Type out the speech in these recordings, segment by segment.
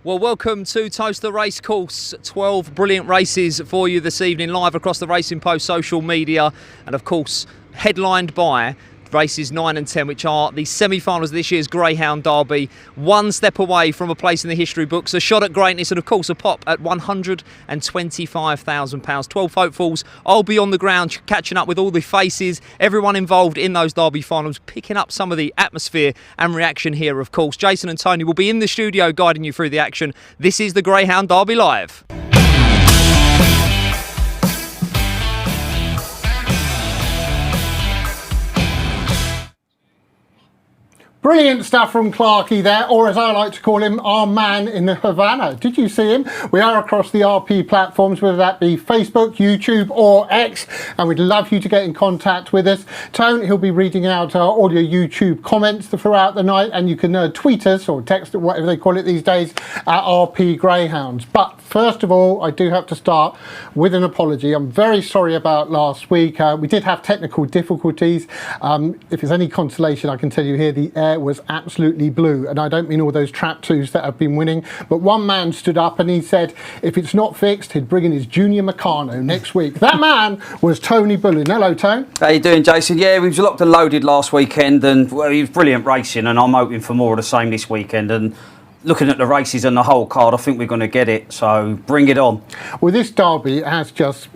Well, welcome to Towcester Racecourse. 12 brilliant races for you this evening, live across the Racing Post social media, and of course headlined by races 9 and 10, which are the semi-finals of this year's Greyhound Derby. One step away from a place in the history books, a shot at greatness, and of course a pop at £125,000. 12 hopefuls. I'll be on the ground catching up with all the faces, everyone involved in those Derby finals, picking up some of the atmosphere and reaction here, of course. Jason and Tony will be in the studio guiding you through the action. This is the Greyhound Derby Live. Brilliant stuff from Clarky there, or as I like to call him, our man in the Havana. Did you see him? We are across the RP platforms, whether that be Facebook, YouTube or X, and we'd love you to get in contact with us. Tone, he'll be reading out our audio YouTube comments throughout the night, and you can tweet us or text it, whatever they call it these days, at RP Greyhounds. But first of all, I do have to start with an apology. I'm very sorry about last week. We did have technical difficulties. If it's any consolation, I can tell you here, the air was absolutely blue, and I don't mean all those trap twos that have been winning, but one man stood up and he said if it's not fixed, he'd bring in his junior Meccano next week. That man was Tony Bullen. Hello, Tone. How you doing, Jason? Yeah, we was locked and loaded last weekend, and well, he was brilliant racing, and I'm hoping for more of the same this weekend. And looking at the races and the whole card, I think we're going to get it, so bring it on. Well, this Derby has just,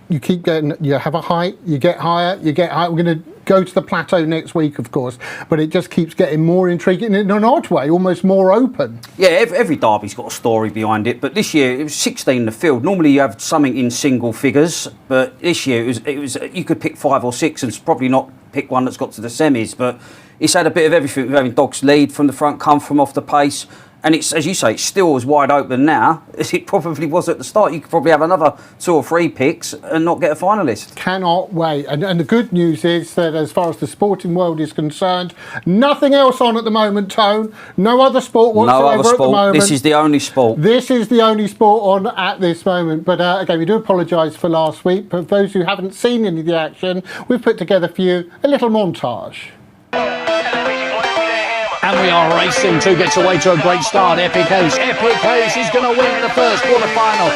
you keep getting, you have a height, you get higher, you get higher. We're going to go to the plateau next week, of course, but it just keeps getting more intriguing in an odd way, almost more open. Yeah, every derby's got a story behind it, but this year it was 16 in the field. Normally you have something in single figures, but this year it was you could pick 5 or 6 and probably not pick one that's got to the semis, but it's had a bit of everything, with having dogs lead from the front, come from off the pace. And it's, as you say, it's still as wide open now as it probably was at the start. You could probably have another 2 or 3 picks and not get a finalist. Cannot wait. And the good news is that as far as the sporting world is concerned, nothing else on at the moment, Tone. No other sport whatsoever at the moment. This is the only sport. This is the only sport on at this moment. But again, we do apologise for last week. But for those who haven't seen any of the action, we've put together for you a little montage. And we are racing. 2 gets away to a great start. Epic Ace. Epic Ace is going to win the first quarter-final.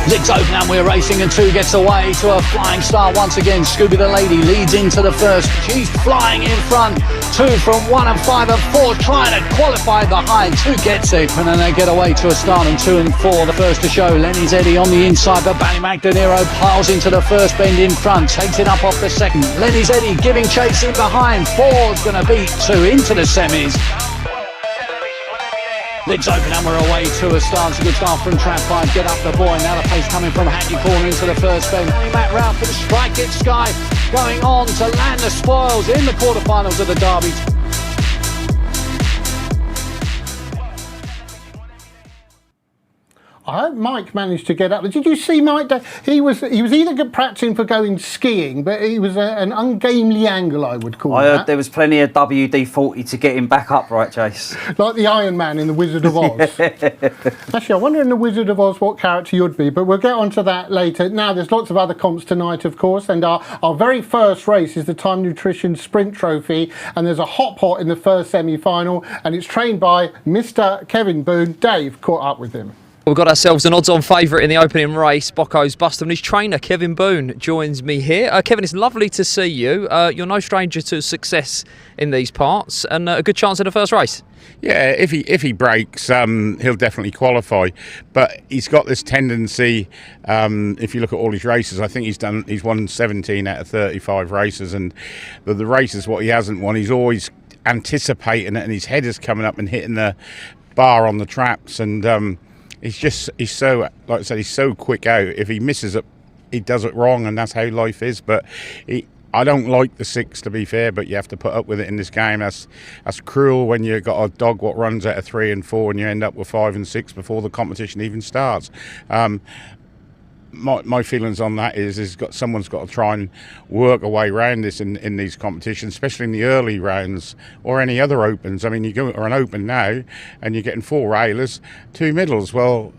Lids open and we're racing, and 2 gets away to a flying start once again. Scooby the Lady leads into the first. She's flying in front. 2 from 1 and 5 and 4 trying to qualify behind. 2 gets it, and then they get away to a start, and 2 and 4 the first to show. Lenny's Eddie on the inside, but Ballymac De Niro piles into the first bend in front, takes it up off the second. Lenny's Eddie giving chase in behind. 4's going to beat 2 into the semis. Lids open and we're away to a start. It's a good start from Trap 5. Get up the boy. Now the pace coming from Hackney Corner into the first bend. Matt round for the strike. It's Sky going on to land the spoils in the quarterfinals of the Derby. I hope Mike managed to get up. Did you see Mike? He was either practicing for going skiing, but he was an ungainly angle, I would call it. I heard there was plenty of WD-40 to get him back up, right, Chase? Like the Iron Man in The Wizard of Oz. Actually, I wonder in The Wizard of Oz what character you'd be, but we'll get onto that later. Now, there's lots of other comps tonight, of course, and our very first race is the Time Nutrition Sprint Trophy, and there's a hot pot in the first semi-final, and it's trained by Mr. Kevin Boone. Dave caught up with him. We've got ourselves an odds-on favourite in the opening race, Bocco's Buster, and his trainer, Kevin Boone, joins me here. Kevin, it's lovely to see you. You're no stranger to success in these parts, and a good chance in the first race. Yeah, if he breaks, he'll definitely qualify. But he's got this tendency. If you look at all his races, I think he's won 17 out of 35 races, and the races what he hasn't won, he's always anticipating it, and his head is coming up and hitting the bar on the traps, and he's so, like I said, he's so quick out. If he misses it, he does it wrong, and that's how life is. But I don't like the 6, to be fair, but you have to put up with it in this game. That's cruel when you've got a dog what runs out of 3 and 4 and you end up with 5 and 6 before the competition even starts. My feelings on that is someone's got to try and work a way around this in these competitions, especially in the early rounds or any other opens. I mean, you go to an open now and you're getting 4 railers, 2 middles. Well,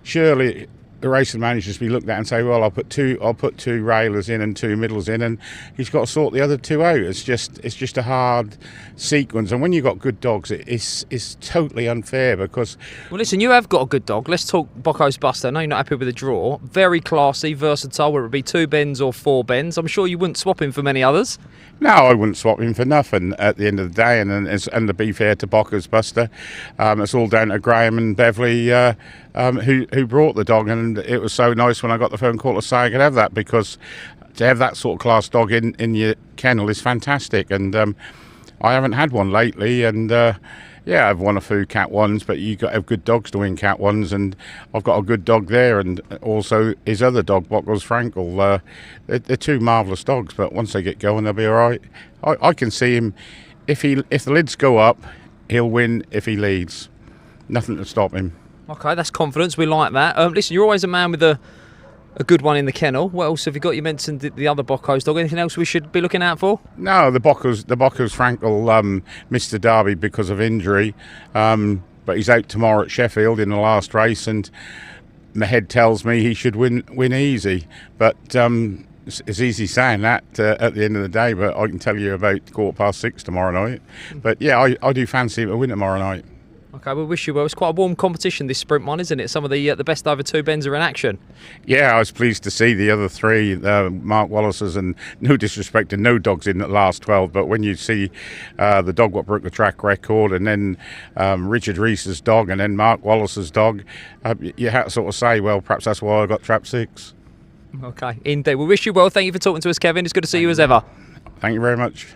surely the racing managers be looked at and say, well, I'll put two railers in and two middles in, and he's got to sort the other two out. It's just a hard sequence, and when you've got good dogs, it's totally unfair because. Well, listen, you have got a good dog. Let's talk Bocco's Buster. I know you're not happy with the draw. Very classy, versatile, whether it be 2 bends or 4 bends. I'm sure you wouldn't swap him for many others. No, I wouldn't swap him for nothing at the end of the day. And to be fair to Bocco's Buster, it's all down to Graham and Beverly who brought the dog, and it was so nice when I got the phone call to say I could have that, because to have that sort of class dog in your kennel is fantastic. And I haven't had one lately, and yeah, I've won a few Cat 1s, but you got to have good dogs to win Cat 1s, and I've got a good dog there, and also his other dog, Bocco's Frankel. They're 2 marvellous dogs, but once they get going, they'll be all right. I can see him, if the lids go up, he'll win if he leads. Nothing to stop him. Okay, that's confidence. We like that. Listen, you're always a man with a good one in the kennel. What else have you got? You mentioned the other Bocco's dog. Anything else we should be looking out for? No, the Bocco's Frankel missed the Derby because of injury, but he's out tomorrow at Sheffield in the last race, and my head tells me he should win easy. But it's easy saying that at the end of the day, but I can tell you about 6:15 tomorrow night. But yeah, I do fancy him to win tomorrow night. Okay, we wish you well. It's quite a warm competition, this sprint one, isn't it? Some of the best over 2 bends are in action. Yeah, I was pleased to see the other 3, Mark Wallace's, and no disrespect to no dogs in the last 12, but when you see the dog what broke the track record, and then Richard Reese's dog, and then Mark Wallace's dog, you have to sort of say, well, perhaps that's why I got trap 6. Okay, indeed. We wish you well. Thank you for talking to us, Kevin. It's good to see you as ever. Thank you very much.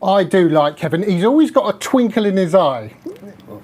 I do like Kevin. He's always got a twinkle in his eye.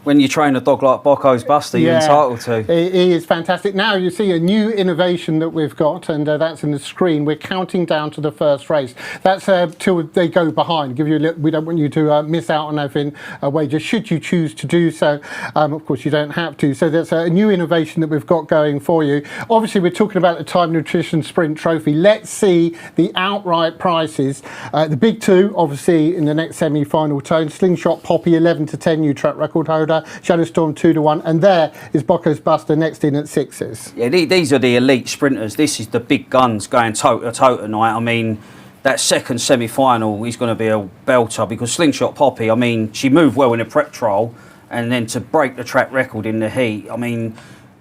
When you train a dog like Bocco's Buster, you're entitled to. He is fantastic. Now you see a new innovation that we've got, and that's in the screen. We're counting down to the first race. That's till they go behind. Give you we don't want you to miss out on having a wager, should you choose to do so. Of course, you don't have to. So that's a new innovation that we've got going for you. Obviously, we're talking about the Time Nutrition Sprint Trophy. Let's see the outright prices. The big 2, obviously, in the next semi-final tone. Slingshot Poppy, 11-10, new track record holder. Shadowstorm 2-1, and there is Bocco's Buster next in at 6s. Yeah, these are the elite sprinters. This is the big guns going toe to toe tonight. I mean, that second semi-final is going to be a belter, because Slingshot Poppy, I mean, she moved well in a prep trial, and then to break the track record in the heat. I mean,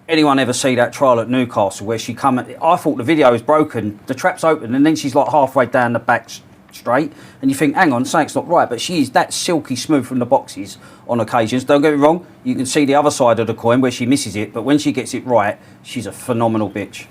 anyone ever see that trial at Newcastle where she I thought the video was broken, the trap's open, and then she's like halfway down the back straight, and you think, hang on, something's not right, but she is that silky smooth from the boxes on occasions. Don't get me wrong, you can see the other side of the coin where she misses it, but when she gets it right, she's a phenomenal bitch.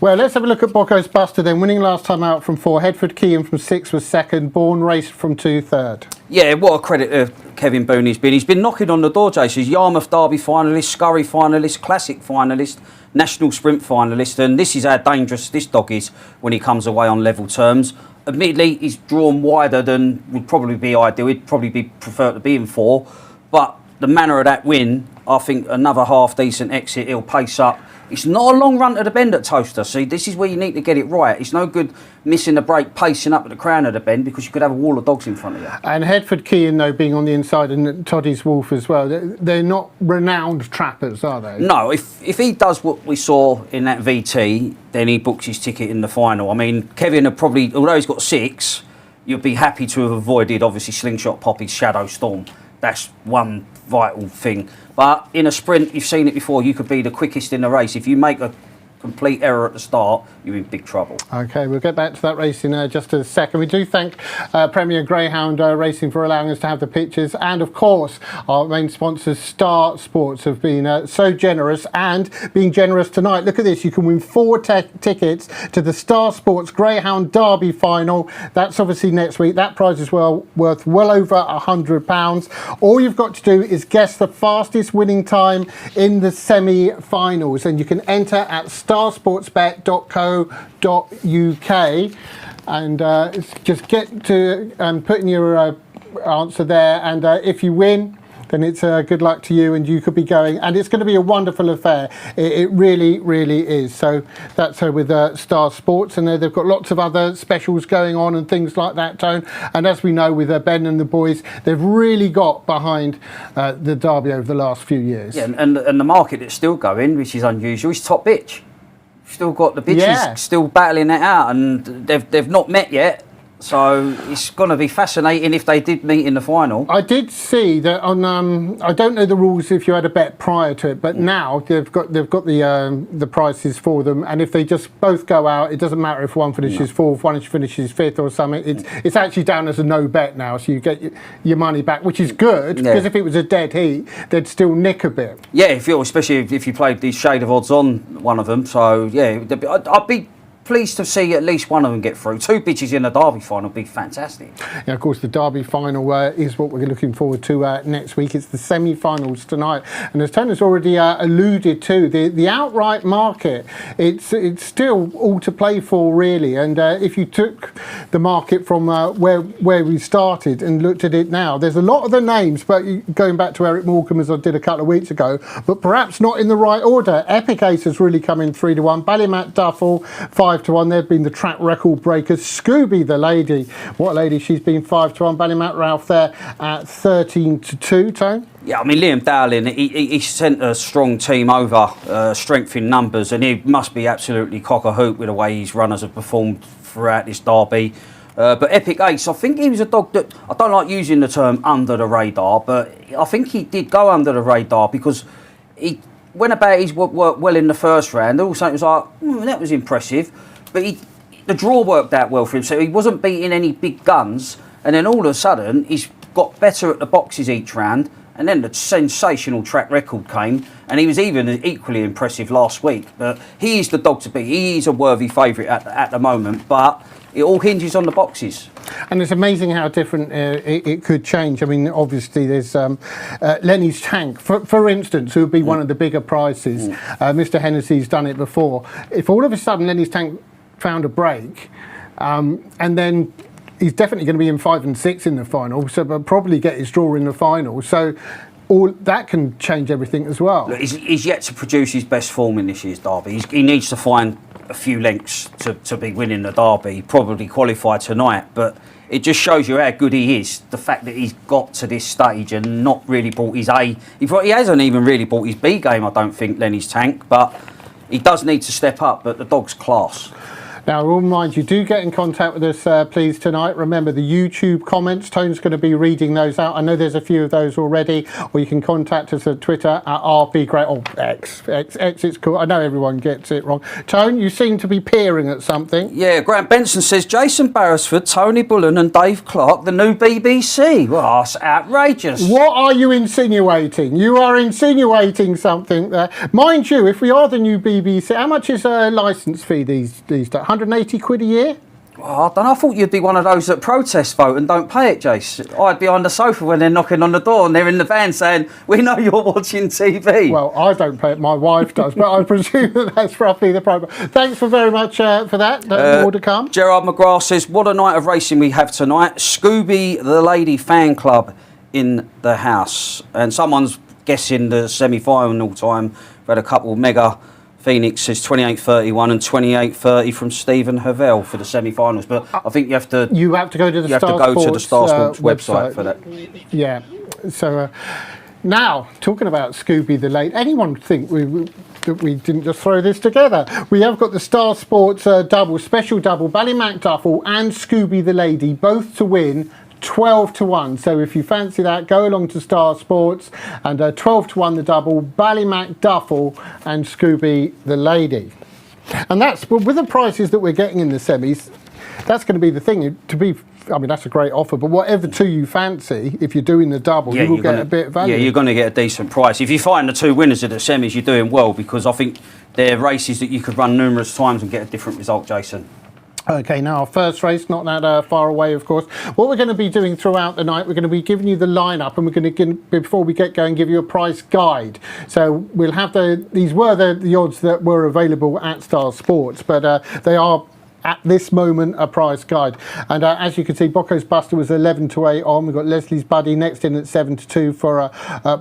Well, let's have a look at Bocco's Buster then. Winning last time out from 4, Headford Kean from 6 was second, Bourne Race from 2 third. Yeah, what a credit to Kevin Boone he's been. He's been knocking on the door, Jason. He's Yarmouth Derby finalist, Scurry finalist, Classic finalist, National Sprint finalist, and this is how dangerous this dog is when he comes away on level terms. Admittedly, he's drawn wider than would probably be ideal. He'd probably be preferred to be in 4, but the manner of that win, I think another half decent exit, he'll pace up. It's not a long run to the bend at Towcester. See, this is where you need to get it right. It's no good missing the break, pacing up at the crown of the bend, because you could have a wall of dogs in front of you. And Headford Kean, though, being on the inside, and Toddy's Wolf as well, they're not renowned trappers, are they? No, if he does what we saw in that VT, then he books his ticket in the final. I mean, Kevin had probably, although he's got 6, you'd be happy to have avoided, obviously, Slingshot Poppy's Shadow Storm. That's one vital thing. But in a sprint, you've seen it before, you could be the quickest in the race. If you make a complete error at the start, you're in big trouble. Okay, we'll get back to that race in just a second. We do thank Premier Greyhound Racing for allowing us to have the pictures, and of course our main sponsors Star Sports have been so generous, and being generous tonight. Look at this, you can win 4 tickets to the Star Sports Greyhound Derby final. That's obviously next week. That prize is worth well over £100. All you've got to do is guess the fastest winning time in the semi-finals, and you can enter at starsportsbet.co.uk, and just get to put in your answer there, and if you win, then it's good luck to you, and you could be going, and it's going to be a wonderful affair. It really, really is. So that's with Star Sports, and they've got lots of other specials going on and things like that, Tone. And as we know with Ben and the boys, they've really got behind the Derby over the last few years. Yeah, and the market that's still going, which is unusual, is Top Bitch. Still got the bitches still battling it out, and they've not met yet. So it's going to be fascinating if they did meet in the final. I did see that on. I don't know the rules if you had a bet prior to it, but now they've got the prices for them, and if they just both go out, it doesn't matter if one finishes fourth, one finishes fifth, or something. It's actually down as a no bet now, so you get your money back, which is good because if it was a dead heat, they'd still nick a bit. Yeah, especially if you played these shade of odds on one of them. So yeah, I'd be pleased to see at least one of them get through. Two bitches in the Derby final would be fantastic. Yeah, of course, the Derby final is what we're looking forward to next week. It's the semi-finals tonight, and as Tony's already alluded to, the outright market, it's still all to play for, really. And if you took the market from where we started and looked at it now, there's a lot of the names, but going back to Eric Morecambe as I did a couple of weeks ago, but perhaps not in the right order. Epic Ace has really come in 3-1. Ballymac Duffel 5-1. They've been the track record breakers. Scooby the lady, what a lady, she's been 5-1. Ballymac Ralph there at 13-2. Tone. Yeah, I mean, Liam Dowling, he sent a strong team over, strength in numbers, and he must be absolutely cock-a-hoop with the way his runners have performed throughout this Derby. But Epic Ace, I think he was a dog that, I don't like using the term under the radar, but I think he did go under the radar because he went about his work well in the first round. Also, it was like, that was impressive. But the draw worked out well for him, so he wasn't beating any big guns. And then all of a sudden, he's got better at the boxes each round. And then the sensational track record came, and he was even equally impressive last week. But he is the dog to beat. He is a worthy favourite at the moment, but it all hinges on the boxes. And it's amazing how different it could change. I mean, obviously, there's Lenny's Tank, for instance, who would be one of the bigger prices. Mr. Hennessy's done it before. If all of a sudden Lenny's Tank found a break, and then he's definitely going to be in 5 and 6 in the final, so they'll probably get his draw in the final. So all that can change everything as well. Look, he's yet to produce his best form in this year's Derby. He needs to find a few lengths to be winning the Derby, probably qualify tonight, but it just shows you how good he is, the fact that he's got to this stage and not really brought his A. He hasn't even really brought his B game, I don't think, Lenny's Tank, but he does need to step up, but the dog's class. Now, I will remind you, do get in contact with us, please, tonight. Remember, the YouTube comments, Tone's going to be reading those out. I know there's a few of those already, or you can contact us at Twitter at RP or X, it's cool. I know everyone gets it wrong. Tone, you seem to be peering at something. Yeah, Grant Benson says, Jason Barrasford, Tony Bullen and Dave Clark, the new BBC. Well, that's outrageous. What are you insinuating? You are insinuating something there. Mind you, if we are the new BBC, how much is a licence fee these days? 180 quid a year? Oh, I don't know. I thought you'd be one of those that protest vote and don't pay it, Jace. I'd be on the sofa when they're knocking on the door and they're in the van saying, we know you're watching TV. Well, I don't pay it, my wife does, but I presume that that's roughly the problem. Thanks very much for that. More to come. Gerard McGrath says, what a night of racing we have tonight. Scooby the Lady fan club in the house. And someone's guessing the semi-final time. We've had a couple mega. Phoenix says 28.31 and 28.30 from Stephen Havel for the semi-finals, but I think you have to go to the Star Sports website for that. Yeah. So now talking about Scooby the Late, anyone think that we didn't just throw this together? We have got the Star Sports special double, Ballymac Duffel and Scooby the Lady, both to win. 12-1. So if you fancy that, go along to Star Sports, and 12-1 the double, Ballymac Duffel and Scooby the Lady. And that's with the prices that we're getting in the semis. That's going to be the thing. I mean, that's a great offer, but whatever two you fancy, if you're doing the double, you will get a bit of value. Yeah, you're going to get a decent price. If you find the two winners of the semis, you're doing well, because I think they're races that you could run numerous times and get a different result, Jason. Okay, now our first race, not that far away, of course. What we're going to be doing throughout the night, we're going to be giving you the lineup, and we're going to, before we get going, give you a price guide. So we'll have these were the odds that were available at Star Sports, but they are at this moment a price guide. And as you can see, Bocco's Buster was 11-8 on. We've got Leslie's Buddy next in at 7-2 for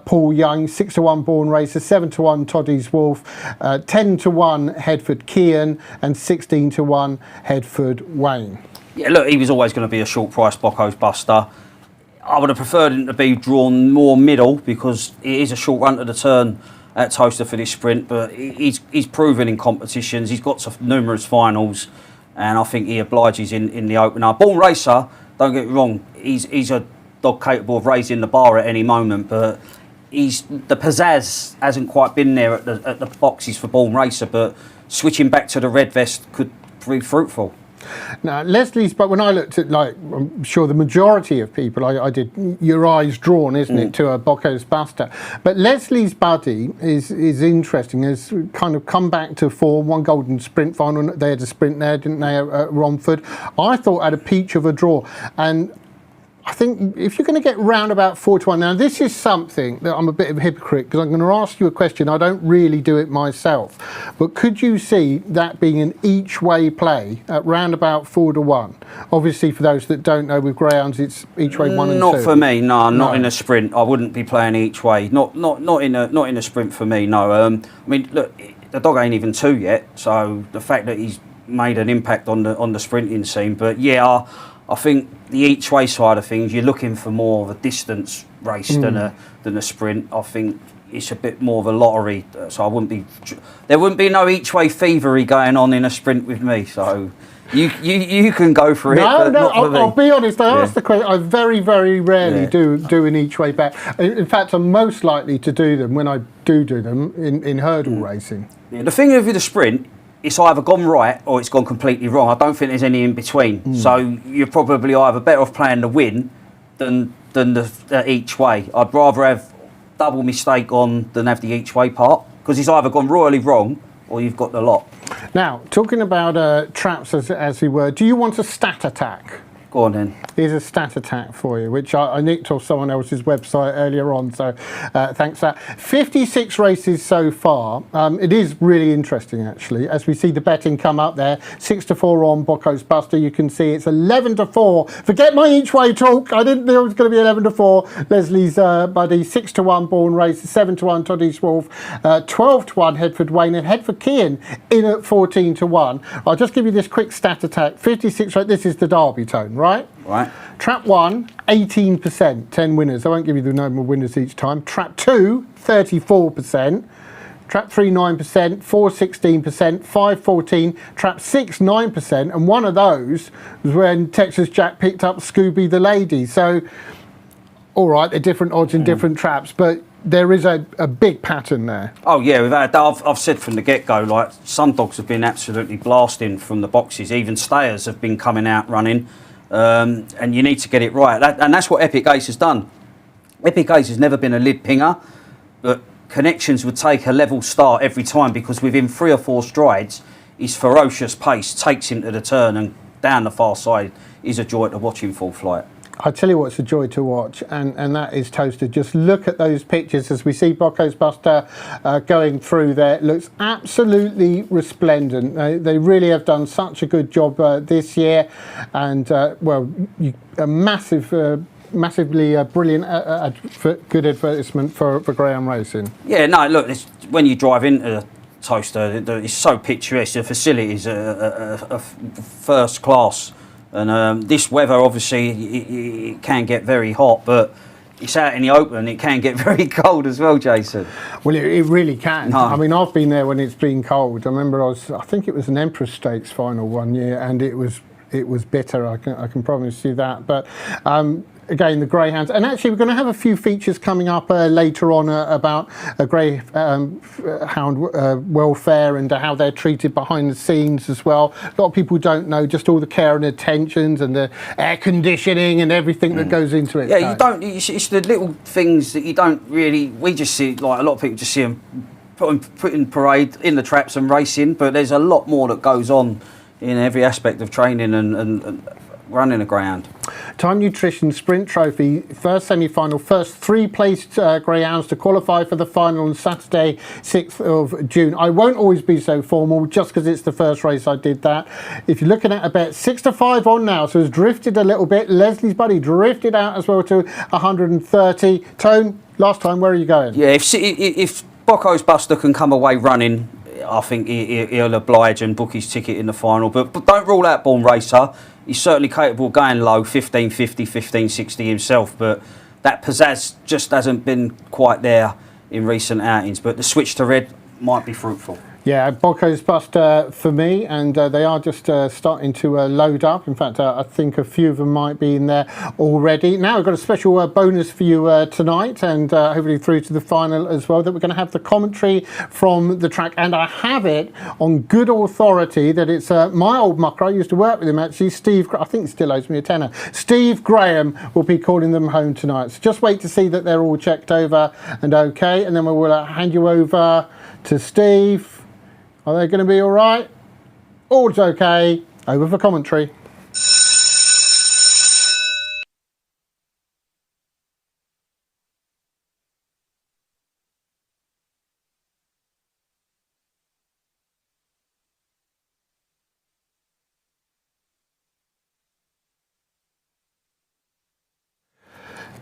Paul Young, 6-1 Born Racer, 7-1 Toddy's Wolf, 10-1 Headford Kian, and 16-1 Headford Wayne. Yeah, look, he was always going to be a short price Bocco's Buster. I would have preferred him to be drawn more middle because it is a short run to the turn at Towcester for this sprint, but he's proven in competitions. He's got to numerous finals, and I think he obliges in the opener. Born Racer, don't get me wrong, he's a dog capable of raising the bar at any moment, but the pizzazz hasn't quite been there at the boxes for Born Racer, but switching back to the red vest could be fruitful. Now, Leslie's, but when I looked at, like, I'm sure the majority of people, I did your eyes drawn, isn't it, to a Bocco's Buster. But Leslie's Buddy is interesting, has kind of come back to form, one golden sprint final. They had a sprint there, didn't they, at Romford? I thought had a peach of a draw. And I think if you're going to get round about 4-1, now this is something that I'm a bit of a hypocrite because I'm going to ask you a question. I don't really do it myself, but could you see that being an each way play at round about 4-1? Obviously, for those that don't know, with greyhounds, it's each way 1 and 2. Not for me, no. Not in a sprint. I wouldn't be playing each way. Not in a sprint for me. No. I mean, look, the dog ain't even 2 yet, so the fact that he's made an impact on the sprinting scene, but yeah. I think the each way side of things, you're looking for more of a distance race than a sprint. I think it's a bit more of a lottery, so there wouldn't be no each way thievery going on in a sprint with me. So you can go for it. No, I'll be honest. I asked the question. I very, very rarely do an each way bet. In fact, I'm most likely to do them when I do them in hurdle racing. Yeah, the thing with the sprint, it's either gone right or it's gone completely wrong. I don't think there's any in between. So you're probably either better off playing the win than the each way. I'd rather have double mistake on than have the each way part because it's either gone royally wrong or you've got the lot. Now, talking about traps as we were, do you want a stat attack? Go on then. Here's a stat attack for you, which I nicked off someone else's website earlier on, so thanks for that. 56 races so far. It is really interesting, actually, as we see the betting come up there. 6-4 on Bocco's Buster. You can see it's 11-4. Forget my each way talk. I didn't think it was going to be 11-4. Leslie's Buddy. 6-1 Born Racer. 7-1 Toddy's Wolf. 12-1 Headford Wayne, and Headford Kian in at 14-1. I'll just give you this quick stat attack. 56 races. This is the Derby tone, right? Right. Trap 1, 18%, 10 winners. I won't give you the number of winners each time. Trap 2, 34%. Trap 3, 9%. 4, 16%. 5, 14. Trap 6, 9%. And one of those was when Texas Jack picked up Scooby the Lady. So, all right, they're different odds in different traps, but there is a big pattern there. Oh yeah, I've said from the get-go, like, some dogs have been absolutely blasting from the boxes. Even stayers have been coming out running. And you need to get it right. And that's what Epic Ace has done. Epic Ace has never been a lid pinger, but Connections would take a level start every time because within 3 or 4 strides, his ferocious pace takes him to the turn and down the far side is a joy to watch him full flight. I tell you what's a joy to watch, and that is Towcester. Just look at those pictures as we see Bocco's Buster going through there. It looks absolutely resplendent. They really have done such a good job this year, and a massively brilliant, good advertisement for greyhound racing. Yeah, no, look, when you drive into Towcester, it's so picturesque. The facilities are first class. And this weather, obviously, it can get very hot, but it's out in the open. It can get very cold as well, Jason. Well, it really can. No. I mean, I've been there when it's been cold. I remember I think it was an Emperor Stakes final one year, and it was bitter. I can promise you that. But again, the greyhounds, and actually we're going to have a few features coming up later on about greyhound welfare and how they're treated behind the scenes as well. A lot of people don't know just all the care and attentions and the air conditioning and everything that goes into it. Yeah, you don't. It's the little things that you don't really. We just see, like, a lot of people just see them put in parade in the traps and racing, but there's a lot more that goes on in every aspect of training and running a greyhound. Time Nutrition Sprint Trophy, first semi-final, first 3 placed greyhounds to qualify for the final on Saturday, 6th of June. I won't always be so formal, just because it's the first race I did that. If you're looking at a bet, 6-5 on now, so it's drifted a little bit. Leslie's Buddy drifted out as well to 130. Tone, last time, where are you going? Yeah, if Bocco's Buster can come away running, I think he'll oblige and book his ticket in the final. But don't rule out Born Racer. He's certainly capable of going low, 15.50, 15.60 himself. But that pizzazz just hasn't been quite there in recent outings. But the switch to red might be fruitful. Yeah, Bocco's Buster for me, and they are just starting to load up. In fact, I think a few of them might be in there already. Now we've got a special bonus for you tonight, and hopefully through to the final as well, that we're going to have the commentary from the track. And I have it on good authority that it's my old mucker. I used to work with him actually, Steve. I think he still owes me a tenner. Steve Graham will be calling them home tonight. So just wait to see that they're all checked over and okay, and then we will hand you over to Steve. Are they going to be all right? All's okay. Over for commentary.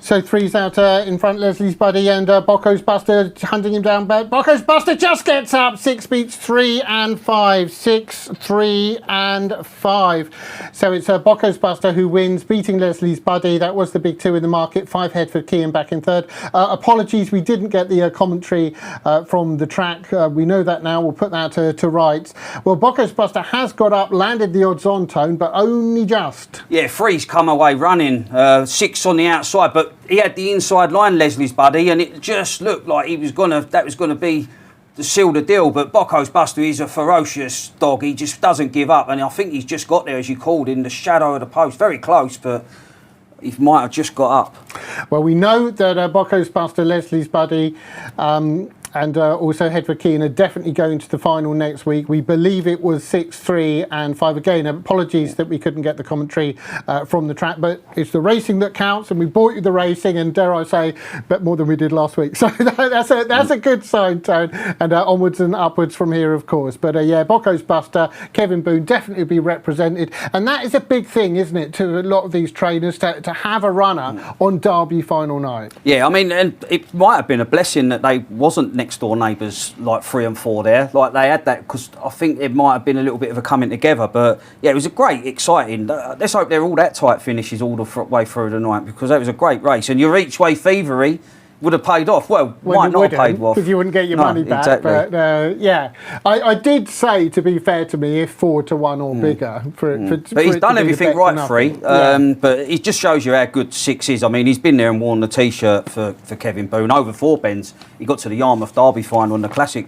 So 3's out in front, Leslie's Buddy, and Bocco's Buster hunting him down. But Bocco's Buster just gets up. 6 beats 3 and 5. 6, 3 and 5. So it's Bocco's Buster who wins, beating Leslie's Buddy. That was the big 2 in the market. 5 Headford Kean back in third. Apologies, we didn't get the commentary from the track. We know that now. We'll put that to rights. Well, Bocco's Buster has got up, landed the odds on, Tone, but only just. Yeah, 3's come away running. 6 on the outside, but he had the inside line, Leslie's Buddy, and it just looked like that was gonna be the seal the deal. But Bocco's Buster is a ferocious dog. He just doesn't give up, and I think he's just got there, as you called, in the shadow of the post. Very close, but he might have just got up. Well, we know that Bocco's Buster, Leslie's Buddy, and also Headford Kean are definitely going to the final next week. We believe it was 6, 3 and 5. Again, apologies that we couldn't get the commentary from the track, but it's the racing that counts, and we bought you the racing, and dare I say, bet more than we did last week. So that's a good sign, Tone, and onwards and upwards from here, of course. But yeah, Bocco's Buster, Kevin Boone definitely be represented, and that is a big thing, isn't it, to a lot of these trainers to have a runner on Derby final night. Yeah, I mean, and it might have been a blessing that they wasn't next door neighbours like 3 and 4 there, like they had that, because I think it might have been a little bit of a coming together. But yeah, it was a great, exciting. Let's hope they're all that tight finishes all the way through the night, because that was a great race, and your each way thievery would have paid off. Well, might not have paid off because you wouldn't get your money back. Exactly. But yeah, I did say, to be fair to me, if 4 to 1 or bigger. But he's done everything right, 3. But it just shows you how good 6 is. I mean, he's been there and worn the T-shirt for Kevin Boone over 4 bends. He got to the Yarmouth Derby final and the Classic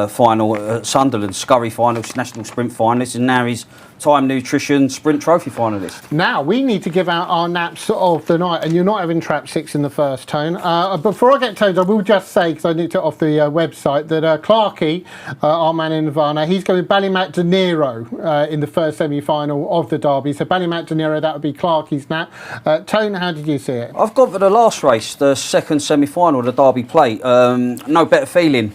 final at Sunderland, Scurry final, National Sprint finalist, and now he's Time Nutrition Sprint Trophy finalist. Now we need to give out our naps of the night, and you're not having trap 6 in the first, Tone. Before I get told, I will just say, because I nicked it off the website, that Clarkey, our man in Havana, he's going with Ballymac De Niro in the first semi-final of the Derby. So Ballymac De Niro, that would be Clarkey's nap. Tone, how did you see it? I've gone for the last race, the second semi-final of the Derby Plate. No better feeling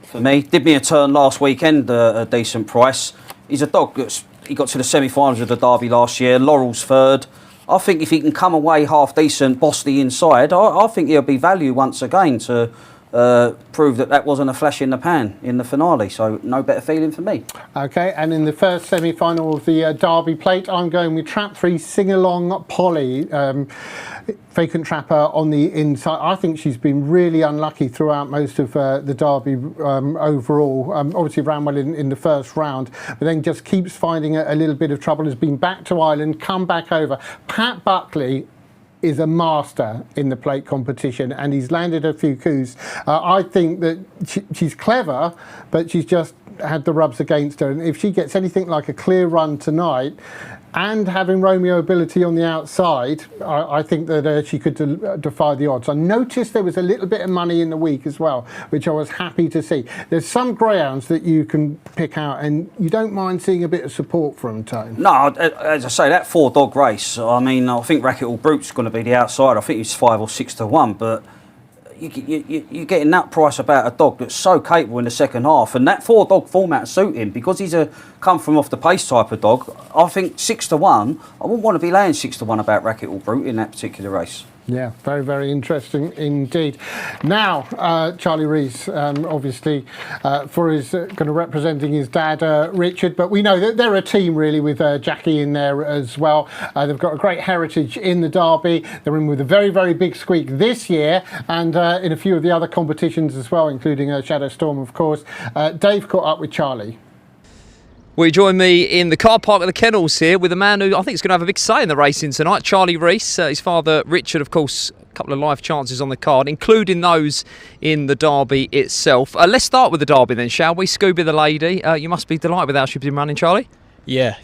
for me. Did me a turn last weekend, a decent price. He's a dog he got to the semi-finals of the Derby last year. Laurel's third. I think if he can come away half decent, boss the inside, I think he'll be value once again to prove that wasn't a flash in the pan in the finale. So no better feeling for me. Okay, and in the first semi-final of the Derby Plate, I'm going with trap 3, Sing Along Polly. Vacant trapper on the inside. I think she's been really unlucky throughout most of the Derby overall. Obviously ran well in the first round, but then just keeps finding a little bit of trouble. Has been back to Ireland, come back over. Pat Buckley is a master in the plate competition, and he's landed a few coups. I think that she's clever, but she's just had the rubs against her, and if she gets anything like a clear run tonight, and having Romeo ability on the outside, I think that she could defy the odds. I noticed there was a little bit of money in the week as well, which I was happy to see. There's some greyhounds that you can pick out and you don't mind seeing a bit of support from, Tone. No, as I say, that 4-dog race, I mean, I think Racket All Brute's going to be the outside. I think it's 5 or 6 to 1, but you're getting that price about a dog that's so capable in the second half, and that 4-dog format suit him because he's come from off the pace type of dog. I think 6 to 1. I wouldn't want to be laying 6 to 1 about Racket All Brute in that particular race. Yeah, very, very interesting indeed. Now, Charlie Rees, obviously, for his going to representing his dad, Richard, but we know that they're a team really with Jackie in there as well. They've got a great heritage in the Derby. They're in with a very, very big squeak this year, and in a few of the other competitions as well, including Shadow Storm, of course. Dave caught up with Charlie. Well, you join me in the car park at the kennels here with a man who I think is going to have a big say in the racing tonight, Charlie Rees. His father, Richard, of course, a couple of life chances on the card, including those in the Derby itself. Let's start with the Derby then, shall we? Scooby the lady. You must be delighted with how she's been running, Charlie. Yeah,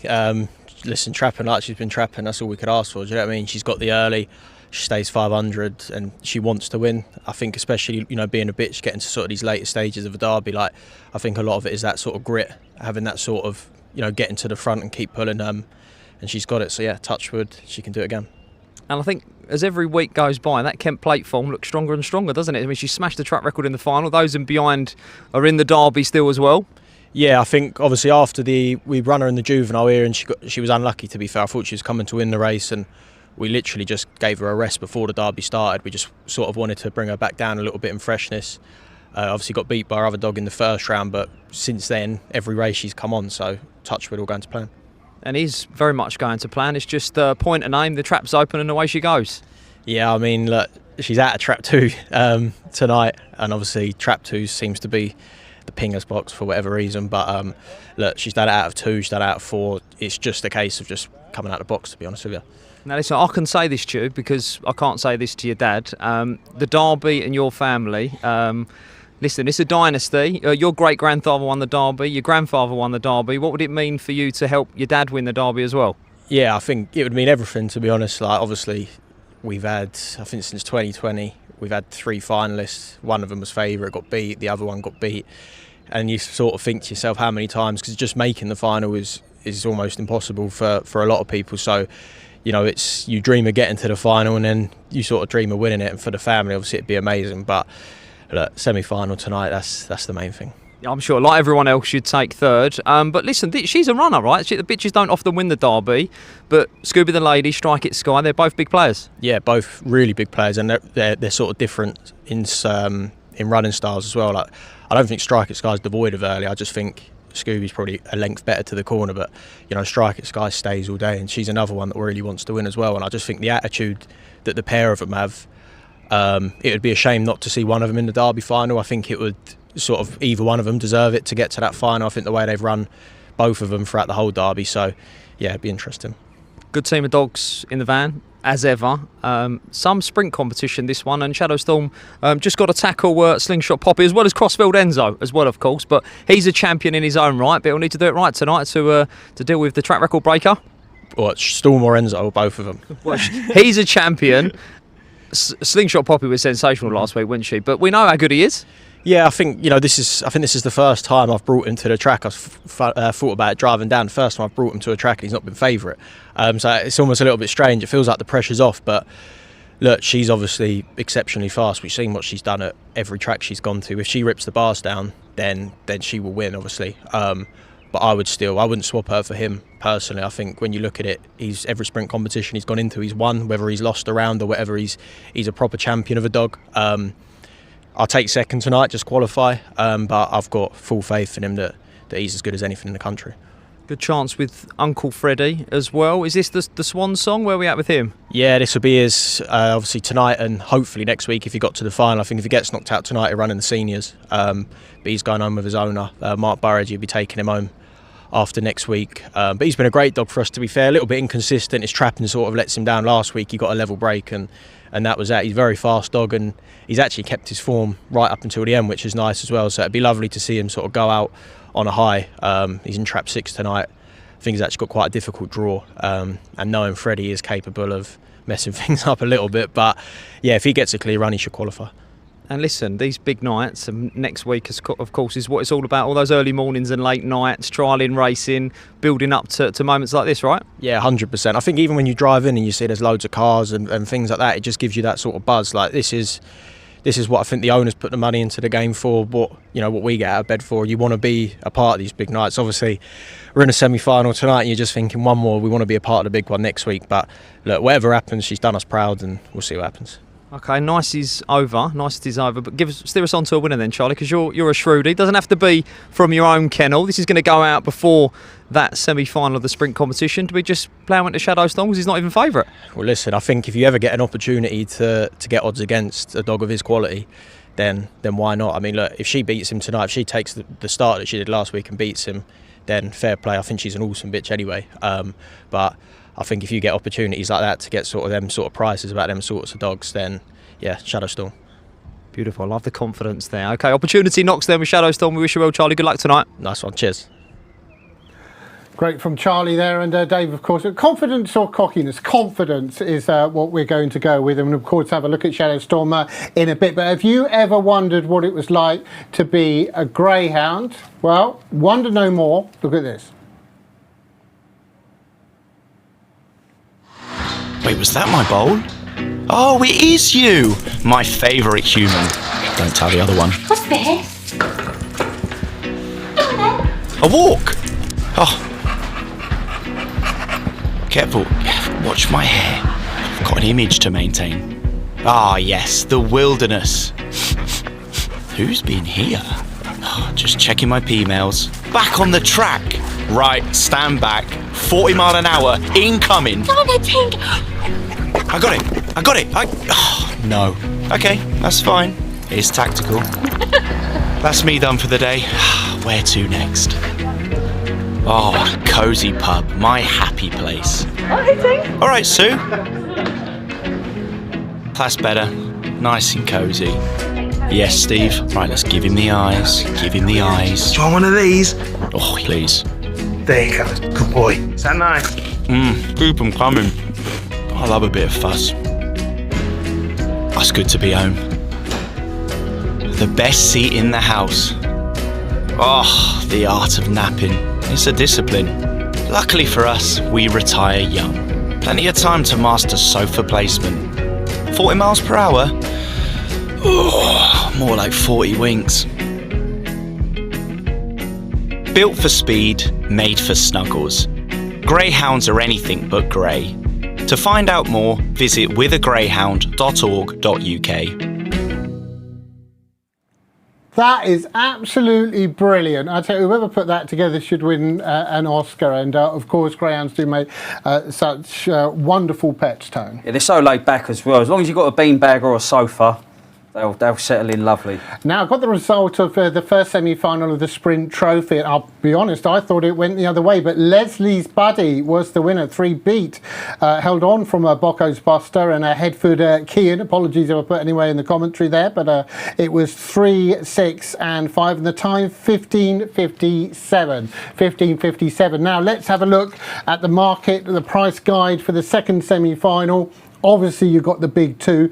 listen, trapping like she's been trapping, that's all we could ask for. Do you know what I mean? She's got the early, she stays 500 and she wants to win. I think especially, you know, being a bitch, getting to sort of these later stages of a Derby, like I think a lot of it is that sort of grit, having that sort of, you know, getting to the front and keep pulling and she's got it. So yeah, touch wood, she can do it again. And I think as every week goes by, that Kent Plate form looks stronger and stronger, doesn't it? I mean, she smashed the track record in the final. Those in behind are in the Derby still as well. Yeah, I think obviously after we run her in the juvenile here and she was unlucky, to be fair. I thought she was coming to win the race and we literally just gave her a rest before the Derby started. We just sort of wanted to bring her back down a little bit in freshness. Obviously got beat by our other dog in the first round, but since then every race she's come on, so touch wood, all going to plan. And he's very much going to plan. It's just point and aim, the trap's open and away she goes. Yeah, I mean, look, she's out of trap 2 tonight, and obviously trap 2 seems to be the pinger's box for whatever reason, but look, she's done it out of 2, she's done it out of 4. It's just a case of just coming out of the box, to be honest with you. Now listen, I can say this to you because I can't say this to your dad. The Derby and your family, listen, it's a dynasty. Your great-grandfather won the Derby, your grandfather won the Derby. What would it mean for you to help your dad win the Derby as well? Yeah, I think it would mean everything, to be honest. Like, obviously, we've had, I think since 2020, we've had 3 finalists. One of them was favourite, got beat, the other one got beat. And you sort of think to yourself how many times, because just making the final is almost impossible for a lot of people. So, you know, it's you dream of getting to the final and then you sort of dream of winning it. And for the family, obviously, it'd be amazing. But look, semi-final tonight, that's the main thing. I'm sure, like everyone else, you'd take third. But listen, she's a runner, right? The bitches don't often win the Derby, but Scooby the lady, Strike It Sky, they're both big players. Yeah, both really big players, and they're sort of different in running styles as well. Like, I don't think Strike It Sky's devoid of early. I just think Scooby's probably a length better to the corner, but you know, Strike It Sky stays all day, and she's another one that really wants to win as well. And I just think the attitude that the pair of them have, it would be a shame not to see one of them in the Derby final. I think it would sort of either one of them deserve it to get to that final. I think the way they've run both of them throughout the whole Derby, so yeah, it'd be interesting. Good team of dogs in the van, as ever. Some sprint competition this one, and Shadow Storm just got to tackle Slingshot Poppy as well as Crossfield Enzo as well, of course, but he's a champion in his own right, but he'll need to do it right tonight to deal with the track record breaker. What, Storm or Enzo, or both of them? Well, he's a champion. Slingshot Poppy was sensational last week, wasn't she? But we know how good he is. Yeah, I think this is the first time I've brought him to the track. I've thought about it driving down. The first time I've brought him to a track and he's not been favourite. So it's almost a little bit strange. It feels like the pressure's off, but look, she's obviously exceptionally fast. We've seen what she's done at every track she's gone to. If she rips the bars down, then she will win, obviously. But I wouldn't swap her for him personally. I think when you look at it, every sprint competition he's gone into, he's won, whether he's lost a round or whatever. He's a proper champion of a dog. I'll take second tonight, just qualify, but I've got full faith in him that he's as good as anything in the country. Good chance with Uncle Freddie as well. Is this the Swan song? Where are we at with him? Yeah, this will be his, obviously tonight and hopefully next week if he got to the final. I think if he gets knocked out tonight, he'll run in the seniors. But he's going home with his owner, Mark Burridge. He'll be taking him home after next week. But he's been a great dog for us, to be fair. A little bit inconsistent. His trapping sort of lets him down last week. He got a level break and that was that. He's a very fast dog and he's actually kept his form right up until the end, which is nice as well. So it'd be lovely to see him sort of go out on a high. He's in trap 6 tonight. I think he's actually got quite a difficult draw, and knowing Freddie is capable of messing things up a little bit, but yeah, if he gets a clear run, he should qualify. And listen, these big nights, and next week, of course, is what it's all about. All those early mornings and late nights, trialling, racing, building up to moments like this, right? Yeah, 100%. I think even when you drive in and you see there's loads of cars and things like that, it just gives you that sort of buzz. Like this is what I think the owners put the money into the game for. What we get out of bed for. You want to be a part of these big nights. Obviously, we're in a semi-final tonight, and you're just thinking one more. We want to be a part of the big one next week. But look, whatever happens, she's done us proud, and we'll see what happens. Okay, nice is over, but steer us on to a winner then, Charlie, because you're a shrewdie. It doesn't have to be from your own kennel. This is going to go out before that semi-final of the sprint competition. Do we just plough into Shadow Storm because he's not even favourite? Well, listen, I think if you ever get an opportunity to get odds against a dog of his quality, then why not? I mean, look, if she beats him tonight, if she takes the start that she did last week and beats him, then fair play. I think she's an awesome bitch anyway. But I think if you get opportunities like that to get sort of them sort of prices about them sorts of dogs, then yeah, Shadow Storm. Beautiful. I love the confidence there. Okay, opportunity knocks then with Shadow Storm. We wish you well, Charlie. Good luck tonight. Nice one. Cheers. Great from Charlie there, and Dave, of course. Confidence or cockiness? Confidence is what we're going to go with, and of course have a look at Shadow Storm in a bit. But have you ever wondered what it was like to be a greyhound? Well, wonder no more. Look at this. Wait, was that my bowl? Oh, it is you! My favourite human. Don't tell the other one. What's this? A walk! Oh. Careful. Watch my hair. I've got an image to maintain. Ah, yes, the wilderness. Who's been here? Oh, just checking my P-mails. Back on the track. Right, stand back. 40 mile an hour, incoming. I got it. Oh, no. Okay, that's fine. It's tactical. That's me done for the day. Where to next? Oh, cosy pub, my happy place. All right, Sue. That's better. Nice and cozy. Yes, Steve. Right, let's give him the eyes. Give him the eyes. Do you want one of these? Oh, please. There you go. Good boy. Is that nice? Keep them coming. I love a bit of fuss. It's good to be home. The best seat in the house. Oh, the art of napping. It's a discipline. Luckily for us, we retire young. Plenty of time to master sofa placement. 40 miles per hour? Oh, more like 40 winks. Built for speed, made for snuggles. Greyhounds are anything but grey. To find out more, visit withagreyhound.org.uk. That is absolutely brilliant. I tell you, whoever put that together should win an Oscar. And of course, greyhounds do make such wonderful pets, Tone. Yeah, they're so laid back as well. As long as you've got a beanbag or a sofa, they'll settle in lovely. Now, I've got the result of the first semi-final of the Sprint Trophy. I'll be honest, I thought it went the other way, but Leslie's Buddy was the winner. 3 beat, held on from Bocco's Buster and Headford Kean. Apologies if I put anywhere in the commentary there, but it was 3, 6 and 5, and the time 15.57. 15.57. Now, let's have a look at the market, the price guide for the second semi-final. Obviously, you've got the big two,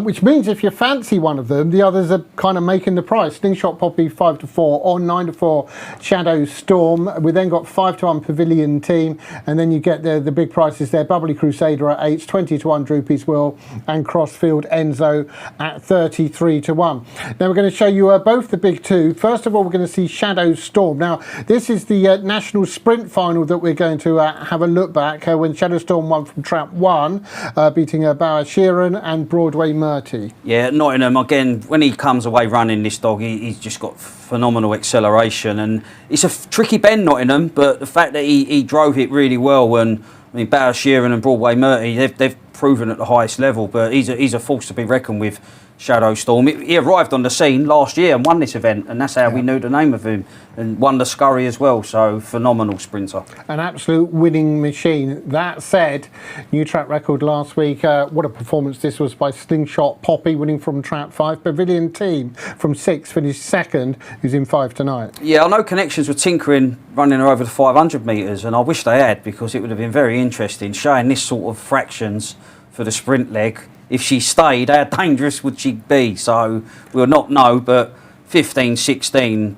which means if you fancy one of them, the others are kind of making the price. Slingshot Poppy 5-4 or 9-4 Shadow Storm. We then got 5-1 Pavilion Team, and then you get the big prices there. Bubbly Crusader at 8, 20-1 Droopy's Will, and Crossfield Enzo at 33-1. Now we're going to show you both the big two. First of all, we're going to see Shadow Storm. Now this is the national sprint final that we're going to have a look back when Shadow Storm won from Trap 1, beating Barrasford and Broadway Murty. Yeah, Nottingham, again, when he comes away running this dog, he's just got phenomenal acceleration, and it's a tricky bend, Nottingham, but the fact that he drove it really well when Barrasford and Broadway Murty, they've proven at the highest level, but he's a force to be reckoned with, Shadow Storm. He arrived on the scene last year and won this event, and that's how we knew the name of him, and won the Scurry as well, so phenomenal sprinter. An absolute winning machine. That said, new track record last week. What a performance this was by Slingshot Poppy, winning from trap 5. Pavilion Team from 6 finished second, who's in 5 tonight. Yeah, I know Connections were tinkering running her over the 500 metres, and I wish they had, because it would have been very interesting showing this sort of fractions for the sprint leg. If she stayed, how dangerous would she be? So we'll not know, but 15-16,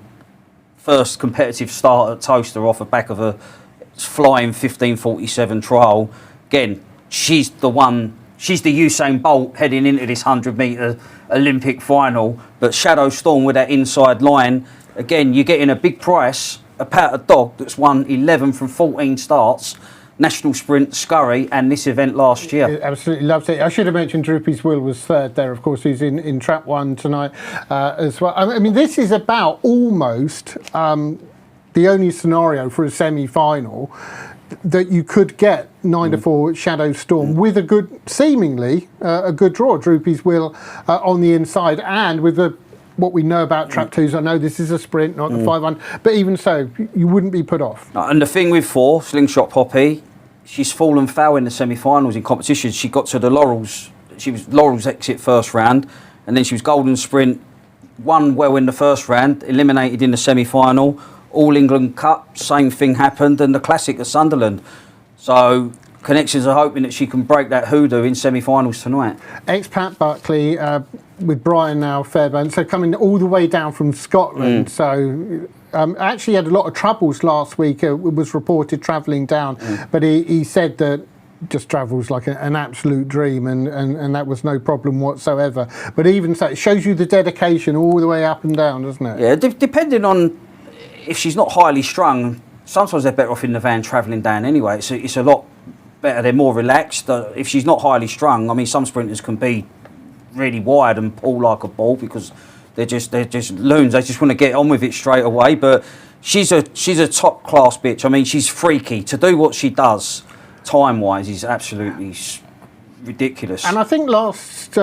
first competitive start at Towcester off the back of a flying 15:47 trial. Again, she's the Usain Bolt heading into this 100-metre Olympic final. But Shadow Storm with that inside line, again, you're getting a big price, a pouter dog that's won 11 from 14 starts. National Sprint, Scurry, and this event last year. It absolutely loves it. I should have mentioned Droopy's Will was third there, of course, who's in trap 1 tonight as well. I mean, this is about almost the only scenario for a semi-final that you could get 9-4 Shadow Storm with a good, seemingly a good draw. Droopy's Will on the inside, and with what we know about trap 2s, I know this is a sprint, not the 500, but even so, you wouldn't be put off. And the thing with 4, Slingshot Poppy, she's fallen foul in the semi-finals in competitions. She got to the Laurels. She was Laurels exit first round, and then she was Golden Sprint, won well in the first round, eliminated in the semi-final. All England Cup, same thing happened, and the Classic at Sunderland. So Connections are hoping that she can break that hoodoo in semi-finals tonight. Ex-Pat Buckley with Brian now Fairbairn, so coming all the way down from Scotland. So actually had a lot of troubles last week. It was reported travelling down, but he said that just travels like an absolute dream, and that was no problem whatsoever. But even so, it shows you the dedication all the way up and down, doesn't it? Yeah, depending on if she's not highly strung, sometimes they're better off in the van travelling down anyway. It's a lot better, they're more relaxed. If she's not highly strung, I mean, some sprinters can be really wide and pull like a ball because they're just loons. They just want to get on with it straight away. But she's a top class bitch. I mean, she's freaky. To do what she does time wise is absolutely ridiculous. And I think last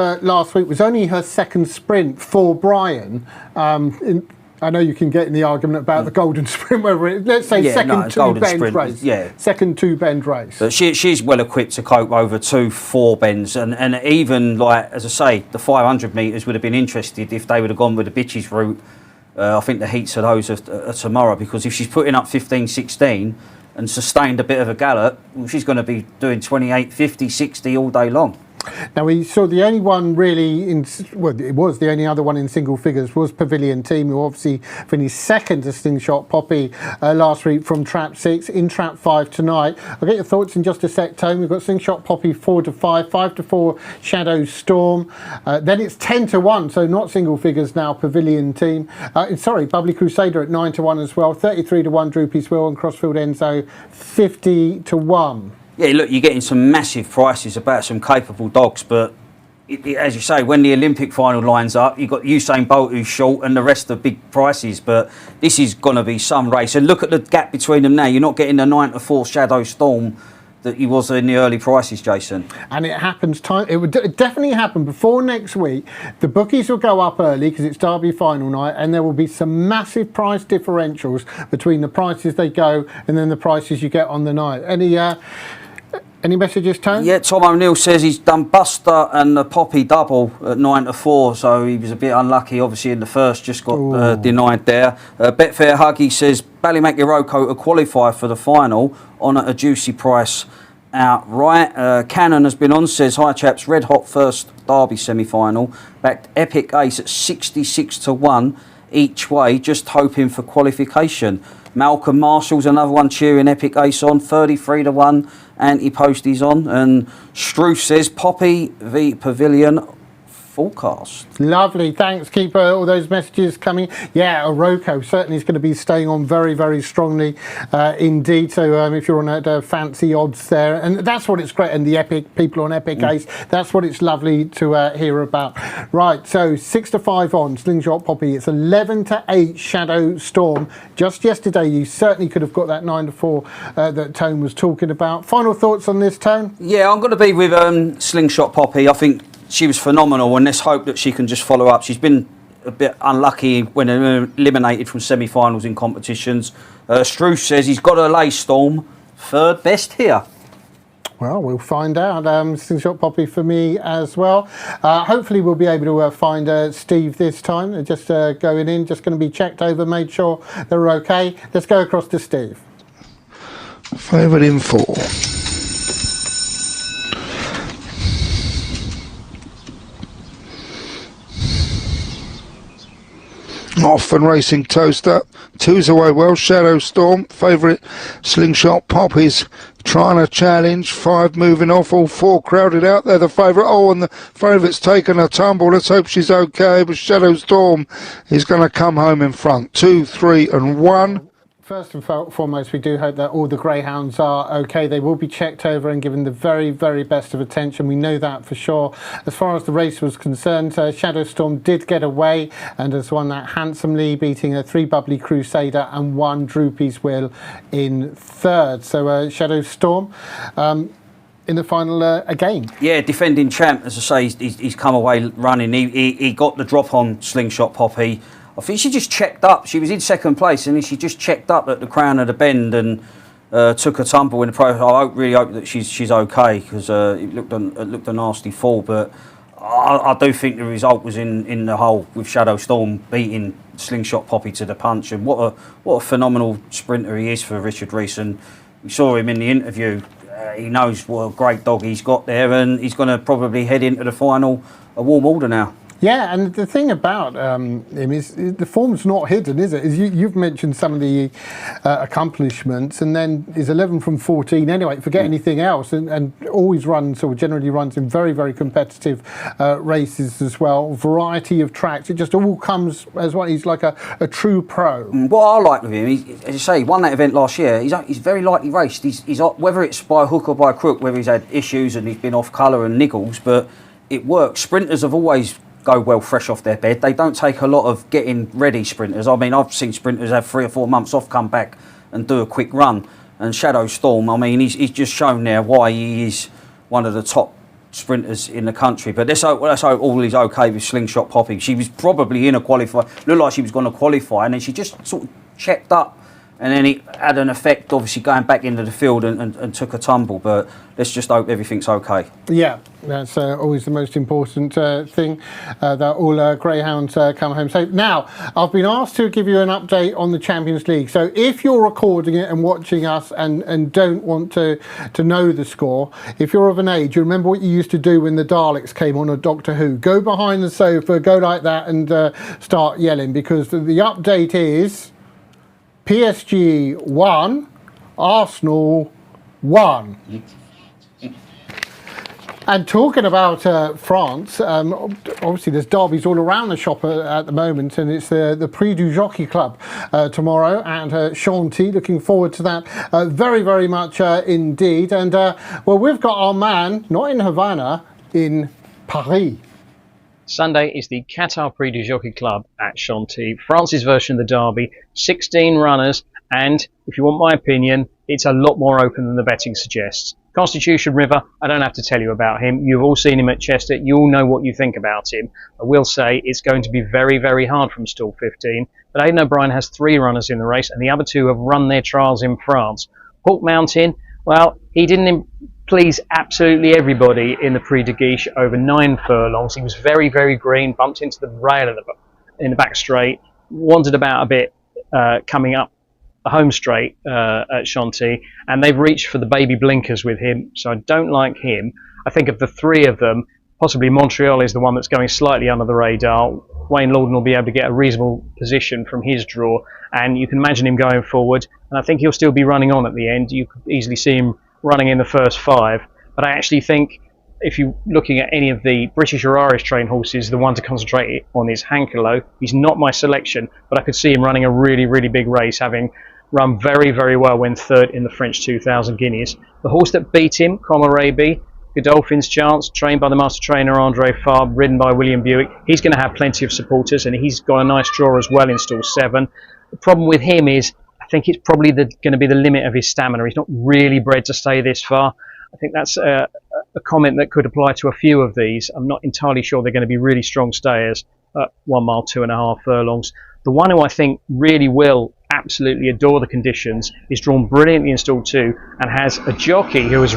week was only her second sprint for Brian. I know you can get in the argument about the Golden Sprint, whether let's say second two-bend race. Yeah. Second two-bend race. But she's well equipped to cope over 2-4 bends, and even, like, as I say, the 500 metres would have been interested if they would have gone with the bitches route. I think the heats of those are tomorrow, because if she's putting up 15-16 and sustained a bit of a gallop, well, she's going to be doing 28, 50, 60 all day long. Now, we saw the only one really it was the only other one in single figures was Pavilion Team, who obviously finished second to Slingshot Poppy last week from trap 6, in trap 5 tonight. I'll get your thoughts in just a sec, Tone. We've got Slingshot Poppy 4-5, 5-4 Shadow Storm. Then it's 10-1, so not single figures now, Pavilion Team. Bubbly Crusader at 9-1 as well, 33-1 Droopy's Will, and Crossfield Enzo 50-1. Yeah, look, you're getting some massive prices about some capable dogs, but as you say, when the Olympic final lines up, you've got Usain Bolt who's short and the rest are big prices, but this is going to be some race. And look at the gap between them now. You're not getting the 9-4 Shadow Storm that you was in the early prices, Jason. And it happens it would definitely happen before next week. The bookies will go up early because it's Derby final night, and there will be some massive price differentials between the prices they go and then the prices you get on the night. Any messages, Tone? Yeah, Tom O'Neill says he's done Buster and the Poppy double at 9-4, so he was a bit unlucky, obviously, in the first, just got denied there. Betfair Huggy says Ballymac Iroko to qualify for the final on at a juicy price outright. Cannon has been on, says, hi chaps, red hot first Derby semi-final, backed Epic Ace at 66-1 each way, just hoping for qualification. Malcolm Marshall's another one cheering Epic Ace on, 33-1, anti-posties on. And Struth says Poppy v Pavilion, forecast. Lovely, thanks. Keep all those messages coming. Yeah, Oroko certainly is going to be staying on very, very strongly indeed. So if you're on at fancy odds there, and that's what it's great. And the Epic people on Epic Ace, that's what it's lovely to hear about. Right, so 6-5 on Slingshot Poppy. It's 11-8 Shadow Storm. Just yesterday, you certainly could have got that 9-4 that Tone was talking about. Final thoughts on this, Tone? Yeah, I'm going to be with Slingshot Poppy. I think she was phenomenal, and let's hope that she can just follow up. She's been a bit unlucky when eliminated from semi-finals in competitions. Struce says he's got a lay Storm, third best here. Well, we'll find out. Slingshot Poppy for me as well. Hopefully we'll be able to find Steve this time. They're just going in, just going to be checked over, made sure they're okay. Let's go across to Steve. Favourite in 4. Off and racing Towcester. 2's away well. Shadow Storm. Favourite Slingshot Poppies trying to challenge. 5 moving off. All 4 crowded out there. The favourite. Oh, and the favourite's taken a tumble. Let's hope she's okay. But Shadow Storm is going to come home in front. 2, 3 and 1. First and foremost, we do hope that all the greyhounds are okay. They will be checked over and given the very, very best of attention. We know that for sure. As far as the race was concerned, Shadow Storm did get away and has won that handsomely, beating a 3 Bubbly Crusader and 1 Droopy's Will in third. So Shadow Storm in the final again. Yeah, defending champ, as I say, he's come away running. He got the drop on Slingshot Poppy. I think she just checked up. She was in second place, and then she just checked up at the crown of the bend and took a tumble in the pro. I really hope that she's okay, because it looked a nasty fall. But I do think the result was in the hole with Shadow Storm beating Slingshot Poppy to the punch. And what a phenomenal sprinter he is for Richard Rees. And we saw him in the interview. He knows what a great dog he's got there, and he's going to probably head into the final a warm order now. Yeah, and the thing about him is the form's not hidden, is it? You've mentioned some of the accomplishments, and then is 11 from 14 anyway. Forget anything else, and always runs, or generally runs in very, very competitive races as well. Variety of tracks. It just all comes as well. He's like a true pro. What I like with him, as you say, he won that event last year. He's very lightly raced. He's whether it's by hook or by crook, whether he's had issues and he's been off colour and niggles, but it works. Sprinters have always go well fresh off their bed. They don't take a lot of getting ready sprinters. I mean, I've seen sprinters have 3 or 4 months off, come back and do a quick run. And Shadow Storm, I mean, he's just shown there why he is one of the top sprinters in the country. But let's hope all is okay with Slingshot Poppy. She was probably in a qualify, looked like she was going to qualify, and then she just sort of checked up, and then it had an effect, obviously, going back into the field and took a tumble. But let's just hope everything's okay. Yeah, that's always the most important thing, that all greyhounds come home safe. Now, I've been asked to give you an update on the Champions League. So if you're recording it and watching us and don't want to know the score, if you're of an age, you remember what you used to do when the Daleks came on a Doctor Who. Go behind the sofa, go like that and start yelling, because the update is PSG 1, Arsenal 1. And talking about France, obviously there's derbies all around the shop at the moment, and it's the Prix du Jockey Club tomorrow at Chantilly. Looking forward to that very, very much indeed. And well, we've got our man, not in Havana, in Paris. Sunday is the Qatar Prix du Jockey Club at Chantilly, France's version of the Derby, 16 runners, and if you want my opinion, it's a lot more open than the betting suggests. Constitution River, I don't have to tell you about him. You've all seen him at Chester. You all know what you think about him. I will say it's going to be very, very hard from stall 15. But Aidan O'Brien has 3 runners in the race, and the other 2 have run their trials in France. Hawk Mountain, well, he didn't please absolutely everybody in the Prix de Guiche over 9 furlongs. He was very, very green, bumped into the rail in the back straight, wandered about a bit coming up the home straight at Chantilly, and they've reached for the baby blinkers with him, so I don't like him. I think of the 3 of them, possibly Montreal is the one that's going slightly under the radar. Wayne Lawden will be able to get a reasonable position from his draw, and you can imagine him going forward, and I think he'll still be running on at the end. You could easily see him running in the first 5, but I actually think if you're looking at any of the British or Irish trained horses, the one to concentrate on is Hankelo. He's not my selection, but I could see him running a really, really big race, having run very, very well when third in the French 2000 Guineas. The horse that beat him, Comarabi, Godolphin's Chance, trained by the master trainer Andre Fabre, ridden by William Buick. He's going to have plenty of supporters, and he's got a nice draw as well in stall 7. The problem with him is, I think it's probably going to be the limit of his stamina. He's not really bred to stay this far. I think that's a comment that could apply to a few of these. I'm not entirely sure they're going to be really strong stayers at 1 mile, 2.5 furlongs. The one who I think really will absolutely adore the conditions is drawn brilliantly in stall 2 and has a jockey who has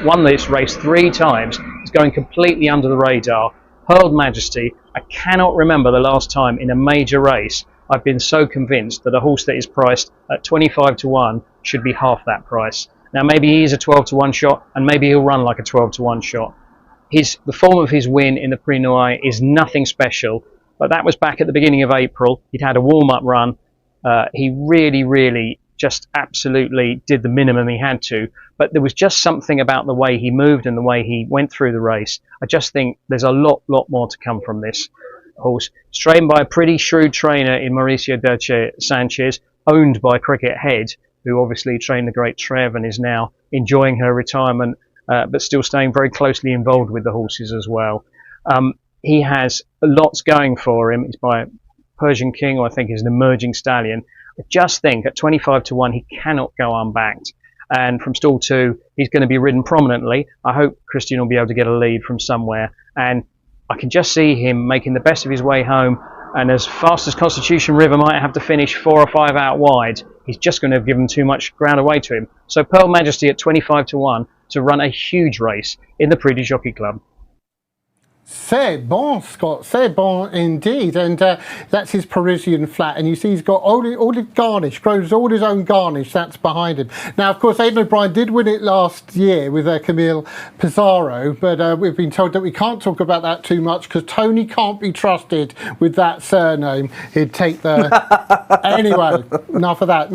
won this race 3 times. He's going completely under the radar. Hurled Majesty. I cannot remember the last time in a major race I've been so convinced that a horse that is priced at 25 to 1 should be half that price. Now maybe he's a 12 to 1 shot, and maybe he'll run like a 12 to 1 shot. The form of his win in the Prix Noir is nothing special, but that was back at the beginning of April. He'd had a warm-up run. He really just absolutely did the minimum he had to, but there was just something about the way he moved and the way he went through the race. I just think there's a lot more to come from this horse. It's trained by a pretty shrewd trainer in Mauricio Delche Sanchez, owned by Cricket Head, who obviously trained the great Trev and is now enjoying her retirement, but still staying very closely involved with the horses as well. He has lots going for him. It's by Persian King, who I think is an emerging stallion. I just think at 25 to 1 he cannot go unbacked. And from stall 2 he's going to be ridden prominently. I hope Christian will be able to get a lead from somewhere, and I can just see him making the best of his way home, and as fast as Constitution River might have to finish 4 or 5 out wide, he's just going to have given too much ground away to him. So Pearl Majesty at 25 to 1 to run a huge race in the Prix du Jockey Club. C'est bon, Scott. C'est bon indeed. And that's his Parisian flat. And you see he's got all the garnish, grows all his own garnish. That's behind him. Now, of course, Aidan O'Brien did win it last year with Camille Pizarro. But we've been told that we can't talk about that too much because Tony can't be trusted with that surname. He'd take the... Anyway, enough of that.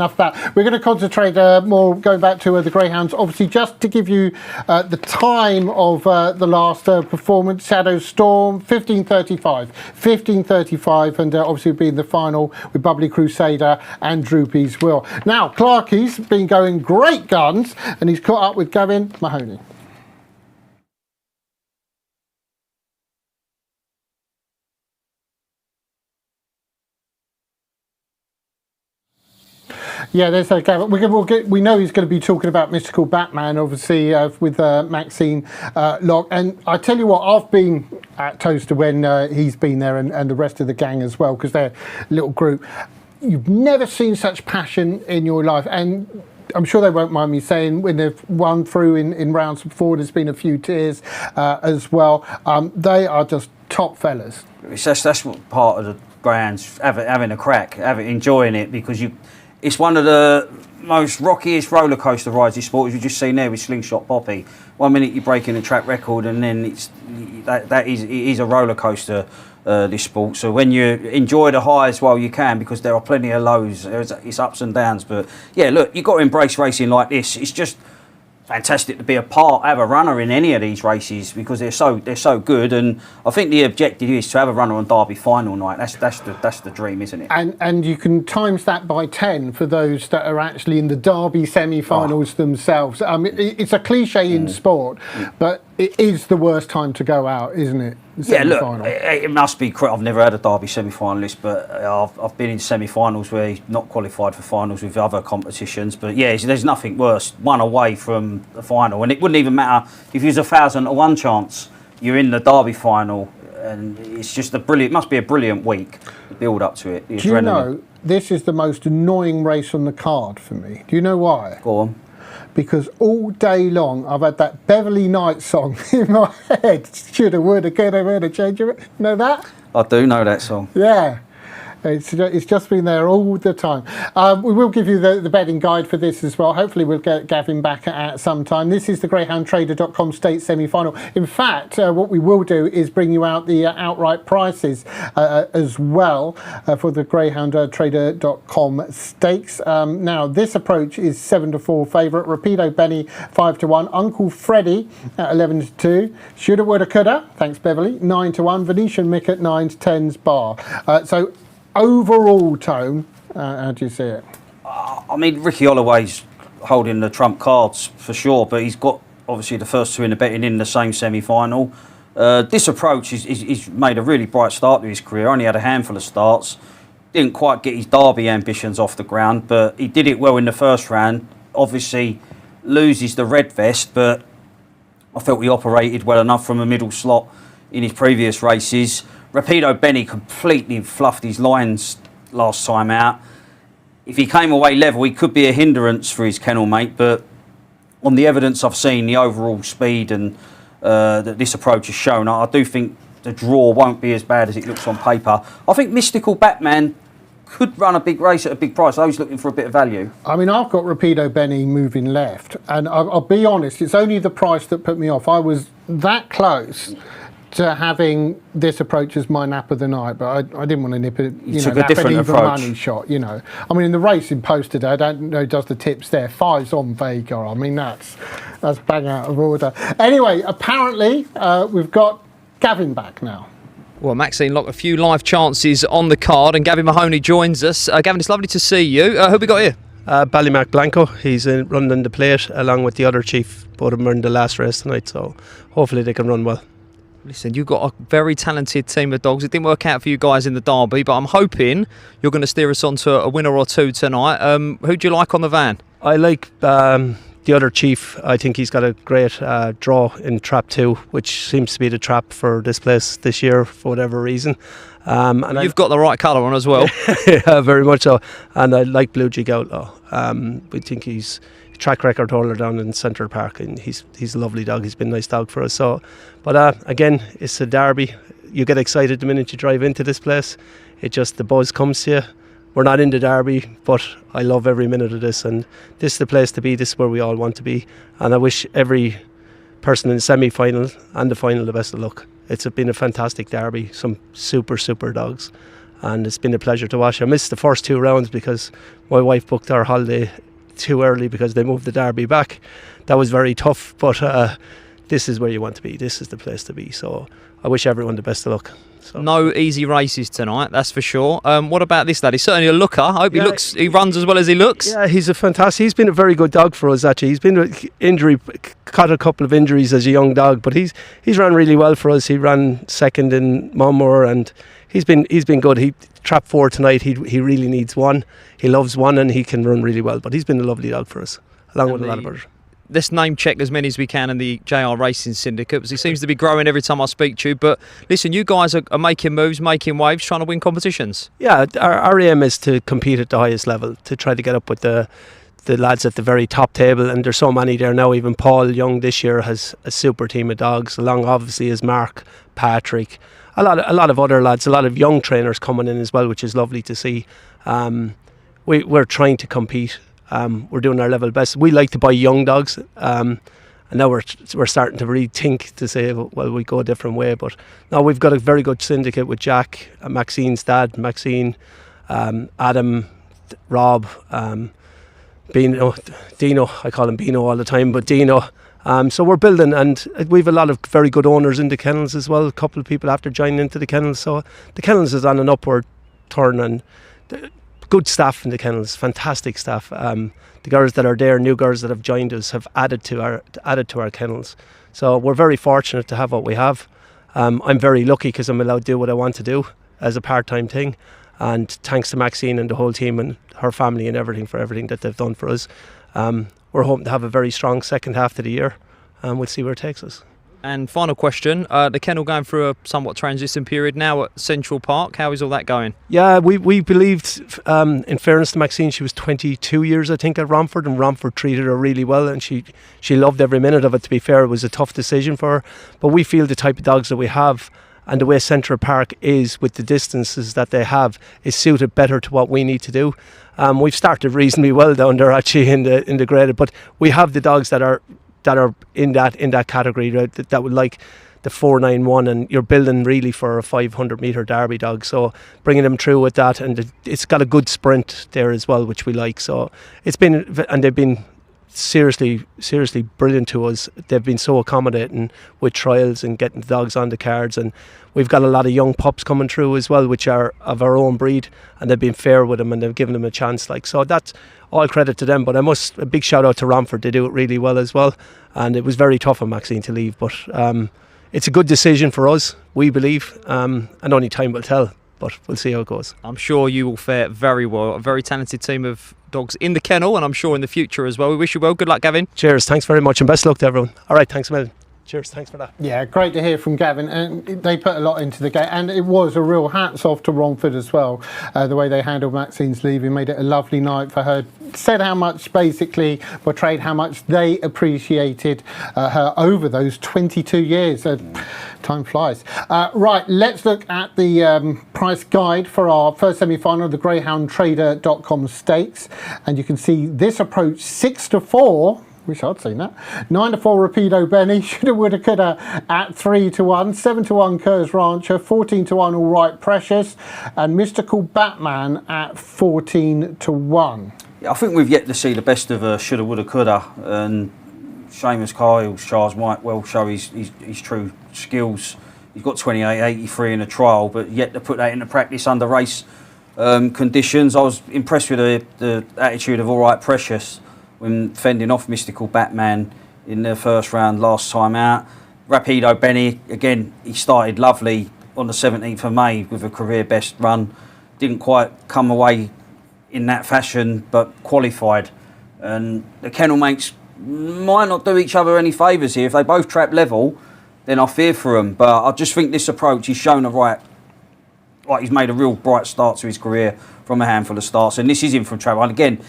We're going to concentrate more going back to the Greyhounds. Obviously, just to give you the time of the last performance, Shadow Storm, 15:35, and obviously being the final with Bubbly Crusader and Droopy's Will. Now, Clarkie's been going great guns, and he's caught up with Gavin Mahoney. Yeah, there's a Gavin. We know he's going to be talking about Mystical Batman, obviously, with Maxine Locke. And I tell you what, I've been at Towcester when he's been there, and the rest of the gang as well, because they're a little group. You've never seen such passion in your life. And I'm sure they won't mind me saying when they've won through in rounds before, there's been a few tears as well. They are just top fellas. That's what part of the Greyhounds having a crack, enjoying it, because it's one of the most rockiest roller coaster rides in sport, as you've just seen there with Slingshot Poppy. 1 minute you're breaking a track record, and then it is a roller coaster, this sport. So when you enjoy the highs while you can, because there are plenty of lows, it's ups and downs. But yeah, look, you've got to embrace racing like this. It's just fantastic to be have a runner in any of these races, because they're so good. And I think the objective is to have a runner on Derby final night. That's the dream, isn't it? And you can times that by 10 for those that are actually in the Derby semi-finals themselves. It's a cliche in sport, but it is the worst time to go out, isn't it? Yeah, look, it must be. I've never had a Derby semi-finalist, but I've been in semi-finals where he's not qualified for finals with other competitions. But yeah, there's nothing worse. One away from the final, and it wouldn't even matter if you was 1,000 to 1 chance you're in the Derby final, and it's just it must be a brilliant week, the build up to it. The adrenaline. You know, this is the most annoying race on the card for me. Do you know why? Go on. Because all day long I've had that Beverly Knight song in my head. Shoulda, woulda, coulda, woulda, change it. Know that? I do know that song. Yeah. It's just been there all the time. We will give you the betting guide for this as well. Hopefully we'll get Gavin back at some time. This is the GreyhoundTrader.com state semi-final. In fact, what we will do is bring you out the outright prices as well for the GreyhoundTrader.com stakes. Now, this approach is 7-4 favourite. Rapido Benny 5-1. Uncle Freddie at 11-2. Shoulda, woulda, coulda. Thanks, Beverly. 9-1. Venetian Mick at 9-10s bar. So overall, Tone, how do you see it? I mean, Ricky Holloway's holding the trump cards for sure, but he's got obviously the first two in the betting in the same semi-final. This approach he's made a really bright start to his career. Only had a handful of starts. Didn't quite get his Derby ambitions off the ground, but he did it well in the first round. Obviously loses the red vest, but I felt he operated well enough from a middle slot in his previous races. Rapido Benny completely fluffed his lines last time out. If he came away level, he could be a hindrance for his kennel mate, but on the evidence I've seen, the overall speed and that this approach has shown, I do think the draw won't be as bad as it looks on paper. I think Mystical Batman could run a big race at a big price. I was looking for a bit of value. I mean, I've got Rapido Benny moving left, and I'll be honest, it's only the price that put me off. I was that close to having this approach as my nap of the night, but I didn't want to nip it. You took a different approach. Money shot, you know. I mean, in the racing post today, I don't know does the tips there. 5's on Vega. I mean, that's bang out of order. Anyway, apparently we've got Gavin back now. Well, Maxine Locke, a few live chances on the card, and Gavin Mahoney joins us. Gavin, it's lovely to see you. Who we got here? Ballymac Blanco. He's running the plate along with the other chief. Both of them are in the last race tonight, so hopefully they can run well. Listen, you've got a very talented team of dogs. It didn't work out for you guys in the Derby, but I'm hoping you're going to steer us on to a winner or two tonight. Who do you like on the van? I like the other chief. I think he's got a great draw in Trap 2, which seems to be the trap for this place this year for whatever reason. And you've got the right colour on as well. Yeah, very much so. And I like Blue Jig Outlaw. We think he's track record holder down in Central Park, and he's a lovely dog. He's been a nice dog for us. So, but again, it's a derby. You get excited the minute you drive into this place. It just, the buzz comes to you. We're not in the derby, but I love every minute of this, and this is the place to be. This is where we all want to be, and I wish every person in the semi-final and the final the best of luck. It's been a fantastic derby, some super dogs, and it's been a pleasure to watch. I missed the first two rounds because my wife booked our holiday too early because they moved the derby back. That was very tough, but this is where you want to be. This is the place to be, so I wish everyone the best of luck. So. No easy races tonight, that's for sure. What about this lad? He's certainly a looker. I hope he runs as well as he looks. Yeah, he's he's been a very good dog for us actually. He's been caught a couple of injuries as a young dog, but he's ran really well for us. He ran second in Monmore, and he's been good. He Trap 4 tonight. He really needs one. He loves one, and he can run really well. But he's been a lovely dog for us, along with a lot of others. Let's name check as many as we can in the JR Racing Syndicate, because he seems to be growing every time I speak to you. But listen, you guys are making moves, making waves, trying to win competitions. Yeah, our aim is to compete at the highest level, to try to get up with the lads at the very top table, and there's so many there now. Even Paul Young this year has a super team of dogs, along obviously is Mark, Patrick, a lot of other lads, a lot of young trainers coming in as well, which is lovely to see. We're trying to compete. We're doing our level best. We like to buy young dogs, and now we're starting to rethink to say, well, we go a different way. But now we've got a very good syndicate with Jack, Maxine's dad, Maxine, Adam, Rob, Dino. I call him Bino all the time, but Dino. So we're building, and we've a lot of very good owners in the kennels as well. A couple of people after joining into the kennels, so the kennels is on an upward turn, and good staff in the kennels, fantastic staff. The girls that are there, new girls that have joined us, have added to our kennels. So we're very fortunate to have what we have. I'm very lucky because I'm allowed to do what I want to do as a part-time thing. And thanks to Maxine and the whole team and her family and everything for everything that they've done for us. We're hoping to have a very strong second half of the year, and we'll see where it takes us. And final question, the kennel going through a somewhat transition period now at Central Park. How is all that going? Yeah, we believed, in fairness to Maxine, she was 22 years, I think, at Romford, and Romford treated her really well, and she loved every minute of it. To be fair, it was a tough decision for her, but we feel the type of dogs that we have and the way Central Park is with the distances that they have is suited better to what we need to do. We've started reasonably well down there actually in the graded, but we have the dogs that are in that category that would like the 491, and you're building really for a 500 metre Derby dog, so bringing them through with that, and it's got a good sprint there as well, which we like. So it's been, and they've been seriously brilliant to us. They've been so accommodating with trials and getting the dogs on the cards, and we've got a lot of young pups coming through as well, which are of our own breed, and they've been fair with them and they've given them a chance. So that's all credit to them. But a big shout out to Romford. They do it really well as well, and it was very tough on Maxine to leave, but it's a good decision for us, we believe, and only time will tell, but we'll see how it goes. I'm sure you will fare very well. A very talented team of dogs in the kennel, and I'm sure in the future as well. We wish you well. Good luck, Gavin. Cheers, thanks very much, and best luck to everyone. All right, thanks a million. Cheers, thanks for that. Yeah, great to hear from Gavin, and they put a lot into the game, and it was a real hats off to Romford as well. The way they handled Maxine's leaving made it a lovely night for her. Said how much, basically portrayed how much they appreciated her over those 22 years. Time flies. Right, let's look at the price guide for our first semi-final of the GreyhoundTrader.com Stakes, and you can see this approach 6-4. Wish I'd seen that. 9-4 Rapido Benny, shoulda, woulda, coulda at 3-1, 7-1 Kerr's Rancher, 14-1 All Right Precious, and Mystical Batman at 14-1. Yeah, I think we've yet to see the best of shoulda, woulda, coulda, and Seamus Kyle's Charles might well show his true skills. He's got 28.83 in a trial, but yet to put that into practice under race conditions. I was impressed with the attitude of All Right Precious when fending off Mystical Batman in the first round last time out. Rapido Benny, again, he started lovely on the 17th of May with a career best run. Didn't quite come away in that fashion, but qualified. And the kennel mates might not do each other any favours here. If they both trap level, then I fear for them. But I just think this approach, he's shown he's made a real bright start to his career from a handful of starts. And this is him from travel. And again,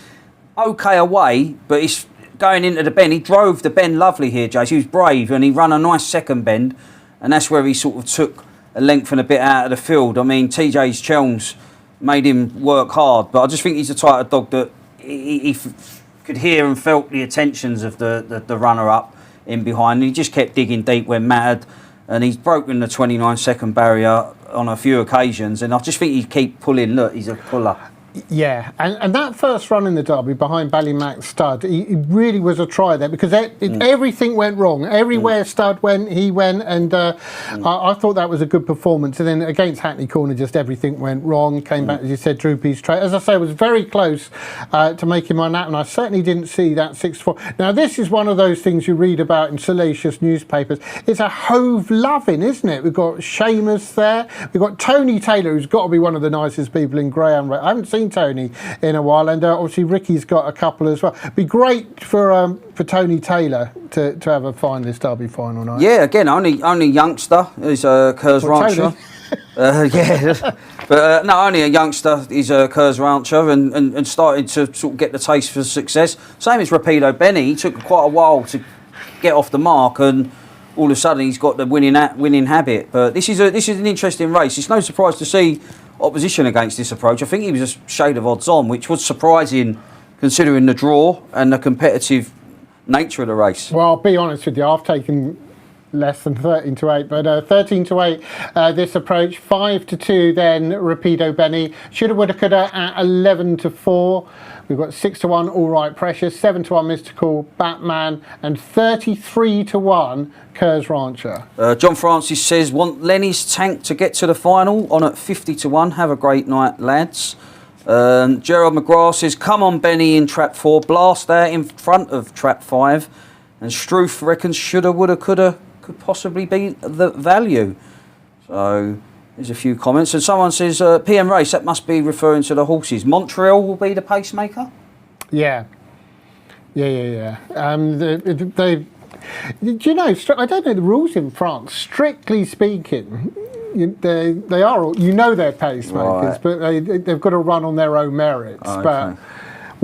okay away, but he's going into the bend. He drove the bend lovely here, Jace. He was brave, and he ran a nice second bend, and that's where he sort of took a length and a bit out of the field. I mean, TJ's Chelms made him work hard, but I just think he's the type of dog that he could hear and felt the attentions of the runner-up in behind. He just kept digging deep when mattered, and he's broken the 29-second barrier on a few occasions, and I just think he'd keep pulling. Look, he's a puller. Yeah, and that first run in the Derby behind Ballymac Stud, he really was a try there, because everything went wrong. Everywhere Stud went, he went, and I thought that was a good performance. And then against Hackney Corner, just everything went wrong. Came back, as you said, Droopy's try. As I say, was very close to making my nap, and I certainly didn't see that 6-4. Now, this is one of those things you read about in salacious newspapers. It's a Hove loving, isn't it? We've got Seamus there. We've got Tony Taylor, who's got to be one of the nicest people in Greyhound. I haven't seen Tony in a while, and obviously Ricky's got a couple as well. Be great for Tony Taylor to have a finalist Derby final night. Yeah, again, only youngster is Kerr's Rancher. Yeah, but no, only a youngster is Kerr's Rancher, and started to sort of get the taste for success. Same as Rapido Benny. He took quite a while to get off the mark, and all of a sudden he's got the winning habit. But this is an interesting race. It's no surprise to see opposition against this approach. I think he was a shade of odds on, which was surprising considering the draw and the competitive nature of the race. Well, I'll be honest with you, I've taken less than 13-8, but 13-8 this approach. 5-2 then Rapido Benny, shoulda, woulda, coulda at 11-4. We've got 6-1 All Right Precious, 7-1 Mystical Batman, and 33-1 Kerr's Rancher. John Francis says, want Lenny's tank to get to the final on at 50-1. Have a great night, lads. Gerald McGrath says, come on Benny in trap 4, blast out in front of trap 5. And Struth reckons shoulda, woulda, coulda could possibly be the value. So there's a few comments. And someone says, PM Race, that must be referring to the horses. Montreal will be the pacemaker? Yeah. They do you know, I don't know the rules in France. Strictly speaking, they are, they're pacemakers, right, but they've got to run on their own merits. Oh, okay. But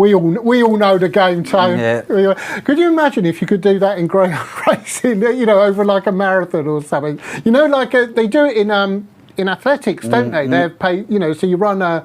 We all know the game, Tone. Yeah. Could you imagine if you could do that in greyhound racing? Over like a marathon or something. They do it in athletics, don't they? They're paid. So you run a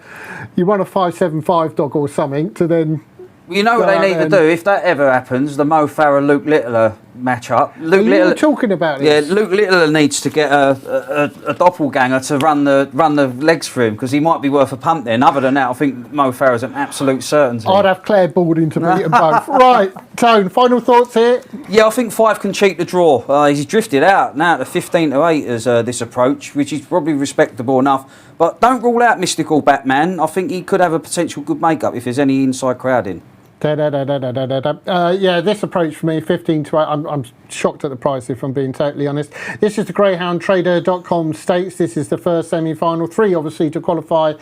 5.75 dog or something to then. You know what they need to do if that ever happens? The Mo Farah Luke Littler match up. You were talking about it. Yeah, Luke Littler needs to get a doppelganger to run the legs for him, because he might be worth a punt then. Other than that, I think Mo Farah's an absolute certainty. I'd have Claire Balding to beat them both. Right, Tone, final thoughts here? Yeah, I think 5 can cheat the draw. He's drifted out now to 15 to 8 as this approach, which is probably respectable enough. But don't rule out Mystical Batman. I think he could have a potential good make-up if there's any inside crowding. Yeah, this approach for me, 15 to 8. I'm shocked at the price, if I'm being totally honest. This is the GreyhoundTrader.com stakes. This is the first semi-final. 3 obviously to qualify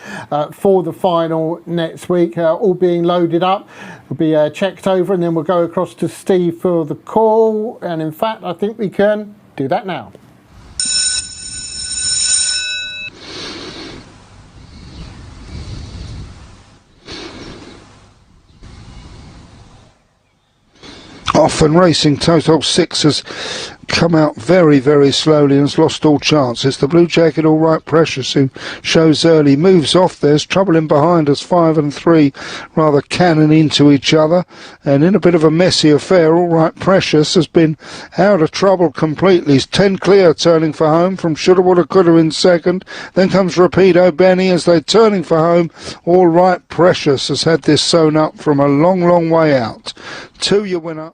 for the final next week. All being loaded up. Will be checked over, and then we'll go across to Steve for the call. And in fact, I think we can do that now. Often Racing Total 6 has come out very, very slowly and has lost all chance. It's the Blue Jacket All Right Precious who shows early, moves off. There's trouble in behind as 5 and 3 rather cannon into each other, and in a bit of a messy affair, All Right Precious has been out of trouble completely. He's 10 clear, turning for home from Shoulda Woulda Coulda in second. Then comes Rapido Benny as they're turning for home. All Right Precious has had this sewn up from a long, long way out. 2 your winner.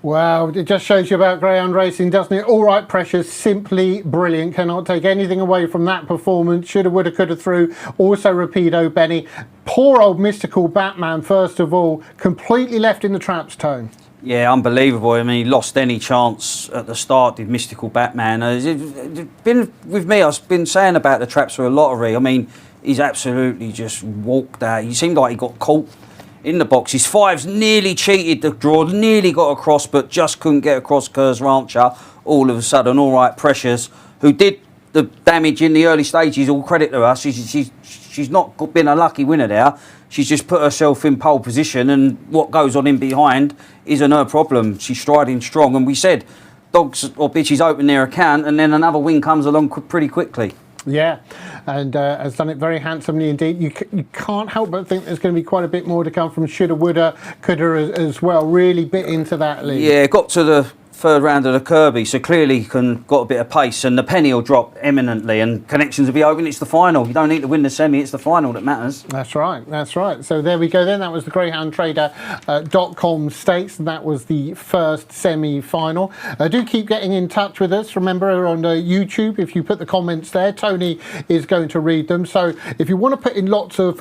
Wow, it just shows you about greyhound racing, doesn't it? All Right Precious, simply brilliant. Cannot take anything away from that performance. Shoulda, woulda, coulda through. Also Rapido Benny. Poor old Mystical Batman, first of all, completely left in the traps, Tone. Yeah, unbelievable. I mean, he lost any chance at the start, did Mystical Batman. It's been with me, I've been saying about the traps for a lottery. I mean, he's absolutely just walked out. He seemed like he got caught in the box. His 5's nearly cheated the draw, nearly got across, but just couldn't get across Kerr's Rancher. All of a sudden, All Right Precious, who did the damage in the early stages, all credit to us. She's not been a lucky winner there. She's just put herself in pole position, and what goes on in behind isn't her problem. She's striding strong, and we said dogs or bitches open their account, and then another win comes along pretty quickly. Yeah, and has done it very handsomely indeed. You can't help but think there's going to be quite a bit more to come from Shoulda, Woulda, Coulda as well. Really bit into that lead. Yeah, got to the third round of the Kirby, so clearly got a bit of pace, and the penny will drop eminently, and connections will be open. It's the final. You don't need to win the semi, it's the final that matters. That's right, that's right. So there we go then. That was the GreyhoundTrader.com stakes, and that was the first semi-final. Do keep getting in touch with us. Remember, on YouTube, if you put the comments there, Tony is going to read them. So if you want to put in lots of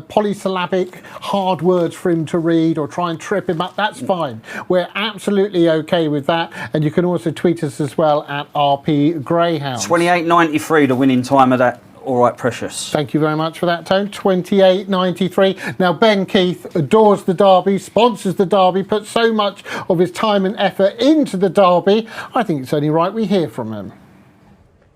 polysyllabic hard words for him to read, or try and trip him up, that's fine. We're absolutely okay with that, and you can also tweet us as well at RP Greyhound. 28.93 the winning time of that All Right Precious. Thank you very much for that, Tone. 28.93. Now Ben Keith adores the Derby, sponsors the Derby, puts so much of his time and effort into the Derby. I think it's only right we hear from him.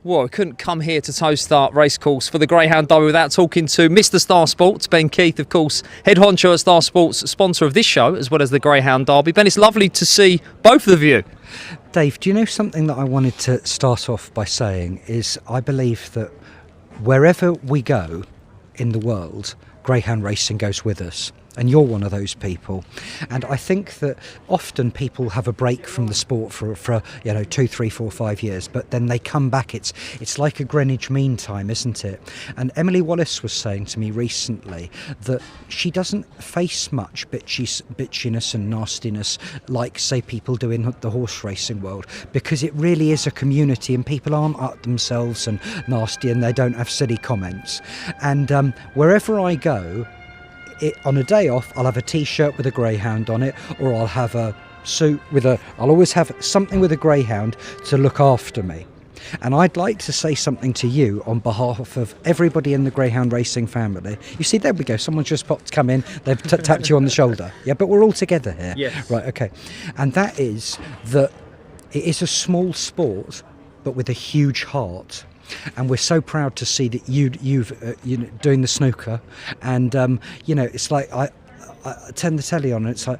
Well, we couldn't come here to Towcester Racecourse for the Greyhound Derby without talking to Mr. Star Sports, Ben Keith, of course, head honcho at Star Sports, sponsor of this show, as well as the Greyhound Derby. Ben, it's lovely to see both of you. Dave, do you know something that I wanted to start off by saying is I believe that wherever we go in the world, greyhound racing goes with us. And you're one of those people. And I think that often people have a break from the sport for 2, 3, 4, 5 years, but then they come back. It's like a Greenwich Mean Time, isn't it? And Emily Wallace was saying to me recently that she doesn't face much bitchiness and nastiness like, say, people do in the horse racing world, because it really is a community and people aren't up themselves and nasty and they don't have silly comments. And wherever I go, on a day off, I'll have a t-shirt with a greyhound on it, or I'll have a suit I'll always have something with a greyhound to look after me. And I'd like to say something to you on behalf of everybody in the greyhound racing family. You see, there we go. Someone's just come in. They've tapped you on the shoulder. Yeah, but we're all together here. Yes. Right, okay. And that is that it is a small sport, but with a huge heart. and we're so proud to see that you've doing the snooker, and it's like I turn the telly on and it's like,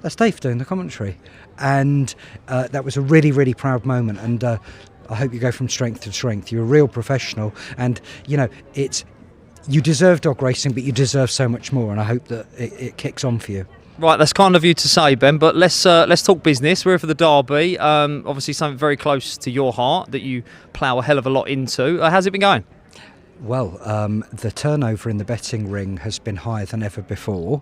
that's Dave doing the commentary, and that was a really, really proud moment, and I hope you go from strength to strength. You're a real professional, and you deserve dog racing, but you deserve so much more, and I hope that it kicks on for you. Right, that's kind of you to say, Ben, but let's talk business. We're here for the Derby. Obviously something very close to your heart that you plough a hell of a lot into. How's it been going? Well, the turnover in the betting ring has been higher than ever before.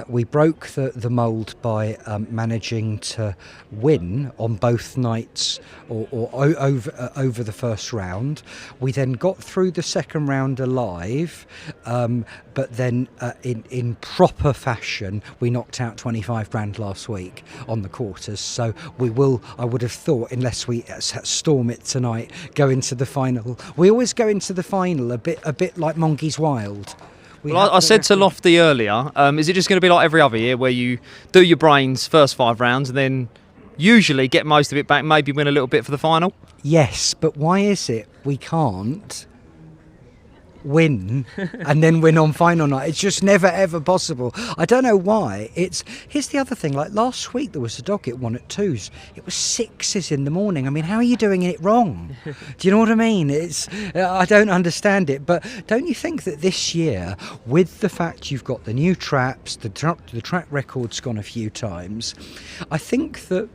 We broke the mould by managing to win on both nights or over the first round. We then got through the second round alive, but then in proper fashion, we knocked out 25 grand last week on the quarters. So we will, I would have thought, unless we storm it tonight, go into the final. We always go into the final a bit like Monkeys Wild. Well, I said to Lofty earlier, is it just going to be like every other year where you do your brains first 5 rounds and then usually get most of it back, maybe win a little bit for the final? Yes, but why is it we can't win and then win on final night? It's just never ever possible. I don't know why. Here's the other thing, like last week there was a dog it won at 2s. It was 6s in the morning. I mean, how are you doing it wrong? Do you know what I mean? I don't understand it. But don't you think that this year, with the fact you've got the new traps, the track record's gone a few times, I think that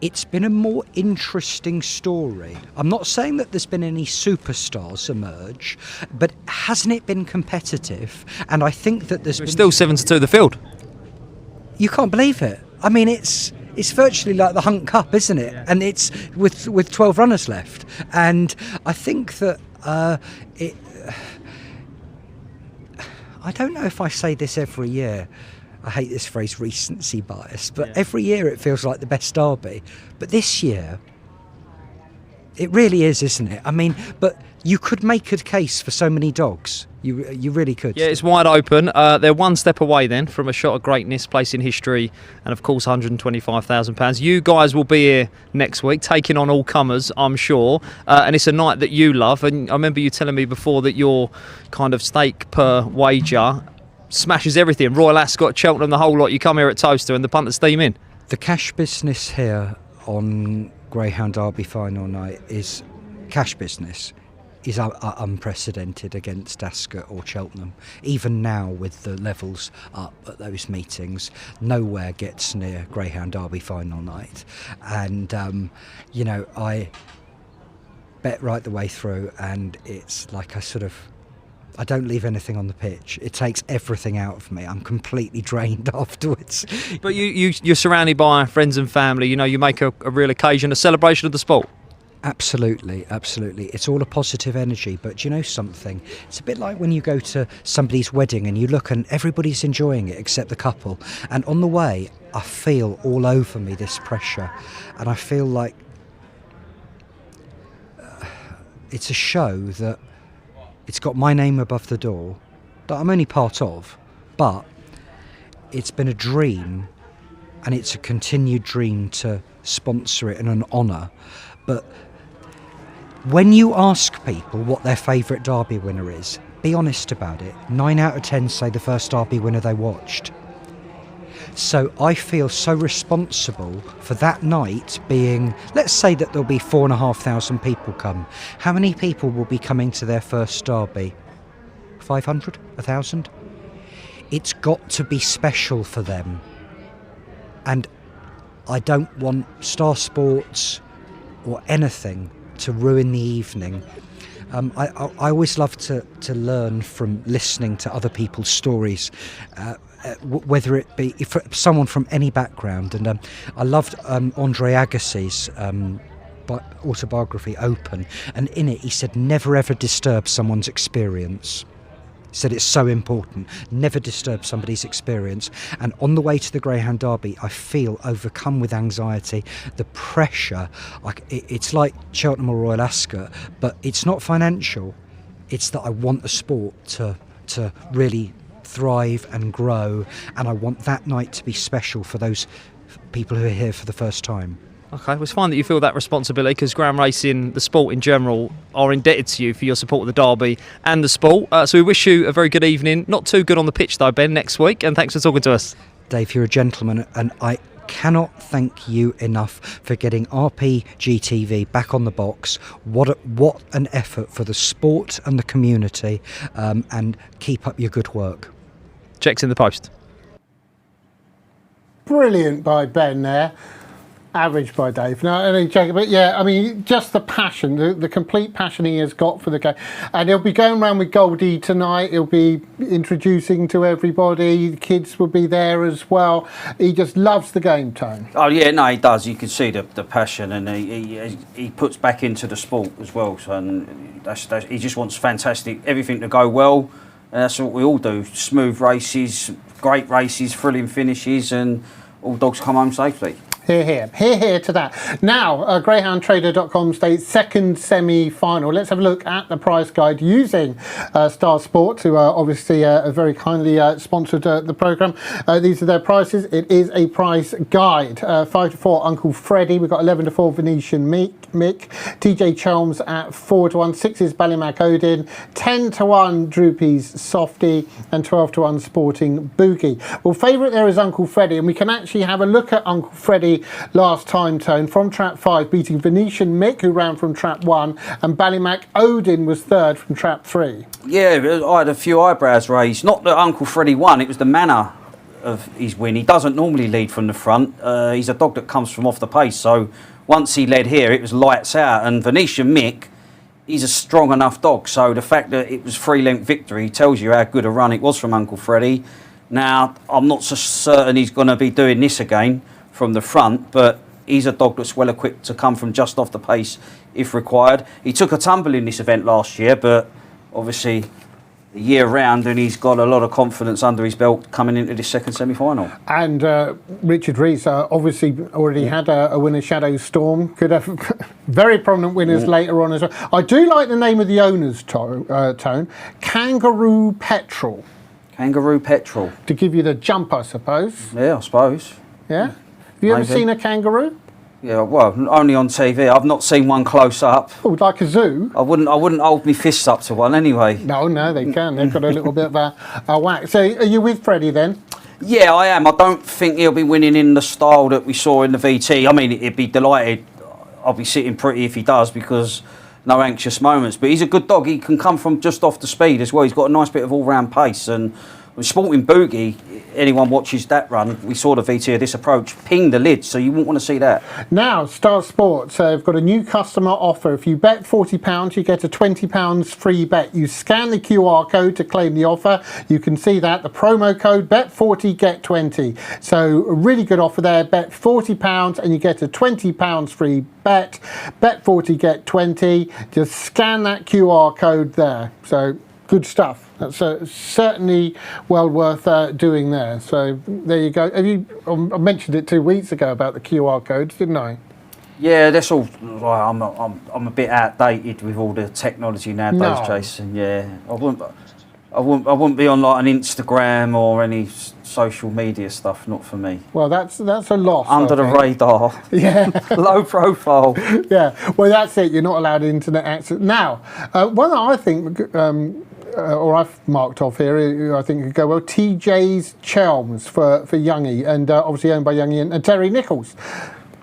it's been a more interesting story. I'm not saying that there's been any superstars emerge, but hasn't it been competitive? And I think that there's still 7-2 the field. You can't believe it. I mean, it's virtually like the Hunt Cup, isn't it? Yeah. And it's with 12 runners left. And I think that I don't know if I say this every year. I hate this phrase, recency bias, but every year it feels like the best Derby. But this year, it really is, isn't it? I mean, but you could make a case for so many dogs. You really could. Yeah, it's wide open. They're one step away then from a shot of greatness, place in history, and of course £125,000. You guys will be here next week, taking on all comers, I'm sure. And it's a night that you love. And I remember you telling me before that your kind of stake per wager smashes everything. Royal Ascot, Cheltenham, the whole lot. You come here at Towcester and the punters steam in. The cash business here on Greyhound Derby final night is unprecedented against Ascot or Cheltenham. Even now, with the levels up at those meetings, nowhere gets near Greyhound Derby final night. And I bet right the way through, and it's like I don't leave anything on the pitch. It takes everything out of me. I'm completely drained afterwards. But you're surrounded by friends and family. You make a real occasion, a celebration of the sport. Absolutely, absolutely. It's all a positive energy. But do you know something? It's a bit like when you go to somebody's wedding and you look and everybody's enjoying it except the couple. And on the way, I feel all over me this pressure. And I feel like it's a show that it's got my name above the door that I'm only part of, but it's been a dream, and it's a continued dream to sponsor it and an honour. But when you ask people what their favourite Derby winner is, be honest about it. 9 out of 10 say the first Derby winner they watched. So I feel so responsible for that night being, let's say that there'll be 4,500 people come. How many people will be coming to their first Derby? 500? 1,000? It's got to be special for them. And I don't want Star Sports or anything to ruin the evening. I always love to learn from listening to other people's stories, whether it be someone from any background. And I loved Andre Agassi's autobiography, Open, and in it he said never ever disturb someone's experience. He said it's so important, never disturb somebody's experience. And on the way to the Greyhound Derby, I feel overcome with anxiety, the pressure. It's like Cheltenham or Royal Ascot, but it's not financial. It's that I want the sport to really thrive and grow, and I want that night to be special for those people who are here for the first time. Okay, well, it's fine that you feel that responsibility because Greyhound Racing, the sport in general, are indebted to you for your support of the Derby and the sport. So we wish you a very good evening. Not too good on the pitch though, Ben, next week. And thanks for talking to us. Dave, you're a gentleman, and I cannot thank you enough for getting RPGTV back on the box. What an effort for the sport and the community, and keep up your good work. Check's in the post. Brilliant by Ben there. Average by Dave. No, I mean, check it, but yeah, I mean, just the passion, the complete passion he has got for the game. And he'll be going around with Goldie tonight. He'll be introducing to everybody. The kids will be there as well. He just loves the game, Tone. Oh yeah, no, he does. You can see the passion, and he puts back into the sport as well. So and that's, he just wants fantastic, everything to go well. And that's what we all do. Smooth races, great races, thrilling finishes, and all dogs come home safely. Hear, hear. Hear, hear to that. Now, greyhoundtrader.com states second semi-final. Let's have a look at the price guide using Star Sports, who obviously very kindly sponsored the programme. These are their prices. It is a price guide. 5 to 4, Uncle Freddie. We've got 11 to 4, Venetian Mick. TJ Chelms at 4 to 1. 6 is Ballymac Odin. 10 to 1, Droopy's Softy. And 12 to 1, Sporting Boogie. Well, favourite there is Uncle Freddie, and we can actually have a look at Uncle Freddie last time, Tone, from trap 5, beating Venetian Mick, who ran from trap 1, and Ballymac Odin was third from trap 3. Yeah, I had a few eyebrows raised. Not that Uncle Freddie won, it was the manner of his win. He doesn't normally lead from the front. He's a dog that comes from off the pace, so once he led here, it was lights out. And Venetian Mick, he's a strong enough dog, so the fact that it was 3-length victory tells you how good a run it was from Uncle Freddie. Now, I'm not so certain he's going to be doing this again from the front, but he's a dog that's well equipped to come from just off the pace if required. He took a tumble in this event last year, but obviously the year round, and he's got a lot of confidence under his belt coming into this second semi-final. And Richard Rees obviously already had a winner, Shadow Storm. Could have very prominent winners later on as well. I do like the name of the owner's Tone, Kangaroo Petrol. Kangaroo Petrol. To give you the jump, I suppose. Yeah, I suppose. Yeah? Have you ever seen a kangaroo? Yeah, well, only on TV. I've not seen one close up. Oh, like a zoo? I wouldn't hold my fists up to one anyway. No, they can. They've got a little bit of a whack. So are you with Freddie then? Yeah, I am. I don't think he'll be winning in the style that we saw in the VT. I mean, he'd be delighted. I'll be sitting pretty if he does, because no anxious moments. But he's a good dog. He can come from just off the speed as well. He's got a nice bit of all-round pace. And Sporting Boogie, anyone watches that run, we saw the VT of this approach, ping the lid, so you wouldn't want to see that. Now, Star Sports have got a new customer offer. If you bet £40, you get a £20 free bet. You scan the QR code to claim the offer. You can see that, the promo code, bet40, get 20. So a really good offer there. Bet £40 and you get a £20 free bet. Bet40, get 20. Just scan that QR code there. So good stuff. That's certainly well worth doing there. So there you go. I mentioned it 2 weeks ago about the QR codes, didn't I? Yeah, that's all. I'm a bit outdated with all the technology nowadays, Jason. Yeah, I wouldn't be on like an Instagram or any social media stuff. Not for me. Well, that's a loss. Under the radar. Yeah. Low profile. Yeah. Well, that's it. You're not allowed internet access now. One that I think. Or I've marked off here, I think it could go well, TJ's Chelms for Youngie, and obviously owned by Youngie and Terry Nichols.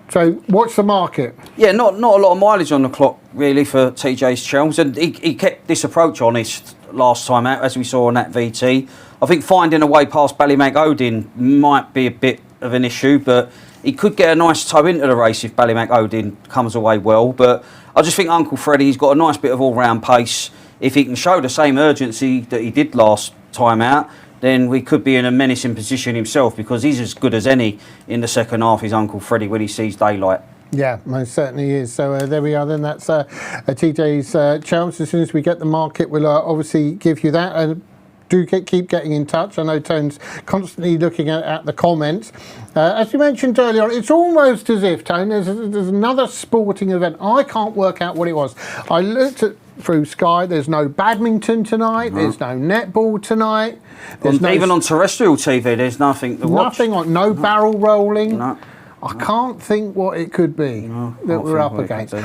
So what's the market? Yeah, not a lot of mileage on the clock really for TJ's Chelms, and he kept this approach honest last time out, as we saw on that VT. I think finding a way past Ballymac Odin might be a bit of an issue, but he could get a nice toe into the race if Ballymac Odin comes away well. But I just think Uncle Freddie's got a nice bit of all-round pace. If he can show the same urgency that he did last time out, then we could be in a menacing position himself, because he's as good as any in the second half, his Uncle Freddie, when he sees daylight. Yeah, most certainly is. So there we are then. That's TJ's Chelms. As soon as we get the market, we'll obviously give you that. And do keep getting in touch. I know Tone's constantly looking at the comments. As you mentioned earlier, it's almost as if, Tone, there's another sporting event. I can't work out what it was. I looked at through Sky. There's no badminton tonight. There's no netball tonight. There's even on terrestrial TV, there's nothing. Nothing on. No barrel rolling. No. I can't think what it could be that we're up against.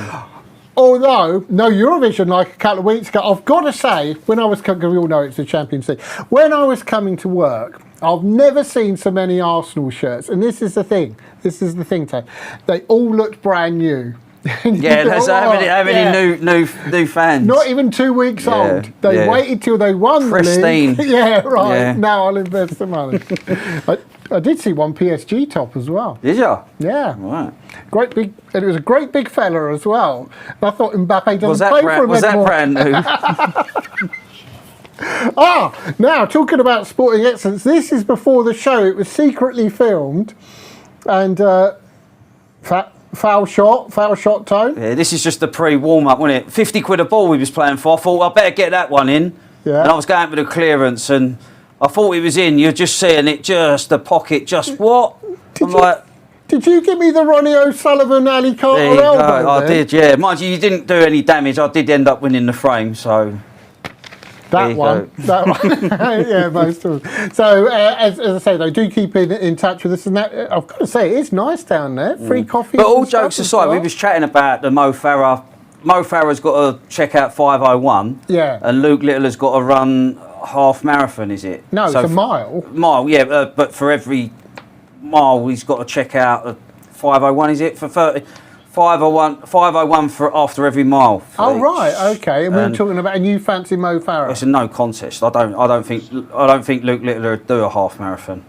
Although, no Eurovision like a couple of weeks ago, I've got to say, when I was coming, we all know it's the Champions League, when I was coming to work, I've never seen so many Arsenal shirts, and this is the thing, Tony. They all looked brand new. Yeah, there's how many new fans? Not even 2 weeks old. They waited till they won Pristine. the league. Yeah, right. Yeah. Now I'll invest the money. I did see one PSG top as well. Did you? Yeah. Right. Great big, and it was a great big fella as well. And I thought Mbappe doesn't play for him anymore. Was that brand new? Now talking about sporting excellence, this is before the show. It was secretly filmed, and foul shot, Tone. Yeah, this is just the pre-warm-up, wasn't it? 50 quid a ball we was playing for. I thought I better get that one in. Yeah. And I was going for the clearance, and I thought it was in. You're just seeing it, just the pocket, just what? Did you give me the Ronnie O'Sullivan Ali Carter elbow? I did, yeah. Mind you, you didn't do any damage. I did end up winning the frame, so. That one. Yeah, most of them. So, as I say, though, do keep in touch with us. And that, I've got to say, it is nice down there. Free coffee. But all jokes aside, we was chatting about the Mo Farah. Mo Farah's got to check out 5:01. Yeah. And Luke Little has got to run half marathon, is it? No, so it's a mile. Mile, yeah. But for every mile, he's got to check out 5:01, is it? For 30. 5:01 for after every mile. Oh right, okay. And we were talking about, and you fancy Mo Farah? It's a no contest. I don't think Luke Littler would do a half marathon,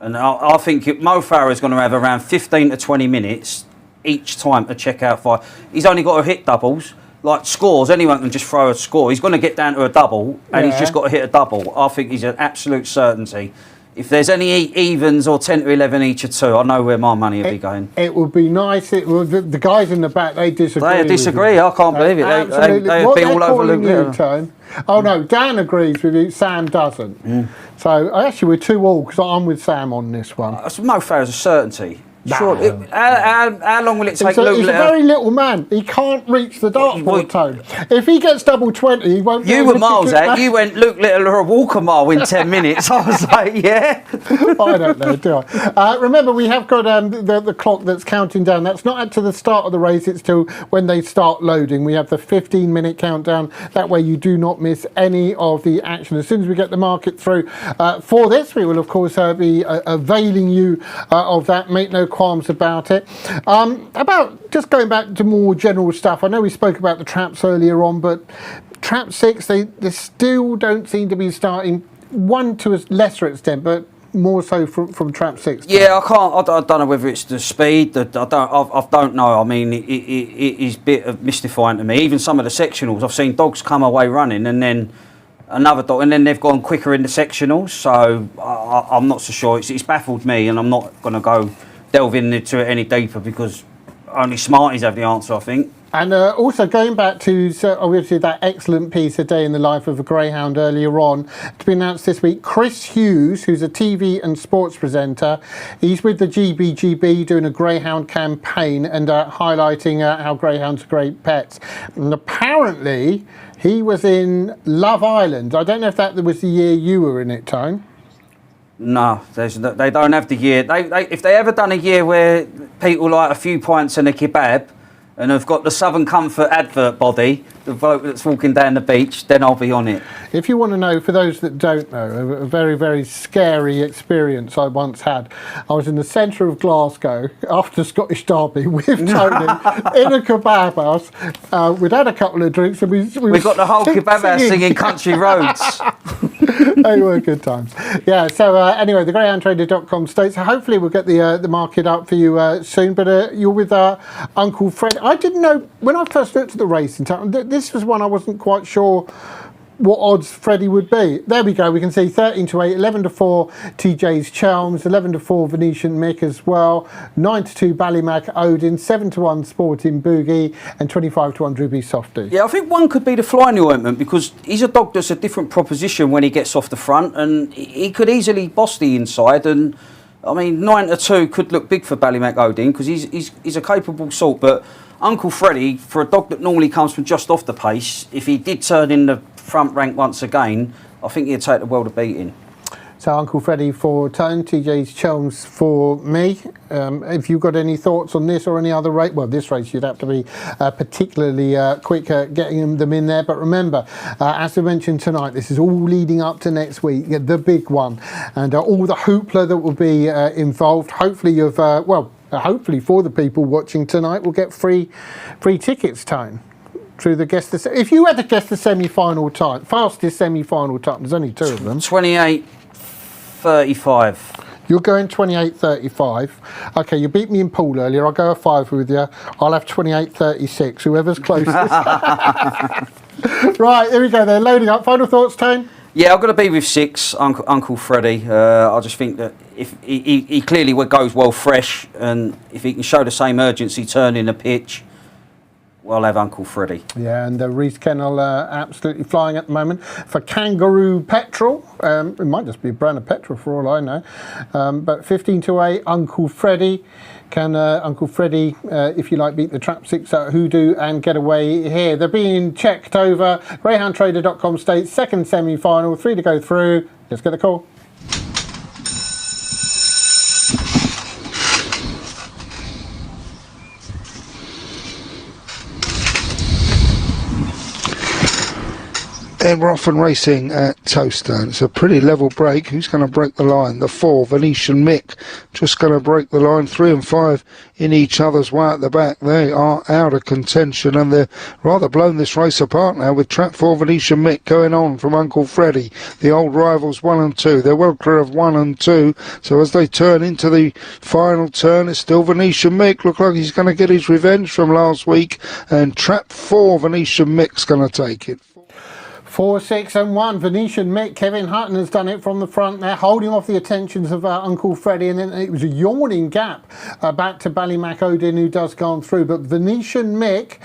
and I think Mo Farah is going to have around 15 to 20 minutes each time to check out 5. He's only got to hit doubles, like scores. Anyone can just throw a score. He's going to get down to a double, and he's just got to hit a double. I think he's an absolute certainty. If there's any evens or 10 to 11 each or two, I know where my money will be going. It would be nice. The guys in the back, they disagree. They disagree. I can't believe it. Absolutely. They've been all over Luke Little. Tone? Oh no, Dan agrees with you. Sam doesn't. So actually, we're 2-2 because I'm with Sam on this one. Mo Farah's a certainty. Sure. How long will it take Luke He's a very little man. He can't reach the dartboard, Tone. If he gets double 20, he won't. You were miles out. You went Luke Little or a walk a mile in 10 minutes. I was like, yeah. I don't know, do I? Remember, we have got the clock that's counting down. That's not up to the start of the race. It's till when they start loading. We have the 15-minute countdown. That way, you do not miss any of the action. As soon as we get the market through for this, we will of course be availing you of that. Make no qualms about it. About just going back to more general stuff, I know we spoke about the traps earlier on, but trap 6, they still don't seem to be starting, one to a lesser extent, but more so from trap 6. Yeah, I don't know whether it's the speed. I don't know. I mean, it is a bit of mystifying to me. Even some of the sectionals, I've seen dogs come away running and then another dog, and then they've gone quicker in the sectionals. So I'm not so sure. It's baffled me, and I'm not going to go delve into it any deeper because only smarties have the answer, I think. And also going back to obviously that excellent piece, A Day in the Life of a Greyhound earlier on, to be announced this week, Chris Hughes, who's a TV and sports presenter, he's with the GBGB doing a Greyhound campaign and highlighting how Greyhounds are great pets. And apparently he was in Love Island. I don't know if that was the year you were in it, Tone. No, they don't have the year. If they ever done a year where people like a few pints and a kebab and have got the Southern Comfort advert body, the bloke that's walking down the beach, then I'll be on it. If you want to know, for those that don't know, a very, very scary experience I once had. I was in the centre of Glasgow after Scottish Derby with Tony in a kebab house. We'd had a couple of drinks and we got the whole kebab house singing Country Roads. They were good times. Yeah, so anyway, the greyhoundtrader.com states, hopefully we'll get the market up for you soon, but you're with Uncle Fred. I didn't know, when I first looked at the racing time, this was one I wasn't quite sure what odds Freddie would be. There we go, we can see 13 to 8, 11 to 4 TJ's Chelms, 11 to 4 Venetian Mick as well, 9 to 2 Ballymac Odin, 7 to 1 Sporting Boogie, and 25 to 1 Ruby Softy. Yeah, I think one could be the fly in the ointment because he's a dog that's a different proposition when he gets off the front, and he could easily boss the inside. And I mean, 9 to 2 could look big for Ballymac Odin because he's a capable sort, but Uncle Freddie, for a dog that normally comes from just off the pace, if he did turn in the front rank once again, I think he'd take the world of beating. So Uncle Freddie for Tone, TJ's Chelms for me. If you've got any thoughts on this or any other race, well, this race you'd have to be particularly quick getting them in there. But remember, as I mentioned tonight, this is all leading up to next week, the big one, and all the hoopla that will be involved. Hopefully you've, hopefully for the people watching tonight, we'll get free tickets, Tone. Through the if you had to guess the semi-final time, fastest semi-final time, there's only two of them. 28:35. You're going 28:35. Okay, you beat me in pool earlier. I'll go a 5 with you. I'll have 28:36. Whoever's closest. Right, here we go. They're loading up. Final thoughts, Tone? Yeah, I've got to be with 6, Uncle Freddie. I just think that if he clearly goes well fresh, and if he can show the same urgency turning the pitch, well, I'll have Uncle Freddie. Yeah, and Reese Kennel absolutely flying at the moment. For Kangaroo Petrol, it might just be a brand of petrol for all I know. But 15-8, Uncle Freddie. Can Uncle Freddie, if you like, beat the Trap 6 at Hoodoo and get away here? They're being checked over. GreyhoundTrader.com states second semi-final, 3 to go through. Let's get the call. And we're off and racing at Towcester. It's a pretty level break. Who's going to break the line? The 4, Venetian Mick, just going to break the line. 3 and 5 in each other's way at the back. They are out of contention, and they're rather blown this race apart now with Trap 4, Venetian Mick going on from Uncle Freddie. The old rivals 1 and 2. They're well clear of 1 and 2. So as they turn into the final turn, it's still Venetian Mick. Look like he's going to get his revenge from last week, and Trap 4, Venetian Mick's going to take it. 4, 6 and 1. Venetian Mick. Kevin Hutton has done it from the front there, holding off the attentions of Uncle Freddie, and then it was a yawning gap back to Ballymac Odin, who does gone through. But Venetian Mick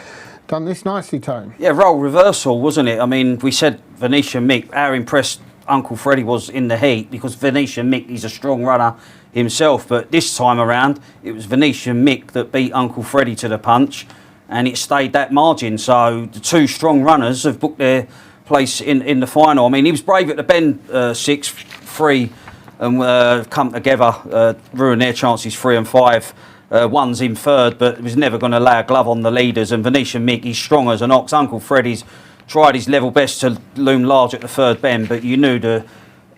done this nicely, Tone. Yeah, role reversal, wasn't it? I mean, we said Venetian Mick, how impressed Uncle Freddie was in the heat, because Venetian Mick, he's a strong runner himself. But this time around, it was Venetian Mick that beat Uncle Freddie to the punch, and it stayed that margin. So the two strong runners have booked their place in the final. I mean, he was brave at the bend, 6, 3, and come together, ruin their chances 3 and 5. One's in third, but was never going to lay a glove on the leaders. And Venetian Mick, he's strong as an ox. Uncle Freddie's tried his level best to loom large at the third bend, but you knew the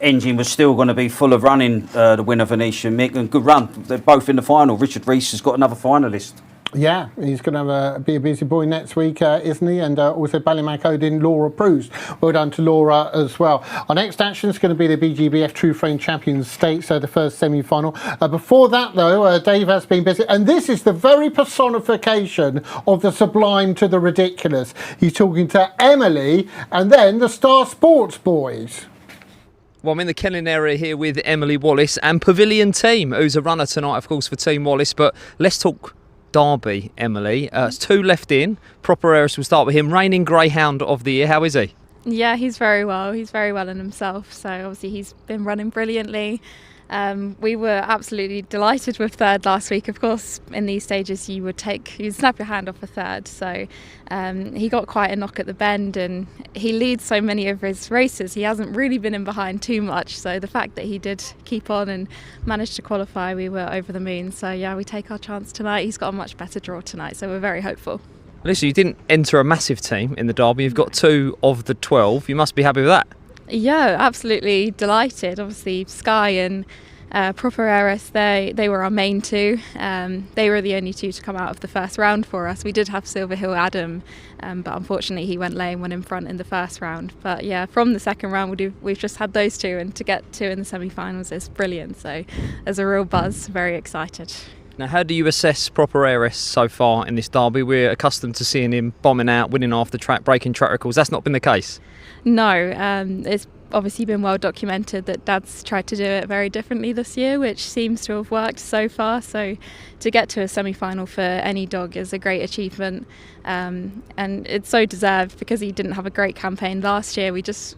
engine was still going to be full of running. The winner, Venetian Mick, and good run. They're both in the final. Richard Reese has got another finalist. Yeah, he's going to be a busy boy next week, isn't he? And also Ballymac Odin, Laura Proust. Well done to Laura as well. Our next action is going to be the BGBF True Frame Champions Stakes, the first semi-final. Before that, though, Dave has been busy. And this is the very personification of the sublime to the ridiculous. He's talking to Emily and then the Star Sports Boys. Well, I'm in the Kenlin area here with Emily Wallace and Pavilion Team, who's a runner tonight, of course, for Team Wallace. But let's talk Derby, Emily. It's 2 left in. Proper Eris, we'll start with him. Reigning Greyhound of the Year. How is he? Yeah, he's very well. He's very well in himself. So obviously he's been running brilliantly. We were absolutely delighted with third last week. Of course, in these stages you'd snap your hand off a third. So he got quite a knock at the bend, and he leads so many of his races. He hasn't really been in behind too much. So the fact that he did keep on and managed to qualify, we were over the moon. So yeah, we take our chance tonight. He's got a much better draw tonight, so we're very hopeful. Listen, you didn't enter a massive team in the Derby. You've got 2 of the 12. You must be happy with that. Yeah, absolutely delighted. Obviously, Sky and Proper Eris, they were our main 2. They were the only 2 to come out of the first round for us. We did have Silver Hill Adam, but unfortunately he went lame, went in front in the first round. But yeah, from the second round we've just had those 2, and to get 2 in the semi-finals is brilliant. So there's a real buzz, very excited. Now, how do you assess Proper Eris so far in this Derby? We're accustomed to seeing him bombing out, winning off the track, breaking track records. That's not been the case. No, it's obviously been well documented that Dad's tried to do it very differently this year, which seems to have worked so far. So to get to a semi-final for any dog is a great achievement, and it's so deserved because he didn't have a great campaign last year. We're just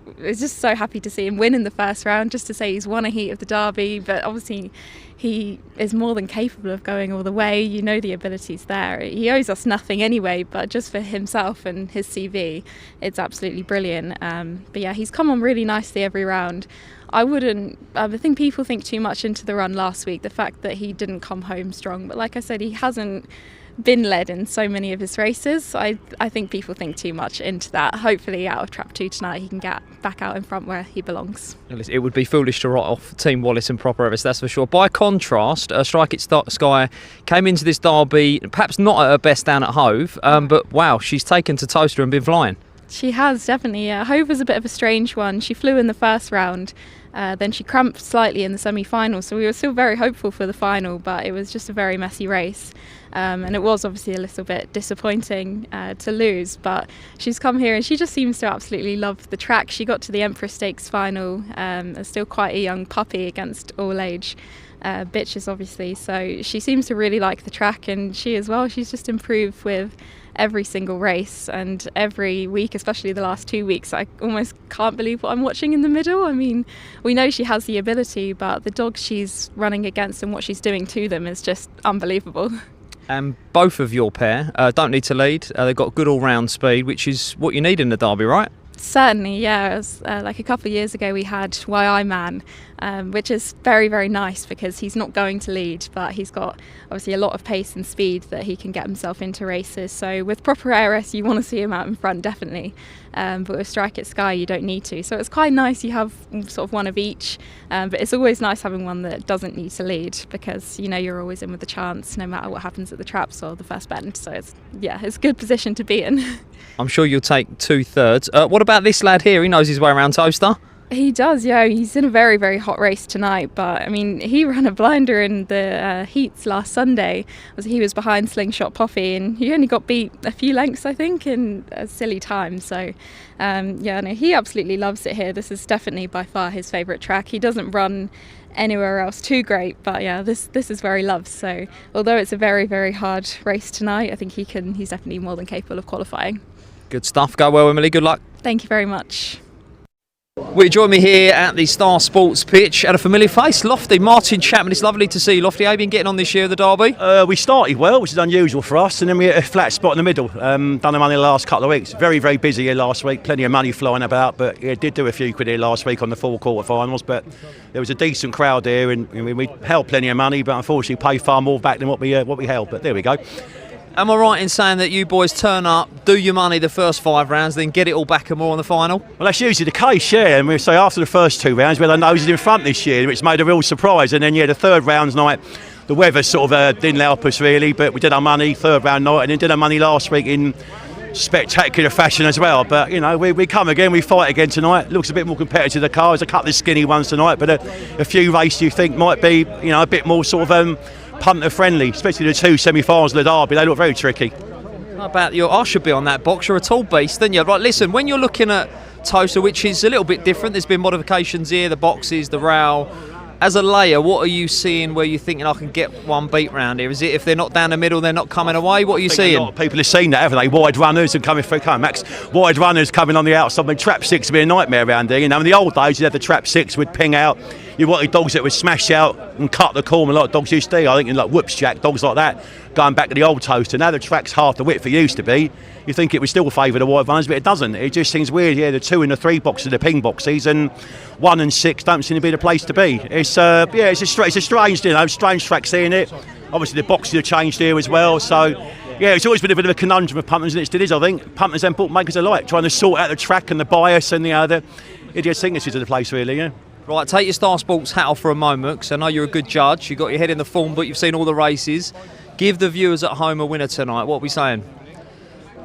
so happy to see him win in the first round, just to say he's won a heat of the Derby. But obviously he is more than capable of going all the way. You know, the ability's there. He owes us nothing anyway, but just for himself and his CV, it's absolutely brilliant. But yeah, he's come on really nicely nicely every round. I think people think too much into the run last week, the fact that he didn't come home strong. But like I said, he hasn't been led in so many of his races. I think people think too much into that. Hopefully out of trap 2 tonight he can get back out in front where he belongs. It would be foolish to write off Team Wallace and Proper Everest, that's for sure. By contrast, Strike It Sky came into this derby perhaps not at her best down at Hove, but wow, she's taken to Towcester and been flying. She has, definitely. Hove was a bit of a strange one. She flew in the first round, then she cramped slightly in the semi-final, so we were still very hopeful for the final, but it was just a very messy race. And it was obviously a little bit disappointing to lose, but she's come here and she just seems to absolutely love the track. She got to the Emperor Stakes final, still quite a young puppy against all age bitches obviously, so she seems to really like the track, and she as well, she's just improved with every single race and every week, especially the last 2 weeks. I almost can't believe what I'm watching in the middle. I mean, we know she has the ability, but the dogs she's running against and what she's doing to them is just unbelievable. And both of your pair don't need to lead. They've got good all-round speed, which is what you need in the derby, right? Certainly, yeah. It was, like a couple of years ago we had YI Man, which is very, very nice because he's not going to lead, but he's got obviously a lot of pace and speed that he can get himself into races. So with Proper ARS you want to see him out in front, definitely. But with Strike It Sky you don't need to. So it's quite nice you have sort of one of each, but it's always nice having one that doesn't need to lead because you know you're always in with a chance no matter what happens at the traps or the first bend. So it's a good position to be in. I'm sure you'll take 2/3. What about this lad here? He knows his way around Towcester. He does, yeah. He's in a very, very hot race tonight, but I mean, he ran a blinder in the heats last Sunday. He was behind Slingshot Poppy, and he only got beat a few lengths, I think, in a silly time. So, he absolutely loves it here. This is definitely by far his favourite track. He doesn't run anywhere else too great, but yeah, this is where he loves. So, although it's a very, very hard race tonight, I think he's definitely more than capable of qualifying. Good stuff. Go well, Emily. Good luck. Thank you very much. Well, join me here at the Star Sports pitch at a familiar face, Lofty. Martin Chapman, it's lovely to see you, Lofty. How have you been getting on this year of the Derby? We started well, which is unusual for us, and then we hit a flat spot in the middle. Done the money the last couple of weeks. Very, very busy here last week. Plenty of money flying about, but yeah, did do a few quid here last week on the 4 quarter-finals. But there was a decent crowd here, and we held plenty of money, but unfortunately paid far more back than what we held. But there we go. Am I right in saying that you boys turn up, do your money the first 5 rounds, then get it all back and more on the final? Well, that's usually the case, yeah. And we say after the first 2 rounds, we had our noses in front this year, which made a real surprise. And then, the third round's night, the weather sort of didn't help us really, but we did our money third round night, and then did our money last week in spectacular fashion as well. But, we come again, we fight again tonight. Looks a bit more competitive, the car. There's a couple of skinny ones tonight, but a few races you think might be, a bit more sort of punter friendly, especially the 2 semi-finals of the Derby. They look very tricky. How about I should be on that box. You're a tall beast, didn't you? Right, listen, when you're looking at Towcester, which is a little bit different, there's been modifications here, the boxes, the rail. As a layer, what are you seeing where you're thinking I can get one beat round here? Is it if they're not down the middle, they're not coming away? What are you seeing? A lot of people have seen that, haven't they? Wide runners and coming through. Come on, Max. Wide runners coming on the outside. I mean, trap 6 would be a nightmare around here. In the old days, you'd have the trap 6 would ping out. You wanted dogs that would smash out and cut the corner like dogs used to do. I think in like Whoopsjack, dogs like that, going back to the old Towcester. Now the track's half the width it used to be. You think it would still favour the wide runners, but it doesn't. It just seems weird. Yeah, the 2 and the 3 boxes, the ping boxes, and 1 and 6 don't seem to be the place to be. It's a strange track seeing it. Obviously the boxes have changed here as well. So yeah, it's always been a bit of a conundrum for punters, and it still is. I think punters and bookmakers alike trying to sort out the track and the bias and the idiosyncrasies of the place, really. Yeah. Right, take your Star Sports hat off for a moment, because I know you're a good judge. You've got your head in the form book, you've seen all the races. Give the viewers at home a winner tonight. What are we saying?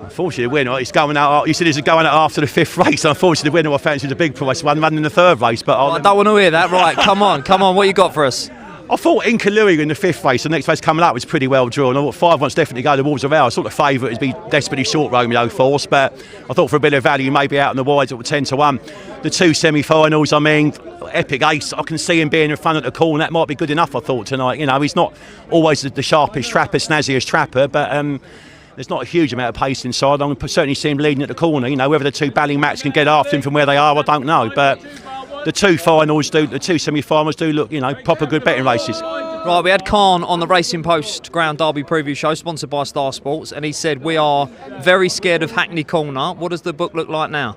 Unfortunately, the winner is going out. You said he's going out after the 5th race. Unfortunately, the winner I fancy is a big price one running in the 3rd race. But I don't want to hear that. Right, come on. What you got for us? I thought Inkalui in the 5th race, the next race coming up, was pretty well drawn. I thought 5 wants definitely go to the Wolves of Ours. I thought the favourite would be desperately short Romeo Force, but I thought for a bit of value, maybe out in the wides at 10-1. The 2 semi-finals, Epic Ace, I can see him being in front of the corner. That might be good enough, I thought, tonight. He's not always the sharpest trapper, snazziest trapper, but there's not a huge amount of pace inside. I can certainly see him leading at the corner. Whether the 2 Ballymats can get after him from where they are, I don't know. But the 2 finals the 2 semi-finals do look, proper good betting races. Right, we had Khan on the Racing Post Ground Derby preview show, sponsored by Star Sports, and he said we are very scared of Hackney Corner. What does the book look like now?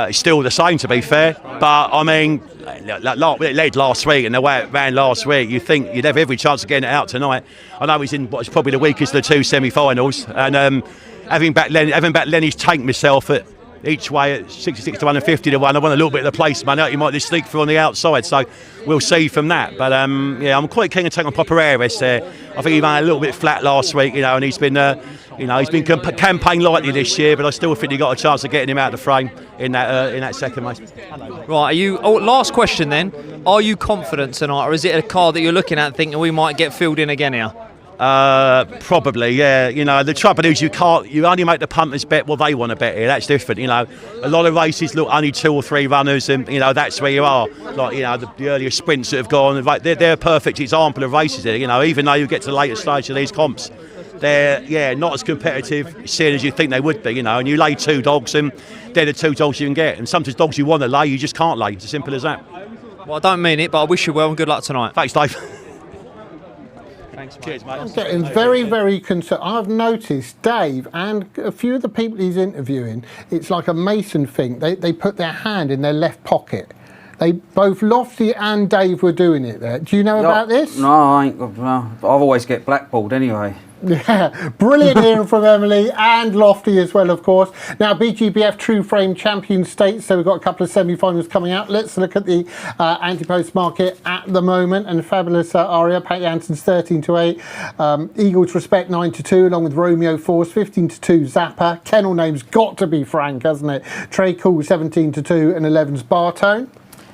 It's still the same, to be fair. But I mean, it led last week, and the way it ran last week, you think you'd have every chance of getting it out tonight. I know he's in what's probably the weakest of the two semi-finals, and having back Lenny's tank myself at each way at 66 to 1 and 50 to 1. I want a little bit of the place, man. He might just sneak through on the outside, so we'll see from that. But yeah, I'm quite keen to take on Poperaris there. I think he ran a little bit flat last week, and he's been, campaign lightly this year. But I still think he got a chance of getting him out of the frame in that second race. Right, last question then. Are you confident tonight, or is it a car that you're looking at thinking we might get filled in again here? Probably, yeah. The trouble is you only make the punters bet what they want to bet here. That's different. A lot of races look only 2 or 3 runners, and that's where you are. Like the earlier sprints that have gone, they're a perfect example of races here. Even though you get to the later stage of these comps, they're not as competitive seeing as you think they would be. And you lay 2 dogs, and they're the 2 dogs you can get. And sometimes dogs you want to lay, you just can't lay. It's as simple as that. Well, I don't mean it, but I wish you well and good luck tonight. Thanks, Dave. Thanks, mate. Cheers, mate. I'm getting very, very concerned. I've noticed Dave and a few of the people he's interviewing, it's like a Mason thing. They put their hand in their left pocket. Both Lofty and Dave were doing it there. Do you know about this? No, I ain't. I've always get blackballed anyway. Yeah, brilliant hearing from Emily and Lofty as well, of course. Now, BGBF True Frame Champion States, so we've got a couple of semi-finals coming out. Let's look at the anti-post market at the moment. And Fabulous Aria, Pat Jansen's 13 to 8. Eagles Respect 9 to 2, along with Romeo Force 15 to 2. Zappa. Kennel name's got to be Frank, hasn't it? Trey Cool 17 to 2, and 11's Bartone.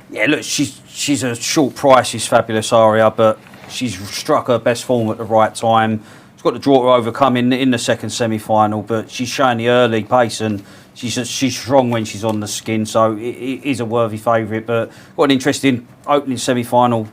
Yeah, look, she's a short price, she's Fabulous Aria, but she's struck her best form at the right time. Got the draw to overcome in the second semi-final, but she's showing the early pace, and she's strong when she's on the skin, so it is a worthy favourite. But got an interesting opening semi-final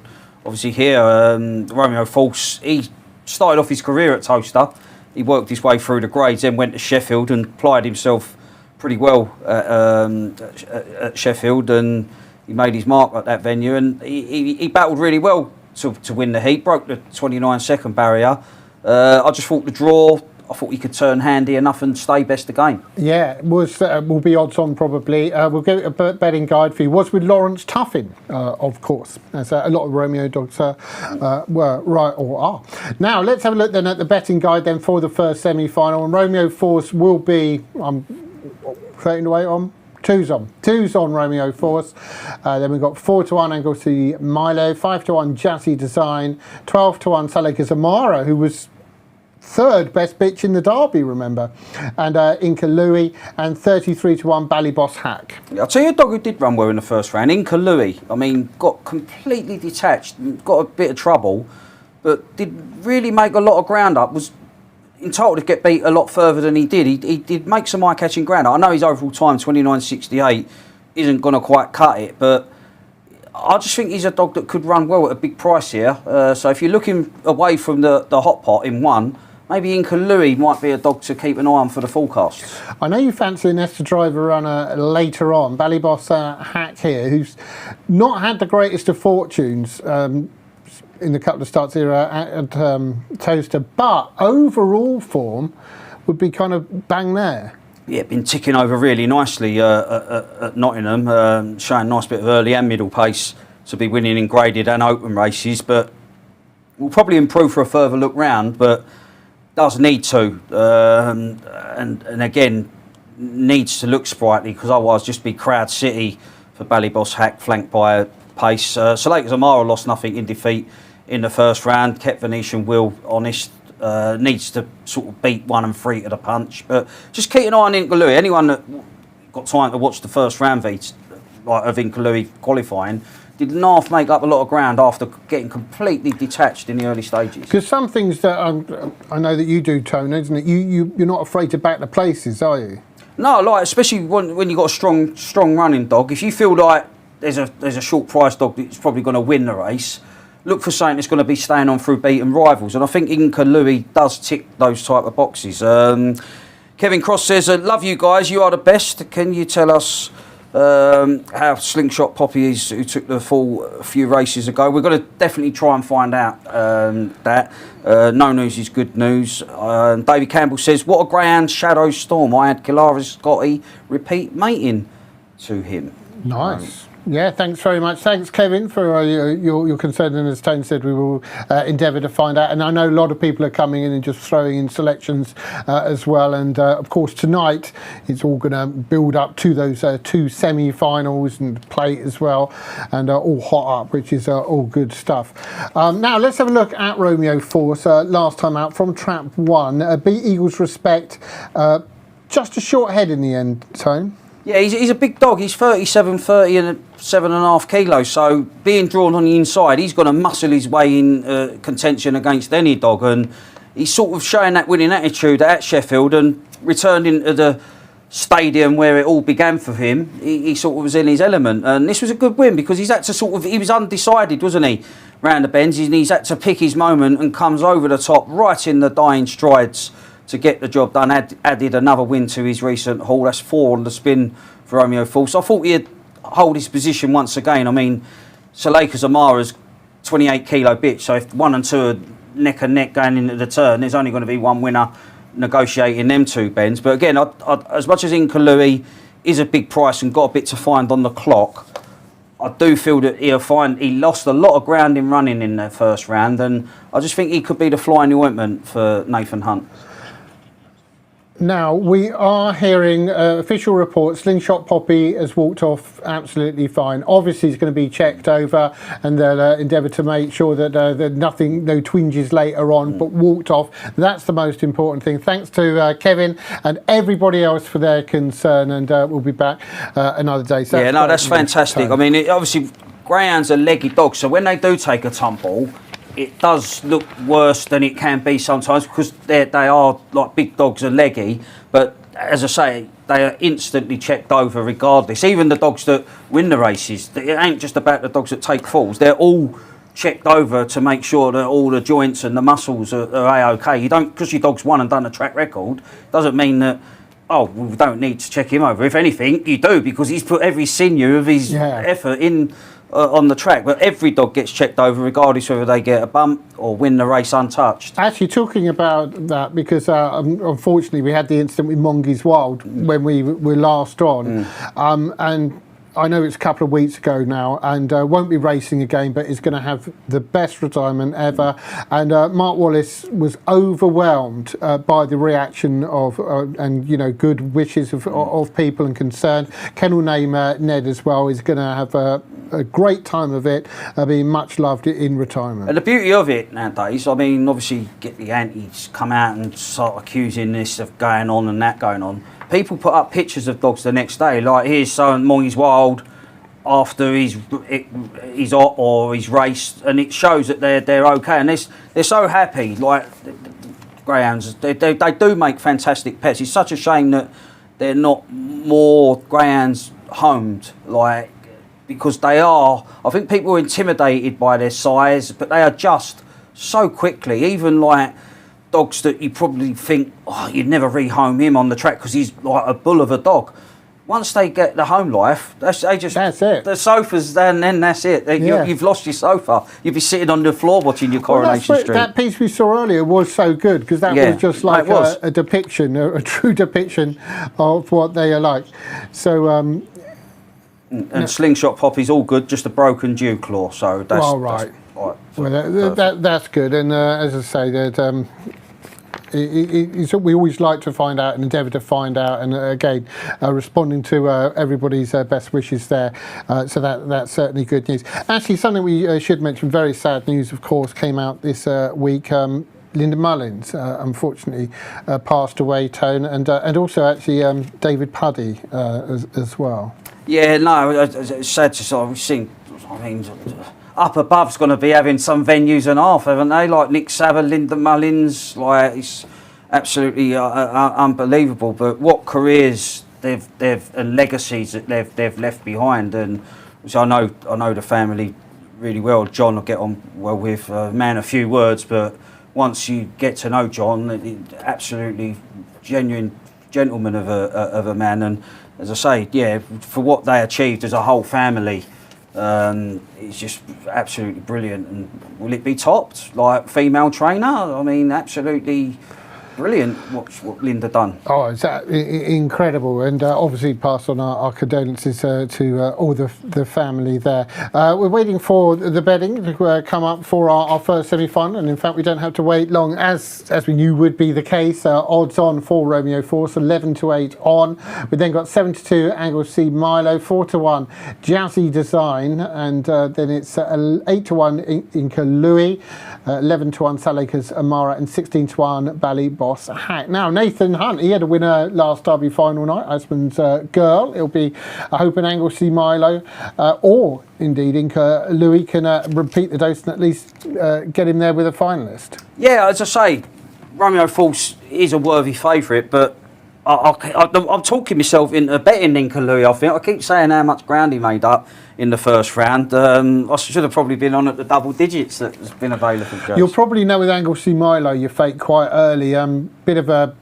obviously here. Romeo Force, he started off his career at Towcester. He worked his way through the grades, then went to Sheffield and applied himself pretty well at Sheffield, and he made his mark at that venue, and he battled really well to win the heat, broke the 29-second barrier. I just thought the draw, I thought he could turn handy enough and stay best of game. Yeah, will be odds on probably. We'll get a betting guide for you. Was with Lawrence Tuffin, of course, as a lot of Romeo dogs were right or are. Now let's have a look then at the betting guide then for the first semi-final. And Romeo Force will be 13 to 8 on. Two's on Romeo Force. Then we've got 4 to 1 Anglesey Milo, 5 to 1 Jazzy Design, 12 to 1 Salika Zamara, who was 3rd best bitch in the Derby, remember, and Inca Louis, and 33 to 1 Ballyboss Hack. I'll tell you a dog who did run well in the first round, Inca Louis. I mean, got completely detached, got a bit of trouble, but did really make a lot of ground up. Was entitled to get beat a lot further than he did. He did make some eye-catching ground. I know his overall time, 29.68, isn't going to quite cut it, but I just think he's a dog that could run well at a big price here. So if you're looking away from the hot pot in one, maybe Inca Louis might be a dog to keep an eye on for the forecast. I know you fancy an Esther Driver runner later on. Ballyboss Hack here, who's not had the greatest of fortunes in the couple of starts here at Towcester, but overall form would be kind of bang there. Yeah, been ticking over really nicely at Nottingham, showing a nice bit of early and middle pace to be winning in graded and open races, but will probably improve for a further look round, but does need to, and again, needs to look sprightly, because otherwise just be crowd city for Ballyboss Hack, flanked by pace. Salika Zamara lost nothing in defeat in the first round, kept Venetian Will honest, needs to sort of beat 1 and 3 to the punch, but just keep an eye on Inca Louis. Anyone that got time to watch the first round beats of Inca Louis qualifying did not make up a lot of ground after getting completely detached in the early stages. Because some things that I know that you do, Tony, isn't it? You're not afraid to back the places, are you? No, like especially when you got a strong running dog. If you feel like there's a short price dog that's probably going to win the race, look for something that's going to be staying on through beaten rivals, and I think Inca Louis does tick those type of boxes. Kevin Cross says, "Love you guys. You are the best. Can you tell us how Slingshot Poppy is, who took the fall a few races ago. We're going to definitely try and find out that. No news is good news. David Campbell says, what a grand Shadow Storm. I had Kilara Scotty repeat mating to him. Nice. Yeah, thanks very much. Thanks, Kevin, for your concern. And as Tone said, we will endeavour to find out. And I know a lot of people are coming in and just throwing in selections as well. And of course, tonight it's all going to build up to those two semi-finals and plate as well, and all hot up, which is all good stuff. Now let's have a look at Romeo Force. Last time out from Trap 1, beat Eagles Respect. Just a short head in the end, Tone. Yeah, he's a big dog. He's 37.30 and 7.5 kilos. So being drawn on the inside, he's going to muscle his way in contention against any dog. And he's sort of showing that winning attitude at Sheffield and returned into the stadium where it all began for him. He sort of was in his element. And this was a good win because he's had to he was undecided, wasn't he, round the bends. And he's had to pick his moment and comes over the top right in the dying strides to get the job done. Added another win to his recent haul. That's 4 on the spin for Romeo Force. I thought he'd hold his position once again. I mean, Suleika Zamara's 28 kilo bitch, so if 1 and 2 are neck and neck going into the turn, there's only going to be one winner negotiating them two bends. But again, as much as Inca Louis is a big price and got a bit to find on the clock, I do feel that he lost a lot of ground in running in the first round, and I just think he could be the fly in the ointment for Nathan Hunt. Now, we are hearing official reports. Slingshot Poppy has walked off absolutely fine. Obviously, he's going to be checked over, and they'll endeavour to make sure that there's no twinges later on, but walked off. That's the most important thing. Thanks to Kevin and everybody else for their concern, and we'll be back another day. So that's fantastic. I mean, obviously, greyhounds are leggy dogs, so when they do take a tumble, it does look worse than it can be sometimes because they are like big dogs are leggy, but as I say, they are instantly checked over regardless. Even the dogs that win the races, it ain't just about the dogs that take falls. They're all checked over to make sure that all the joints and the muscles are A-OK. You don't, because your dog's won and done a track record, doesn't mean that, we don't need to check him over. If anything, you do, because he's put every sinew of his effort in on the track. But every dog gets checked over regardless whether they get a bump or win the race untouched. Actually, talking about that, because unfortunately we had the incident with Mongies Wild when we were last on, and I know it's a couple of weeks ago now, and won't be racing again, but is going to have the best retirement ever. And Mark Wallace was overwhelmed by the reaction of and good wishes of people and concern. Kennel name Ned as well is going to have a great time of it, being much loved in retirement. And the beauty of it nowadays, I mean, obviously get the antis come out and start accusing this of going on and that going on. People put up pictures of dogs the next day, like here's Mongies Wild after he's hot or he's raced, and it shows that they're okay, and they're so happy. Like greyhounds, they do make fantastic pets. It's such a shame that they're not more greyhounds homed, like, because they are. I think people are intimidated by their size, but they adjust so quickly. Even like dogs that you probably think, you'd never rehome him on the track because he's like a bull of a dog. Once they get the home life, that's it. The sofa's there, and then that's it. You've lost your sofa. You'll be sitting on the floor watching your Coronation Street. That piece we saw earlier was so good because that was just like a depiction, a true depiction of what they are like. So. And Slingshot Poppy's all good, just a broken dew claw. So that's right. That's good. And as I say, that. We always like to find out and endeavour to find out, and again, responding to everybody's best wishes there. So that's certainly good news. Actually, something we should mention, very sad news, of course, came out this week. Linda Mullins, unfortunately, passed away, Tone, and also actually David Puddy as well. Yeah, no, it's sad to sort of see. I mean, Up Above's going to be having some venues and half, haven't they? Like Nick Saville, Linda Mullins, like it's absolutely unbelievable. But what careers they've and legacies that they've left behind, and which I know the family really well. John will get on well with, man, a few words, but once you get to know John, absolutely genuine gentleman of a man, and as I say, yeah, for what they achieved as a whole family, it's just absolutely brilliant. And will it be topped? Like female trainer? I mean, absolutely brilliant what Linda done. Oh, it's incredible, and obviously pass on our condolences to all the family there. We're waiting for the betting to come up for our first semi-final, and in fact we don't have to wait long, as we knew would be the case. Odds on for Romeo Force, 11-8 on. We then got 7-2 Anglesey Milo, 4-1 Jazzy Design, and then it's 8-1 Inca Louis, 11-1 Salakers Amara, and 16-1 Bally Boss Hack. Now Nathan Hunt, he had a winner last Derby final night, Husband's Girl. It'll be, I hope, an Anglesey Milo, or indeed Inca Louis can repeat the dose and at least get him there with a finalist. Yeah, as I say, Romeo Force is a worthy favourite, but I'm talking myself into betting Inca Louis. I think I keep saying how much ground he made up in the first round. I should have probably been on at the double digits that's been available. Judge. You'll probably know with Anglesey Milo your fate quite early. Bit of a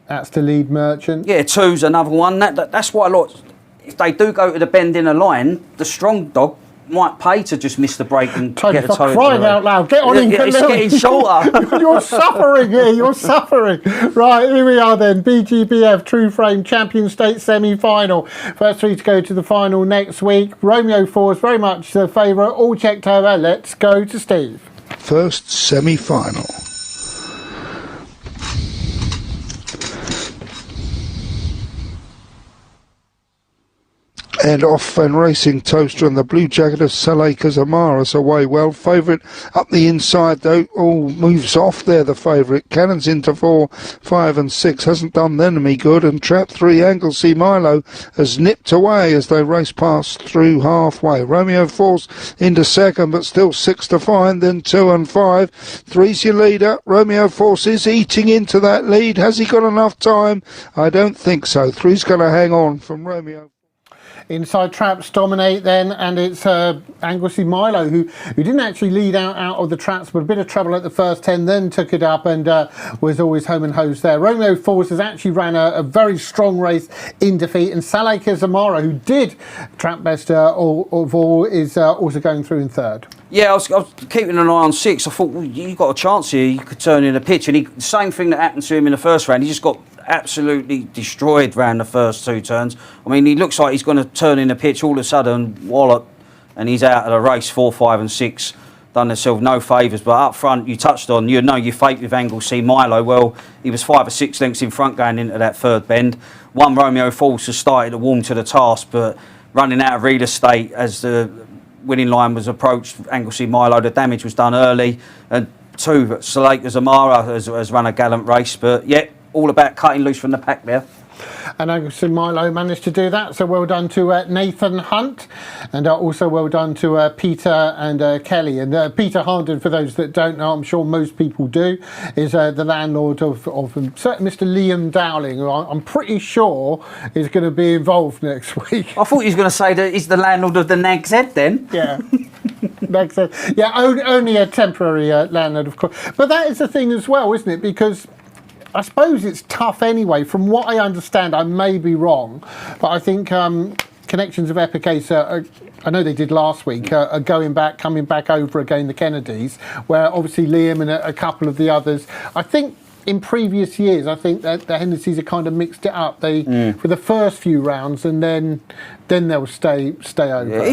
that's to lead Merchant. Yeah, 2's another one. That's why a lot. If they do go to the bend in a line, the strong dog might pay to just miss the break and Tony, get a toe. Crying out loud, get on in. It's getting shorter. You're suffering here, you're suffering. Right, here we are then. BGBF True Frame Champion State semi-final. First three to go to the final next week. Romeo Force very much the favourite. All checked over. Let's go to Steve. First semi-final. And off and racing Towcester and the blue jacket of Salakers Amaris away well. Favourite up the inside though. All moves off there, the favourite. Cannons into 4, 5 and 6. Hasn't done them any good. And trap 3 Anglesey Milo has nipped away as they race past through halfway. Romeo Force into second but still 6 to find. Then 2 and 5. 3's your leader. Romeo Force is eating into that lead. Has he got enough time? I don't think so. 3's going to hang on from Romeo. Inside traps dominate then, and it's Anglesey Milo who didn't actually lead out of the traps, but a bit of trouble at the first 10, then took it up and was always home and hosed there. Romeo Force has actually ran a very strong race in defeat, and Salake Zamora, who did trap best of all, is also going through in third. Yeah, I was keeping an eye on 6. I thought, well, you got a chance here. You could turn in a pitch, and the same thing that happened to him in the first round. He just got absolutely destroyed round the first 2 turns. I mean, he looks like he's going to turn in a pitch all of a sudden, wallop, and he's out of the race. 4, 5 and 6 done themselves no favours. But up front, you touched on, you know your fate with Anglesey Milo. Well, he was 5 or 6 lengths in front going into that third bend. One Romeo Force has started to warm to the task, but running out of real estate as the winning line was approached, Anglesey Milo, the damage was done early. And 2, Salake Zamara has run a gallant race, but yeah, all about cutting loose from the pack there. And Anglesey Milo managed to do that, so well done to Nathan Hunt, and also well done to Peter and Kelly. And Peter Harden, for those that don't know, I'm sure most people do, is the landlord of certainly Mr. Liam Dowling, who I'm pretty sure is going to be involved next week. I thought he was going to say that he's the landlord of the Nag's Head then. Yeah. Yeah, only a temporary landlord, of course. But that is the thing as well, isn't it? Because I suppose it's tough anyway. From what I understand, I may be wrong, but I think connections of Epic Ace, I know they did last week, are coming back over again, the Kennedys, where obviously Liam and a couple of the others, I think in previous years, I think that the Hennessy's have kind of mixed it up. They for the first few rounds, and then they'll stay over. Yeah, I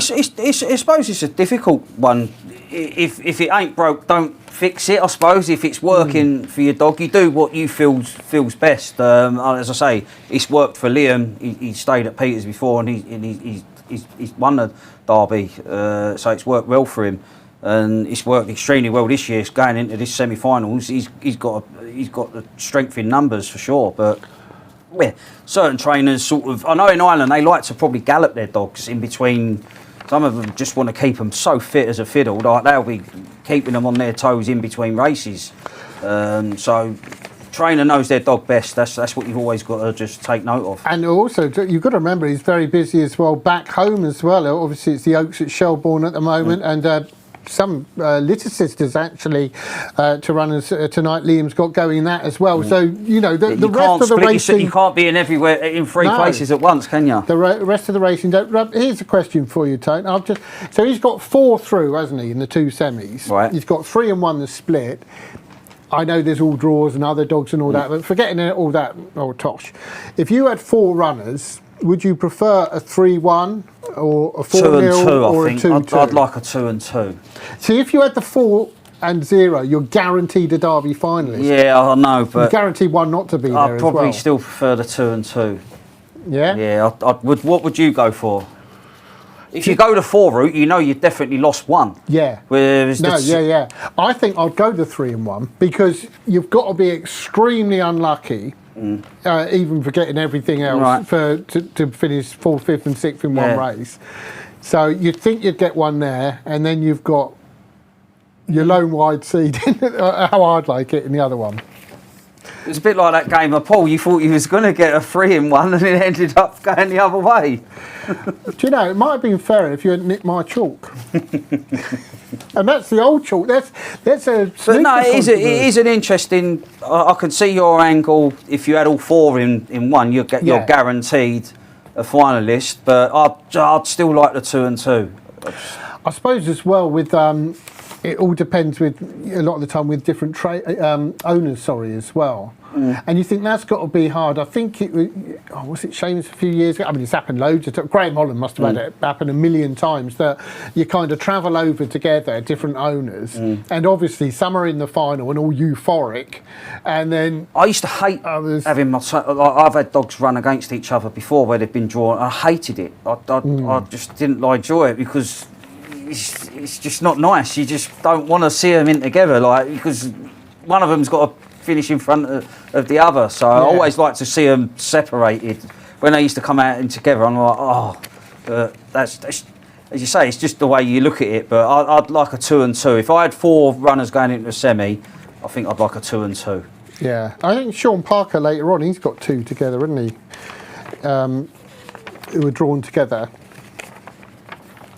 suppose it's a difficult one. If it ain't broke, don't fix it. I suppose if it's working for your dog, you do what you feels best. As I say, it's worked for Liam. He stayed at Peters before, and he's won the Derby, so it's worked well for him. And it's worked extremely well this year. Going into this semi-finals, he's got the strength in numbers for sure. But yeah, certain trainers sort of, I know in Ireland they like to probably gallop their dogs in between. Some of them just want to keep them so fit as a fiddle. Like they'll be keeping them on their toes in between races. So trainer knows their dog best. That's what you've always got to just take note of. And also, you've got to remember, he's very busy as well back home as well. Obviously, it's the Oaks at Shelbourne at the moment, and some litter sisters actually to runners tonight. Liam's got going that as well. So the rest of the racing, you can't be in everywhere in three places at once, can you? The rest of the racing. Here's a question for you, Tone. So he's got 4 through, hasn't he, in the 2 semis? Right. He's got 3 and 1 the split. I know there's all draws and other dogs and all that, but forgetting all that, tosh. If you had 4 runners, would you prefer a 3-1 or a 4-0 or a 2-2? I'd like a 2 and 2. See, if you had the 4 and 0, you're guaranteed a Derby finalist. Yeah, I know, but you're guaranteed one not to be there I'd as well. probably still prefer the 2 and 2. Yeah? Yeah, what would you go for? If you go the 4 route, you've definitely lost 1. Yeah. Whereas I think I'd go the 3 and 1 because you've got to be extremely unlucky, even for getting everything else, to finish 4th, 5th, and 6th in one race. So you'd think you'd get one there, and then you've got your lone wide seed, how I'd like it, in the other one. It's a bit like that game of pool. You thought you was going to get a 3 in 1 and it ended up going the other way. Do you know, it might have been fairer if you hadn't nicked my chalk. And that's the old chalk. That's a... But no, it is an interesting... I can see your angle. If you had all 4 in 1, you're guaranteed a finalist. But I'd still like the 2 and 2. I suppose as well with... it all depends with a lot of the time with different owners, as well. And you think that's got to be hard. I think was it Seamus a few years ago? I mean, it's happened loads of times. Graham Holland must have had it happen a million times, that you kind of travel over together, different owners, and obviously some are in the final and all euphoric, and then I used to hate having I've had dogs run against each other before where they've been drawn. I hated it. I just didn't enjoy it because it's just not nice. You just don't want to see them in together, because one of them's got to finish in front of the other. So I always like to see them separated. When they used to come out in together, I'm like, that's as you say, it's just the way you look at it. But I'd like a 2 and 2. If I had 4 runners going into a semi, I think I'd like a 2 and 2. Yeah, I think Sean Parker later on, he's got 2 together, hasn't he? Who were drawn together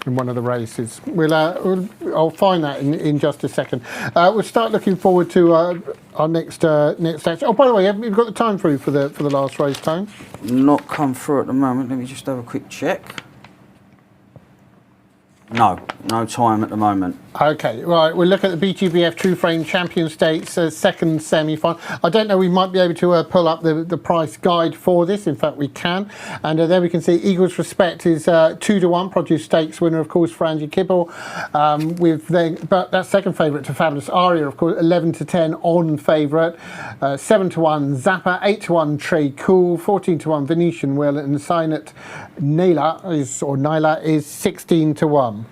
in one of the races. I'll find that in just a second. We'll start looking forward to our next action. Oh, by the way, have you got the time through for the last race, Tone? Not come through at the moment. Let me just have a quick check. No time at the moment. Okay, right, we'll look at the BTBF True Frame Champion Stakes second semi-final. I don't know, we might be able to pull up the price guide for this. In fact, we can. And there we can see Eagles Respect is 2-1, Produce Stakes winner, of course, Frangie Kibble. But that second favourite to Fabulous Aria, of course, 11-10 on favourite. 7-1 Zappa, 8-1 Trade Cool, 14-1 Venetian Will, and Signet Naila is 16-1.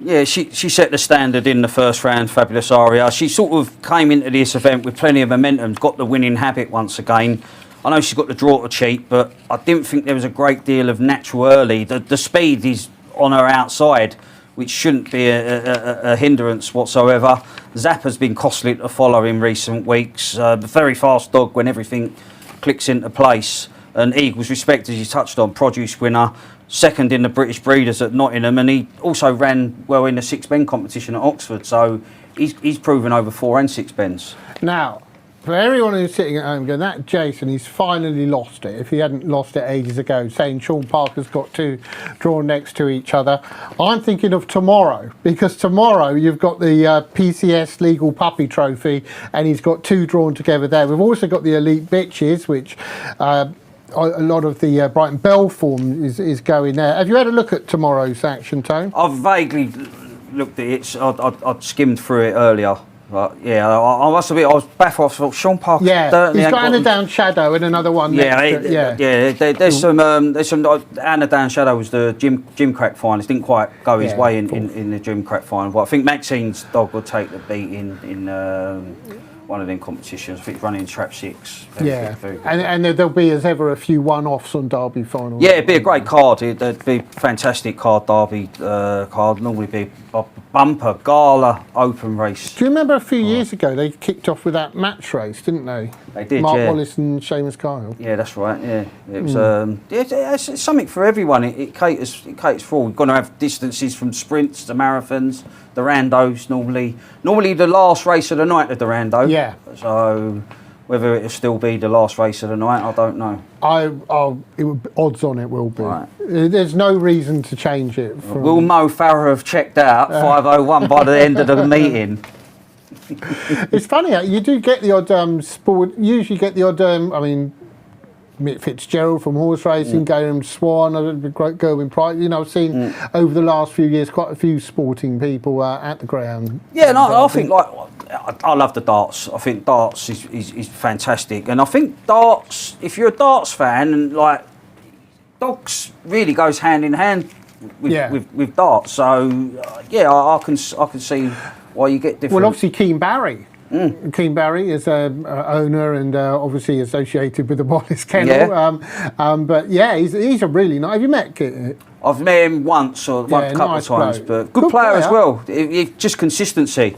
Yeah, she set the standard in the first round, Fabulous Aria. She sort of came into this event with plenty of momentum, got the winning habit once again. I know she's got the draw to cheat, but I didn't think there was a great deal of natural early. The speed is on her outside, which shouldn't be a hindrance whatsoever. Zappa's been costly to follow in recent weeks. A very fast dog when everything clicks into place. And Eagles Respect, as you touched on, Produce winner. Second in the British Breeders at Nottingham, and he also ran well in the 6 Ben competition at Oxford, so he's proven over 4 and 6 Bens. Now, for everyone who's sitting at home going, that Jason, he's finally lost it, if he hadn't lost it ages ago, saying Sean Parker's got 2 drawn next to each other. I'm thinking of tomorrow, because tomorrow you've got the PCS Legal Puppy Trophy, and he's got 2 drawn together there. We've also got the Elite Bitches, which... a lot of the Brighton Bell form is going there. Have you had a look at tomorrow's action, Tone? I've vaguely looked at it. I'd skimmed through it earlier. But yeah, I must admit, I was baffled. I thought Sean Parker. Yeah, he's got Anna Down Shadow and another one. There's some. Anna Down Shadow was the Gym Crack finalist. Didn't quite go his way in the Gym Crack final. But I think Maxine's dog will take the beat in one of them competitions. I think he's running trap 6. Very good. And there'll be, as ever, a few one-offs on Derby finals. Yeah, it'd be a great card. It'd be a fantastic card, Derby card. Normally be a bumper, gala, open race. Do you remember a few years ago they kicked off with that match race, didn't they? They did, Mark Wallace and Seamus Kyle. Yeah, that's right, yeah. It was, it's something for everyone. It caters for all. We're going to have distances from sprints to marathons the Rando's normally the last race of the night of the Rando. Yeah. So whether it'll still be the last race of the night, I don't know. Odds on it will be. Right. There's no reason to change it. Will Mo Farah have checked out 5:01 by the end of the meeting? It's funny, you do get the odd sport. Usually get the odd. Mick Fitzgerald from horse racing, Graham Swan, Gerwin Price. I've seen over the last few years quite a few sporting people at the Greyhound. Yeah, I think I love the darts. I think darts is fantastic, and I think darts. If you're a darts fan, and dogs really goes hand in hand with darts. So I can see why you get different. Well, obviously Keane Barry. Keane Barry is an owner and obviously associated with the Wallace Kennel. Yeah. But he's a really nice. Have you met Keane? I've met him once or a couple of times, but good player as well. Just consistency.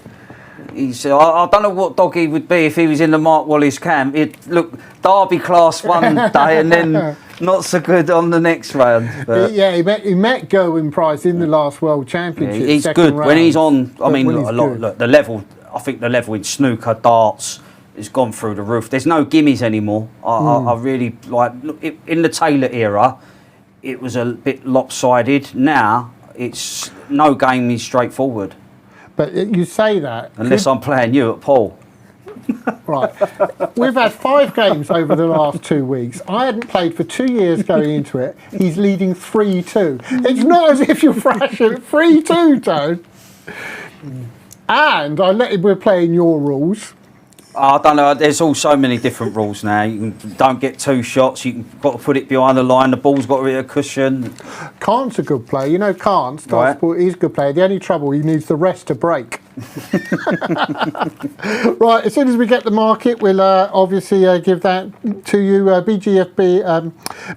I don't know what dog he would be if he was in the Mark Wallace camp. He'd look Derby class one day and then not so good on the next round. But he met Gerwin Price in the last World Championship. He's good when he's on. The level. I think the level in snooker, darts has gone through the roof. There's no gimmies anymore. I really like in the Taylor era. It was a bit lopsided. Now it's no game is straightforward. But you say that unless I'm playing you at Paul. Right. We've had 5 games over the last 2 weeks. I hadn't played for 2 years going into it. He's leading 3-2. It's not as if you're thrashing 3-2, Tone. And we're playing your rules. I don't know. There's all so many different rules now. You don't get 2 shots. You've got to put it behind the line. The ball's got to be a cushion. Kant's a good player. Kant, he's a good player. The only trouble, he needs the rest to break. Right, as soon as we get the market, we'll obviously give that to you.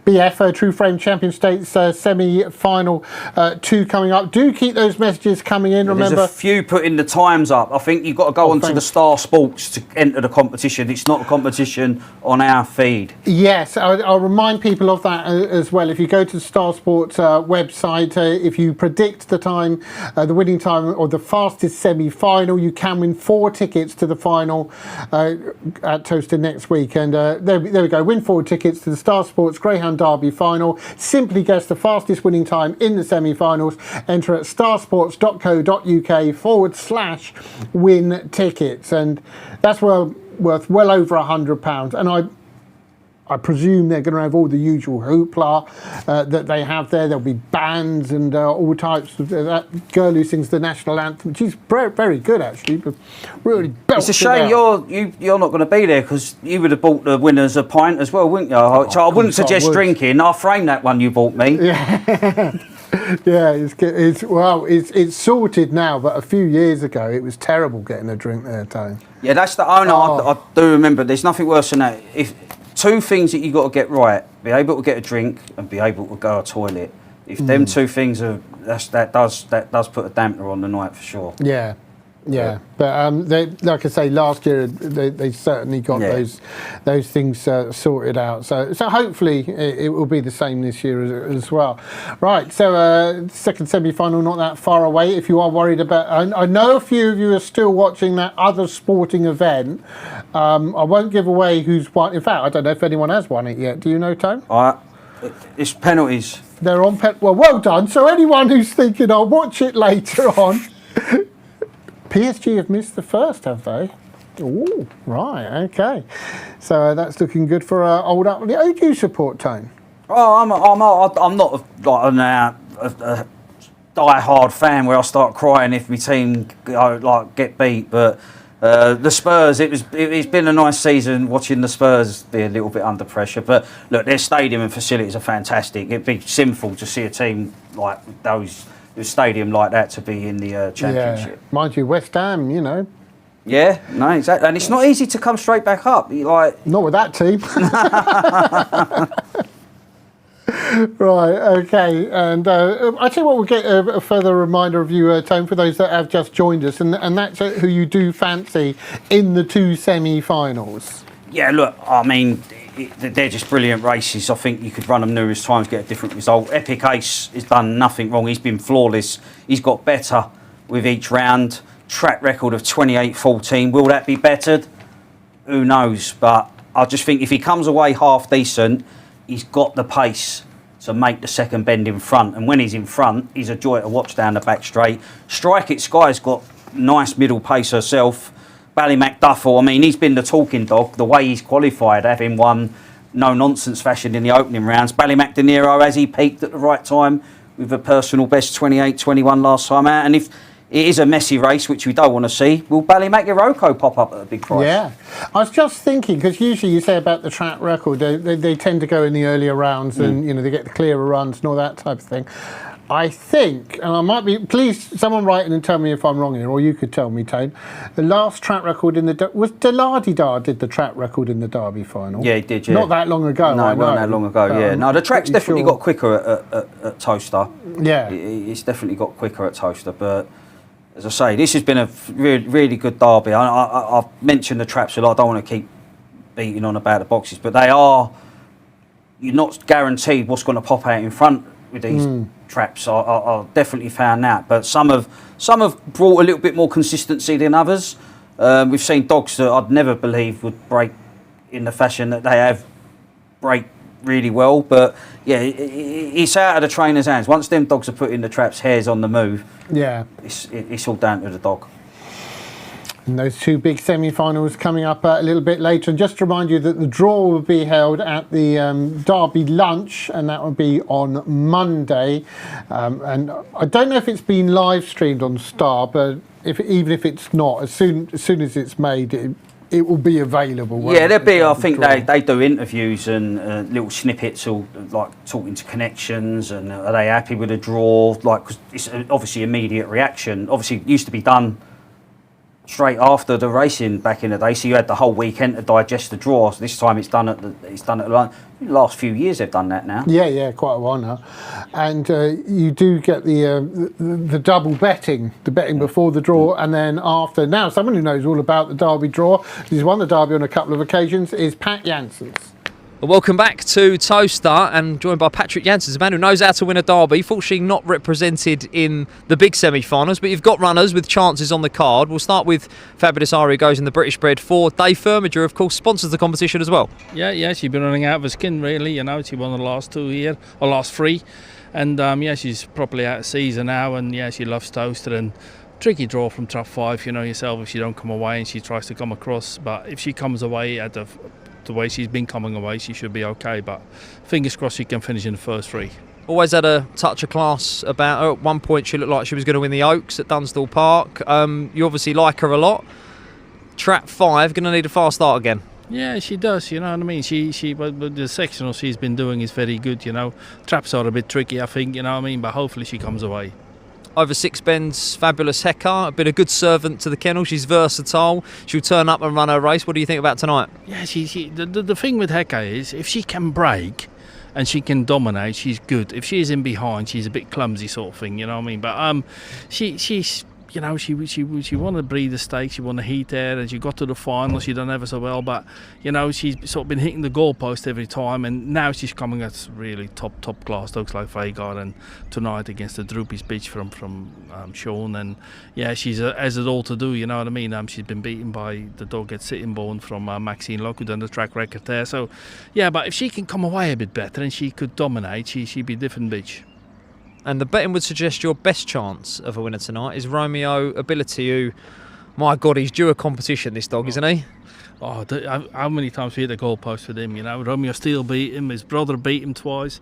BF True Frame Champion States semi-final 2 coming up. Do keep those messages coming in. Remember, there's a few putting the times up. I think you've got to go onto the Star Sports to enter the competition. It's not a competition on our feed. Yes, I'll remind people of that as well. If you go to the Star Sports website, if you predict the time, the winning time or the fastest semi-final, you can win 4 tickets to the final at Towcester next week. And there we go. Win 4 tickets to the Star Sports Greyhound Derby final. Simply guess the fastest winning time in the semi-finals. Enter at starsports.co.uk/win tickets. And that's worth well over £100. And I presume they're going to have all the usual hoopla that they have there. There'll be bands and all types of that girl who sings the national anthem. She's very, very good, actually. But really belts. It's a shame you're not going to be there because you would have bought the winners a pint as well, wouldn't you? So I wouldn't suggest drinking. I'll frame that one you bought me. Yeah. Yeah, it's sorted now, but a few years ago it was terrible getting a drink there, Tone. Yeah, that's the owner. I do remember. There's nothing worse than that. If 2 things that you got to get right: be able to get a drink and be able to go to the toilet. If them 2 things are, that does put a dampener on the night for sure. Yeah. Yeah, but they, like I say, last year they certainly got those things sorted out. So hopefully it will be the same this year as well. Right, so second semi-final not that far away. If you are worried about, I know a few of you are still watching that other sporting event. I won't give away who's won. In fact, I don't know if anyone has won it yet. Do you know, Tone? It's penalties. They're on well done. So anyone who's thinking I'll watch it later on. PSG have missed the first, have they? Oh, right, okay. So that's looking good for old Utley. Who do you support, Tone? Oh, I'm not a die-hard fan where I start crying if my team get beat, but the Spurs, it's been a nice season watching the Spurs be a little bit under pressure. But look, their stadium and facilities are fantastic. It'd be sinful to see a team like those. A stadium like that to be in the championship. Yeah. Mind you, West Ham, Yeah, no, exactly. And it's not easy to come straight back up. Not with that team. Right, okay. And I tell you what, we'll get a further reminder of you, Tone, for those that have just joined us. And that's who you do fancy in the 2 semi-finals. Yeah, look, I mean, they're just brilliant races. I think you could run them numerous times, get a different result. Epic Ace has done nothing wrong. He's been flawless. He's got better with each round. Track record of 28-14. Will that be bettered? Who knows? But I just think if he comes away half decent, he's got the pace to make the second bend in front. And when he's in front, he's a joy to watch down the back straight. Strike It Sky's got nice middle pace herself. Ballymacduffel, I mean, he's been the talking dog. The way he's qualified, having won no-nonsense fashion in the opening rounds. Ballymac De Niro, has he peaked at the right time with a personal best 28-21 last time out? And if it is a messy race, which we don't want to see, will Ballymac Iroko pop up at a big price? Yeah. I was just thinking, because usually you say about the track record, they tend to go in the earlier rounds and, you know, they get the clearer runs and all that type of thing. I think, and I might be, please, someone write in and tell me if I'm wrong here, or you could tell me, Tone. The last track record in the, was Delardidar did the track record in the Derby final? Yeah, he did, yeah. Not that long ago, No, I know. not that long ago, yeah. No, the track's definitely got quicker at Towcester. Yeah. It's definitely got quicker at Towcester, but as I say, this has been a really good derby. I've mentioned the traps a lot. I don't want to keep beating on about the boxes, but they are, you're not guaranteed what's going to pop out in front with these traps. I definitely found that, but some have brought a little bit more consistency than others. We've seen dogs that I'd never believe would break in the fashion that they have break really well, but yeah, it's out of the trainer's hands. Once them dogs are put in the traps, hair's on the move. Yeah, it's all down to the dog. And those two big semi-finals coming up a little bit later. And just to remind you that the draw will be held at the Derby lunch, and that will be on Monday. And I don't know if it's been live streamed on Star, but even if it's not, as soon as it's made, it will be available. Yeah, there'll be. I think they do interviews and little snippets, or like talking to connections, and are they happy with the draw? Like, 'cause it's obviously immediate reaction. Obviously, it used to be done straight after the racing back in the day, so you had the whole weekend to digest the draw. So this time it's done at the last few years they've done that now. Yeah, quite a while now. And you do get the double betting, the betting before the draw and then after. Now, someone who knows all about the Derby draw, he's won the Derby on a couple of occasions, is Pat Janssens. Welcome back to Towcester, and joined by Patrick Janssens, a man who knows how to win a derby. Fortunately not represented in the big semi-finals, but you've got runners with chances on the card. We'll start with Fabulous Ari, who goes in the British bred for Dave Firmager, of course, sponsors the competition as well. Yeah, she's been running out of her skin, really. You know, she won the last 2 here, or last 3, and she's properly out of season now, and she loves Towcester. And tricky draw from trap 5, you know yourself, if she don't come away and she tries to come across. But if she comes away at the way she's been coming away, she should be okay, but fingers crossed she can finish in the first 3. Always had a touch of class about her. At one point she looked like she was going to win the Oaks at Dunstall Park. You obviously like her a lot. Trap 5, going to need a fast start again. Yeah, she does, you know what I mean. She but the sectional she's been doing is very good, you know. Traps are a bit tricky, I think, you know what I mean, but hopefully she comes away. Over 6 bends, Fabulous Hecka, been a good servant to the kennel. She's versatile. She'll turn up and run her race. What do you think about tonight? Yeah, the thing with Hecka is, if she can break and she can dominate, she's good. If she's in behind, she's a bit clumsy sort of thing, you know what I mean? But she's, you know, she won the Breeder Stakes, she won the heat there, and she got to the final. She done ever so well, but you know, she's sort of been hitting the goalpost every time, and now she's coming at really top class dogs like Vagard, and tonight against the Droopy's Beach from Sean, and yeah, she's has it all to do, you know what I mean. She's been beaten by the dog at Sittingbourne from Maxine Locke, who done the track record there. So yeah, but if she can come away a bit better and she could dominate, she'd be a different bitch. And the betting would suggest your best chance of a winner tonight is Romeo Ability, who, my God, he's due a competition, this dog, isn't he? Oh, how many times we hit the goalpost with him, you know. Romeo Steele beat him, his brother beat him twice.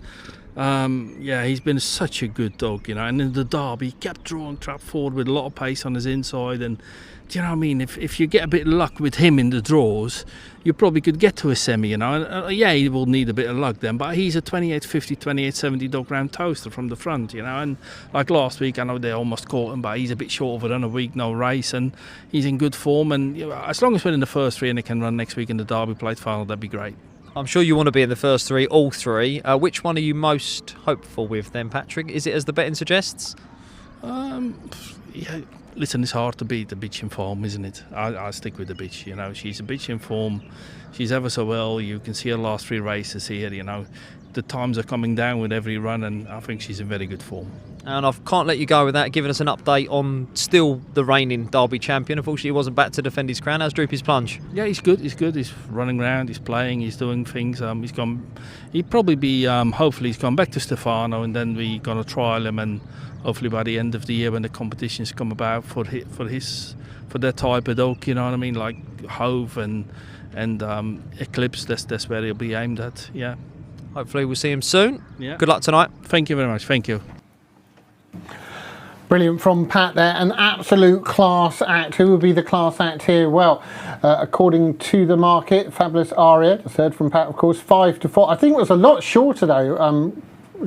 He's been such a good dog, you know. And in the Derby, he kept drawing trap forward with a lot of pace on his inside. And do you know what I mean? If you get a bit of luck with him in the draws, you probably could get to a semi, you know. And, he will need a bit of luck then, but he's a 28.50, 28.70 dog round Towcester from the front, you know. And like last week, I know they almost caught him, but he's a bit short of it on a week, no race, and he's in good form. And you know, as long as we're in the first 3 and they can run next week in the Derby Plate final, that'd be great. I'm sure you want to be in the first 3, all 3. Which one are you most hopeful with then, Patrick? Is it as the betting suggests? Yeah, listen, it's hard to beat the bitch in form, isn't it? I stick with the bitch, you know. She's a bitch in form. She's ever so well. You can see her last 3 races here, you know. The times are coming down with every run, and I think she's in very good form. And I can't let you go without giving us an update on still the reigning Derby champion. Unfortunately, he wasn't back to defend his crown. How's Droopy's Plunge? Yeah, he's good. He's good. He's running around. He's playing. He's doing things. He's gone. He'd probably be. Hopefully, he's gone back to Stefano, and then we're gonna trial him, and hopefully by the end of the year, when the competitions come about for that type of dog, you know what I mean, like Hove and Eclipse. That's where he'll be aimed at. Yeah. Hopefully, we'll see him soon. Yeah. Good luck tonight. Thank you very much. Thank you. Brilliant from Pat there, an absolute class act. Who would be the class act here? Well, according to the market, Fabulous Aria, just heard from Pat, of course, 5-4. I think it was a lot shorter though.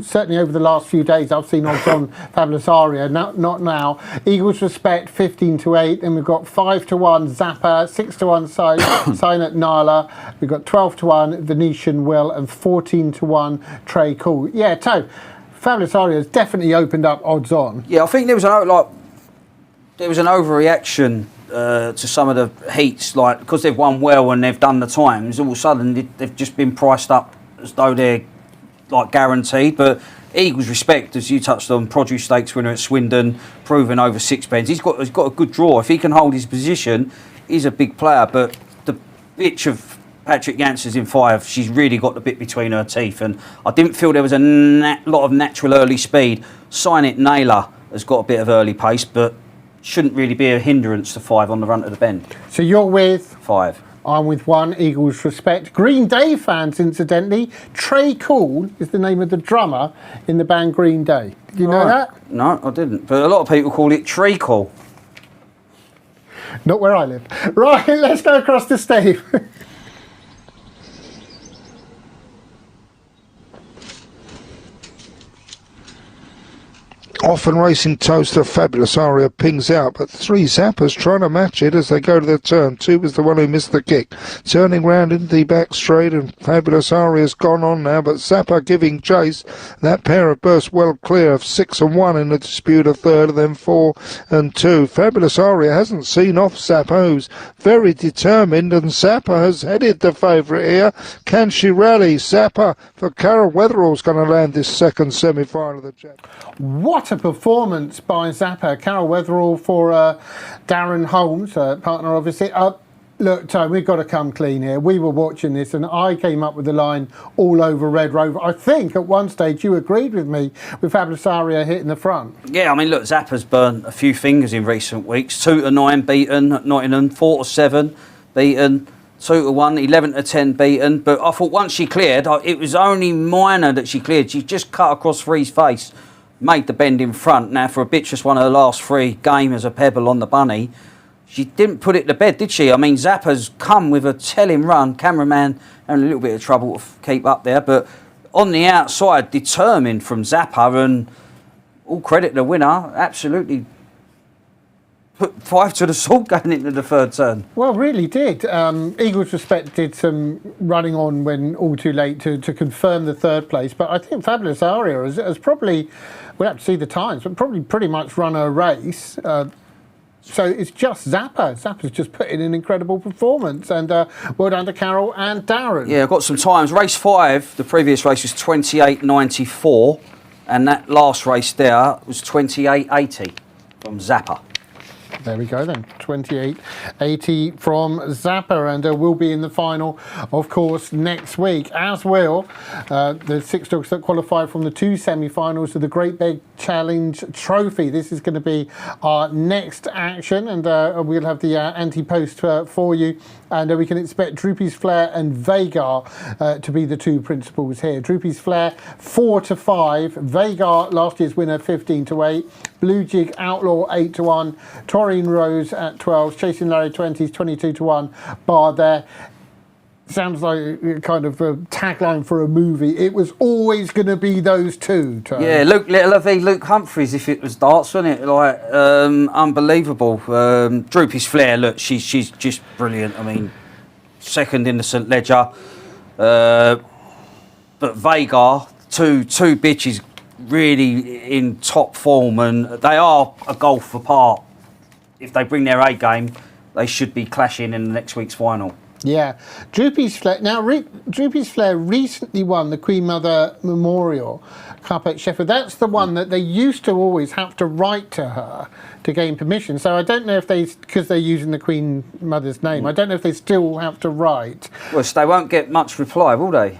Certainly over the last few days, I've seen odds on Fabulous Aria. Not now. Eagles Respect 15-8. Then we've got 5-1 Zappa, 6-1 Sign at Nala. We've got 12-1 Venetian Will and 14-1 Trey Cool. Yeah, Toe. Fabulous Aria has definitely opened up odds on. Yeah, I think there was an overreaction to some of the heats, like because they've won well and they've done the times. All of a sudden, they've just been priced up as though they're like guaranteed. But Eagles Respect, as you touched on, Produce Stakes winner at Swindon, proven over sixpence. He's got a good draw. If he can hold his position, he's a big player. But the bitch of Patrick Yancey's in 5. She's really got the bit between her teeth, and I didn't feel there was a lot of natural early speed. Sign It Naylor has got a bit of early pace, but shouldn't really be a hindrance to 5 on the run to the bend. So you're with 5. I'm with 1, Eagles Respect. Green Day fans, incidentally. Trey Cool is the name of the drummer in the band Green Day. Did you know that? No, I didn't. But a lot of people call it Treacle. Not where I live. Right, let's go across to Steve. Often racing Towcester, Fabulous Aria pings out, but 3 Zappers trying to match it as they go to the turn. 2 was the one who missed the kick. Turning round into the back straight, and Fabulous Aria's gone on now, but Zappa giving chase. That pair have burst well clear of 6 and 1 in the dispute, a third, and then 4 and 2. Fabulous Aria hasn't seen off Zappa, who's very determined, and Zappa has headed the favourite here. Can she rally? Zappa for Carol Weatherall's going to land this second semi-final of the chapter. What a performance by Zappa. Carol Weatherall for Darren Holmes, partner obviously. Look, Tony, we've got to come clean here. We were watching this and I came up with the line all over Red Rover. I think at one stage you agreed with me with Fabulous Aria hitting the front. Yeah, I mean, look, Zappa's burnt a few fingers in recent weeks. 2-9 beaten at Nottingham, 4-7 beaten, 2-1, 11-10 beaten. But I thought once she cleared, it was only minor that she cleared. She just cut across Free's face, made the bend in front. Now, for a bitch just won her last 3 game as a pebble on the bunny, she didn't put it to bed, did she? I mean, Zappa's come with a telling run. Cameraman having a little bit of trouble to keep up there, but on the outside, determined from Zappa, and all credit to the winner, absolutely put 5 to the sword going into the third turn. Well, really did. Eagles Respect did some running on when all too late to confirm the third place, but I think Fabulous Aria has probably, we'll have to see the times, but probably pretty much run her race. So it's just Zappa. Zappa's just put in an incredible performance, and well done to Carol and Darren. Yeah, I've got some times. Race 5, the previous race was 28.94, and that last race there was 28.80 from Zappa. There we go then, 28.80 from Zappa, and we'll be in the final, of course, next week, as will the 6 dogs that qualify from the 2 semi-finals of the Great Big Challenge Trophy. This is going to be our next action, and we'll have the anti-post for you, and we can expect Droopy's Flair and Vagar to be the 2 principals here. Droopy's Flair 4-5, Vagar last year's winner 15-8, Blue Jig Outlaw 8-1, Taurine Rose at 12, Chasing Larry 20s 22-1. Bar there. Sounds like a kind of a tagline for a movie. It was always going to be those 2. Tony. Yeah, Luke Littler v Luke Humphreys if it was darts, wasn't it? Like, unbelievable. Droopy's Flair, look, she's just brilliant. I mean, second in the St Ledger. But Vagar, two bitches really in top form, and they are a golf apart. If they bring their A game, they should be clashing in the next week's final. Yeah, Droopy's Flair. Now, Droopy's Flair recently won the Queen Mother Memorial Cup at Sheffield. That's the one that they used to always have to write to her to gain permission. So I don't know if because they're using the Queen Mother's name, I don't know if they still have to write. Well, so they won't get much reply, will they?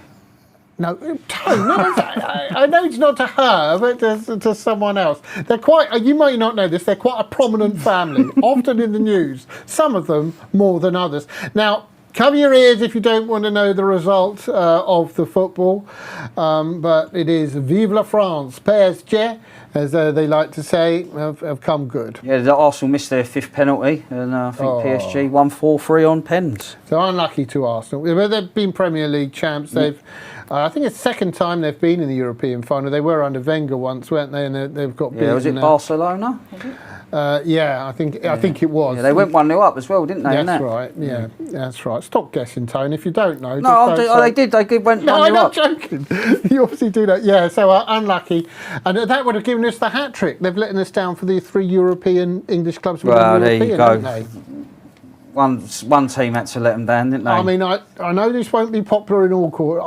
No, I know it's not to her, but to someone else. They're quite, you might not know this, they're quite a prominent family, often in the news, some of them more than others. Now, cover your ears if you don't want to know the result of the football, but it is Vive la France, PSG, as they like to say, have come good. Yeah, the Arsenal missed their 5th penalty, and I think PSG won 4-3 on pens. So unlucky to Arsenal. But they've been Premier League champs. They've, I think it's the second time they've been in the European final. They were under Wenger once, weren't they? And they've got beaten. Yeah, was it Barcelona? Was it? Yeah, I think it was. Yeah, they went 1-0 up as well, didn't they? That's right. Yeah, that's right. Stop guessing, Tone. If you don't know, they did. They went 1-0 up. I'm not joking. You obviously do that. Yeah. So unlucky, and that would have given us the hat trick. They've letting us down for the 3 European English clubs. Well, there European, you go. Haven't they? One team had to let them down, didn't they? I mean, I know this won't be popular in all court.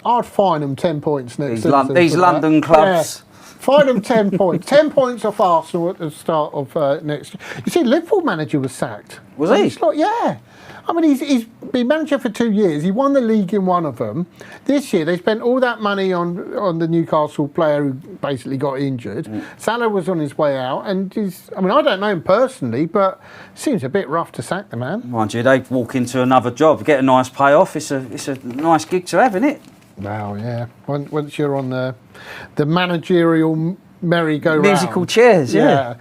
I'd fine them 10 points next season. These London clubs. Yeah. Fine them 10 points. 10 points off Arsenal at the start of next year. You see, Liverpool manager was sacked. Was he? Yeah. I mean, he's been manager for 2 years. He won the league in one of them. This year, they spent all that money on the Newcastle player who basically got injured. Salah was on his way out, and I don't know him personally, but seems a bit rough to sack the man. Mind you, they walk into another job, get a nice payoff. It's a nice gig to have, isn't it? Wow, yeah. Once you're on the managerial merry-go-round. Musical chairs, yeah.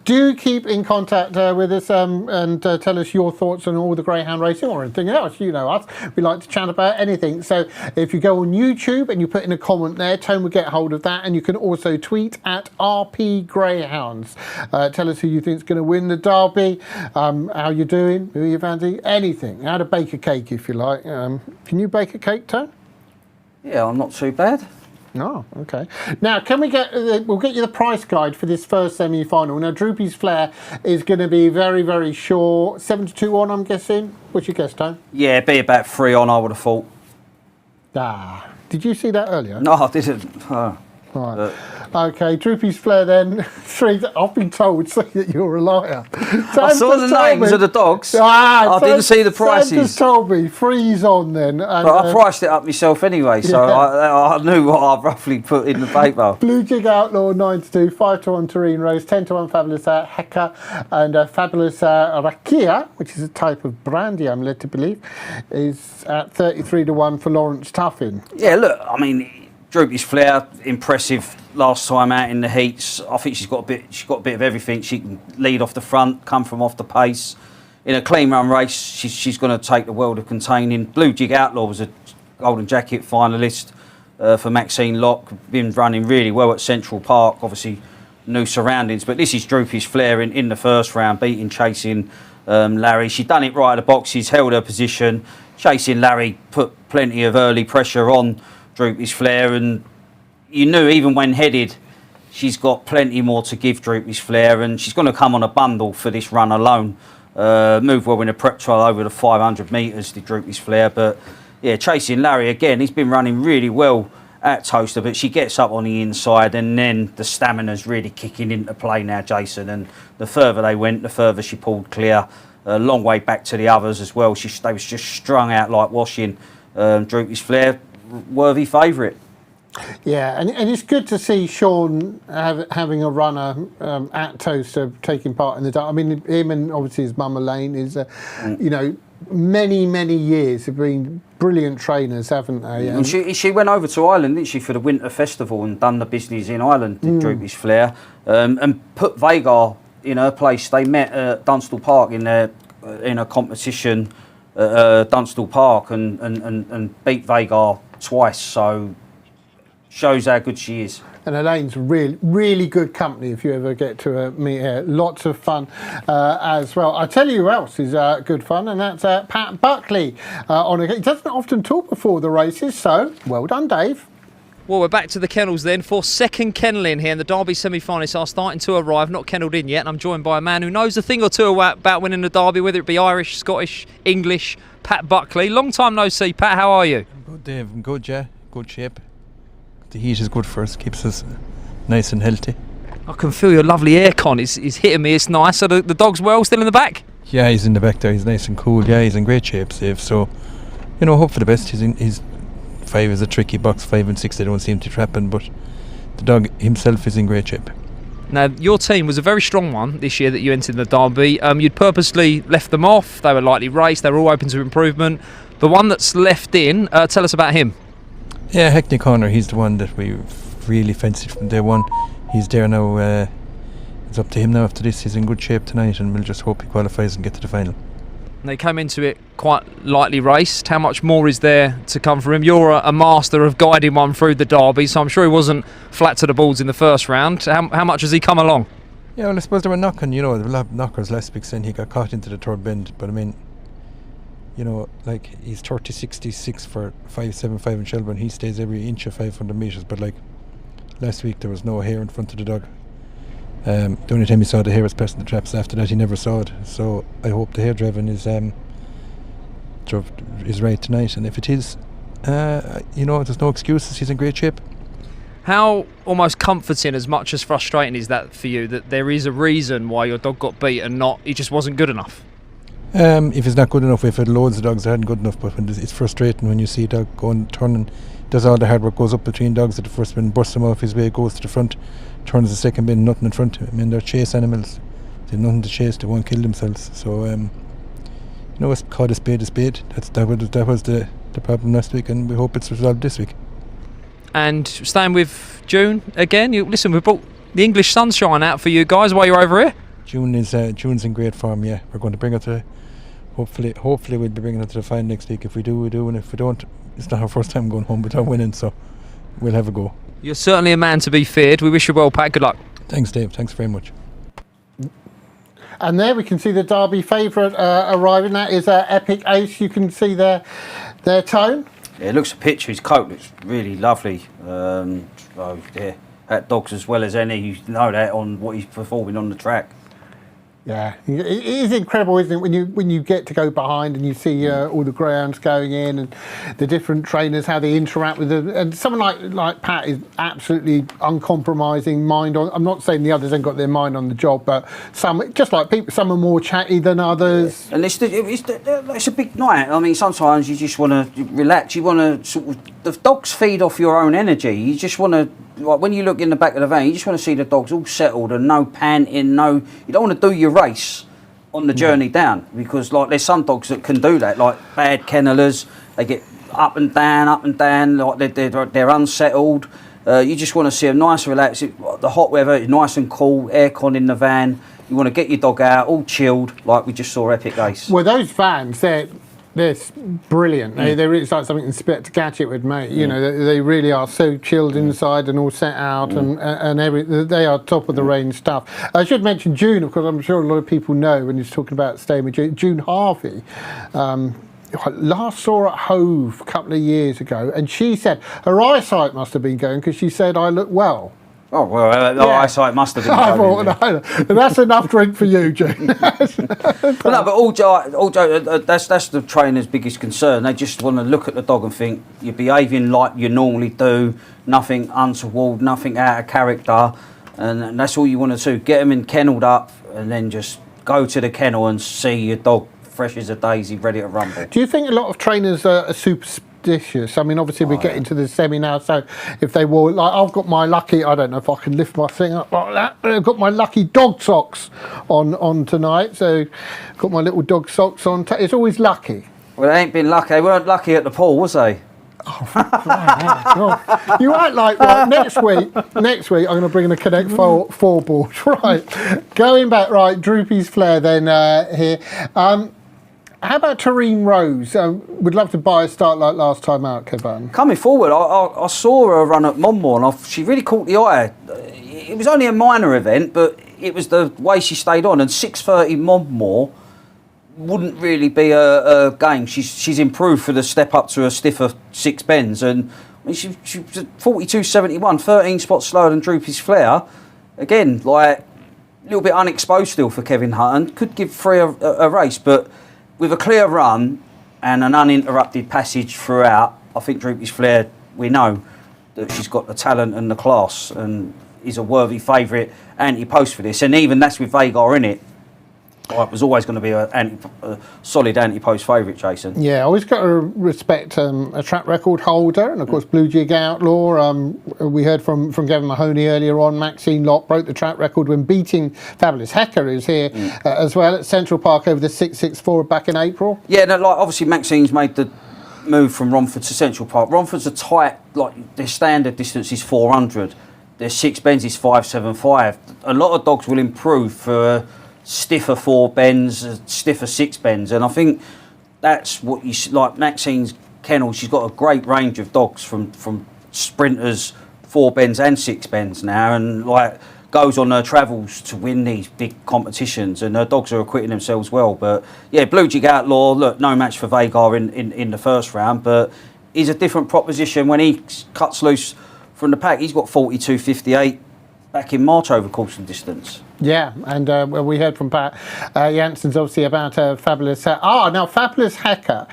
Do keep in contact with us and tell us your thoughts on all the Greyhound racing or anything else. You know us. We like to chat about anything. So if you go on YouTube and you put in a comment there, Tone will get hold of that. And you can also tweet at RP Greyhounds. Tell us who you think is going to win the Derby, how you're doing, who you fancy, anything. How to bake a cake if you like. Can you bake a cake, Tone? Yeah, I'm not too bad. No, okay. Now, can we we'll get you the price guide for this first semi-final. Now, Droopy's Flair is going to be very, very sure. 7-2 on, I'm guessing. What's your guess, Tone? Yeah, it'd be about 3 on, I would have thought. Did you see that earlier? No, I didn't. Right. Okay, Droopy's Flair then. 3. I've been told that you're a liar. I saw the names of the dogs. I didn't see the prices. Sam just told me 3's on then. And, but I priced it up myself anyway, so I knew what I roughly put in the paper. Blue Jig Outlaw 9-2, 5-1 Terrain Rose, 10-1 Fabulous Heka, and Fabulous Rakia, which is a type of brandy, I'm led to believe, is at 33-1 for Lawrence Tuffin. Yeah, look, I mean, Droopy's Flair, impressive last time out in the heats. I think she's got a bit of everything. She can lead off the front, come from off the pace. In a clean run race, she's going to take the world of containing. Blue Jig Outlaw was a Golden Jacket finalist for Maxine Locke. Been running really well at Central Park. Obviously, new surroundings. But this is Droopy's Flair in the first round, beating Chasing Larry. She done it right at the boxes, held her position. Chasing Larry put plenty of early pressure on Droopy's Flair, and you knew even when headed she's got plenty more to give Droopy's Flair, and she's going to come on a bundle for this run alone. Moved well in a prep trial over the 500 metres, the Droopy's Flair, but yeah, Chasing Larry again, he's been running really well at Towcester, but she gets up on the inside, and then the stamina's really kicking into play now, Jason, and the further they went, the further she pulled clear. A long way back to the others as well. They was just strung out like washing. Droopy's Flair, worthy favourite. Yeah, and it's good to see Sean having a runner at Towcester taking part in the. I mean, him and obviously his mum Elaine is, many years have been brilliant trainers, haven't they? And she went over to Ireland, didn't she, for the Winter Festival and done the business in Ireland, did Droopy's Flair, and put Vagar in her place. They met at Dunstall Park in a competition at Dunstall Park and beat Vagar twice, so shows how good she is. And Elaine's really good company if you ever get to meet her. Lots of fun as well. I tell you who else is good fun, and that's Pat Buckley. He doesn't often talk before the races, so well done, Dave. Well, we're back to the kennels then for second kenneling here, and the Derby semi-finalists are starting to arrive, not kennelled in yet, and I'm joined by a man who knows a thing or two about winning the Derby, whether it be Irish, Scottish, English. Pat Buckley. Long time no see, Pat, how are you? I'm good, Dave. I'm good, yeah. Good shape. the heat is good for us, keeps us nice and healthy. I can feel your lovely aircon is hitting me. It's nice. So the dog's well, still in the back? Yeah, he's in the back there. He's nice and cool. Yeah, he's in great shape, Steve. So, hope for the best. He's 5 is a tricky box. 5 and 6 they don't seem to trap in, but the dog himself is in great shape. Now, your team was a very strong one this year that you entered the Derby. You'd purposely left them off. They were lightly raced. They were all open to improvement. The one that's left in, tell us about him. Yeah, Hackney Corner. He's the one that we really fancied from day one. He's there now. It's up to him now after this. He's in good shape tonight, and we'll just hope he qualifies and get to the final. They came into it quite lightly raced. How much more is there to come for him? You're a master of guiding one through the Derby, so I'm sure he wasn't flat to the balls in the first round. How much has he come along? Yeah, well, I suppose they were knocking. There were a lot of knockers last week, saying he got caught into the third bend. But I mean, he's 30.66 for 5.75 in Shelburne. He stays every inch of 500 metres. But last week there was no hair in front of the dog. The only time he saw the hair was pressing the traps. After that he never saw it. So I hope the hair driven is right tonight, and if it is, there's no excuses. He's in great shape. How almost comforting, as much as frustrating, is that for you, that there is a reason why your dog got beat and not he just wasn't good enough? If it's not good enough, we've had loads of dogs that aren't good enough, but it's frustrating when you see a dog going, turning, does all the hard work, goes up between dogs at the first bin, bursts him off his way, goes to the front, turns the second bin, nothing in front. I mean, they're chase animals. They've nothing to chase, they won't kill themselves. So, it's called a spade a spade. That was the problem last week, and we hope it's resolved this week. And staying with June again, we brought the English sunshine out for you guys while you're over here. June's in great form. Yeah, we're going to bring her to. Hopefully we'll be bringing her to the final next week. If we do, we do, and if we don't, it's not our first time going home without winning. So we'll have a go. You're certainly a man to be feared. We wish you well, Pat. Good luck. Thanks, Dave. Thanks very much. And there we can see the Derby favourite arriving. That is Epic Ace. You can see their tone. Yeah, it looks a picture. His coat looks really lovely. That dog's as well as any. You know that on what he's performing on the track. Yeah, it is incredible, isn't it, when you get to go behind and you see all the greyhounds going in and the different trainers, how they interact with them. And someone like Pat is absolutely uncompromising mind on. I'm not saying the others ain't got their mind on the job, but some, just like people, some are more chatty than others. Yeah. And it's a big night. I mean, sometimes you just want to relax. You want to the dogs feed off your own energy. You just want to. Like when you look in the back of the van, you just want to see the dogs all settled and no panting, you don't want to do your race on the journey down, because there's some dogs that can do that, like bad kennelers, they get up and down, like they're unsettled. You just want to see them nice and relaxed. The hot weather is nice and cool, aircon in the van. You want to get your dog out, all chilled, like we just saw Epic Ace. Well, those vans, they're brilliant. They really like something Inspector Gadget would make. They really are so chilled inside and all set out and they are top of the range stuff. I should mention June, of course. I'm sure a lot of people know when he's talking about staying with June Harvey. Last saw her at Hove a couple of years ago, and she said her eyesight must have been going because she said I look well. Oh, well, the eyesight must have been going. I thought, that's enough drink for you, June. But all joke, that's the trainer's biggest concern. They just want to look at the dog and think, you're behaving like you normally do, nothing untoward, nothing out of character, and that's all you want to do. Get them kennelled up, and then just go to the kennel and see your dog fresh as a daisy, ready to rumble. Do you think a lot of trainers are superstitious? I mean, obviously we're getting to the semi now, so if they wore, I've got my lucky, I don't know if I can lift my thing up like that, but I've got my lucky dog socks on tonight, so got my little dog socks on. It's always lucky. Well, they ain't been lucky. They weren't lucky at the pool, was they? Oh, you act like, right, next week I'm going to bring in a Connect 4 board. Right, going back, right, Droopy's Flair then here. How about Tareen Rose? Would love to buy a start like last time out, Kevin. Coming forward, I saw her run at Monmore and she really caught the eye. It was only a minor event, but it was the way she stayed on. And 6:30 Monmore wouldn't really be a game. She's improved for the step up to a stiffer 6 bends. And I mean, she was 42.71, 13 spots slower than Droopy's Flair. Again, a little bit unexposed still for Kevin Hutton. Could give Free a race, but with a clear run and an uninterrupted passage throughout, I think Droopy's Flair, we know, that she's got the talent and the class, and is a worthy favourite anti-post for this. And even that's with Vagar in it. It was always going to be a solid anti-post favourite, Jason. Yeah, always got to respect a track record holder, and of course Blue Jig Outlaw. We heard from Gavin Mahoney earlier on. Maxine Lott broke the track record when beating Fabulous Hecker, who's here as well at Central Park over the 664 back in April. Yeah, no, like obviously Maxine's made the move from Romford to Central Park. Romford's a tight, like their standard distance is 400. Their 6 bends is 575. A lot of dogs will improve for stiffer 4 bends, stiffer 6 bends, and I think that's what you like. Maxine's kennel, she's got a great range of dogs from sprinters, 4 bends and 6 bends now, and like goes on her travels to win these big competitions, and her dogs are acquitting themselves well. But yeah, Blue Jig Outlaw, look, no match for Vagar in the first round, but he's a different proposition when he cuts loose from the pack. He's got 42.58 back in March over course and distance. Yeah, and we heard from Pat Janssens obviously about Fabulous. Now Fabulous Hecker,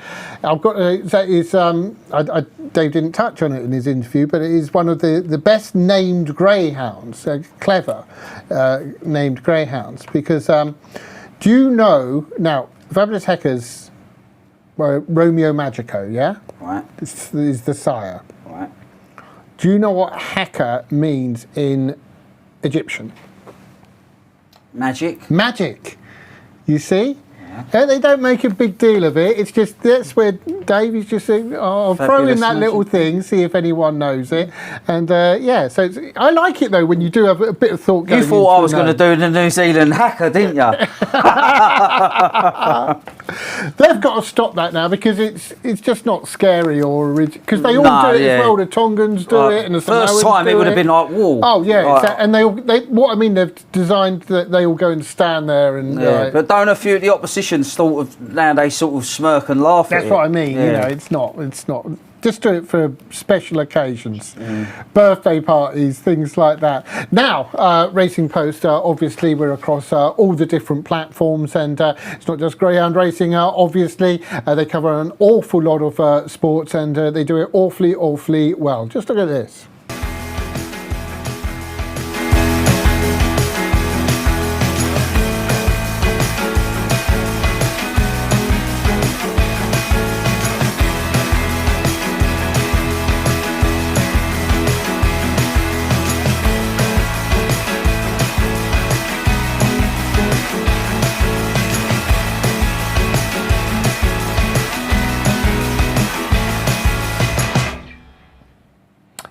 I've got that is Dave didn't touch on it in his interview, but it is one of the best named greyhounds, clever named greyhounds, because do you know now Fabulous Hecker's Romeo Magico, yeah, right, this is the sire, right. Do you know what Hecker means in Egyptian? Magic. You see? Yeah. They don't make a big deal of it. It's just that's where Dave is just saying, I'll throw in that little thing, see if anyone knows it. And so I like it though when you do have a bit of thought going. You thought I was going to do the New Zealand Hacker, didn't you? They've got to stop that now because it's just not scary or original. Because they all do it as well. The Tongans do it, and the Samoans first time it would have been like, whoa. Oh yeah, and they what I mean, they've designed that they all go and stand there and. But don't a few of the opposition sort of nowadays sort of smirk and laugh at it? That's what I mean. Yeah. You know, it's not. Just do it for special occasions, birthday parties, things like that. Now, Racing Post, obviously we're across all the different platforms, and it's not just greyhound racing, obviously. They cover an awful lot of sports, and they do it awfully well. Just look at this.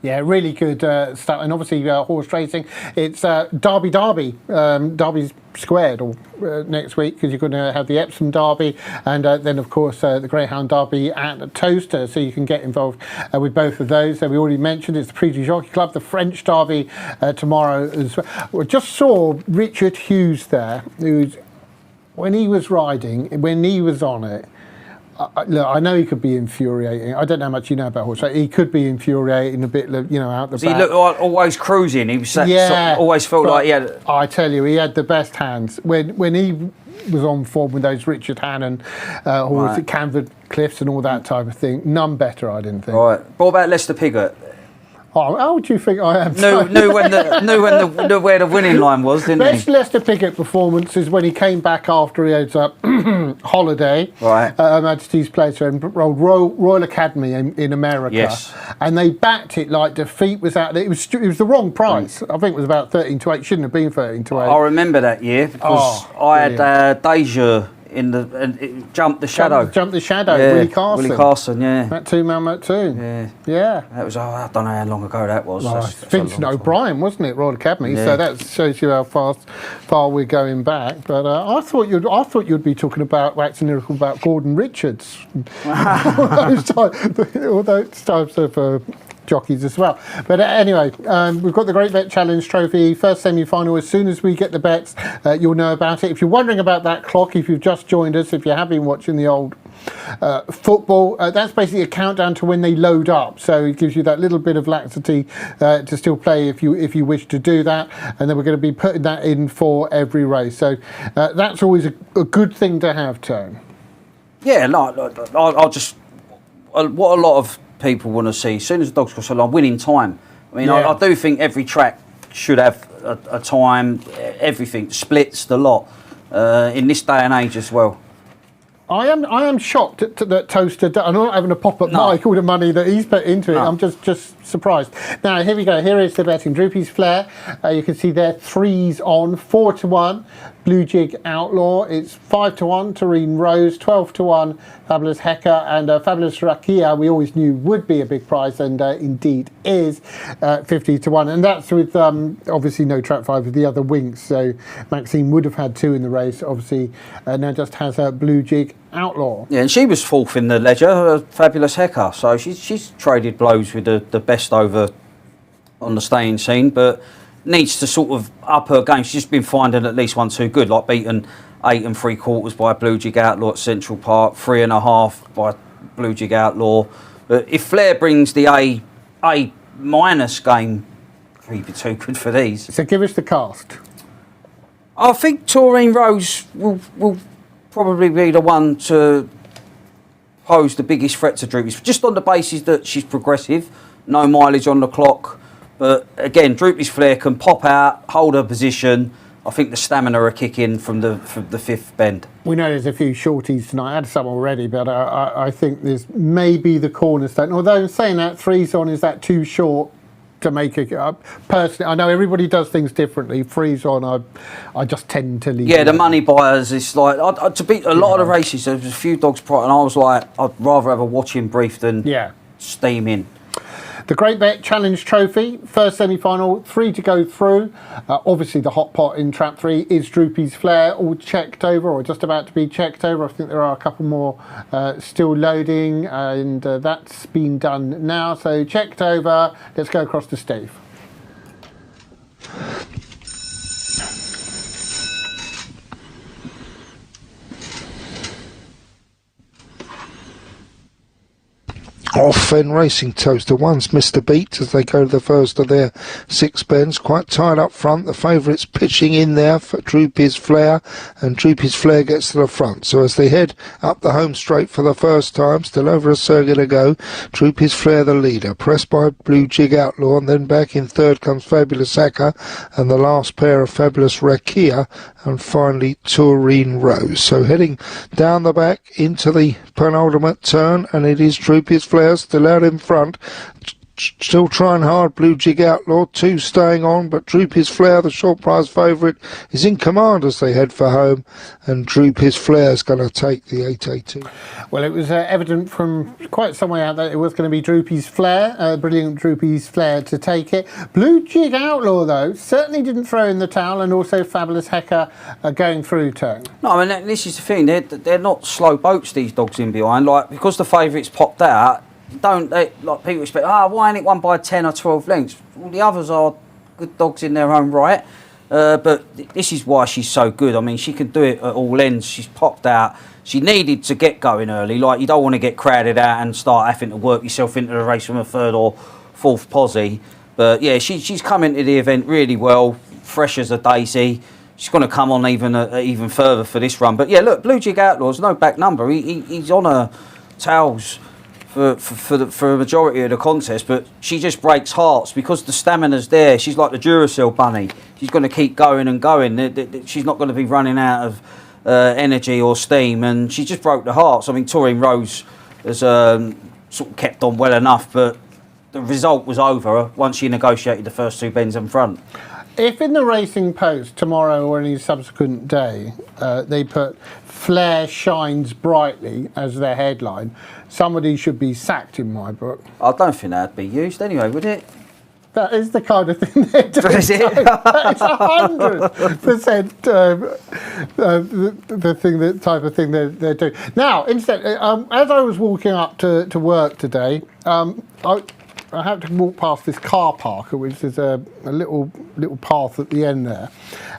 Yeah, really good stuff. And obviously horse racing, it's Derby, Derby's squared next week because you're going to have the Epsom Derby and then of course the Greyhound Derby at Towcester, so you can get involved with both of those. We already mentioned it's the Prix du Jockey Club, the French Derby tomorrow as well. We just saw Richard Hughes there, who's, when he was riding, when he was on it, look, I know he could be infuriating. I don't know how much you know about horse racing. He could be infuriating a bit, you know, out the back. He looked always cruising. He was always felt like he had. I tell you, he had the best hands when he was on form with those Richard Hannon horses at Canford Cliffs and all that type of thing. None better, I didn't think. Right. What about Lester Piggott? Oh, how do you think I am? Knew where the winning line was, didn't he? Best Lester Piggott performance is when he came back after he had holiday at Majesty's Pleasure and rolled Royal Academy in America. Yes. And they backed it like defeat was out there. It was the wrong price. I think it was about 13-8. Shouldn't have been 13-8. I remember that year because I had Deja in the and it jumped the shadow. Jumped the shadow. Willie Carson, yeah. That 2-man Moat 2. Yeah. That was I don't know how long ago that was. Vincent O'Brien, wasn't it, Royal Academy? Yeah. So that shows you how far we're going back. But I thought you'd be talking about waxing lyrical about Gordon Richards. all those types of jockeys as well. But anyway, we've got the Great Bet Challenge Trophy, first semi-final. As soon as we get the bets, you'll know about it. If you're wondering about that clock, if you've just joined us, if you have been watching the old football, that's basically a countdown to when they load up. So it gives you that little bit of laxity to still play if you wish to do that. And then we're going to be putting that in for every race. So that's always a good thing to have, Tone. Yeah, I'll just what a lot of people want to see, as soon as the dogs cross the line, winning time. mean, I do think every track should have a time, everything, splits, the lot, in this day and age as well. I am shocked that Towcester. I'm not having a pop at Mike all the money that he's put into it. I'm just surprised. Now here we go. Here is the betting. Droopy's Flair. You can see there 3s on 4-1. Blue Jig Outlaw. It's 5-1. Taurine Rose 12-1. Fabulous Hecker and Fabulous Rakia. We always knew would be a big prize, and indeed is 50-1. And that's with obviously no track 5 with the other Winks. So Maxine would have had 2 in the race. Obviously now just has a Blue Jig Outlaw. Yeah, and she was 4th in the ledger, Fabulous Hecker. So she's traded blows with the best over on the staying scene, but needs to sort of up her game. She's just been finding at least 1-2 good, like beaten 8 3/4 by Blue Jig Outlaw at Central Park, 3.5 by Blue Jig Outlaw. But if Flair brings the A- game, it'd be too good for these. So give us the cast. I think Taurine Rose will probably be the one to pose the biggest threat to Droopy's, just on the basis that she's progressive, no mileage on the clock. But again, Droopy's Flair can pop out, hold her position. I think the stamina are kicking from the 5th bend. We know there's a few shorties tonight. I had some already, but I think there's maybe the cornerstone. Although in saying that, 3s on, is that too short to make a personally? I know everybody does things differently. 3s on, I just tend to leave. Yeah, the money buyers, it's like to beat a lot of the races. There was a few dogs prior, and I was like, I'd rather have a watching brief than steam in. The Great Bet Challenge Trophy, first semi-final, 3 to go through. Obviously, the hot pot in Trap 3 is Droopy's Flair, all checked over, or just about to be checked over. I think there are a couple more still loading, and that's been done now. So checked over. Let's go across to Steve. Off and racing Towcester. One's Mr. Beat as they go to the first of their 6 bends. Quite tight up front. The favourites pitching in there for Droopy's Flair, and Droopy's Flair gets to the front. So as they head up the home straight for the first time, still over a circuit to go, Droopy's Flair the leader, pressed by Blue Jig Outlaw, and then back in 3rd comes Fabulous Hacker, and the last pair of Fabulous Rakia, and finally Taurine Rose. So heading down the back into the penultimate turn, and it is Droopy's Flair still out in front, still trying hard. Blue Jig Outlaw, 2 staying on, but Droopy's Flair, the short prize favourite, is in command as they head for home, and Droopy's Flair is going to take the 882. Well, it was evident from quite some way out that it was going to be Droopy's Flair, brilliant Droopy's Flair to take it. Blue Jig Outlaw, though, certainly didn't throw in the towel, and also Fabulous Hecker going through turn. No, I mean, this is the thing. They're not slow boats, these dogs in behind. Like, because the favourites popped out, like people expect, why ain't it won by 10 or 12 lengths? All the others are good dogs in their own right. But this is why she's so good. I mean, she can do it at all ends. She's popped out. She needed to get going early. Like, you don't want to get crowded out and start having to work yourself into the race from a 3rd or 4th posse. But yeah, she's come into the event really well, fresh as a daisy. She's going to come on even further for this run. But yeah, look, Blue Jig Outlaw's no back number. He's on her tails for a majority of the contest, but she just breaks hearts because the stamina's there. She's like the Duracell bunny. She's going to keep going and going. She's not going to be running out of energy or steam, and she just broke the hearts. I mean, Taurine Rose has sort of kept on well enough, but the result was over once she negotiated the first 2 bends in front. If in the Racing Post tomorrow or any subsequent day they put Flair shines brightly as their headline, somebody should be sacked in my book. I don't think that'd be used anyway, would it? That is the kind of thing they're doing. Is it? It's 100% the type of thing they're doing. Now, instead, as I was walking up to work today, I had to walk past this car park, which is a little path at the end there,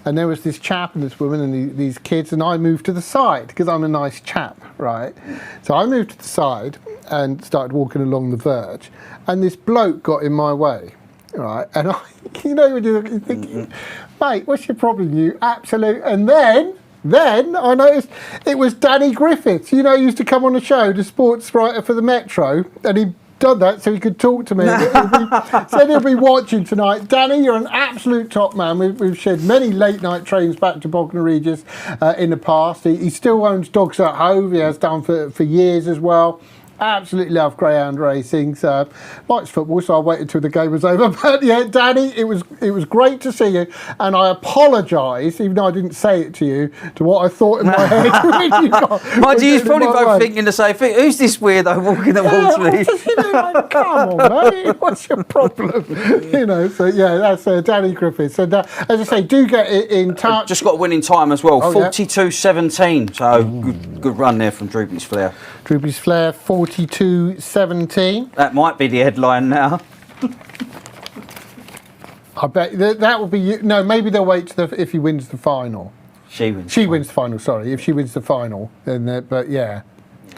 and there was this chap and this woman and these kids, and I moved to the side because I'm a nice chap, right? So I moved to the side and started walking along the verge, and this bloke got in my way, right? And when you're thinking, mate, what's your problem, you absolute? And then I noticed it was Danny Griffiths. He used to come on the show, the sports writer for the Metro, and he done that so he could talk to me. Said he'll be watching tonight. Danny, you're an absolute top man. We've shared many late night trains back to Bognor Regis in the past. He still owns dogs at home. He has done for years as well. Absolutely love greyhound racing. So likes football, so I waited until the game was over. But yeah, Danny, it was great to see you, and I apologise, even though I didn't say it to you, to what I thought in my head. Mind you, you're probably both thinking the same thing. Who's this weirdo walking towards me? Like, come on, mate, what's your problem? So yeah, that's Danny Griffiths. And as I say, do get in touch. Just got a winning time as well, 42.17. So good run there from Droopy's Flair. Droopy's Flair, 42.17. That might be the headline now. I bet that will be. No, maybe they'll wait if he wins the final. She wins the final. Sorry, if she wins the final, then. But yeah,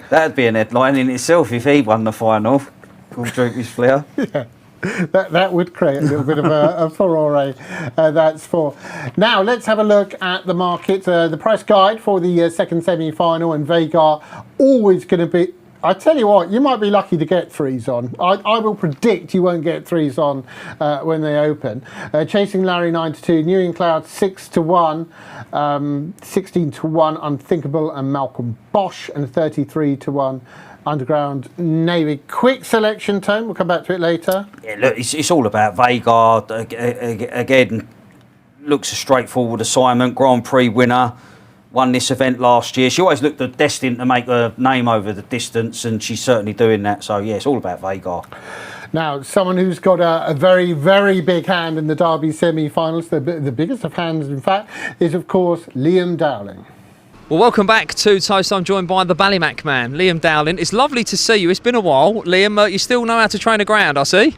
that'd be an headline in itself if he won the final. Called Droopy's Flair. Yeah. That would create a little bit of a furore, that's for. Now, let's have a look at the market. The price guide for the second semi-final, and Vagar always going to be... I tell you what, you might be lucky to get threes on. I will predict you won't get threes on when they open. Chasing Larry 9-2, New In Cloud 6-1, 16-1, Unthinkable and Malcolm Bosch, and 33-1. Underground Navy. Quick selection, Tone. We'll come back to it later. Yeah, look, it's all about Vagar. Again, looks a straightforward assignment. Grand Prix winner. Won this event last year. She always looked destined to make a name over the distance, and she's certainly doing that. So, yeah, it's all about Vagar. Now, someone who's got a very, very big hand in the Derby semi-finals, the biggest of hands, in fact, is, of course, Liam Dowling. Well, welcome back to Toast. I'm joined by the Ballymac man, Liam Dowling. It's lovely to see you. It's been a while. Liam, you still know how to train a greyhound, I see?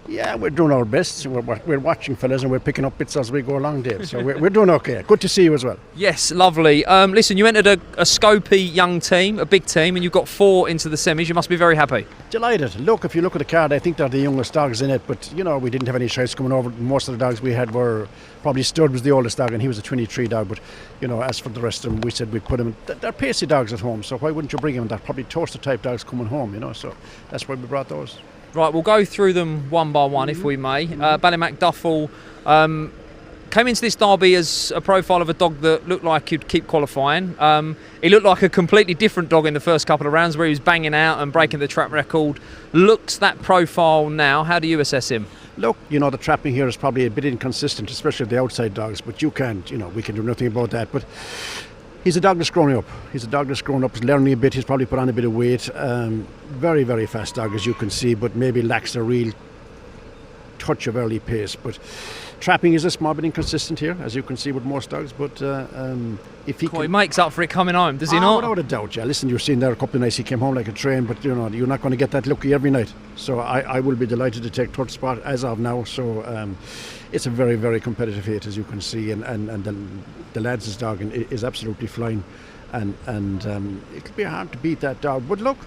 Yeah, we're doing our best. We're watching fellas and we're picking up bits as we go along, Dave. So we're doing okay. Good to see you as well. Yes, lovely. Listen, you entered a Scopy young team, a big team, and you got 4 into the semis. You must be very happy. Delighted. Look, if you look at the card, I think they're the youngest dogs in it. But, we didn't have any shots coming over. Most of the dogs we had were... Probably Stud was the oldest dog and he was a 23 dog. But, as for the rest of them, we said we'd put them... They're pacey dogs at home, so why wouldn't you bring them? They're probably Towcester type dogs coming home, So that's why we brought those. Right, we'll go through them one by one, if we may. Ballymac Duffel came into this derby as a profile of a dog that looked like he'd keep qualifying. He looked like a completely different dog in the first couple of rounds where he was banging out and breaking the trap record. Looks that profile now. How do you assess him? Look, the trapping here is probably a bit inconsistent, especially the outside dogs, but we can do nothing about that. But he's a dog that's growing up. He's learning a bit. He's probably put on a bit of weight. Very, very fast dog, as you can see, but maybe lacks a real touch of early pace. But trapping is a small bit inconsistent here, as you can see with most dogs. But if he he makes up for it coming home, does he not? Without a doubt, yeah. Listen, you've seen there a couple of nights he came home like a train, but you're not going to get that lucky every night. So I will be delighted to take third spot as of now. So it's a very, very competitive heat, as you can see, and the lads' dog is absolutely flying, and it'll be hard to beat that dog. But look,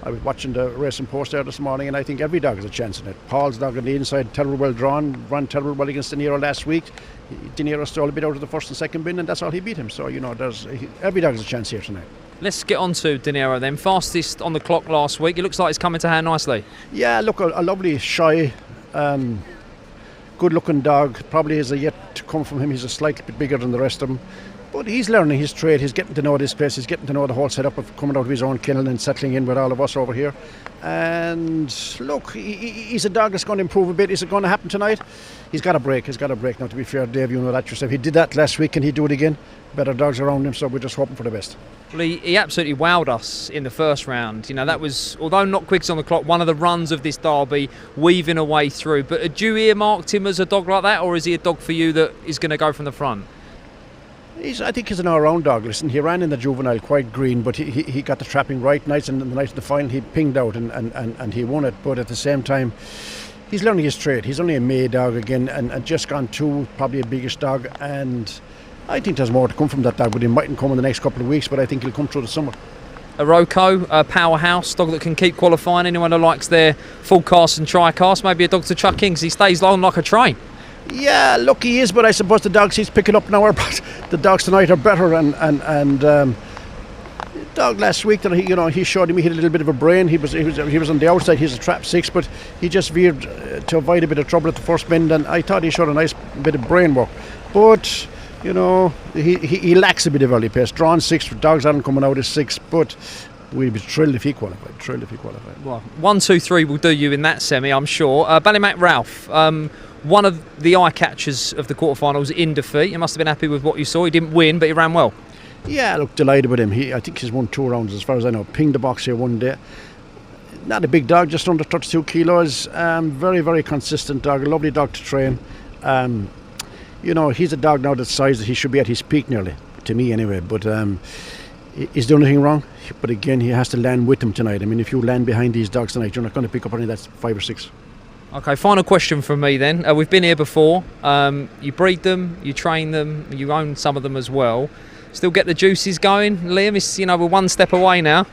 I was watching the Racing Post there this morning, and I think every dog has a chance in it. Paul's dog on the inside, terribly well drawn, ran terribly well against De Niro last week. De Niro stole a bit out of the first and second bin, and that's all he beat him. So, every dog has a chance here tonight. Let's get on to De Niro then. Fastest on the clock last week. It looks like it's coming to hand nicely. Yeah, look, a lovely, shy, good-looking dog. Probably has a yet to come from him. He's a slightly bit bigger than the rest of them. But he's learning his trade. He's getting to know this place. He's getting to know the whole setup of coming out of his own kennel and settling in with all of us over here. And look, he's a dog that's going to improve a bit. Is it going to happen tonight? He's got a break. Now, to be fair, Dave, you know that yourself. He did that last week. Can he do it again? Better dogs around him, so we're just hoping for the best. Well, he absolutely wowed us in the first round. That was, although not quickest on the clock, one of the runs of this derby, weaving a way through. But had you earmarked him as a dog like that, or is he a dog for you that is going to go from the front? I think he's an all-round dog. Listen, he ran in the juvenile quite green, but he got the trapping right nice, and the night of the final he pinged out and he won it. But at the same time, he's learning his trade. He's only a May dog again, and just gone 2, probably a biggish dog. And I think there's more to come from that dog, but he mightn't come in the next couple of weeks, but I think he'll come through the summer. A Rocco, a powerhouse, dog that can keep qualifying. Anyone who likes their full cast and tri-cast, maybe a dog to chuck in because he stays long like a train. Yeah, look, he is, but I suppose the dogs he's picking up now the dogs tonight are better, and dog last week that he showed him he had a little bit of a brain. He was on the outside. He's a trap 6, but he just veered to avoid a bit of trouble at the first bend, and I thought he showed a nice bit of brain work. But he lacks a bit of early pace. Drawn 6, dogs aren't coming out as 6, but we'd be thrilled if he qualified. Well, 1, 2, 3 will do you in that semi, I'm sure. Ballymac Ralph, one of the eye catchers of the quarterfinals in defeat. You must have been happy with what you saw. He didn't win, but he ran well. Yeah, look, delighted with him. I think he's won 2 rounds as far as I know. Pinged the box here one day. Not a big dog, just under 32 kilos. Very, very consistent dog. A lovely dog to train. He's a dog now that's size that he should be at his peak nearly, to me anyway. But he's doing anything wrong. But again, he has to land with them tonight. I mean, if you land behind these dogs tonight, you're not going to pick up any that's 5 or 6. Okay, final question from me then. We've been here before. You breed them, you train them, you own some of them as well. Still get the juices going, Liam? It's, we're one step away now.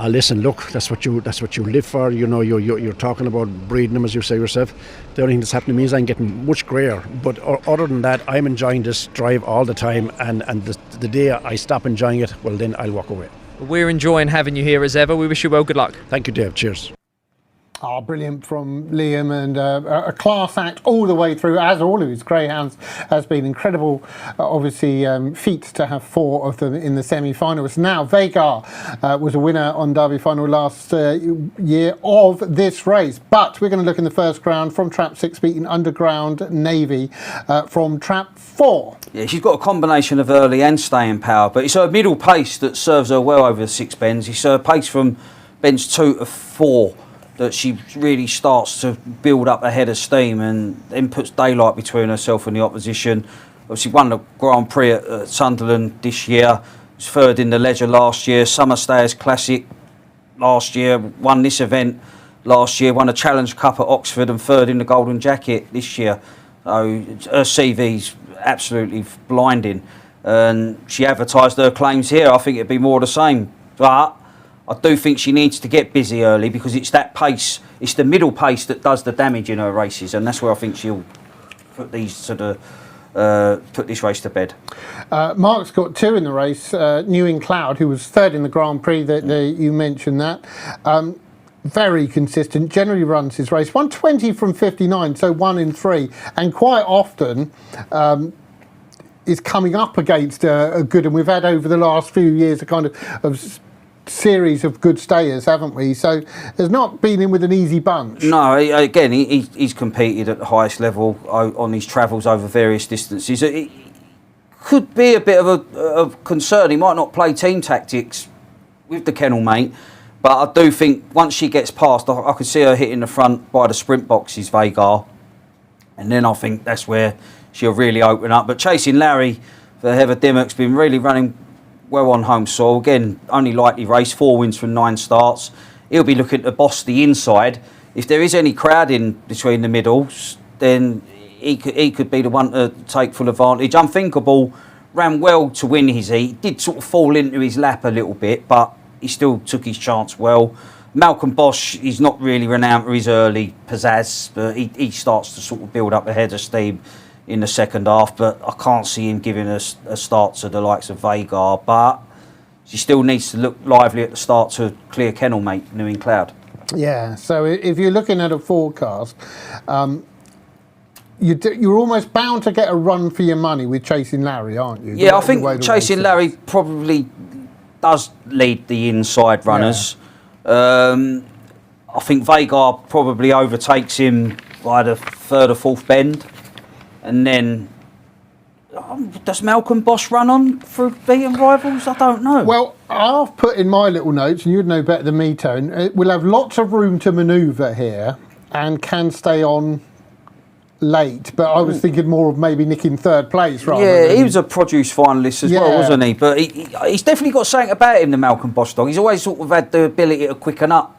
Listen, look, that's what you live for. You're talking about breeding them, as you say yourself. The only thing that's happening to me is I'm getting much greyer. But other than that, I'm enjoying this drive all the time. And the day I stop enjoying it, well, then I'll walk away. We're enjoying having you here as ever. We wish you well. Good luck. Thank you, Dave. Cheers. Brilliant from Liam, and a class act all the way through, as all of his greyhounds. Has been incredible, obviously, feat to have 4 of them in the semi-finals. Now, Vagar was a winner on Derby final last year of this race, but we're going to look in the first round from trap 6, beating Underground Navy from trap 4. Yeah, she's got a combination of early and staying power, but it's her middle pace that serves her well over the 6 bends. It's her pace from bends 2 to 4 that she really starts to build up a head of steam and then puts daylight between herself and the opposition. Obviously won the Grand Prix at Sunderland this year, was 3rd in the Leisure last year, Summer Stayers Classic last year, won this event last year, won a Challenge Cup at Oxford and 3rd in the Golden Jacket this year. So her CV's absolutely blinding, and she advertised her claims here. I think it'd be more of the same, but I do think she needs to get busy early, because it's that pace, it's the middle pace that does the damage in her races, and that's where I think she'll put these put this race to bed. Mark's got 2 in the race. New in Cloud, who was 3rd in the Grand Prix, that you mentioned that. Very consistent, generally runs his race. 120 from 59, so 1 in 3, and quite often is coming up against a good, and we've had over the last few years a kind of series of good stayers, haven't we? So there's not been in with an easy bunch. No, again, he's competed at the highest level on his travels over various distances. It could be a bit of a concern. He might not play team tactics with the kennel mate, but I do think once she gets past, I could see her hitting the front by the sprint boxes, Vagar, and then I think that's where she'll really open up. But Chasing Larry for Heather Dimmock's been really running well on home soil. Again, only lightly raced, 4 wins from 9 starts. He'll be looking to boss the inside. If there is any crowding between the middles, then he could be the one to take full advantage. Unthinkable ran well to win his heat. Did sort of fall into his lap a little bit, but he still took his chance well. Malcolm Bosch, he's not really renowned for his early pizzazz, but he starts to sort of build up a head of steam in the second half, but I can't see him giving us a start to the likes of Vagar, but she still needs to look lively at the start to clear kennel mate New in Cloud. Yeah, so if you're looking at a forecast, you're almost bound to get a run for your money with Chasing Larry, aren't you? Yeah, I think Chasing Larry probably does lead the inside runners. Yeah. I think Vagar probably overtakes him by the 3rd or 4th bend. And then, does Malcolm Bosch run on for beating rivals? I don't know. Well, I've put in my little notes, and you'd know better than me, Tone, we'll have lots of room to manoeuvre here and can stay on late. But I was thinking more of maybe nicking 3rd place rather than... Yeah, he was a produce finalist as well, wasn't he? But he's definitely got something about him, the Malcolm Bosch dog. He's always sort of had the ability to quicken up.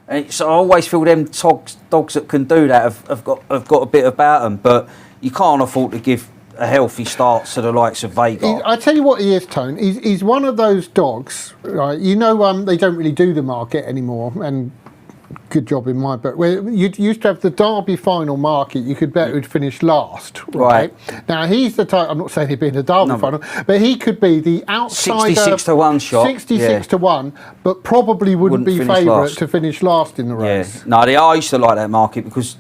And so I always feel them dogs that can do that have got a bit about them. But you can't afford to give a healthy start to the likes of Vagar. I tell you what he is, Tone. He's one of those dogs, right? They don't really do the market anymore, and good job in my book. Where you used to have the Derby final market, you could bet who'd finish last, right? Now he's the type. I'm not saying he'd be in the Derby final, but he could be the outsider. 66 to 1 shot. 66 to 1, but probably wouldn't be favourite to finish last in the race. Yeah. No, I used to like that market because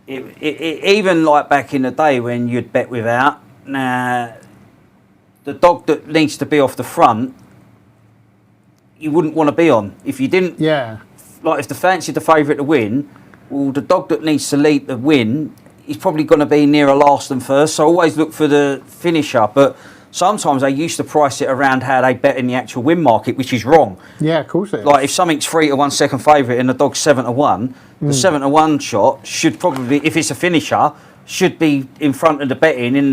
even like back in the day when you'd bet without, the dog that needs to be off the front, you wouldn't want to be on. If you didn't, like if the fancied the favourite to win, well, the dog that needs to lead the win is probably going to be nearer last than first. So always look for the finisher. But sometimes they used to price it around how they bet in the actual win market, which is wrong. Yeah, of course it is. Like if something's 3 to 1 second favourite and the dog's 7 to 1, the 7 to 1 shot should probably, if it's a finisher, should be in front of the betting in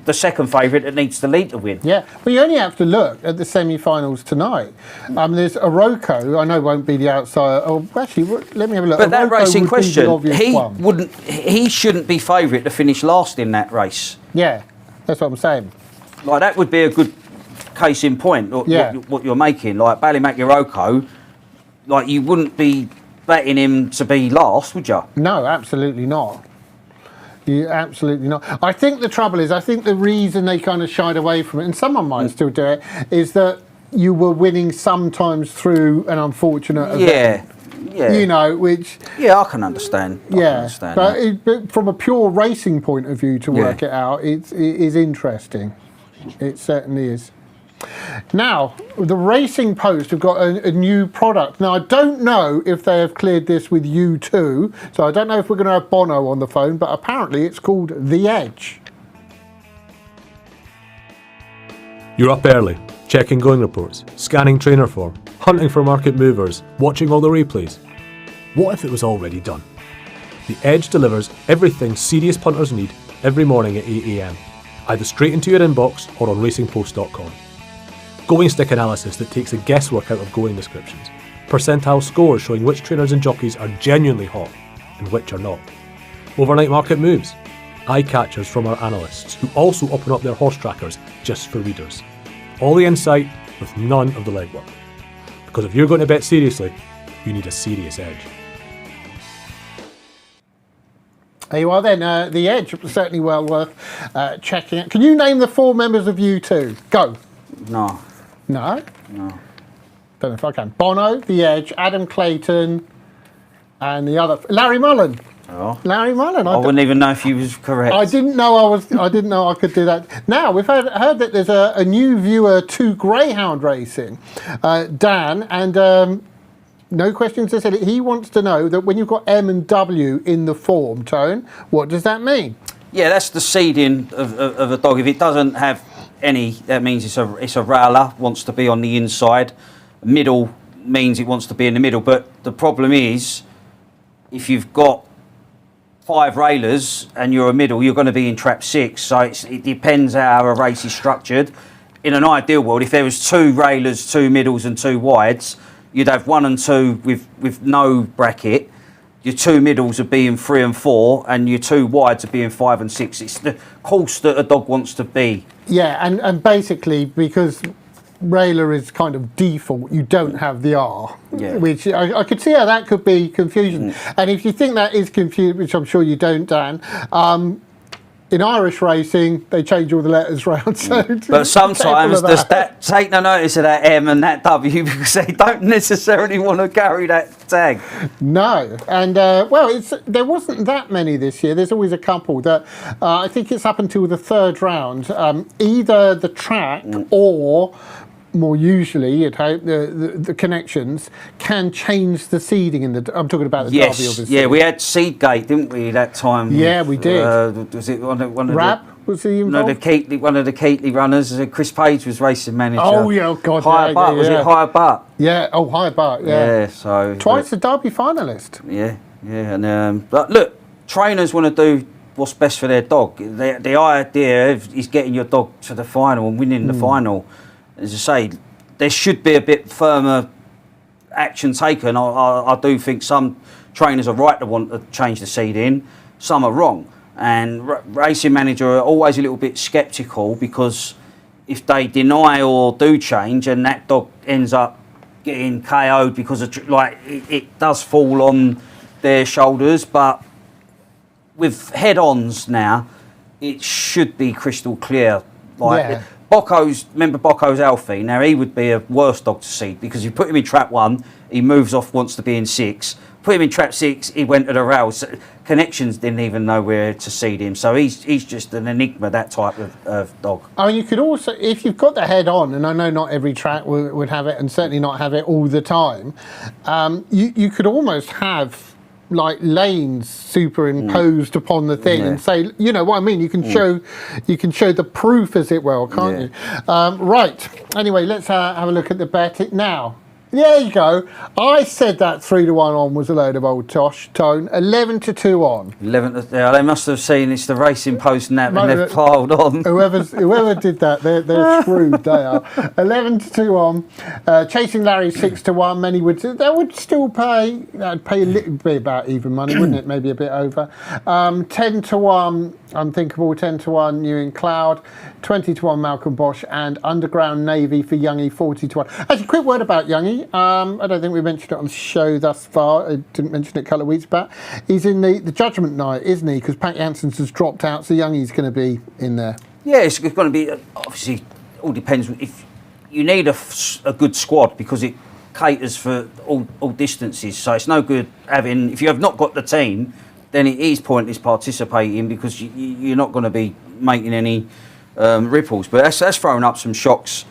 the second favourite that needs to lead to win. Yeah, but you only have to look at the semi-finals tonight. There's Aroko, I know won't be the outsider. Oh, actually, let me have a look. But that Aroko racing would question, be the obvious one. he shouldn't be favourite to finish last in that race. Yeah, that's what I'm saying. Like that would be a good case in point. What you're making, like Ballymac Aroko, like you wouldn't be betting him to be last, would you? No, absolutely not. Absolutely not. I think the trouble is, I think the reason they kind of shied away from it, and someone might still do it, is that you were winning sometimes through an unfortunate event. Yeah. You know, which... Yeah, I can understand. But from a pure racing point of view, to work it out, it is interesting. It certainly is. Now, the Racing Post have got a new product. Now, I don't know if they have cleared this with you too, so I don't know if we're going to have Bono on the phone, but apparently it's called The Edge. You're up early, checking going reports, scanning trainer form, hunting for market movers, watching all the replays. What if it was already done? The Edge delivers everything serious punters need every morning at 8 AM, either straight into your inbox or on racingpost.com. Going stick analysis that takes the guesswork out of going descriptions. Percentile scores showing which trainers and jockeys are genuinely hot and which are not. Overnight market moves. Eye catchers from our analysts who also open up their horse trackers just for readers. All the insight with none of the legwork. Because if you're going to bet seriously, you need a serious edge. There you are then, The Edge, certainly well worth checking out. Can you name the 4 members of U2? Go. No. No? No. Don't know if I can. Bono, The Edge, Adam Clayton, and the other... Larry Mullen. Oh. Larry Mullen. I wouldn't even know if you was correct. I didn't know I could do that. Now, we've heard that there's a new viewer to Greyhound racing, Dan, and... no questions to say. He wants to know that when you've got M and W in the form, Tone, what does that mean? Yeah, that's the seeding of a dog. If it doesn't have any, that means it's a railer, wants to be on the inside. Middle means it wants to be in the middle. But the problem is, if you've got 5 railers and you're a middle, you're going to be in trap 6. So it depends how a race is structured. In an ideal world, if there was 2 railers, 2 middles and 2 wides, you'd have 1 and 2 with no bracket. Your 2 middles would be in 3 and 4, and your 2 wides would be in 5 and 6. It's the course that a dog wants to be. Yeah, and basically because railer is kind of default, you don't have the R, which I could see how that could be confusion. And if you think that is confusing, which I'm sure you don't, Dan, in Irish racing, they change all the letters round. So but sometimes take no notice of that M and that W because they don't necessarily want to carry that tag. No, and there wasn't that many this year. There's always a couple that I think it's up until the 3rd round. Either the track or, more usually, you'd hope, the connections can change the seeding in the. I'm talking about the Derby, obviously. Yeah, we had Seedgate, didn't we, that time? Yeah, we did. Was it one of Rab? Was he involved? One of the Keatley runners. Chris Page was racing manager. Oh yeah, God. Higher Butt, was it Higher Butt? Yeah. Oh, Higher Butt. Yeah. Yeah. So twice the Derby finalist. Yeah. And but look, trainers want to do what's best for their dog. The idea is getting your dog to the final and winning the final. As I say, there should be a bit firmer action taken. I do think some trainers are right to want to change the seeding, some are wrong. And racing manager are always a little bit sceptical because if they deny or do change and that dog ends up getting KO'd because of it does fall on their shoulders, but with head-ons now, it should be crystal clear. Remember Bocco's Alfie? Now he would be a worse dog to seed because you put him in trap 1, he moves off, wants to be in 6. Put him in trap 6, he went to the rails. Connections didn't even know where to seed him, so he's just an enigma, that type of dog. I mean, you could also, if you've got the head on, and I know not every track would have it, and certainly not have it all the time, you could almost have like lanes superimposed upon the thing and say, you know what I mean, you can show the proof, as it were, can't you? Right, anyway, let's have a look at the bet now. There you go. I said that 3-1 on was a load of old tosh, Tone. 11-2 on. 11. They must have seen it's the Racing Post and that, and they've piled on. Whoever did that, they're screwed. They are. 11-2 on. Chasing Larry 6-1. Many would still pay. That'd pay a little bit about even money, wouldn't it? Maybe a bit over. 10-1. Unthinkable. 10-1. New in Cloud. 20-1 Malcolm Bosch, and Underground Navy for Youngie 40-1. Actually, quick word about Youngie. I don't think we mentioned it on the show thus far. I didn't mention it a couple of weeks back. He's in the judgment night, isn't he? Because Pat Janssens has dropped out, so Youngie's going to be in there. Yeah, it's going to be, obviously, all depends. If you need a good squad, because it caters for all distances, so it's no good having, if you have not got the team, then it is pointless participating because you're not going to be making any ripples. But that's thrown up some shocks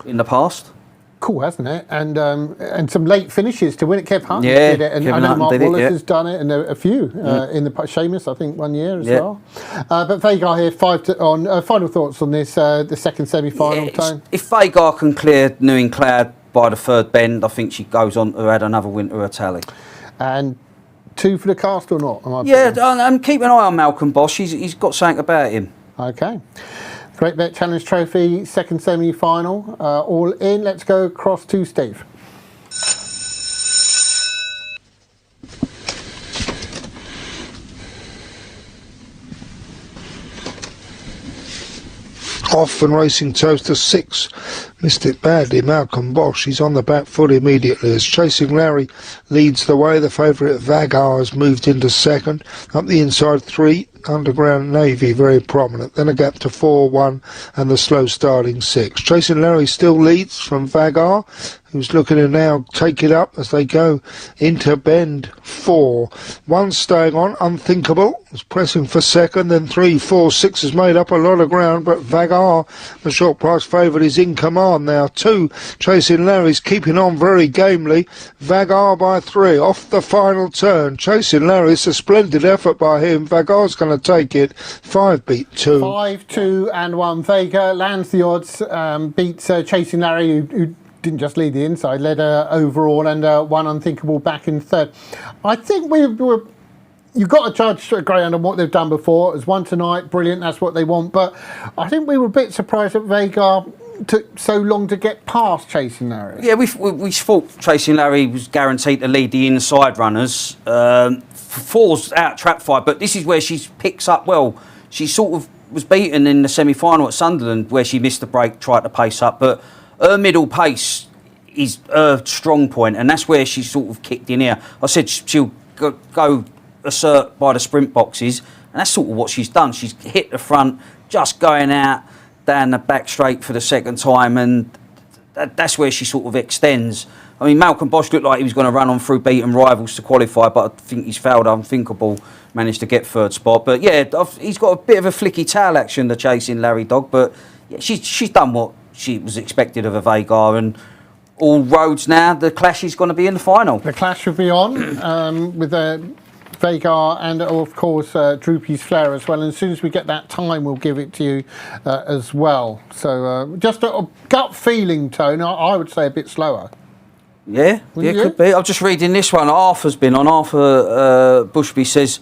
in the past. Cool, hasn't it? And some late finishes to win it. Kev Hunt did it, and Kevin I know Hutton Mark did Wallace it, has done it, and a few in the Seamus, I think, 1 year as Yeah. well. But Vagar here, 5-on. Final thoughts on this, the second semi-final, Tone? If Vagar can clear New in Cloud by the third bend, I think she goes on to add another win to her tally. And 2 for the cast or not? And keep an eye on Malcolm Bosch. He's got something about him. Okay. Great Bet Challenge Trophy, second semi-final, all in. Let's go across to Steve. Off and racing Towcester 6. Missed it badly. Malcolm Bosch, he's on the back foot immediately as Chasing Larry leads the way. The favourite Vagar has moved into second. Up the inside 3. Underground Navy very prominent, then a gap to 4-1 and the slow starting 6. Chasing Larry still leads from Vagar, who's looking to now take it up as they go into bend 4. 1 staying on, Unthinkable, is pressing for second, then 3, 4, 6 has made up a lot of ground, but Vagar, the short price favourite, is in command now. 2, Chasing Larry's keeping on very gamely. Vagar by 3, off the final turn. Chasing Larry's a splendid effort by him. Vagar's going to take it. 5 beat 2. 5, 2 and 1. Vega lands the odds, beats Chasing Larry, who didn't just lead the inside, led overall, and 1 Unthinkable back in third. I think you've got to judge Greyhound on what they've done before. As one tonight, brilliant, that's what they want. But I think we were a bit surprised that Vega took so long to get past Chasing Larry. Yeah, we thought Chasing Larry was guaranteed to lead the inside runners. 4's out trap 5, but this is where she picks up well. She sort of was beaten in the semi-final at Sunderland where she missed the break, tried to pace up, but her middle pace is her strong point, and that's where she sort of kicked in here. I said she'll go assert by the sprint boxes, and that's sort of what she's done. She's hit the front, just going out down the back straight for the second time, and that's where she sort of extends. I mean, Malcolm Bosch looked like he was going to run on through beaten rivals to qualify, but I think he's failed. Unthinkable managed to get third spot. But yeah, he's got a bit of a flicky tail action, the Chasing Larry dog, but yeah, she's done what she was expected of a Vagar, and all roads now, the clash is going to be in the final. The clash will be on with Vagar and, of course, Droopy's Flair as well. And as soon as we get that time, we'll give it to you as well. So just a gut feeling, Tone, I would say a bit slower. Yeah, it could be. I'm just reading this one. Arthur's been on. Arthur Bushby says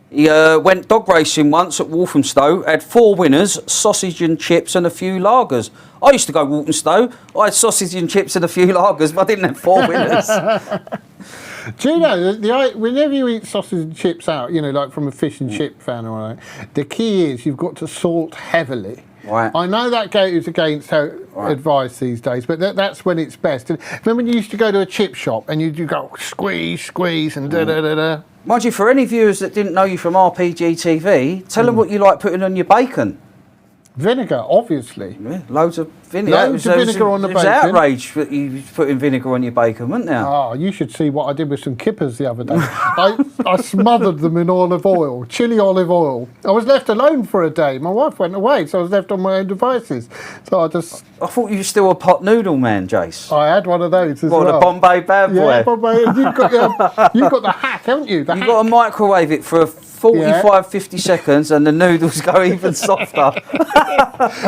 he went dog racing once at Walthamstow, had 4 winners, sausage and chips and a few lagers. I used to go Walthamstow. I had sausage and chips and a few lagers, but I didn't have 4 winners. Do you know, whenever you eat sausage and chips out, you know, like from a fish and chip fan, all right, the key is you've got to salt heavily. Right. I know that gate is against advice these days, but that's when it's best. And remember when you used to go to a chip shop and you go squeeze and da-da-da-da? Mind you, for any viewers that didn't know you from RPG TV, tell them what you like putting on your bacon. Vinegar, obviously. Yeah, loads of vinegar. Loads of vinegar on the bacon. It was outrage that you was putting vinegar on your bacon, wasn't there? Oh, you should see what I did with some kippers the other day. I smothered them in olive oil, chili olive oil. I was left alone for a day. My wife went away, so I was left on my own devices. So I thought you were still a pot noodle man, Jace. I had one of those as well. What, a Bombay bad boy? Yeah, Bombay. You've got the hack, haven't you? You've got to microwave it for 50 seconds and the noodles go even softer.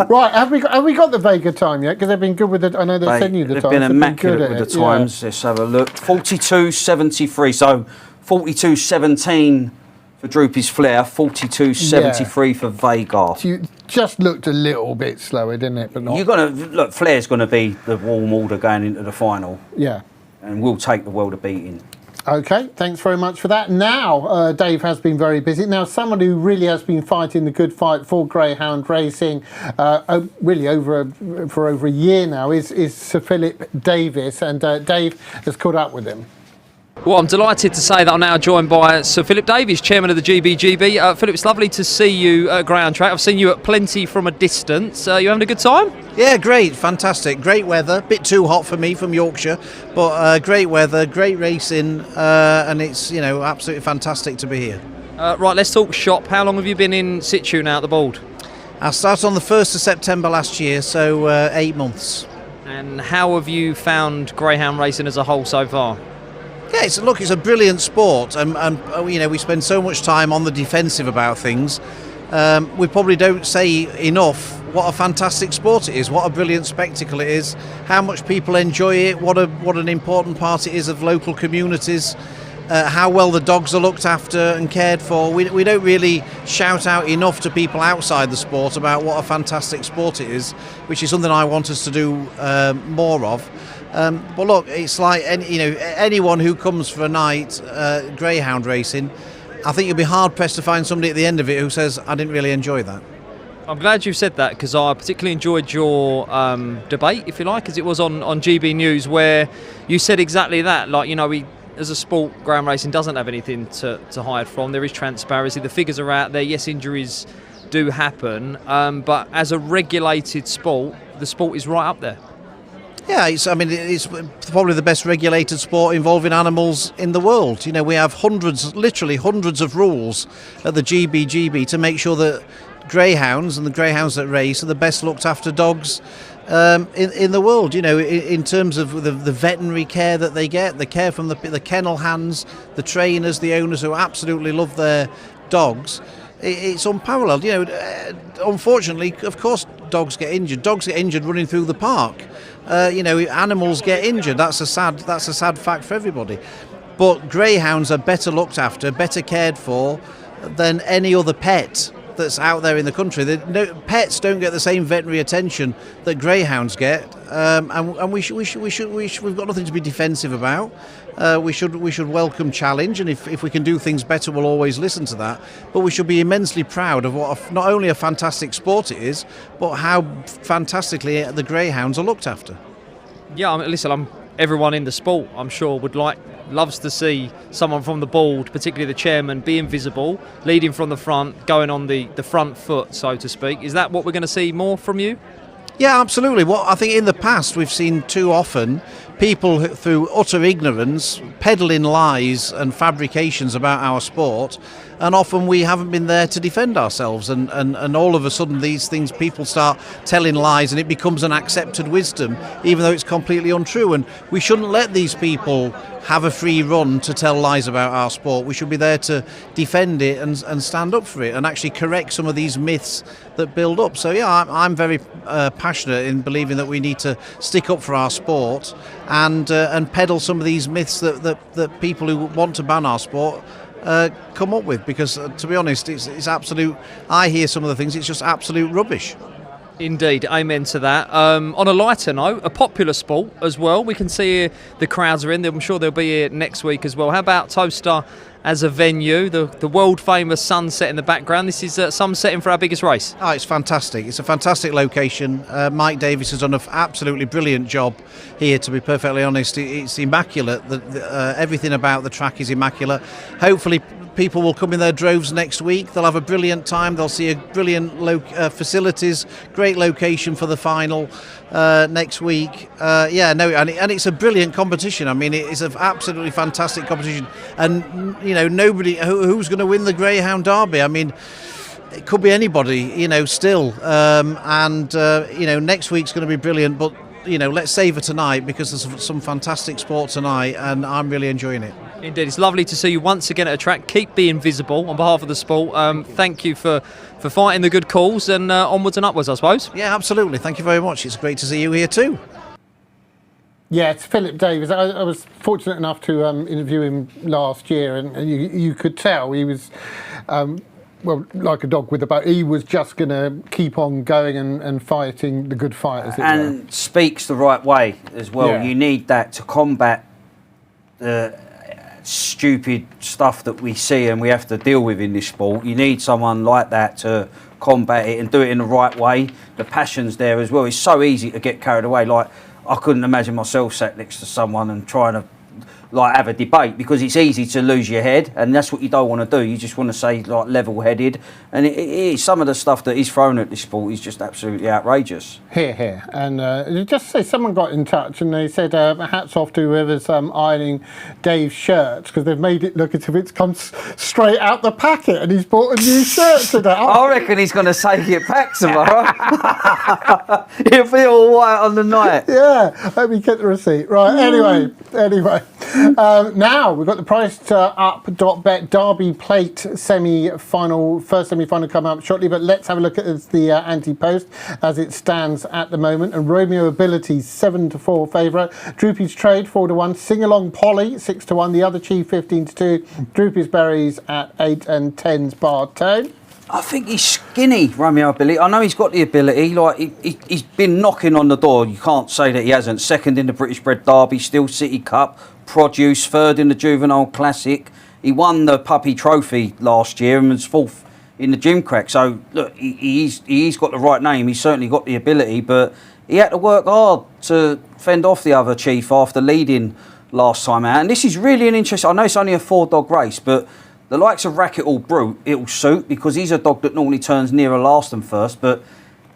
Right, have we got the Vega time yet? Because they've been good with it. I know they're sending you the times. They've been immaculate with the times. Let's have a look. 42.73, so 42.17 for Droopy's Flair, 42.73 for Vega. You just looked a little bit slower, didn't it? But not. You're gonna look. Flair's going to be the warm order going into the final. Yeah. And we'll take the world of beating. Okay, thanks very much for that. Now, Dave has been very busy. Now, someone who really has been fighting the good fight for Greyhound racing, really for over a year now, is Sir Philip Davis, and Dave has caught up with him. Well, I'm delighted to say that I'm now joined by Sir Philip Davies, chairman of the GBGB. Philip, it's lovely to see you at Greyhound Track. I've seen you at plenty from a distance. You having a good time? Yeah, great, fantastic, great weather. Bit too hot for me from Yorkshire, but great weather, great racing, and it's absolutely fantastic to be here. Right, let's talk shop. How long have you been in situ now at the board? I started on the 1st of September last year, so 8 months. And how have you found Greyhound racing as a whole so far? Yeah, it's a brilliant sport, and we spend so much time on the defensive about things. We probably don't say enough what a fantastic sport it is, what a brilliant spectacle it is, how much people enjoy it, what an important part it is of local communities, how well the dogs are looked after and cared for. We don't really shout out enough to people outside the sport about what a fantastic sport it is, which is something I want us to do more of. But look, it's like anyone who comes for a night greyhound racing, I think you'll be hard pressed to find somebody at the end of it who says, I didn't really enjoy that. I'm glad you said that, because I particularly enjoyed your debate, if you like, as it was on GB News, where you said exactly that. Like, we, as a sport, greyhound racing doesn't have anything to hide from. There is transparency. The figures are out there. Yes, injuries do happen, but as a regulated sport, the sport is right up there. Yeah, it's probably the best regulated sport involving animals in the world. We have literally hundreds of rules at the GBGB to make sure that greyhounds and the greyhounds that race are the best looked after dogs in the world. In terms of the veterinary care that they get, the care from the kennel hands, the trainers, the owners who absolutely love their dogs. It's unparalleled. Unfortunately, of course, dogs get injured. Dogs get injured running through the park. Animals get injured. That's a sad fact for everybody. But greyhounds are better looked after, better cared for than any other pet that's out there in the country. Pets don't get the same veterinary attention that greyhounds get, and we've got nothing to be defensive about. We should welcome challenge, and if we can do things better, we'll always listen to that. But we should be immensely proud of what not only a fantastic sport it is, but how fantastically the greyhounds are looked after. Yeah, listen, everyone in the sport, I'm sure, loves to see someone from the board, particularly the chairman, being visible, leading from the front, going on the front foot, so to speak. Is that what we're going to see more from you? Yeah, absolutely. Well, I think in the past we've seen too often people through utter ignorance peddling lies and fabrications about our sport, and often we haven't been there to defend ourselves, and all of a sudden these things, people start telling lies and it becomes an accepted wisdom even though it's completely untrue. And we shouldn't let these people have a free run to tell lies about our sport. We should be there to defend it and stand up for it and actually correct some of these myths that build up. So yeah, I'm very passionate in believing that we need to stick up for our sport and peddle some of these myths that people who want to ban our sport come up with, because to be honest, it's absolute. I hear some of the things, it's just absolute rubbish. Indeed, amen to that. On a lighter note, a popular sport as well. We can see the crowds are in there. I'm sure they'll be here next week as well. How about Towcester as a venue, the world famous sunset in the background. This is some setting for our biggest race. Oh, it's fantastic. It's a fantastic location. Mike Davis has done an absolutely brilliant job here, to be perfectly honest. It's immaculate. Everything about the track is immaculate. Hopefully people will come in their droves next week. They'll have a brilliant time. They'll see a brilliant facilities, great location for the final next week. And it's a brilliant competition. I mean, it is an absolutely fantastic competition. And, you know, nobody, who's going to win the Greyhound Derby? I mean, it could be anybody, you know, still. Next week's going to be brilliant, but, you know, let's savour tonight because there's some fantastic sport tonight and I'm really enjoying it. Indeed, it's lovely to see you once again at a track. Keep being visible on behalf of the sport. Thank you for fighting the good calls and onwards and upwards, I suppose. Yeah, absolutely. Thank you very much. It's great to see you here too. Yeah, it's Philip Davis. I was fortunate enough to interview him last year, and you could tell he was, like a dog with a bone. He was just going to keep on going and fighting the good fight, as it and were. Speaks the right way as well. Yeah. You need that to combat the stupid stuff that we see and we have to deal with in this sport. You need someone like that to combat it and do it in the right way. The passion's there as well. It's so easy to get carried away. Like, I couldn't imagine myself sat next to someone and trying to have a debate, because it's easy to lose your head, and that's what you don't want to do. You just want to say level-headed, and it is some of the stuff that he's thrown at this sport is just absolutely outrageous. Here. And just say someone got in touch and they said hats off to whoever's ironing Dave's shirts, because they've made it look as if it's come straight out the packet and he's bought a new shirt today. I reckon he's going to take it back tomorrow. He'll be all white on the night. Yeah, let me get the receipt. Right, anyway. Now we've got the price up.bet Derby Plate first semi-final coming up shortly, but let's have a look at the anti-post as it stands at the moment. And Romeo Ability's 7-4 favourite, Droopy's Trade 4-1, Sing Along Polly 6-1, the Other Chief 15-2, Droopy's Berries at 8 and 10's Bartone. I think he's skinny, Romeo Ability. I know he's got the ability. He's been knocking on the door. You can't say that he hasn't. Second in the British Bred Derby, Steel City Cup, Produce, third in the Juvenile Classic. He won the Puppy Trophy last year and was fourth in the Gym Crack. So, look, he's got the right name. He's certainly got the ability, but he had to work hard to fend off the Other Chief after leading last time out. And this is really an interesting... I know it's only a 4-dog race, but... The likes of Racket All Brute, it'll suit, because he's a dog that normally turns nearer last than first, but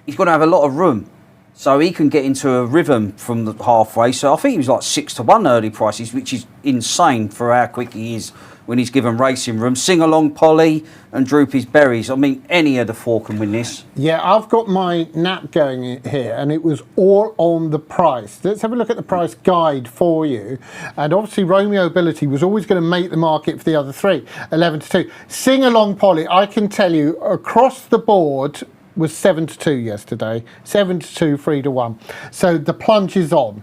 he's going to have a lot of room. So he can get into a rhythm from the halfway. So I think he was like 6-1 early prices, which is insane for how quick he is when he's given racing room. Sing Along Polly and Droopy's Berries. I mean, any of the four can win this. Yeah, I've got my nap going here, and it was all on the price. Let's have a look at the price guide for you. And obviously, Romeo Ability was always going to make the market for the other three, 11-2. Sing Along Polly, I can tell you, across the board, was 7-2 yesterday, 7-2, 3-1. So the plunge is on.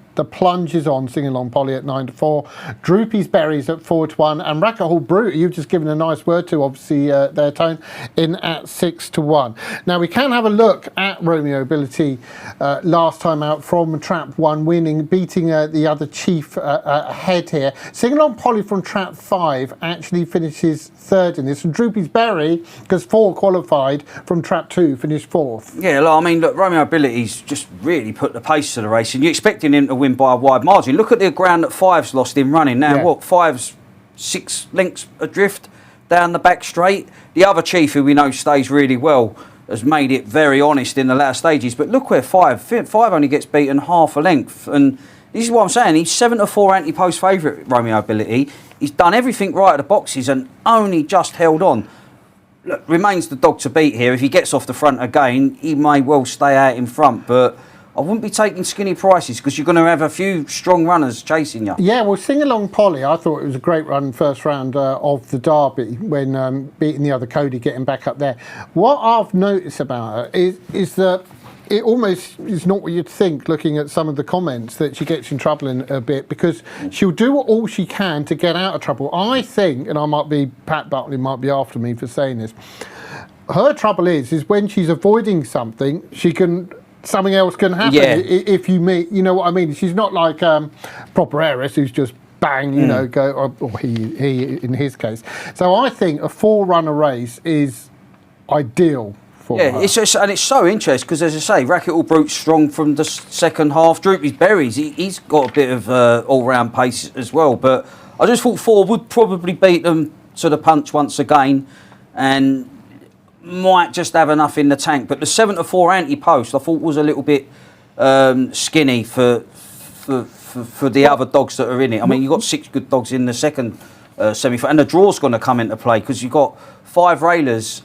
Sing Along Polly at 9-4, Droopy's Berries at 4-1, and Racket Hall Brute, you've just given a nice word to, obviously, their tone, in at 6-1. Now we can have a look at Romeo Ability last time out from Trap 1, beating the Other Chief ahead here. Sing Along Polly from Trap 5 actually finishes third in this, and Droopy's Berry, because 4 qualified from Trap 2, finished fourth. Yeah, look, Romeo Ability's just really put the pace to the race, and you're expecting him to win by a wide margin. Look at the ground that 5's lost in running. Now, Yeah. 5's 6 lengths adrift down the back straight. The Other Chief, who we know stays really well, has made it very honest in the latter stages. But look where 5 only gets beaten half a length. And this is what I'm saying. He's 7-4 anti-post favourite, Romeo Ability. He's done everything right at the boxes and only just held on. Look, remains the dog to beat here. If he gets off the front again, he may well stay out in front, but I wouldn't be taking skinny prices, because you're going to have a few strong runners chasing you. Yeah, well, Sing Along Polly, I thought it was a great run first round of the Derby when beating the other Cody, getting back up there. What I've noticed about her is that it almost is not what you'd think, looking at some of the comments, that she gets in trouble in a bit, because she'll do all she can to get out of trouble. I think, and Pat Buckley might be after me for saying this, her trouble is when she's avoiding something, something else can happen. Yeah. If you meet, you know what I mean? She's not like Proper Heiress, who's just bang, you know, go, or he in his case. So I think a 4-runner race is ideal for her. It's just, and it's so interesting because, as I say, Rackettle Brute's strong from the second half. Droopy's Berries, he's got a bit of all-round pace as well. But I just thought 4 would probably beat them to the punch once again, and might just have enough in the tank. But the 7-4 anti-post, I thought was a little bit skinny for the other dogs that are in it. I mean, you've got 6 good dogs in the second semi-final, and the draw's going to come into play because you've got 5 railers.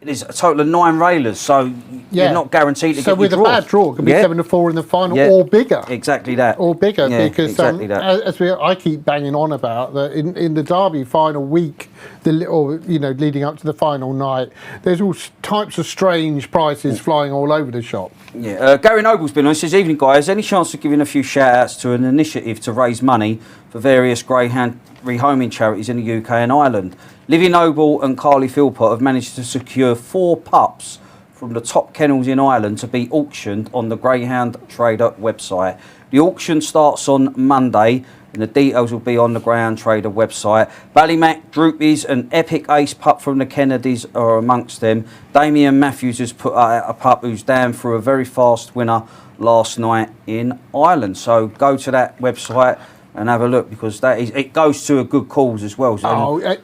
There's a total of 9 railers, so you're not guaranteed to get your with draws. a bad draw, it could be 7-4 in the final, or bigger. Exactly that. Or bigger, because exactly that. as I keep banging on about, that in the Derby final week, leading up to the final night, there's all types of strange prices flying all over the shop. Yeah, Gary Noble's been on. He says, "Evening, guys. Any chance of giving a few shout-outs to an initiative to raise money for various greyhound rehoming charities in the UK and Ireland? Livy Noble and Carly Philpott have managed to secure 4 pups from the top kennels in Ireland to be auctioned on the Greyhound Trader website. The auction starts on Monday, and the details will be on the Greyhound Trader website. Ballymac, Droopies and Epic Ace pup from the Kennedys are amongst them. Damien Matthews has put out a pup who's down for a very fast winner last night in Ireland. So go to that website and have a look, because it goes to a good cause as well. So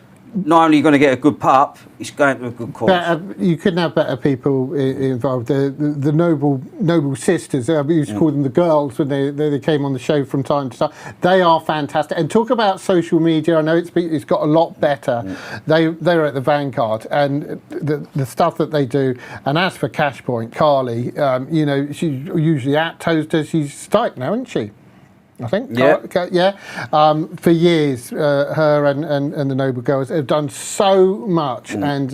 not only are you going to get a good pup, it's going to a good cause. You couldn't have better people involved. The Noble sisters, we used to call them the girls when they came on the show from time to time. They are fantastic. And talk about social media. I know it's got a lot better. They're at the vanguard, and the stuff that they do. And as for Cashpoint, Carly, she's usually at Towcester. She's Stike now, isn't she? I think. For years, her and the Noble girls have done so much, and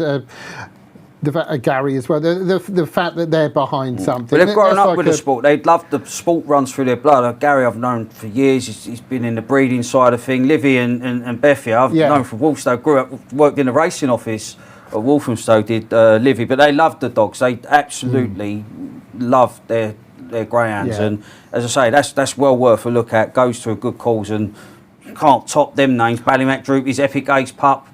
Gary as well. The fact that they're behind something. Well, they've grown up with the sport. They love the sport, runs through their blood. Gary, I've known for years. He's been in the breeding side of thing. Livy and Bethia, I've known from Walthamstow. Grew up, worked in the racing office at Walthamstow. Did Livy, but they loved the dogs. They absolutely loved their greyhounds, and as I say, that's well worth a look at. Goes to a good cause, and you can't top them names. Ballymac Droopy's Epic Ace pup.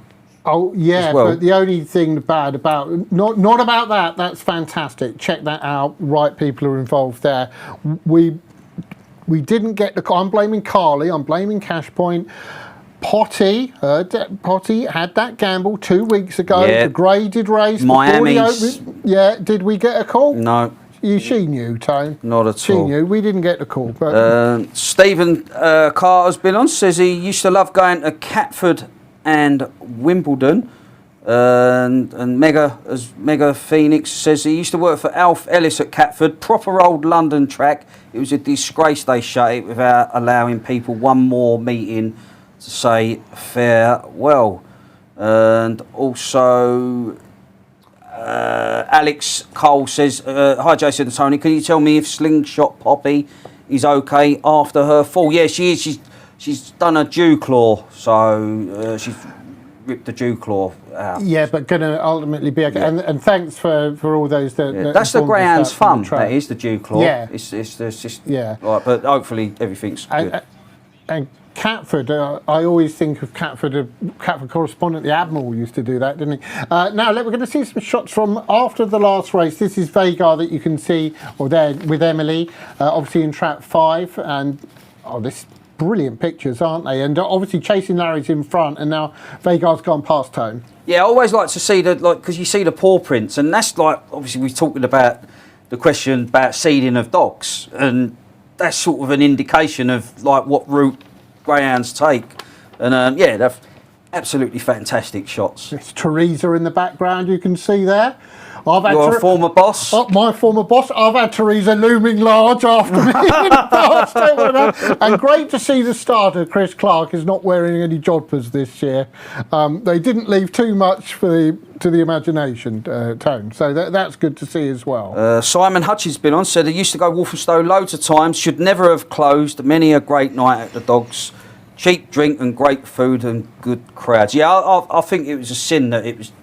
Oh yeah, well. But the only thing bad about not about that. That's fantastic. Check that out. Right people are involved there. We didn't get the. I'm blaming Carly. I'm blaming Cashpoint. Potty had that gamble 2 weeks ago. The graded race. Miami's. Did we get a call? No. She knew, Tone. Not at all. She knew. We didn't get the call. But Stephen Carter's been on. Says he used to love going to Catford and Wimbledon. And Mega Phoenix says he used to work for Alf Ellis at Catford. Proper old London track. It was a disgrace they shut it without allowing people one more meeting to say farewell. And also... Alex Cole says, hi Jason and Tony, can you tell me if Slingshot Poppy is okay after her fall? Yeah, she is. She's done a dew claw, so she's ripped the dew claw out. Yeah, but going to ultimately be okay. Yeah. And thanks for all those that that's the greyhound's fun. That is the dew claw. Yeah, it's just right, but hopefully everything's good. And Catford, I always think of Catford correspondent, the Admiral used to do that, didn't he? Now, we're going to see some shots from after the last race. This is Vagar that you can see, or there with Emily, obviously in trap 5, and this brilliant pictures, aren't they? And obviously Chasing Larry's in front, and now Vagar's gone past Tone. Yeah, I always like to see because you see the paw prints, and that's obviously we're talking about the question about seeding of dogs, and that's sort of an indication of what route greyhounds take, and they're absolutely fantastic shots. It's Teresa in the background, you can see there. Your former boss? My former boss. I've had Teresa looming large after me in the past. And great to see the starter, Chris Clark, is not wearing any jodhpurs this year. They didn't leave too much to the imagination, Tone. So that's good to see as well. Simon Hutchins been on, said he used to go Walthamstow loads of times, should never have closed. Many a great night at the Dogs. Cheap drink and great food and good crowds. Yeah, I think it was a sin that it was...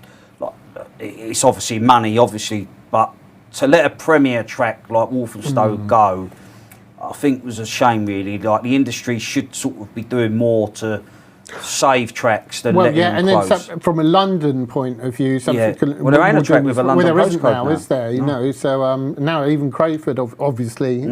It's obviously money, but to let a premier track like Walthamstow go, I think was a shame, really. Like, the industry should sort of be doing more to save tracks than letting them close. And then from a London point of view, Well, there ain't a track with a London there isn't postcode now, now. is there? You know, so now even Crayford, obviously.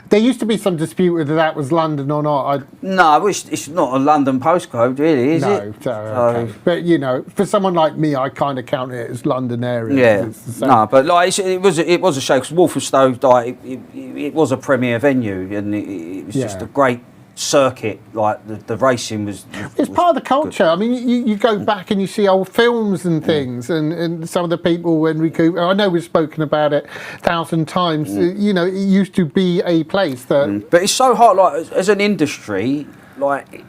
There used to be some dispute whether that was London or not. No, it's not a London postcode, really, is it? No, okay. But you know, for someone like me, I kind of count it as London area. Yeah, It's the same. no, but like it was a shame because Walthamstow, like, it was a premier venue, and it was just a great circuit. Like the racing was. It's part of the culture. I mean, you go back and you see old films and things, and some of the people when we go. I know we've spoken about it 1,000 times. You know, it used to be a place that. But it's so hard. Like, as an industry, like,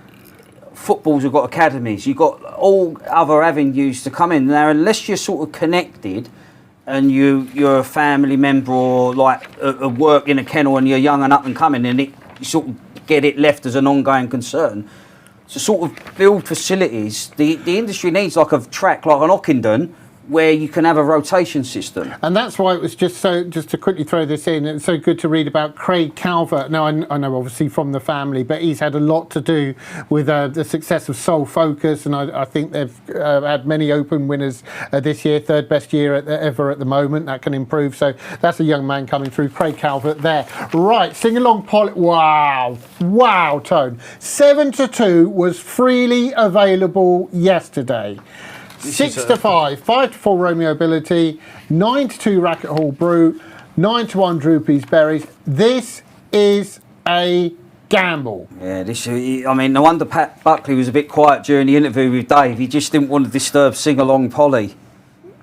football's have got academies. You've got all other avenues to come in now. Unless you're sort of connected, and you're a family member or like a work in a kennel, and you're young and up and coming, and you sort of get it left as an ongoing concern. To sort of build facilities, the industry needs like a track like an Ockenden, where you can have a rotation system. And that's why it was just to quickly throw this in, it's so good to read about Craig Calvert. Now, I know obviously from the family, but he's had a lot to do with the success of Soul Focus, and I think they've had many open winners this year, third best year ever at the moment. That can improve. So that's a young man coming through, Craig Calvert there. Right, Sing Along Polly. Wow, Tone. 7-2 was freely available yesterday. 6-5, 5-4 Romeo Ability, 9-2 Racket Hall Brute, 9-1 Droopy's Berries. This is a gamble. Yeah, I mean, no wonder Pat Buckley was a bit quiet during the interview with Dave. He just didn't want to disturb Sing Along Polly.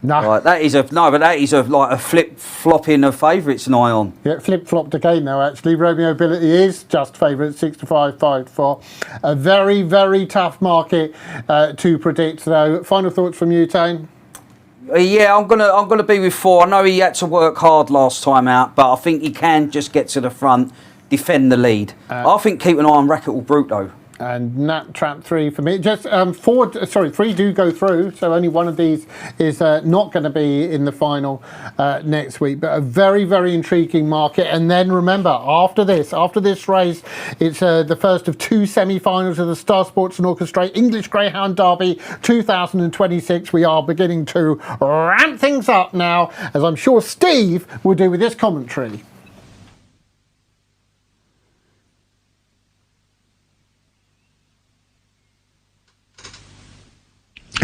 No, like, that is a flip flopping of favourites nigh on. Yeah, flip flopped again though. Actually, Romeo Ability is just favourite, 6-5, 5-4. A very, very tough market to predict though. Final thoughts from you, Tane? Yeah, I'm gonna be with 4. I know he had to work hard last time out, but I think he can just get to the front, defend the lead. I think keep an eye on Racket Hall Brute though. And Nat Trap 3 for me. Just 3 do go through, so only one of these is not going to be in the final next week. But a very, very intriguing market. And then remember, after this race, it's the first of 2 semi-finals of the Star Sports and Orchestrate English Greyhound Derby 2026. We are beginning to ramp things up now, as I'm sure Steve will do with this commentary.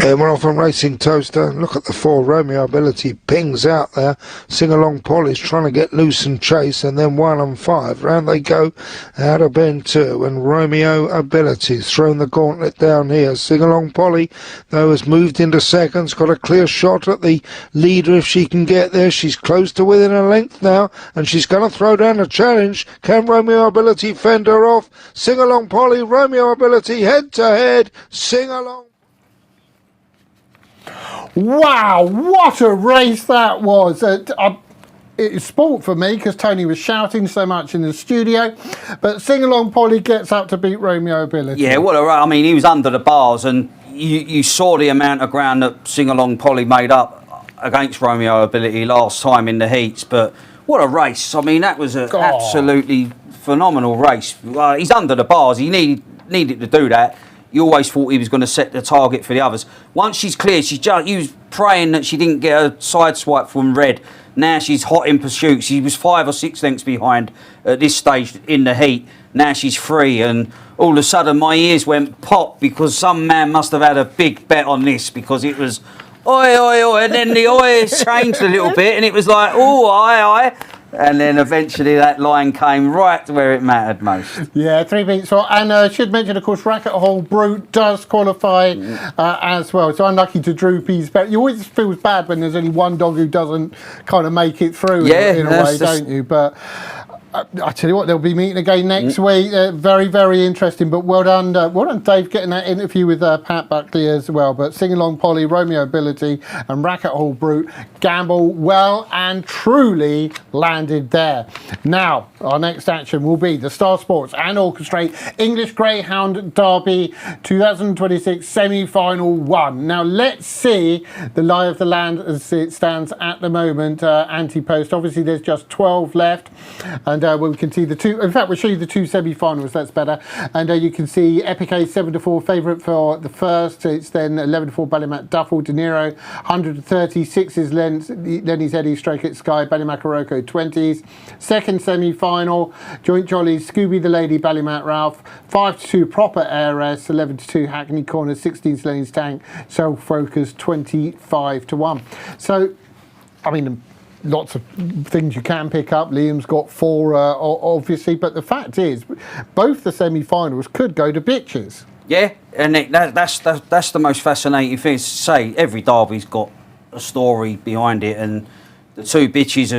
We're off on Racing Toaster. Look at the 4 Romeo Ability pings out there. Sing Along Polly's trying to get loose and chase, and then 1 and 5. Round they go out of bend 2, and Romeo Ability's thrown the gauntlet down here. Sing Along Polly, though, has moved into seconds, got a clear shot at the leader if she can get there. She's close to within a length now, and she's going to throw down a challenge. Can Romeo Ability fend her off? Sing Along Polly, Romeo Ability head to head. Sing Along. Wow, what a race that was. It's sport for me because Tony was shouting so much in the studio, but Sing Along Polly gets up to beat Romeo Ability. Yeah, I mean, he was under the bars, and you saw the amount of ground that Sing Along Polly made up against Romeo Ability last time in the heats, but what a race. I mean, that was an absolutely phenomenal race. He's under the bars, he needed to do that. You always thought he was going to set the target for the others. Once she's clear, he was praying that she didn't get a side swipe from Red. Now she's hot in pursuit. She was 5 or 6 lengths behind at this stage in the heat. Now she's free, and all of a sudden my ears went pop because some man must have had a big bet on this, because it was oi, oi, oi, and then the oi changed a little bit, and it was like, oh, aye. And then eventually that line came right to where it mattered most. Yeah, 3 beats. And I should mention, of course, Racket Hall Brute does qualify as well. So unlucky to Droopy's. But you always feel bad when there's only one dog who doesn't kind of make it through in a way, don't you? But I tell you what, they'll be meeting again next week. Very, very interesting. But well done, Dave, getting that interview with Pat Buckley as well. But Sing Along Polly, Romeo Ability, and Racket Hall Brute, Gamble well and truly landed there. Now, our next action will be the Star Sports and Orchestrate English Greyhound Derby 2026 semi-final 1. Now, let's see the lie of the land as it stands at the moment. Anti-post. Obviously, there's just 12 left. And we can see the two. In fact, we'll show you the two semi-finals. That's better. And you can see Epic Ace 7-4 favourite for the first. It's then 11-4 Ballymac Duffel De Niro 136 is Lenny's Eddie Stroke at Sky Ballymac Oroko 20s. Second semi-final Joint Jollies Scooby the Lady Ballymac Ralph 5-2 Proper Heiress 11-2 Hackney Corner 16 Lane's Tank Self Focus 25-1. So, I mean, lots of things you can pick up. Liam's got 4, obviously, but the fact is, both the semi-finals could go to bitches. Yeah, and that's the most fascinating thing to say. Every derby's got a story behind it, and the two bitches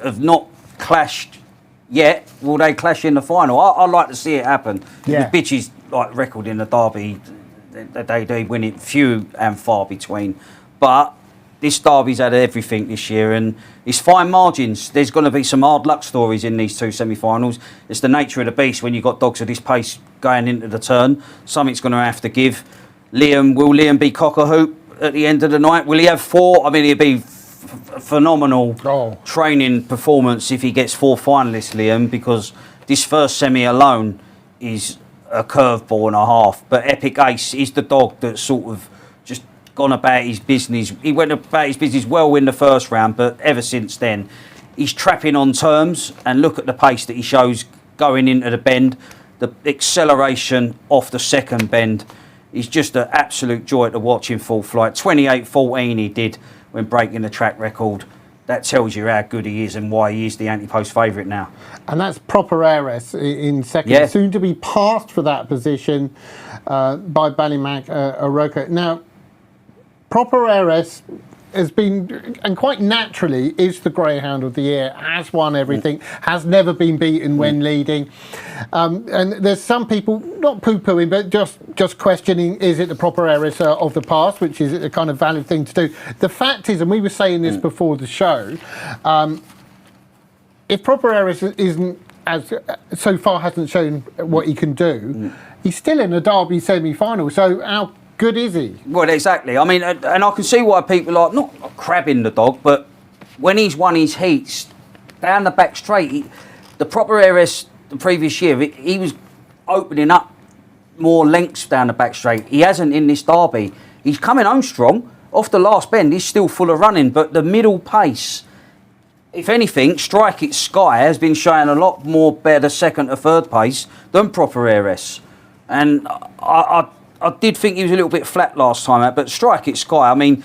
have not clashed yet. Will they clash in the final? I'd like to see it happen. Yeah. The bitches, like record in the derby, they win it few and far between, but this derby's had everything this year, and it's fine margins. There's going to be some hard luck stories in these two semi-finals. It's the nature of the beast when you've got dogs of this pace going into the turn. Something's going to have to give. Will Liam be cock-a-hoop at the end of the night? Will he have 4? I mean, it'd be phenomenal training performance if he gets 4 finalists, Liam, because this first semi alone is a curveball and a half. But Epic Ace is the dog that's sort of just gone about his business. He went about his business well in the first round, but ever since then, he's trapping on terms. And look at the pace that he shows going into the bend. The acceleration off the second bend is just an absolute joy to watch in full flight. 28-14 he did when breaking the track record. That tells you how good he is and why he is the anti-post favourite now. And that's Proper Heiress in second, soon to be passed for that position by Ballymac Oroko. Now, Proper Heiress has been, and quite naturally, is the Greyhound of the Year, has won everything, has never been beaten when leading. And there's some people, not poo-pooing, but just questioning, is it the Proper Heiress of the past, which is a kind of valid thing to do. The fact is, and we were saying this before the show, if Proper Heiress isn't, as so far hasn't shown what he can do, he's still in a Derby semi-final, so how good is he? Well, exactly. I mean, and I can see why people are not crabbing the dog, but when he's won his heats down the back straight, the Proper Heiress the previous year, he was opening up more lengths down the back straight. He hasn't in this Derby. He's coming home strong. Off the last bend, he's still full of running, but the middle pace, if anything, Strike It Sky has been showing a lot more better second or third pace than Proper Heiress. And I did think he was a little bit flat last time out, but Strike It Sky, I mean,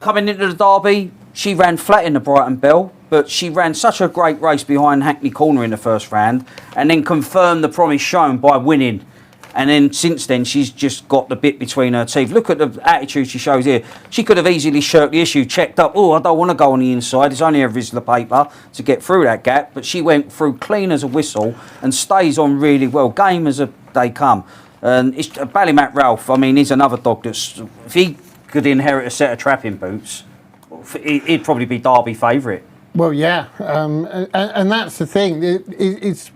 coming into the Derby, she ran flat in the Brighton Bell, but she ran such a great race behind Hackney Corner in the first round, and then confirmed the promise shown by winning. And then since then, she's just got the bit between her teeth. Look at the attitude she shows here. She could have easily shirked the issue, checked up, I don't want to go on the inside, it's only a Vizsla paper to get through that gap, but she went through clean as a whistle and stays on really well, game as they come. And it's Ballymac Ralph, I mean, he's another dog that's, if he could inherit a set of trapping boots, he'd probably be Derby favourite. Well, yeah, and that's the thing. It's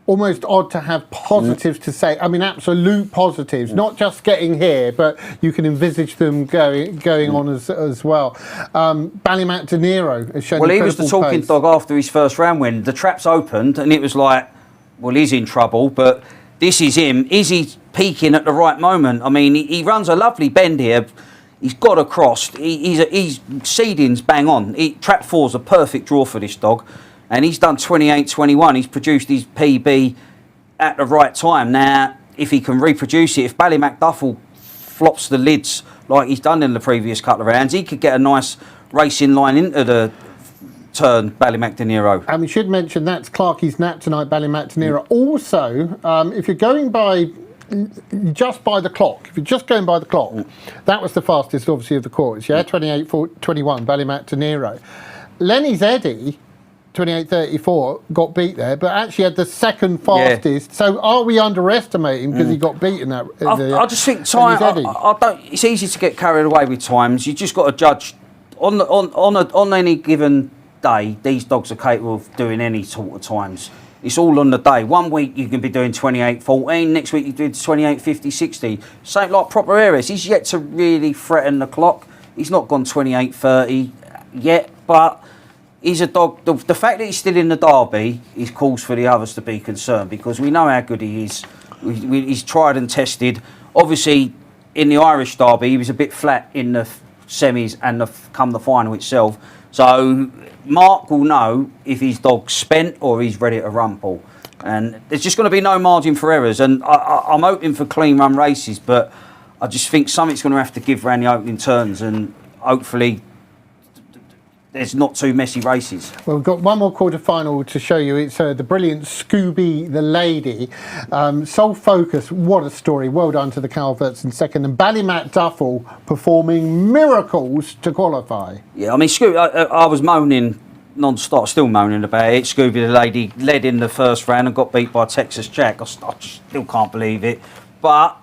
almost odd to have positives to say. I mean, absolute positives, not just getting here, but you can envisage them going on as well. Ballymac De Niro has shown. Well, he was the talking dog after his first round win. The traps opened, and it was like, well, he's in trouble, but this is him. Is he peaking at the right moment? I mean, he runs a lovely bend here. He's got across. He's seeding's bang on. Trap 4's a perfect draw for this dog. And he's done 28-21. He's produced his PB at the right time. Now, if he can reproduce it, if Ballymac Duffel flops the lids like he's done in the previous couple of rounds, he could get a nice racing line into the turn, Ballymac De Niro. And we should mention that's Clarkie's Nap tonight, Ballymac De Niro. Also, if you're going by just by the clock, if you're just going by the clock, that was the fastest, obviously, of the course, yeah? 28-21, Ballymac De Niro. Lenny's Eddie, 28-34, got beat there, but actually had the second fastest. Yeah. So are we underestimating because he got beaten that? I just think time. I don't. It's easy to get carried away with times. You just got to judge on any given day. These dogs are capable of doing any sort of times. It's all on the day. One week you can be doing 28-14. Next week you do 28-50-60. Same like Proper Heiress. He's yet to really threaten the clock. He's not gone 28-30 yet, but he's a dog. The fact that he's still in the Derby is cause for the others to be concerned, because we know how good he is. He's tried and tested. Obviously, in the Irish Derby, he was a bit flat in the semis and come the final itself. So Mark will know if his dog's spent or he's ready to rumple. And there's just going to be no margin for errors. And I'm hoping for clean run races, but I just think something's going to have to give around the opening turns, and hopefully there's not too messy races. Well, we've got one more quarter final to show you. It's the brilliant Scooby the Lady. Sole Focus, what a story. Well done to the Calverts in second. And Ballymac Duffel performing miracles to qualify. Yeah, I mean, Scooby, I was moaning non-stop, still moaning about it. Scooby the Lady led in the first round and got beat by Texas Jack. I still can't believe it. But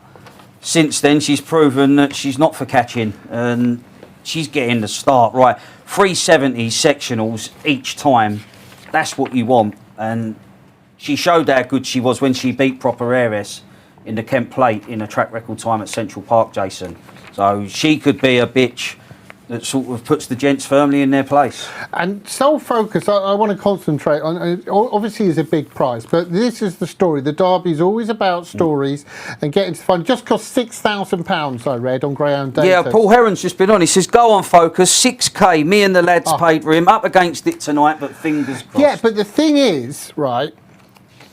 since then, she's proven that she's not for catching. And she's getting the start right. 370 sectionals each time. That's what you want. And she showed how good she was when she beat Proper Heiress in the Kent Plate in a track record time at Central Park, Jason. So she could be a bitch that sort of puts the gents firmly in their place. And Sole Focus, I want to concentrate on, obviously is a big prize, but this is the story. The Derby's always about stories and getting to fun. Just cost £6,000, I read, on Greyhound Derby. Yeah, Paul Heron's just been on. He says, go on Focus, 6K, me and the lads paid for him, up against it tonight, but fingers crossed. Yeah, but the thing is, right,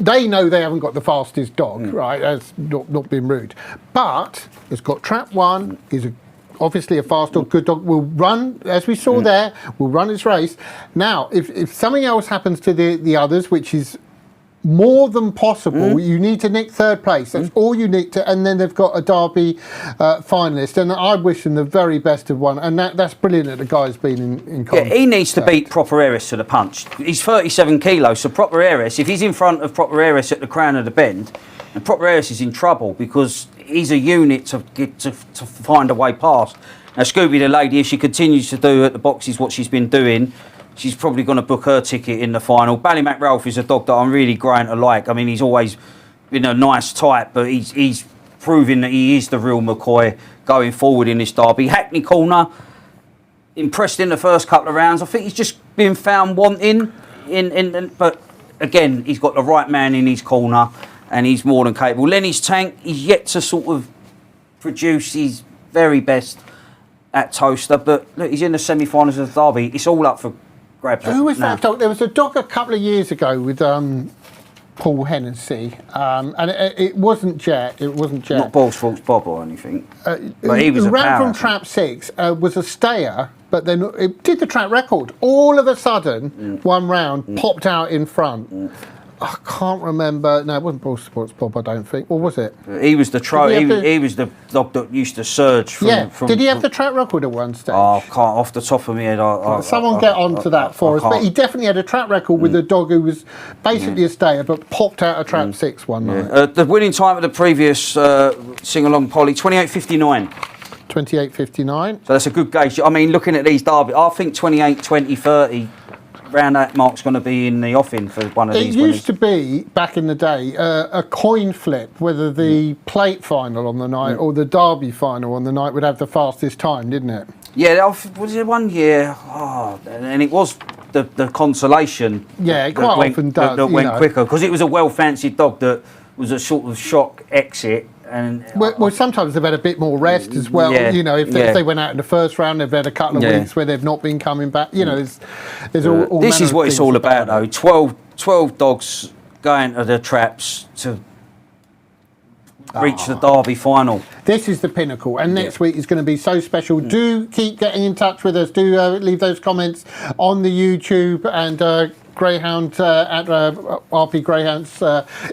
they know they haven't got the fastest dog, right, that's not being rude, but it's got Trap 1, is obviously a fast dog, good dog, will run, as we saw there, will run its race. Now, if something else happens to the others, which is more than possible, you need to nick third place. That's all you need to, and then they've got a Derby finalist, and I wish them the very best of one, and that's brilliant that the guy's been in contact. Yeah, he needs to beat Proper Heiress to the punch. He's 37 kilos, so Proper Heiress, if he's in front of Proper Heiress at the Crown of the Bend, and Proper Heiress is in trouble because he's a unit to find a way past. Now, Scooby the Lady, if she continues to do at the boxes what she's been doing, she's probably going to book her ticket in the final. Ballymac Ralph is a dog that I'm really growing to like. I mean, he's always been a nice type, but he's proving that he is the real McCoy going forward in this Derby. Hackney Corner, impressed in the first couple of rounds. I think he's just been found wanting, but again, he's got the right man in his corner, and he's more than capable. Lenny's Tank, he's yet to sort of produce his very best at Towcester, but look, he's in the semi-finals of the Derby. It's all up for grabs. Who was that dog? There was a dog a couple of years ago with Paul Hennessy, and it wasn't Jet. It wasn't Jet. Not Ball's Faults Bob or anything. But he was a ran power. from Trap 6, was a stayer, but then it did the track record. All of a sudden, one round, popped out in front. I can't remember. No, it wasn't Ball Sports Bob, I don't think. Or was it? He was the he was the dog that used to surge from... Yeah. Did he have the track record at one stage? Oh, can't, off the top of my head. Someone get onto that for us. But he definitely had a track record with a dog who was basically a stayer, but popped out of Trap 6 one night. The winning time of the previous sing-along Polly, 28.59. 28.59. So that's a good gauge. I mean, looking at these Derby, I think 28, 20, 30... round that mark's going to be in the offing for one of these It winners. used to be, back in the day, a coin flip, whether the plate final on the night or the Derby final on the night would have the fastest time, didn't it? Yeah, was it one year? Oh, and it was the consolation. Yeah, it quite often does. That went quicker, because it was a well-fancied dog that was a sort of shock exit. And well, sometimes they've had a bit more rest as well. Yeah, you know, if they went out in the first round, they've had a couple of weeks where they've not been coming back. You know, there's all this is manner what of it's all things about, though. 12 dogs going to the traps to reach the Derby final. This is the pinnacle, and next week is going to be so special. Do keep getting in touch with us. Do leave those comments on the YouTube and Greyhound at RP Greyhounds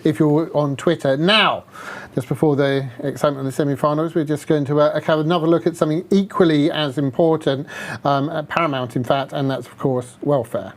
if you're on Twitter. Now, just before the excitement of the semi-finals, we're just going to have another look at something equally as important, paramount in fact, and that's of course welfare.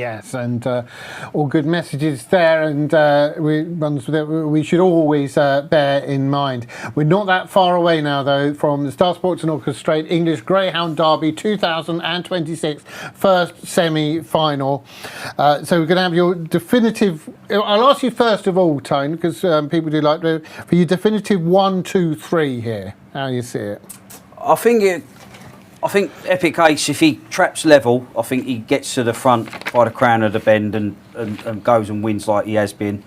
Yes, and all good messages there, and ones that we should always bear in mind. We're not that far away now, though, from the Star Sports and Orchestrate English Greyhound Derby 2026 first semi-final. So we're going to have your definitive. I'll ask you first of all, Tone, because people do like for your definitive 1, 2, 3 here. How you see it? I think Epic Ace, if he traps level, I think he gets to the front by the crown of the bend and goes and wins like he has been.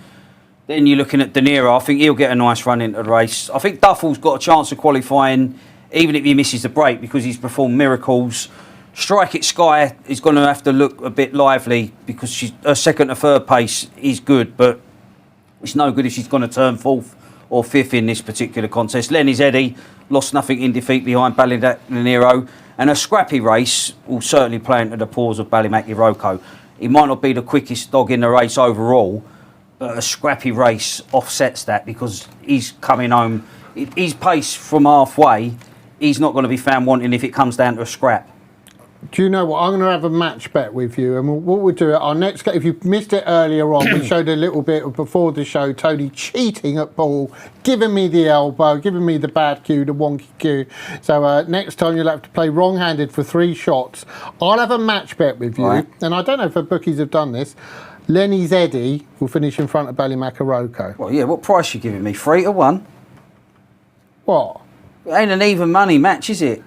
Then you're looking at De Niro. I think he'll get a nice run into the race. I think Duffell's got a chance of qualifying, even if he misses the break, because he's performed miracles. Strike It Sky is going to have to look a bit lively because her second to third pace is good, but it's no good if she's going to turn fourth or fifth in this particular contest. Lenny's Eddie lost nothing in defeat behind Ballymac De Niro, and a scrappy race will certainly play into the paws of Ballymac Iroko. He might not be the quickest dog in the race overall, but a scrappy race offsets that because he's coming home. His pace from halfway, he's not going to be found wanting if it comes down to a scrap. Do you know what? I'm going to have a match bet with you, and what we'll do, our next, if you missed it earlier on, we showed a little bit before the show, Tony cheating at Paul, giving me the elbow, giving me the bad cue, the wonky cue. So next time you'll have to play wrong-handed for 3 shots. I'll have a match bet with you, and I don't know if the bookies have done this. Lenny's Eddie will finish in front of Ballymac Iroko. Well, yeah, what price you giving me? 3 to 1? What? It ain't an even money match, is it?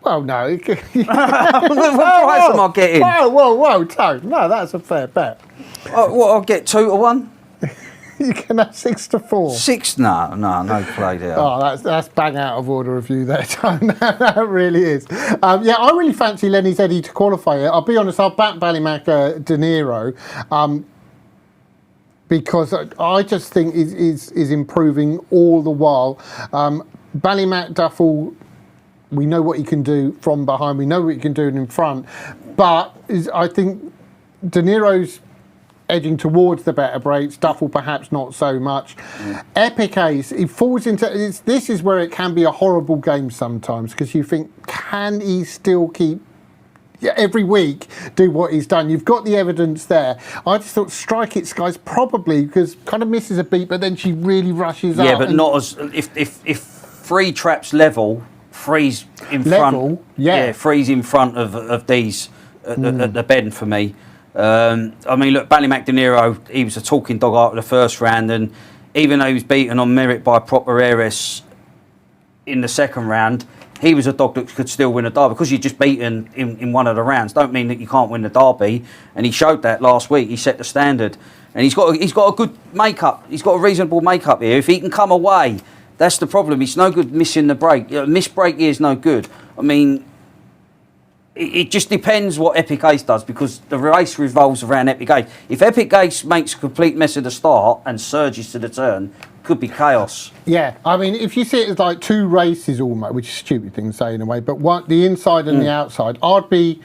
Well, no. What price am I getting? Whoa, Tone. No, that's a fair bet. What, I'll get 2 to 1? You can have 6 to 4. 6? No play there. Oh, that's bang out of order of you there, Tone. That really is. Yeah, I really fancy Lenny's Eddie to qualify it. I'll be honest, I'll back Ballymac De Niro. Because I just think is improving all the while. Ballymac Duffell, we know what he can do from behind. We know what he can do in front. But I think De Niro's edging towards the better breaks. Duffell perhaps not so much. Epic Ace, he falls into... This is where it can be a horrible game sometimes because you think, can he still keep... every week do what he's done? You've got the evidence there. I just thought Strike It Sky's probably because kind of misses a beat, but then she really rushes out. Yeah, but not as... If 3 traps level... Freeze in front. Yeah, freeze in front of these at the bend for me. I mean, look, Ballymac De Niro, he was a talking dog after the first round, and even though he was beaten on merit by Proper Heiress in the second round, he was a dog that could still win a derby because you're just beaten in one of the rounds. Don't mean that you can't win the derby, and he showed that last week. He set the standard, and he's got a good makeup. He's got a reasonable makeup here. If he can come away. That's the problem. It's no good missing the break. Missed break here is no good. I mean, it just depends what Epic Ace does because the race revolves around Epic Ace. If Epic Ace makes a complete mess of the start and surges to the turn, could be chaos. Yeah, I mean, if you see it as like 2 races almost, which is a stupid thing to say in a way, but one, the inside and the outside, I'd be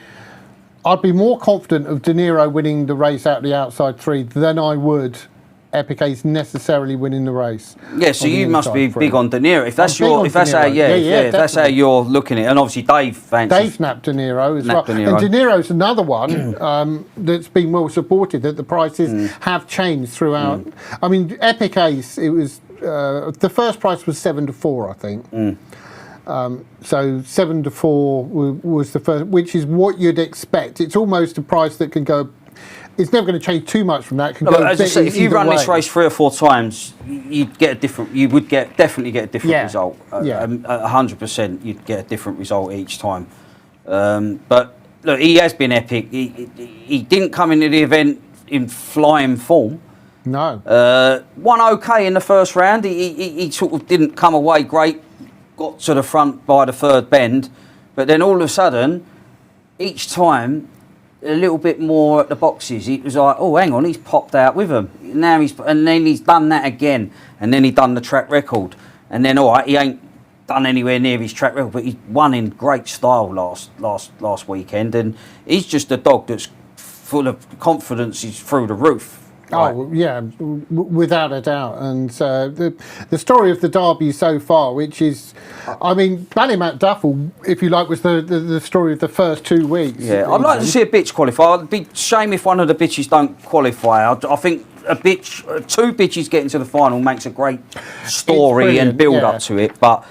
more confident of De Niro winning the race out the outside 3 than I would Epic Ace necessarily winning the race. Yeah, so you must be big on De Niro. If that's that's how you're looking at it, and obviously Dave fancies. Dave snapped De Niro as well. And De Niro's another one that's been well supported. That the prices have changed throughout. I mean, Epic Ace. It was the first price was 7 to 4, I think. So 7 to 4 was the first, which is what you'd expect. It's almost a price that can go. It's never going to change too much from that. As I say, if you run this race 3 or 4 times, you'd get a different. You would definitely get a different result. 100%, you'd get a different result each time. But look, he has been epic. He didn't come into the event in flying form. No. Won okay in the first round. He sort of didn't come away great. Got to the front by the 3rd bend, but then all of a sudden, each time. A little bit more at the boxes. It was like, oh, hang on, he's popped out with them. Now and then he's done that again, and then he done the track record, and then all right, he ain't done anywhere near his track record, but he won in great style last weekend, and he's just a dog that's full of confidence. He's through the roof. Oh yeah, without a doubt. And the story of the Derby so far, which is, I mean, Ballymac Duffel, if you like, was the story of the first 2 weeks. Yeah, I'd like to see a bitch qualify. It'd be a shame if one of the bitches don't qualify. I think a bitch, 2 bitches getting to the final makes a great story and build up to it, but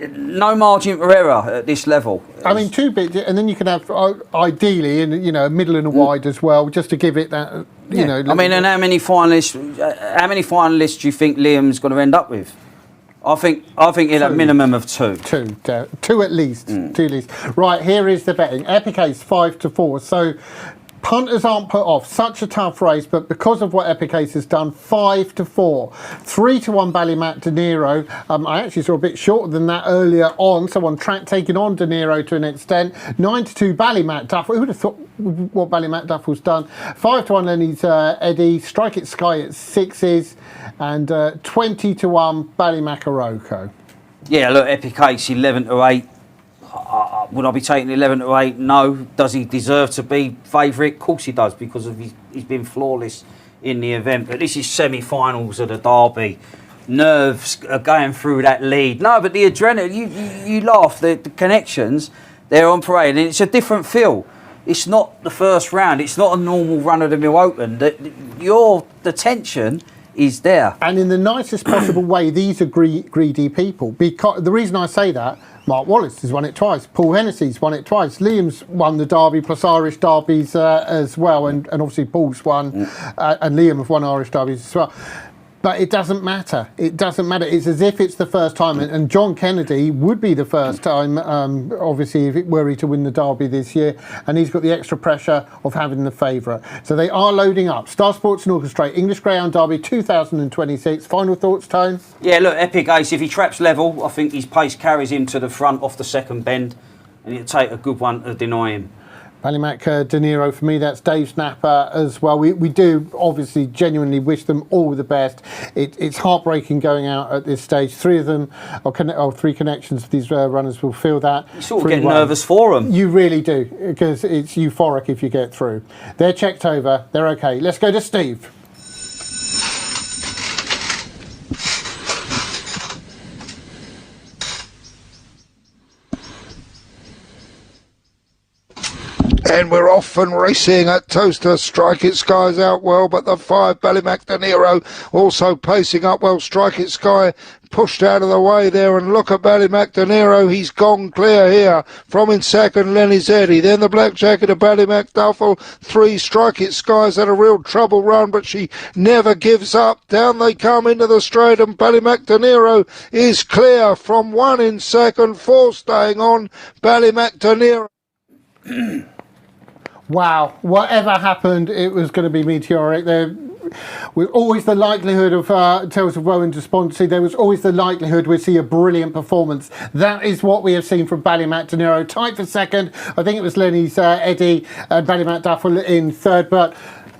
no margin for error at this level. I mean, 2 bitches, and then you can have ideally, and a middle and a wide as well, just to give it that. You know, I mean, and how many finalists do you think Liam's going to end up with? I think he'll have a minimum of 2. 2 at least. 2 at least. Right, here is the betting. Epic Ace 5-4. So punters aren't put off. Such a tough race, but because of what Epic Ace has done, 5-4. 3-1 Ballymac De Niro. I actually saw a bit shorter than that earlier on, so on track taking on De Niro to an extent. 9-2 Ballymac Duffel. Who would have thought what Ballymac Duffel's done? 5-1 Lenny's Eddie. Strike It Sky at 6s. And 20-1 Ballymac Aroko. Yeah, look, Epic Ace 11-8. Would I be taking 11-8? No. Does he deserve to be favourite? Of course he does, because of he's been flawless in the event. But this is semi-finals of the Derby. Nerves are going through that lead. No, but the adrenaline, you laugh, the connections, they're on parade. And it's a different feel. It's not the first round. It's not a normal run-of-the-mill open. The tension is there. And in the nicest possible way, these are greedy people. Because the reason I say that, Mark Wallace has won it twice, Paul Hennessy's won it twice, Liam's won the Derby plus Irish Derbies as well, and obviously Paul's won, and Liam have won Irish Derbies as well. But it doesn't matter. It doesn't matter. It's as if it's the first time. And John Kennedy would be the first time, obviously, if it were he to win the Derby this year. And he's got the extra pressure of having the favourite. So they are loading up. Star Sports and Orchestrate, English Greyhound Derby 2026. Final thoughts, Tone? Yeah, look, Epic Ace, if he traps level, I think his pace carries him to the front off the second bend. And it'll take a good one to deny him. Ballymac De Niro, for me, that's Dave Snapper as well. We do obviously genuinely wish them all the best. It's heartbreaking going out at this stage. 3 of them, or 3 connections of these runners will feel that. You sort of get nervous for them. You really do, because it's euphoric if you get through. They're checked over, they're okay. Let's go to Steve. And we're off and racing at Towcester. Strike It Sky's out well, but the 5 Ballymac De Niro also pacing up well. Strike It Sky pushed out of the way there, and look at Ballymac De Niro. He's gone clear here from in second Lenny's Eddie, then the black jacket of Ballymac Duffel. 3 Strike It Sky's had a real trouble run, but she never gives up. Down they come into the straight, and Ballymac De Niro is clear from 1 in second, 4 staying on. Ballymac De Niro. Wow, whatever happened, it was going to be meteoric. There was always the likelihood of Tales of Woe and Despondency. There was always the likelihood we'd see a brilliant performance. That is what we have seen from Ballymac De Niro. Tight for second. I think it was Lenny's Eddie and Ballymac Duffel in third, but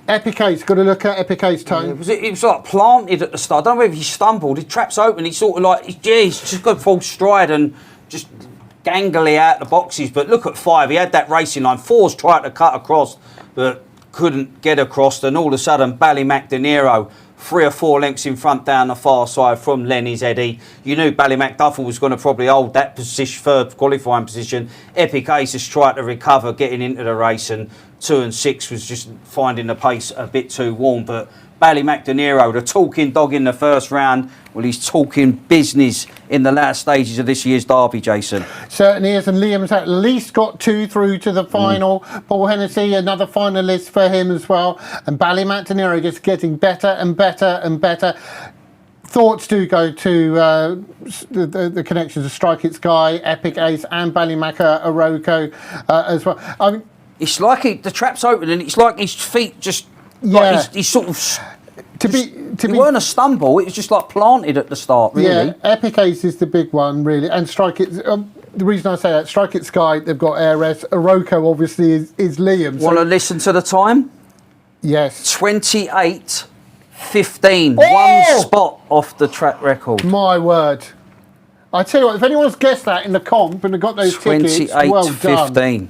Epic Ace, got to look at Epic Ace, Tone. Yeah, it was like planted at the start. I don't know if he stumbled. His trap's open. He's sort of like, he's just got full stride and just gangly out the boxes. But look at 5. He had that racing line. 4's tried to cut across, but couldn't get across. And all of a sudden, Ballymac De Niro, 3 or 4 lengths in front down the far side from Lenny's Eddie. You knew Ballymac Duffel was going to probably hold that position, third qualifying position. Epic Ace has tried to recover, getting into the race, and 2 and 6 was just finding the pace a bit too warm. But Ballymac De Niro, the talking dog in the first round, well, he's talking business in the latter stages of this year's Derby, Jason. Certainly is, and Liam's at least got 2 through to the final. Paul Hennessy, another finalist for him as well. And Ballymac De Niro just getting better and better and better. Thoughts do go to the connections of Strike It Sky, Epic Ace and Ballymac Aroko as well. I mean, it's like the trap's open and it's like his feet just... Yeah. Like he's sort of... It weren't a stumble, it was just like planted at the start, really. Yeah, Epic Ace is the big one, really. And Strike It... the reason I say that, Strike It Sky, they've got ARS. Aroko, obviously, is Liam. Want to listen to the time? Yes. 28:15. Oh! 1 spot off the track record. My word. I tell you what, if anyone's guessed that in the comp and got those tickets, well done. 28:15.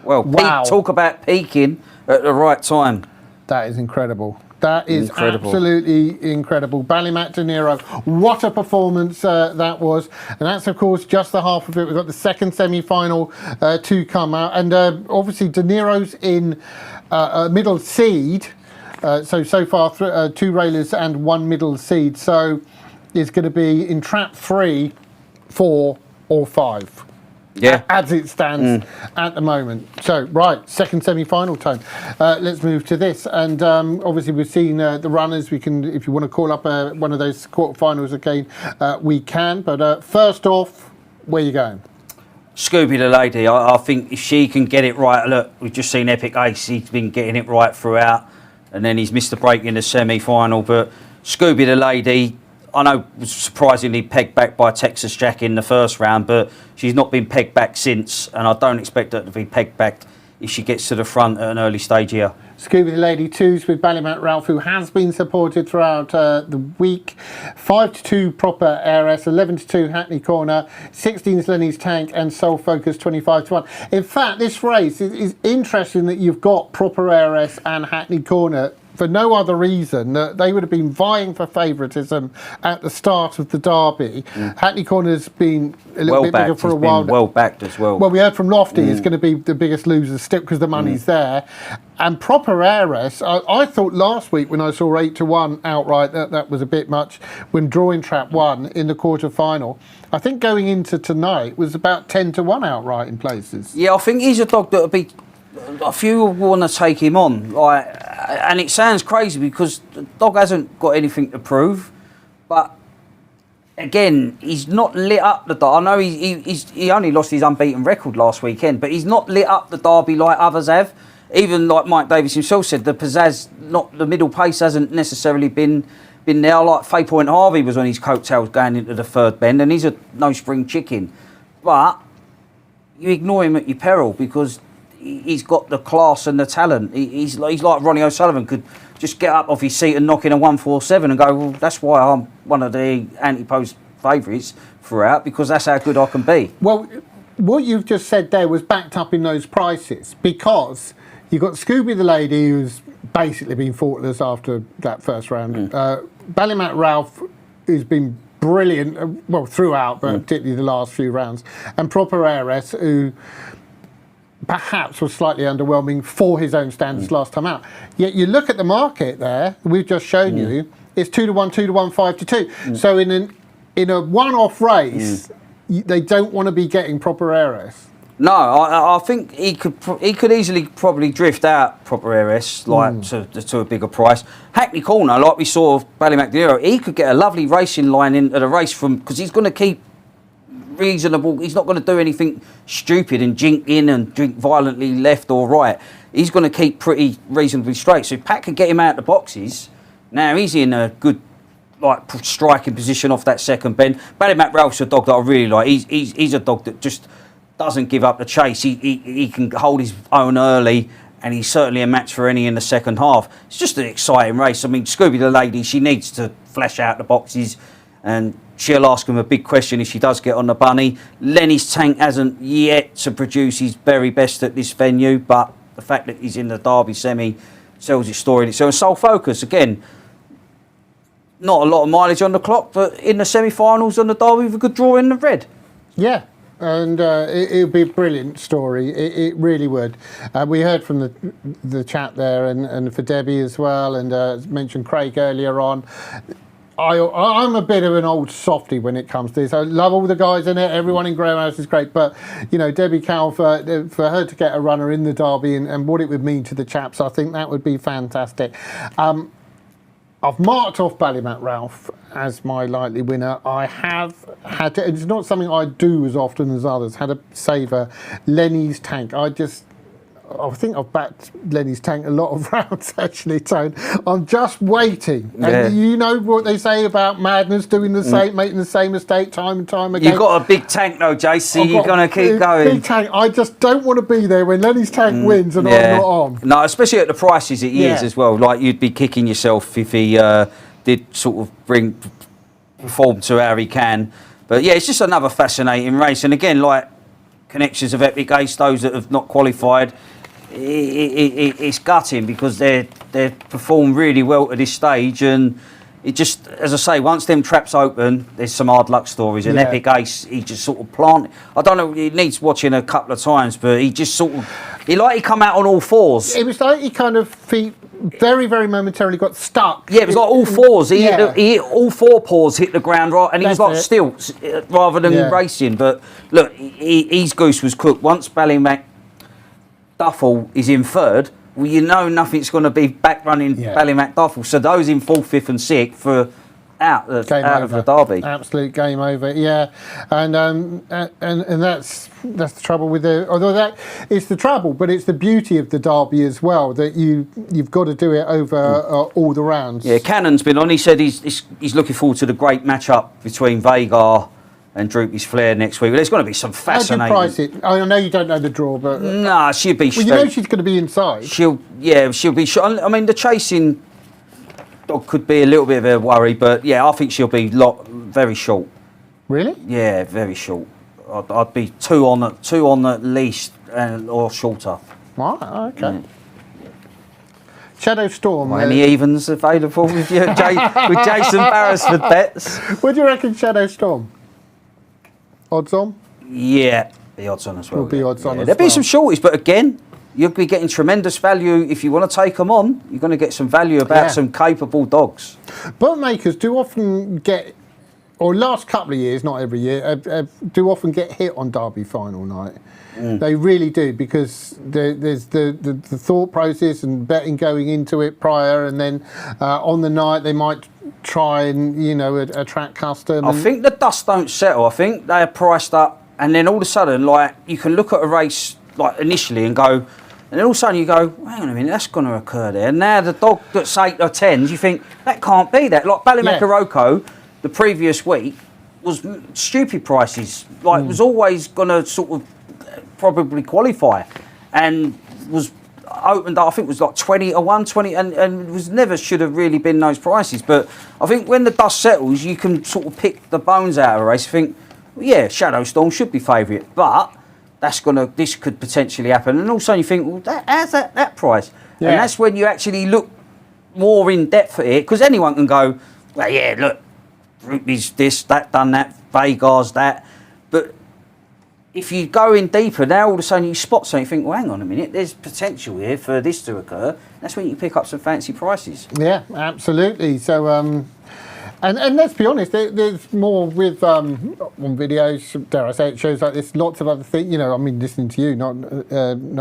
Well, wow. Talk about peaking at the right time. That is incredible. That is Incredible. absolutely incredible. Ballymac De Niro, what a performance that was. And that's, of course, just the half of it. We've got the second semi-final to come out. And obviously, De Niro's in a middle seed. So far, 2 railers and 1 middle seed. So is going to be in trap 3, 4 or 5. Yeah. As it stands at the moment. So, right, second semi-final time. Let's move to this. And obviously we've seen the runners. We can, if you want to call up one of those quarterfinals again, we can. But first off, where are you going? Scooby the Lady. I think if she can get it right, look, we've just seen Epic Ace. He's been getting it right throughout. And then he's missed the break in the semi-final. But Scooby the Lady, I know, was surprisingly pegged back by Texas Jack in the first round, but she's not been pegged back since, and I don't expect her to be pegged back if she gets to the front at an early stage here. Scooby the Lady 2s with Ballymac Ralph, who has been supported throughout the week. 5-2 Proper Heiress, 11-2 Hackney Corner, 16's Lenny's Tank, and Soul Focus 25-1. In fact, this race is interesting that you've got Proper Heiress and Hackney Corner for no other reason that they would have been vying for favouritism at the start of the Derby. Hackney Corner's been a little bit bigger for a while. Well backed as well. Well, we heard from Lofty it's going to be the biggest loser still because the money's there. And Proper Heiress, I thought last week when I saw 8-1 outright that was a bit much when drawing trap 1 in the quarter final. I think going into tonight was about 10-1 outright in places. Yeah, I think he's a dog that would be. A few want to take him on, and it sounds crazy because the dog hasn't got anything to prove. But again, he's not lit up the Derby. I know he only lost his unbeaten record last weekend, but he's not lit up the Derby like others have. Even like Mike Davis himself said, the pizzazz, the middle pace hasn't necessarily been there. Like Fay Point Harvey was on his coattails going into the third bend, and he's a no spring chicken. But you ignore him at your peril because he's got the class and the talent. He's like Ronnie O'Sullivan, could just get up off his seat and knock in a 147 and go, well, that's why I'm one of the anti-post favourites throughout, because that's how good I can be. Well, what you've just said there was backed up in those prices, because you've got Scooby the Lady, who's basically been faultless after that first round. Ballymac Ralph, who's been brilliant, well, throughout, but particularly the last few rounds. And Proper Heiress, who perhaps was slightly underwhelming for his own standards last time out. Yet you look at the market there, we've just shown you, it's 2-1, 2-1, 5-2. So in a one-off race, they don't want to be getting Proper Heiress. No, I think he could easily probably drift out Proper Heiress to a bigger price. Hackney Corner, like we saw of Ballymac De Niro, he could get a lovely racing line into the race because he's going to keep reasonable. He's not going to do anything stupid and jink in and drink violently left or right. He's going to keep pretty reasonably straight. So if Pat can get him out of the boxes, now he's in a good striking position off that second bend. Ballymac Ralph's a dog that I really like. He's a dog that just doesn't give up the chase. He can hold his own early, and he's certainly a match for any in the second half. It's just an exciting race. I mean, Scooby the Lady, she needs to flesh out the boxes, and she'll ask him a big question if she does get on the bunny. Lenny's Tank hasn't yet to produce his very best at this venue, but the fact that he's in the Derby semi tells its story. So Soul Focus, again, not a lot of mileage on the clock, but in the semi-finals on the Derby with a good draw in the red. Yeah. And it would be a brilliant story. It really would. We heard from the chat there, and for Debbie as well, and mentioned Craig earlier on. I'm a bit of an old softy when it comes to this. I love all the guys in it. Everyone in Graham House is great. But, Debbie Cowell, for her to get a runner in the Derby and what it would mean to the chaps, I think that would be fantastic. I've marked off Ballymac Ralph as my likely winner. I have had to, it's not something I do as often as others, had to savour Lenny's Tank. I think I've backed Lenny's Tank a lot of rounds, actually, Tone. I'm just waiting. Yeah. And you know what they say about madness, doing the same, making the same mistake time and time again. You've got a big tank, though, JC. You're going to keep going. Big tank. I just don't want to be there when Lenny's Tank wins and I'm not on. No, especially at the prices it is as well. Like, you'd be kicking yourself if he did sort of bring form to how he can. But, yeah, it's just another fascinating race. And, again, like connections of Epic Ace, those that have not qualified, it's gutting because they've performed really well at this stage, and it just, as I say, once them traps open, there's some hard luck stories. And Epic Ace, he just sort of planted. I don't know, he needs watching a couple of times, but he just sort of, he come out on all fours. It was like he kind of feet very, very momentarily got stuck. Yeah, it was like all fours. He hit all four paws hit the ground right, and he was like stilts rather than racing. But look, his goose was cooked. Once Ballymac Duffel is in third, well, you know nothing's going to be back running Ballymac Duffel. So those in 4th, 5th and 6th for out of the Derby. Absolute game over, yeah. And that's the trouble with the, although that is the trouble, but it's the beauty of the Derby as well, that you've got to do it over all the rounds. Yeah, Cannon's been on. He said he's looking forward to the great match-up between Vagar and Droopy's Flair next week. Well, there's going to be some fascinating... How do you price it? I know you don't know the draw, but... Nah, she'll be... Well, you know she's going to be inside. She'll be... I mean, the chasing dog could be a little bit of a worry, but yeah, I think she'll be very short. Really? Yeah, very short. I'd be two on at least, or shorter. Right, okay. Shadow Storm. Any evens available with you, with Jason Barrasford bets? What do you reckon, Shadow Storm? Odds on? Yeah, the odds on as well. Will be odds on as well. There'll be some shorties, but again, you'll be getting tremendous value. If you want to take them on, you're going to get some value about some capable dogs. Bookmakers do often get, or last couple of years, not every year, do often get hit on Derby final night. They really do, because there's the thought process and betting going into it prior, and then on the night they might try and attract custom. I think the dust don't settle. I think they are priced up, and then all of a sudden, like, you can look at a race like initially and go, and then all of a sudden you go, hang on a minute, that's going to occur there. And now the dog that's 8 or 10s, you think that can't be that. Like Ballymacaroko, the previous week was stupid prices. Like was always going to sort of probably qualify, and was opened up, I think it was like 20 or 120, and was never should have really been those prices. But I think when the dust settles, you can sort of pick the bones out of a race. You think, well, yeah, Shadow Storm should be favourite, but this could potentially happen. And also you think, well, how's that price? And that's when you actually look more in depth at it, because anyone can go, well, yeah, look, Ruby's this, that, done that, Vagar's that. But if you go in deeper, now all of a sudden you spot something, you think, well, hang on a minute, there's potential here for this to occur. That's when you pick up some fancy prices. Yeah, absolutely. So, and let's be honest, there's more with on videos, dare I say it, shows like this, lots of other things. I mean, listening to you, not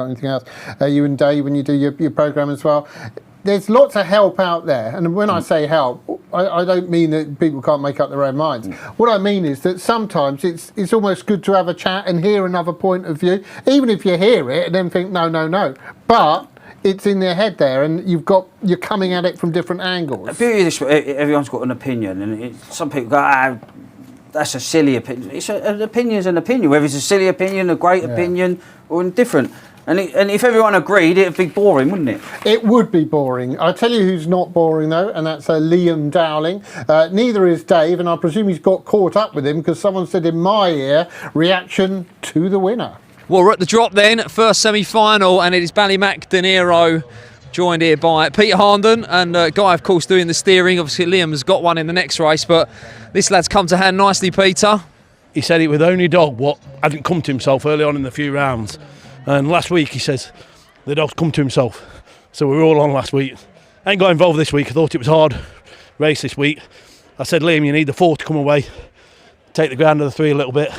anything else. You and Dave, when you do your programme as well. There's lots of help out there, and when I say help, I don't mean that people can't make up their own minds. What I mean is that sometimes it's almost good to have a chat and hear another point of view, even if you hear it and then think no, but it's in their head there, and you're coming at it from different angles. The beauty of this, everyone's got an opinion, and some people go, that's a silly opinion. An opinion is an opinion, whether it's a silly opinion, a great opinion, or indifferent. And if everyone agreed, it'd be boring, wouldn't it? It would be boring. I'll tell you who's not boring, though, and that's Liam Dowling. Neither is Dave, and I presume he's got caught up with him because someone said in my ear, reaction to the winner. Well, we're at the drop then, first semi-final, and it is Ballymac De Niro, joined here by Peter Harnden, and Guy, of course, doing the steering. Obviously, Liam's got one in the next race, but this lad's come to hand nicely, Peter. He said it with only dog what hadn't come to himself early on in the few rounds. And last week he says the dog's come to himself. So we were all on last week. I ain't got involved this week. I thought it was a hard race this week. I said, Liam, you need the 4 to come away, take the ground of the 3 a little bit.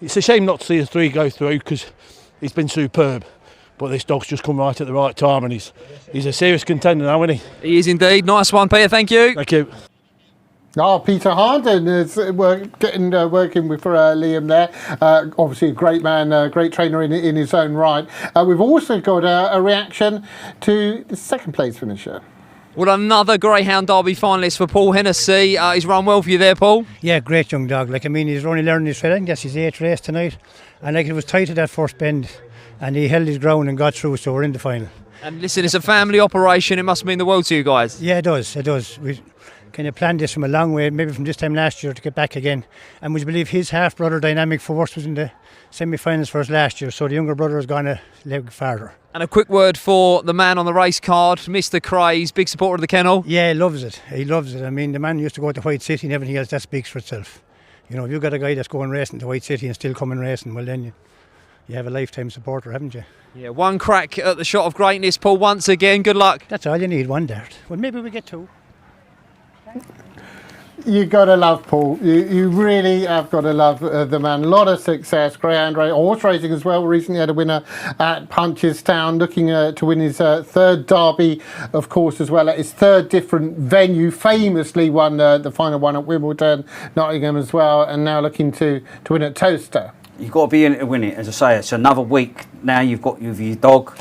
It's a shame not to see the 3 go through because he's been superb. But this dog's just come right at the right time, and he's a serious contender now, isn't he? He is indeed. Nice one, Peter. Thank you. Thank you. Peter Harnden is working with Liam there. Obviously a great man, great trainer in his own right. We've also got a reaction to the second place finisher. Well, another Greyhound Derby finalist for Paul Hennessy. He's run well for you there, Paul. Yeah, great young dog. He's only learning his feet. I think that's his 8th race tonight. And it was tight at that first bend, and he held his ground and got through, so we're in the final. And listen, it's a family operation. It must mean the world to you guys. Yeah, it does. kind of planned this from a long way, maybe from this time last year to get back again. And would you believe his half brother Dynamic Force was in the semi-finals for us last year, so the younger brother has gone a leg farther. And a quick word for the man on the race card, Mr. Craze, big supporter of the kennel. Yeah, he loves it. He loves it. I mean, the man used to go to White City and everything else. That speaks for itself. You know, if you've got a guy that's going racing to White City and still coming racing, well then you have a lifetime supporter, haven't you? Yeah, one crack at the shot of greatness, Paul, once again. Good luck. That's all you need, one dart. Well, maybe we get two. You got to love Paul. You really have got to love the man. A lot of success. Greyhound horse racing as well. Recently had a winner at Punchestown, looking to win his third Derby, of course, as well. At his third different venue. Famously won the final one at Wimbledon, Nottingham as well, and now looking to win at Towcester. You've got to be in it to win it. As I say, it's another week now. You've got your dog.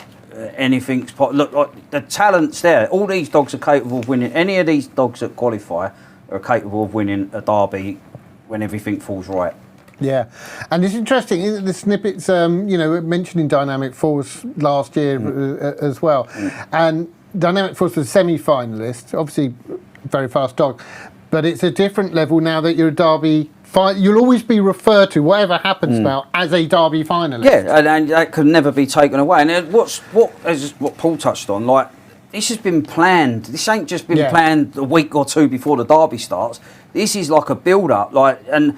Anything's look like the talent's there. All these dogs are capable of winning. Any of these dogs that qualify are capable of winning a Derby when everything falls right. Yeah, and it's interesting, isn't it, the snippets, mentioning Dynamic Force last year as well. And Dynamic Force was a semi-finalist, obviously very fast dog, but it's a different level now that you're a Derby. You'll always be referred to, whatever happens now, as a Derby finalist. Yeah, and that could never be taken away. And what Paul touched on, like, this has been planned. This ain't just been planned a week or two before the Derby starts. This is like a build-up, and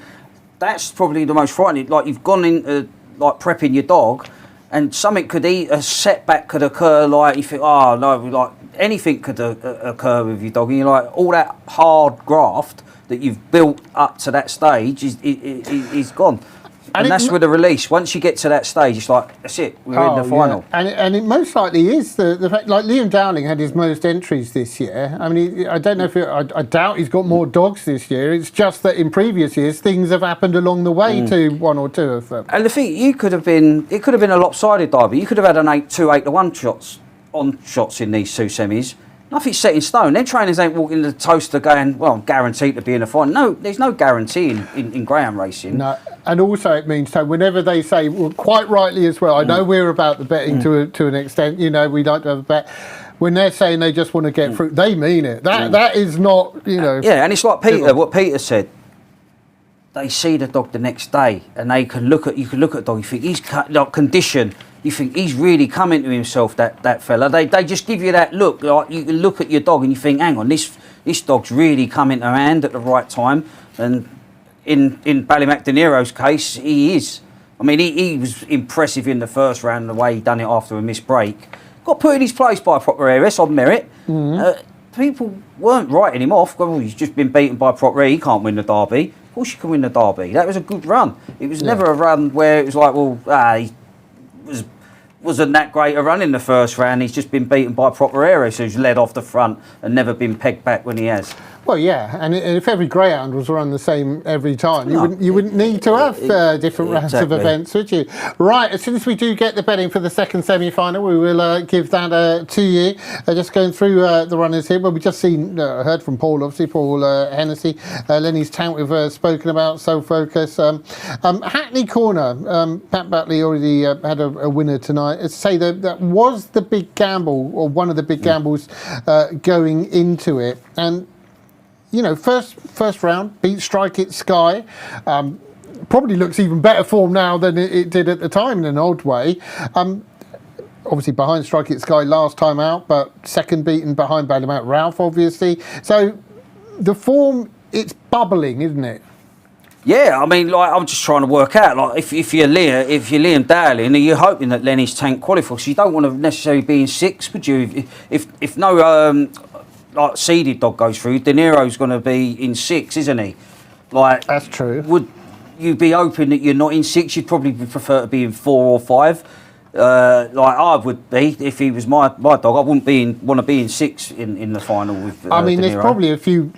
that's probably the most frightening. Like, you've gone into prepping your dog, and something a setback could occur. Like, you think, oh no, like anything could occur with your dog, and you're like, all that hard graft that you've built up to that stage is gone. And that's with a release. Once you get to that stage, it's like, that's it, we're in the final. Yeah. And it most likely is the fact, like Liam Dowling had his most entries this year. I mean, I don't know if I doubt he's got more dogs this year. It's just that in previous years, things have happened along the way to one or two of them. And the thing, it could have been a lopsided Derby. You could have had an 8-2, 8-1 shots in these two semis. Nothing's set in stone. Their trainers ain't walking to the Towcester going, well, I'm guaranteed to be in the final. No, there's no guarantee in greyhound racing. No, and also it means, so whenever they say, well, quite rightly as well, I know we're about the betting to an extent, we like to have a bet. When they're saying they just want to get through, they mean it. That is not, Yeah, and it's like Peter, what Peter said. They see the dog the next day, and you can look at the dog, you think he's like condition. You think he's really coming to himself, that fella. They just give you that look. Like, you can look at your dog and you think, hang on, this dog's really coming to hand at the right time. And in Ballymac De Niro's case, he is. I mean, he was impressive in the first round, the way he done it after a missed break. Got put in his place by a proper heiress on merit. People weren't writing him off. Well, he's just been beaten by proper. He can't win the Derby. Of course you can win the Derby. That was a good run. It was never a run where it was like, well, he wasn't that great a run in the first round. He's just been beaten by proper heiress who's led off the front and never been pegged back when he has. Well, yeah, and if every greyhound was run the same every time, you wouldn't need to have different rounds of events, would you? Right, as soon as we do get the betting for the second semi-final, we will give that to you. Just going through the runners here, well, we just heard from Paul, obviously, Paul Hennessy, Lenny's Tank we've spoken about, So Focus. Hackney Corner, Pat Batley already had a winner tonight. As I say, that was the big gamble, or one of the big gambles going into it. And first round, beat Strike It Sky. Probably looks even better form now than it did at the time in an odd way. Obviously behind Strike It Sky last time out, but second beaten behind Ballymac Ralph, obviously. So the form, it's bubbling, isn't it? Yeah, I mean, like, I'm just trying to work out, like, if you're Liam Dowling, are you hoping that Lenny's Tank qualifies? So you don't want to necessarily be in sixth, would you? If no like seeded dog goes through, De Niro's going to be in six, isn't he? Like, that's true. Would you be hoping that you're not in six? You'd probably prefer to be in 4 or 5. Like I would be if he was my dog. I wouldn't want to be in 6 in the final with. I mean, De there's Niro. probably a few.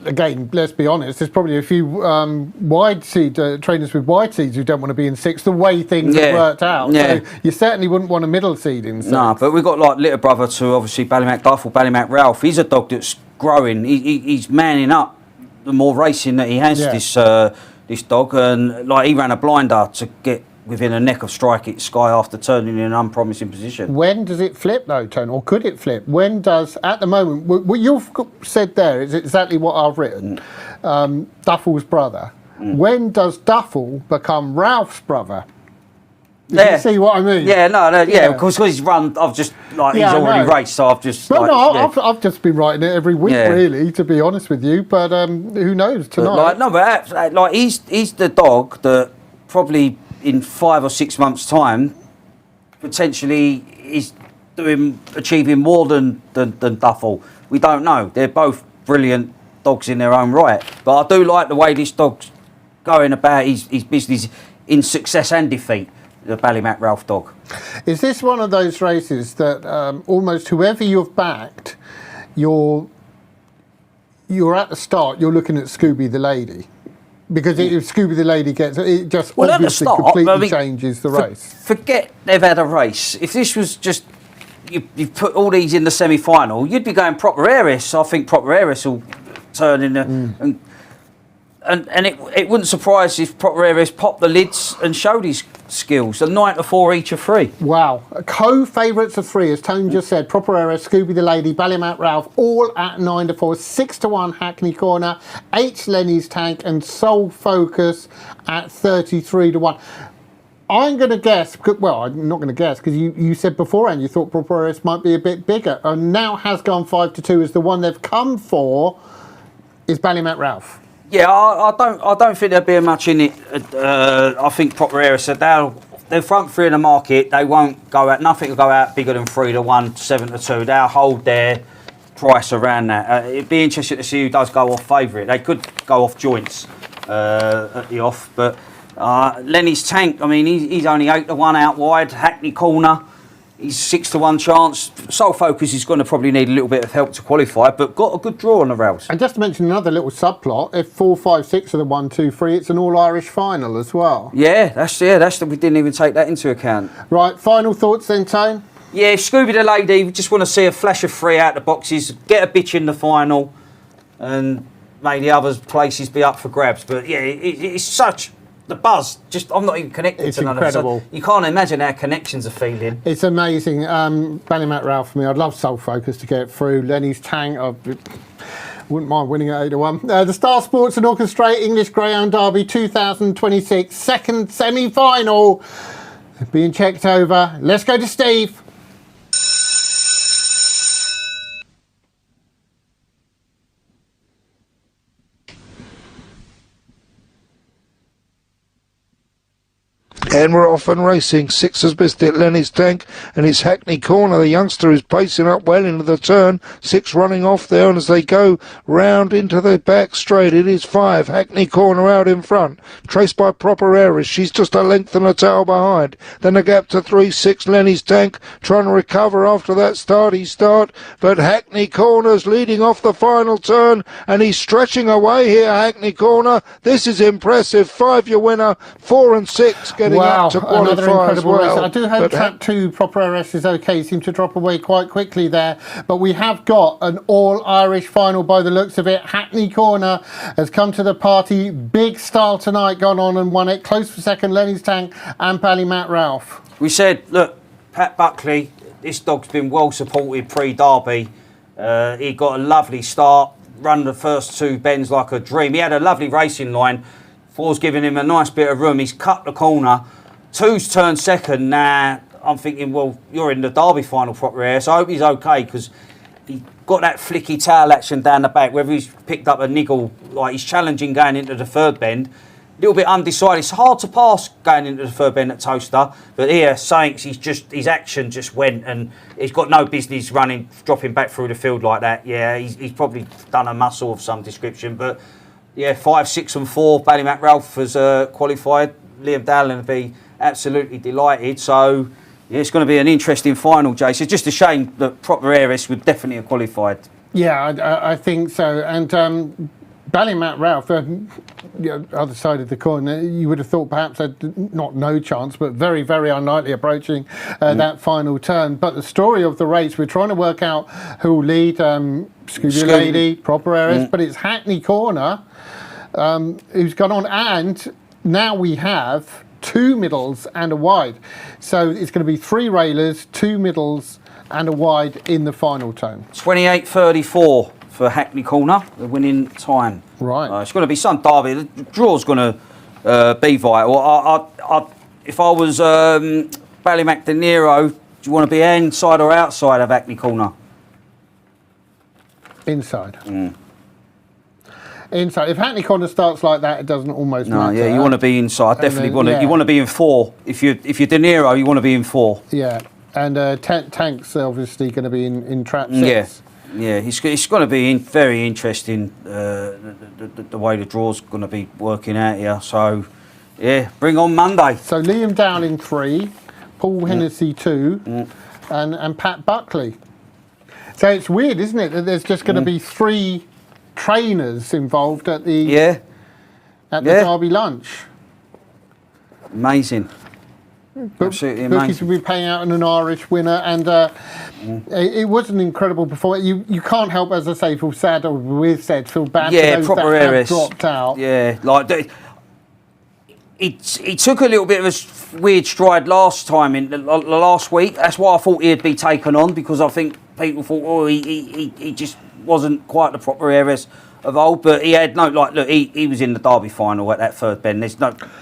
Again, let's be honest. There's probably a few wide seed trainers with wide seeds who don't want to be in 6. The way things have worked out. Yeah. So you certainly wouldn't want a middle seed in 6. No, but we've got like little brother to obviously Ballymac Duff or Ballymac Ralph. He's a dog that's growing. He's manning up. The more racing that he has, this dog, and like he ran a blinder to get within a neck of strike at Sky after turning in an unpromising position. When does it flip though, Tone, or could it flip? When does, at the moment, what you've said there is exactly what I've written. Duffel's brother. When does Duffel become Ralph's brother? You see what I mean? Yeah, because he's run. I've just he's already raced, so I've just. But I've just been writing it every week, really, to be honest with you. But who knows tonight? He's the dog that probably in 5 or 6 months' time, potentially is achieving more than Duffel. We don't know. They're both brilliant dogs in their own right. But I do like the way this dog's going about his business in success and defeat. The Ballymac Ralph dog. Is this one of those races that almost whoever you've backed, you're at the start, you're looking at Scooby the Lady? Because if Scooby the Lady gets it, just obviously completely changes the race. Forget they've had a race. If this was just you put all these in the semi-final, you'd be going Proper Heiress. I think Proper Heiress will turn in and it wouldn't surprise if Proper Heiress popped the lids and showed his skills. A 9-4 each of 3. Wow. Co-favourites of 3, as Tone just said, Proper Heiress, Scooby the Lady, Ballymac Ralph, all at 9-4, 6-1 Hackney Corner, 8 Lenny's Tank, and Soul Focus at 33-1. I'm going to guess, well, I'm not going to guess, because you said beforehand you thought Proper Heiress might be a bit bigger, and now has gone 5-2 as the one they've come for is Ballymac Ralph. Yeah, I don't think there'll be much in it. I think Proper Heiress said they're front 3 in the market. They won't go out. Nothing will go out bigger than 3-1, 7-2. They'll hold their price around that. It'd be interesting to see who does go off favourite. They could go off joints at the off, but Lenny's Tank. I mean, he's only 8-1 out wide. Hackney Corner. He's 6-1 chance. Soul Focus is going to probably need a little bit of help to qualify, but got a good draw on the rails. And just to mention another little subplot, if 4, 5, 6 are the 1, 2, 3, it's an all-Irish final as well. Yeah, that's we didn't even take that into account. Right, final thoughts then, Tone? Yeah, Scooby the Lady, we just want to see a flash of 3 out the boxes, get a bitch in the final, and may the other places be up for grabs. But yeah, it's such... The buzz, I'm not even connected to none of it. So you can't imagine how connections are feeling. It's amazing. Ballymac Ralph for me. I'd love Soul Focus to get through. Lenny's Tank, I wouldn't mind winning at 8-1. The Star Sports and Orchestrate English Greyhound Derby 2026, second semi-final. Being checked over. Let's go to Steve. And we're off and racing. 6 has missed it, Lenny's Tank, and it's Hackney Corner. The youngster is pacing up well into the turn. 6 running off there, and as they go round into the back straight, it is 5. Hackney Corner out in front, traced by Proper Heiress. She's just a length and a tail behind. Then a gap to 3, 6, Lenny's Tank, trying to recover after that starty start, but Hackney Corner's leading off the final turn, and he's stretching away here, Hackney Corner. This is impressive. 5-year winner, 4 and 6 getting up to qualify another incredible as well. race. I do hope track 2 Proper Heiress is okay. Seemed to drop away quite quickly there, but we have got an all-Irish final by the looks of it. Hackney Corner has come to the party. Big style tonight, gone on and won it. Close for second, Lenny's Tank and Ballymac Ralph. We said, look, Pat Buckley, this dog's been well supported pre-Derby. He got a lovely start, run the first 2 bends like a dream. He had a lovely racing line. 4's giving him a nice bit of room. He's cut the corner. 2's turned second. Now I'm thinking, well, you're in the Derby final, Proper Heiress. I hope he's okay, because he got that flicky tail action down the back. Whether he's picked up a niggle, like he's challenging going into the 3rd bend. A little bit undecided. It's hard to pass going into the 3rd bend at Towcester, but here, Saints, his action just went, and he's got no business dropping back through the field like that. Yeah, he's probably done a muscle of some description, but. Yeah, 5, 6 and 4, Ballymac Ralph has qualified. Liam Dowling will be absolutely delighted. So, yeah, it's going to be an interesting final, Jason. It's just a shame that Proper Heiress would definitely have qualified. Yeah, I think so. And Ballymac Ralph, other side of the coin, you would have thought perhaps had not no chance, but very, very unlikely approaching that final turn. But the story of the race, we're trying to work out who will lead. Scooby Lady, Proper Heiress, but it's Hackney Corner who's gone on, and now we have 2 middles and a wide. So it's going to be 3 railers, 2 middles and a wide in the final, Tone. 28.34 for Hackney Corner, the winning time. Right. It's going to be some derby. The draw's going to be vital. If I was Ballymac De Niro, do you want to be inside or outside of Hackney Corner? Inside. Inside. If Hackney Corner starts like that, it doesn't almost matter. No, yeah, you want to be inside. Definitely want to. You want to be in 4. If you're De Niro, you want to be in 4. Yeah, and Tank's obviously going to be in trap 6. Yeah, it's going to be very interesting the way the draw's going to be working out here. So, yeah, bring on Monday. So Liam Dowling 3, Paul Hennessy 2, and Pat Buckley. So it's weird, isn't it, that there's just going to be 3 trainers involved at the Derby lunch. Amazing. Absolutely amazing. Bookies will be paying out an Irish winner, and it was an incredible performance. You can't help, as I say, feel sad, or we've said, feel bad for those proper that areas. have dropped out. Yeah, like it took a little bit of a weird stride last time in the last week. That's why I thought he'd be taken on, because I think people thought, he just wasn't quite the proper areas of old. But he had he was in the Derby final at that third bend. There's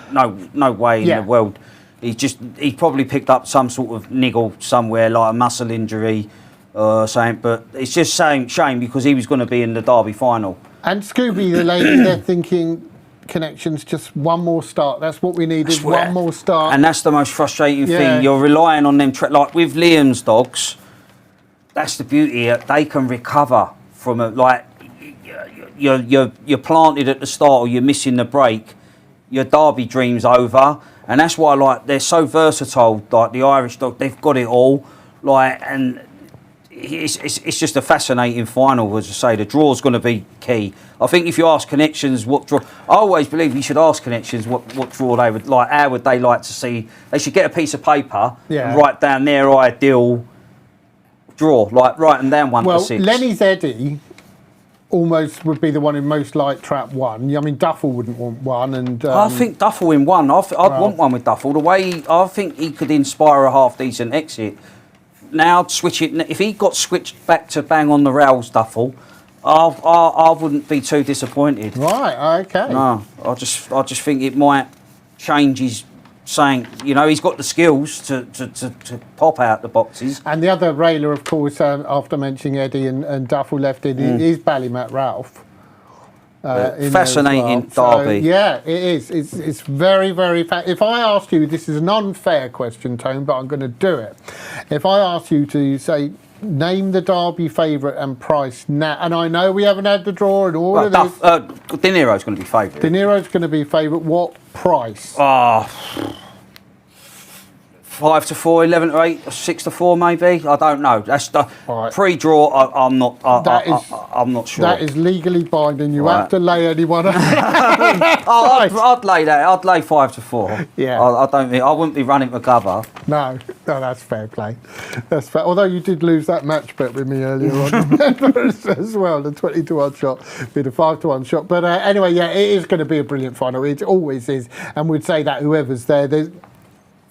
no way in the world. He probably picked up some sort of niggle somewhere, like a muscle injury or something. But it's just shame because he was going to be in the Derby final. And Scooby, the lady, they're thinking Connections, just one more start. That's what we needed. One more start. And that's the most frustrating thing. You're relying on them. Like with Liam's dogs, that's the beauty. They can recover from it. Like you're planted at the start, or you're missing the break. Your Derby dream's over. And that's why, they're so versatile. Like the Irish dog, they've got it all. And it's just a fascinating final. As I say, the draw's going to be key. I think if you ask Connections what draw, I always believe you should ask Connections what draw they would like. How would they like to see? They should get a piece of paper and write down their ideal draw. Write them down 1 to 6. Well, Lenny's Eddie almost would be the one in most light trap 1. I mean, Duffel wouldn't want 1, and I think Duffel in 1. I'd want 1 with Duffel. The way I think he could inspire a half decent exit. Now I'd switch it. If he got switched back to bang on the rails, Duffel, I wouldn't be too disappointed. Right. Okay. No, I just think it might change his saying. He's got the skills to pop out the boxes. And the other railer, of course, after mentioning Eddie and Duffel left in, is Ballymat Ralph. Fascinating derby. So, yeah, it is. It's very, very. If I asked you, this is an unfair question, Tone, but I'm going to do it. If I asked you to say, name the Derby favourite and price now, and I know we haven't had the draw and all of this. De Niro's going to be favourite. De Niro's going to be favourite. What price? 5 to 4, 11 to 8, 6 to 4, maybe. I don't know. That's the pre-draw. I'm not. I'm not sure. That is legally binding. You have to lay anyone. I'd lay that. I'd lay 5 to 4. Yeah. I wouldn't be running for cover. No, that's fair play. That's fair. Although you did lose that match bet with me earlier on, remember, as well, the 20-1 shot, be the 5-1 shot. But anyway, it is going to be a brilliant final. It always is, and we'd say that whoever's there.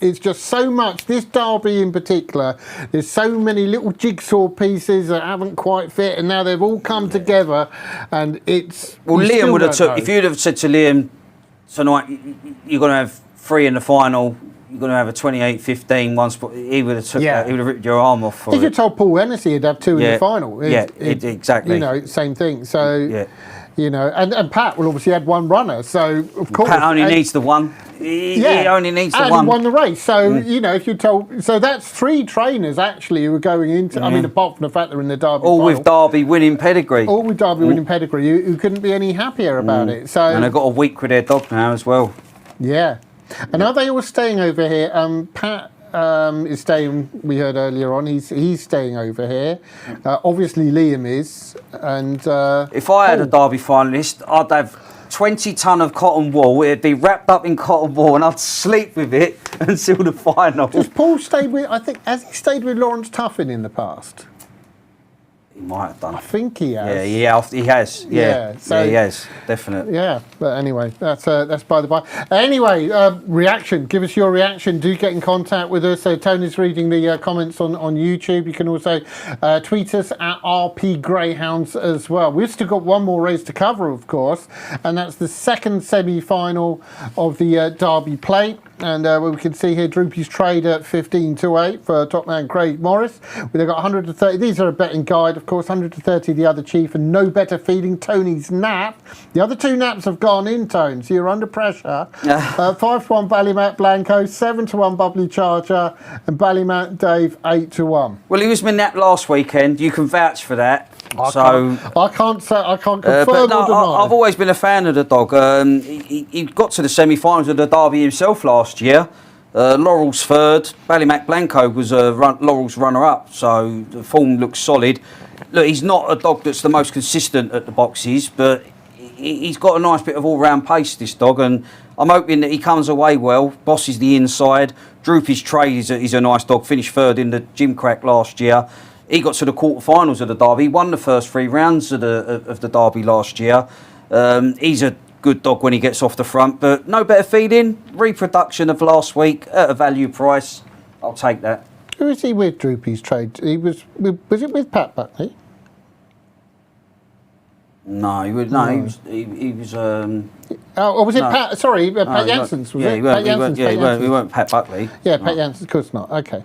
It's just so much, this derby in particular, there's so many little jigsaw pieces that haven't quite fit, and now they've all come together, and it's... Well, Liam would have if you'd have said to Liam tonight, you're going to have 3 in the final, you're going to have a 28-15 one spot, he would have took that, he would have ripped your arm off for if you told Paul Hennessy he'd have 2 in the final. Exactly. Same thing. So, and Pat will obviously had 1 runner, so of course... Pat only needs the 1. He only needs the 1. And he won the race, so, if you told... So that's 3 trainers, actually, who are going into... I mean, apart from the fact they're in the Derby all final. with Derby winning pedigree. All with Derby winning pedigree, who couldn't be any happier about it. So, and they've got a week with their dog now as well. Yeah. And are they all staying over here? Pat... is staying. We heard earlier on. He's staying over here. Obviously, Liam is. And if I had a Derby finalist, I'd have 20 tonne of cotton wool. It'd be wrapped up in cotton wool, and I'd sleep with it until the final. Does Paul stay with? I think has he stayed with Lawrence Tuffin in the past? He might have done. I think he has. Yeah, he has. Yeah, so he has, definitely. Yeah, but anyway, that's by the by. Anyway, reaction. Give us your reaction. Do get in contact with us. So Tony's reading the comments on YouTube. You can also tweet us at RP Greyhounds as well. We've still got one more race to cover, of course, and that's the second semi-final of the Derby Plate. And we can see here Droopy's trade at 15-8 for top man Craig Morris. They've got 130. These are a betting guide, of course. 130 the other chief, and no better feeling Tony's nap. The other two naps have gone in, Tone, so you're under pressure. 5-1 Ballymat Blanco, 7-1 Bubbly Charger, and Ballymat Dave 8-1. Well, he was my nap last weekend. You can vouch for that. I can't confirm or deny. I've always been a fan of the dog. He got to the semi-finals of the Derby himself last year. Laurel's third. Ballymac Blanco was Laurel's runner-up, so the form looks solid. Look, he's not a dog that's the most consistent at the boxes, but he's got a nice bit of all-round pace, this dog, and I'm hoping that he comes away well, bosses the inside. Droopy's trade is a nice dog, finished third in the Gym Crack last year. He got to the quarterfinals of the Derby, won the first 3 rounds of the Derby last year. He's a good dog when he gets off the front, but no better feeding. Reproduction of last week at a value price. I'll take that. Who is he with, Droopy's trade? Was it with Pat Buckley? No, he was. Was it no. Pat? Sorry, Pat Jansen's. Was it? He weren't Pat Buckley. Yeah, Pat Jansen's, of course not. Okay.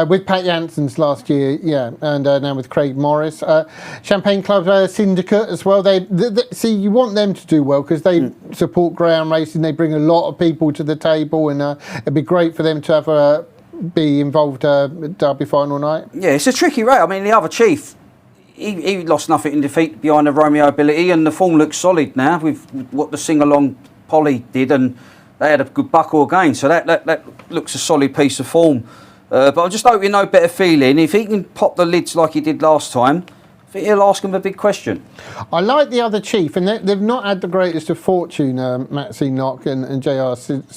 With Pat Jansen's last year, yeah, and now with Craig Morris. Champagne Club Syndicate as well. They see, you want them to do well because they support greyhound racing. They bring a lot of people to the table, and it'd be great for them to have be involved at Derby final night. Yeah, it's a tricky race. I mean, the other chief, he lost nothing in defeat behind the Romeo ability, and the form looks solid now with what the sing-along Polly did, and they had a good buckle again, so that looks a solid piece of form. But I'm just hoping no better feeling. If he can pop the lids like he did last time, I think he'll ask him a big question. I like the other chief, and they've not had the greatest of fortune, Matt C. Knock and JR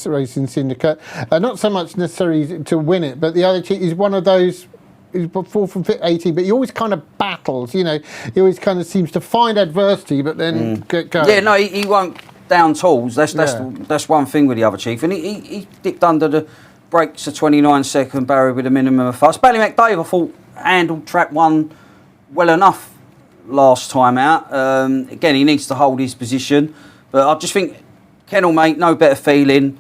Racing Syndicate. Not so much necessarily to win it, but the other chief is one of those. He's 4 from 80, but he always kind of battles, you know. He always kind of seems to find adversity, but then get going. Yeah, no, he won't down tools. That's one thing with the other chief, and he dipped under the brakes a 29-second barrier with a minimum of fuss. Ballymac Dave, I thought, handled track 1 well enough last time out. Again, he needs to hold his position, but I just think Kennel Mate, no better feeling.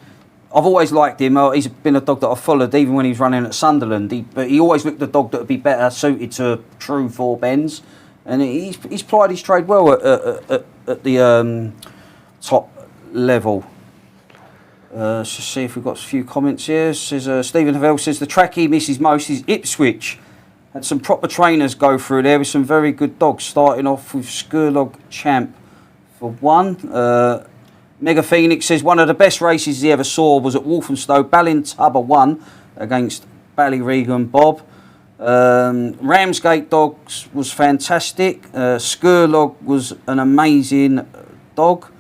I've always liked him. He's been a dog that I've followed even when he was running at Sunderland. But he always looked a dog that would be better suited to true 4 bends. And he's plied his trade well at the top level. Let's just see if we've got a few comments here. Says Stephen Havel says the track he misses most is Ipswich. Had some proper trainers go through there with some very good dogs, starting off with Skurlog Champ for 1. Mega Phoenix says one of the best races he ever saw was at Walthamstow. Ballintubber won against Ballyregan Bob. Ramsgate Dogs was fantastic. Skurlog was an amazing dog.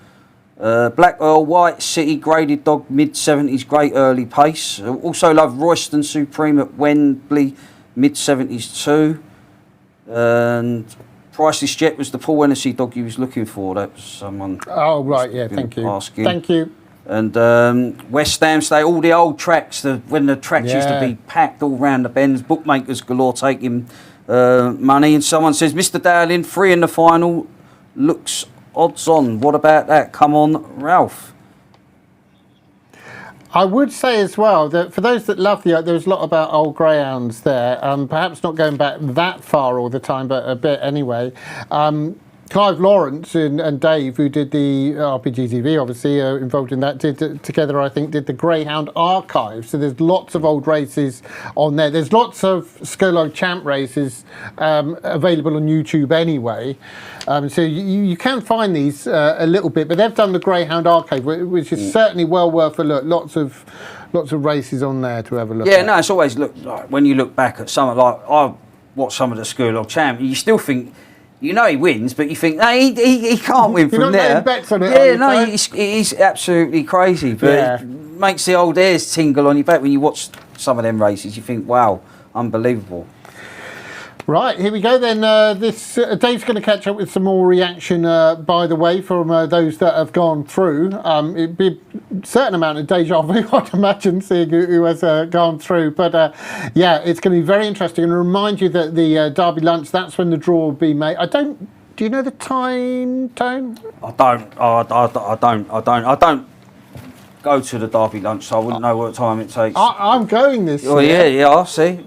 Black Earl White City graded dog, mid-70s, great early pace. Also love Royston Supreme at Wembley, mid-70s too. And Priceless Jet was the Paul Hennessy dog he was looking for. That was someone. Oh, right, yeah, thank you. Asking. Thank you. And West Ham State, all the old tracks, when the tracks used to be packed all round the bends, bookmakers galore taking money. And someone says, Mr. Dowling, 3 in the final, looks odds on. What about that? Come on, Ralph. I would say as well that for those that love there's a lot about old greyhounds there, perhaps not going back that far all the time, but a bit anyway. Clive Lawrence and Dave, who did the RPGTV, obviously involved in that, together I think did the Greyhound Archive. So there's lots of old races on there. There's lots of Skurlog Champ races available on YouTube anyway. So you can find these a little bit, but they've done the Greyhound Archive, which is certainly well worth a look. Lots of races on there to have a look at. Yeah, no, it's always like when you look back at some, like I watched some of the Skurlog Champ, you still think, you know he wins, but you think, no, he can't win from there. You're not bets on it. Yeah, no, he's absolutely crazy, but it makes the old hairs tingle on your back when you watch some of them races. You think, wow, unbelievable. Right, here we go then. Dave's going to catch up with some more reaction, by the way, from those that have gone through. It'd be a certain amount of deja vu, I'd imagine, seeing who has gone through. But yeah, it's going to be very interesting. And remind you that the Derby lunch, that's when the draw will be made. Do you know the time, Tone? I don't go to the Derby lunch, so I wouldn't know what time it takes. I'm going this year. Oh, yeah, I see.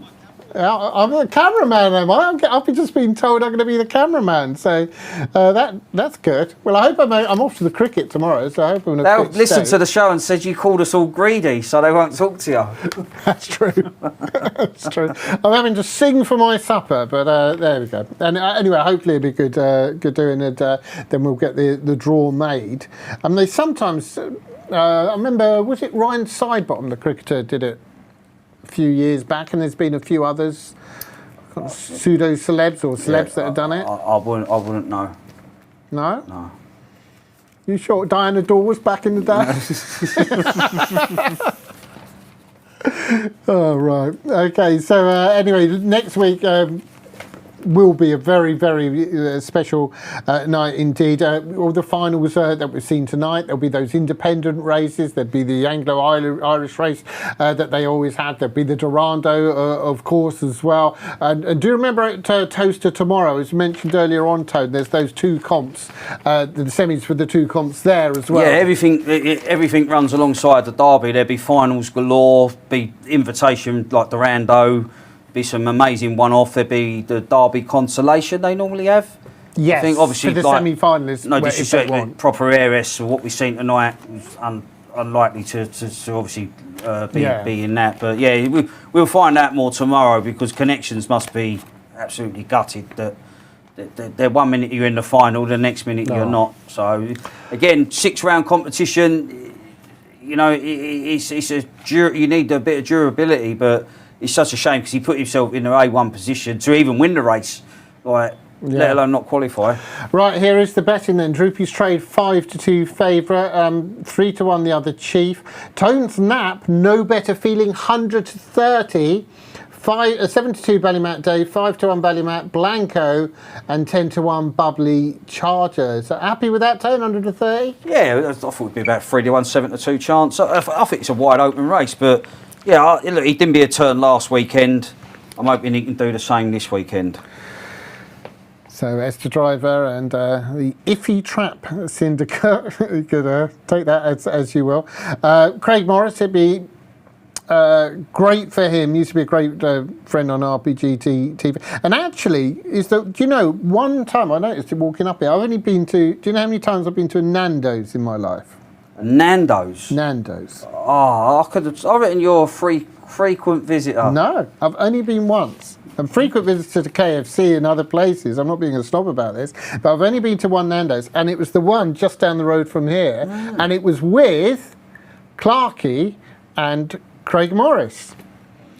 I'm a cameraman, am I? I've just been told I'm going to be the cameraman, so that's good. Well, I hope I'm off to the cricket tomorrow, so I hope I'm going to. They'll listen to the show and said you called us all greedy, so they won't talk to you. That's true. That's true. I'm having to sing for my supper, but there we go. And anyway, hopefully it'll be good doing it. Then we'll get the draw made. And they sometimes, I remember, was it Ryan Sidebottom, the cricketer, did it a few years back, and there's been a few others, pseudo celebs or celebs that have done it. I wouldn't know. No? No. You sure Diana Dawes back in the day? Oh, right. Okay, so anyway, next week will be a very, very special night indeed. All the finals that we've seen tonight, there'll be those independent races, there'll be the Anglo-Irish race that they always had, there'll be the Durando, of course, as well. And do you remember at Towcester tomorrow, as mentioned earlier on, Tone, there's those two comps, the semis for the two comps there as well. Yeah, everything runs alongside the Derby. There'll be finals galore, be invitation like Durando, be some amazing one-off. There'd be the Derby consolation they normally have. Yes, I think obviously for the semi-finalists. No disrespect, proper heiress. What we've seen tonight was unlikely to obviously be in that. But yeah, we'll find out more tomorrow, because connections must be absolutely gutted that they're 1 minute you're in the final, the next minute you're not. So again, 6-round competition. You know, you need a bit of durability, but it's such a shame because he put himself in an A1 position to even win the race, let alone not qualify. Right, here is the betting then. Droopy's Trade 5-2 favourite, 3-1 the other Chief. Tone's Nap, no better feeling, 100-30. 7-2 Ballymac Dave, 5-1 Ballymac Blanco, and 10-1 Bubbly Chargers. Happy with that, Tone? 130? Yeah, I thought it'd be about 3-1, 7-2 chance. I think it's a wide open race, but yeah, look, he didn't be a turn last weekend. I'm hoping he can do the same this weekend. So Esther Driver and the Iffy Trap Syndicate, you could take that as you will. Craig Morris, it'd be great for him. Used to be a great friend on RPG TV. And actually, do you know, one time I noticed him walking up here, I've only been to, do you know how many times I've been to a Nando's in my life? Nando's? Nando's. Oh, I reckon you're a frequent visitor. No, I've only been once. I'm frequent visitor to KFC and other places. I'm not being a snob about this, but I've only been to one Nando's, and it was the one just down the road from here, and it was with Clarky and Craig Morris.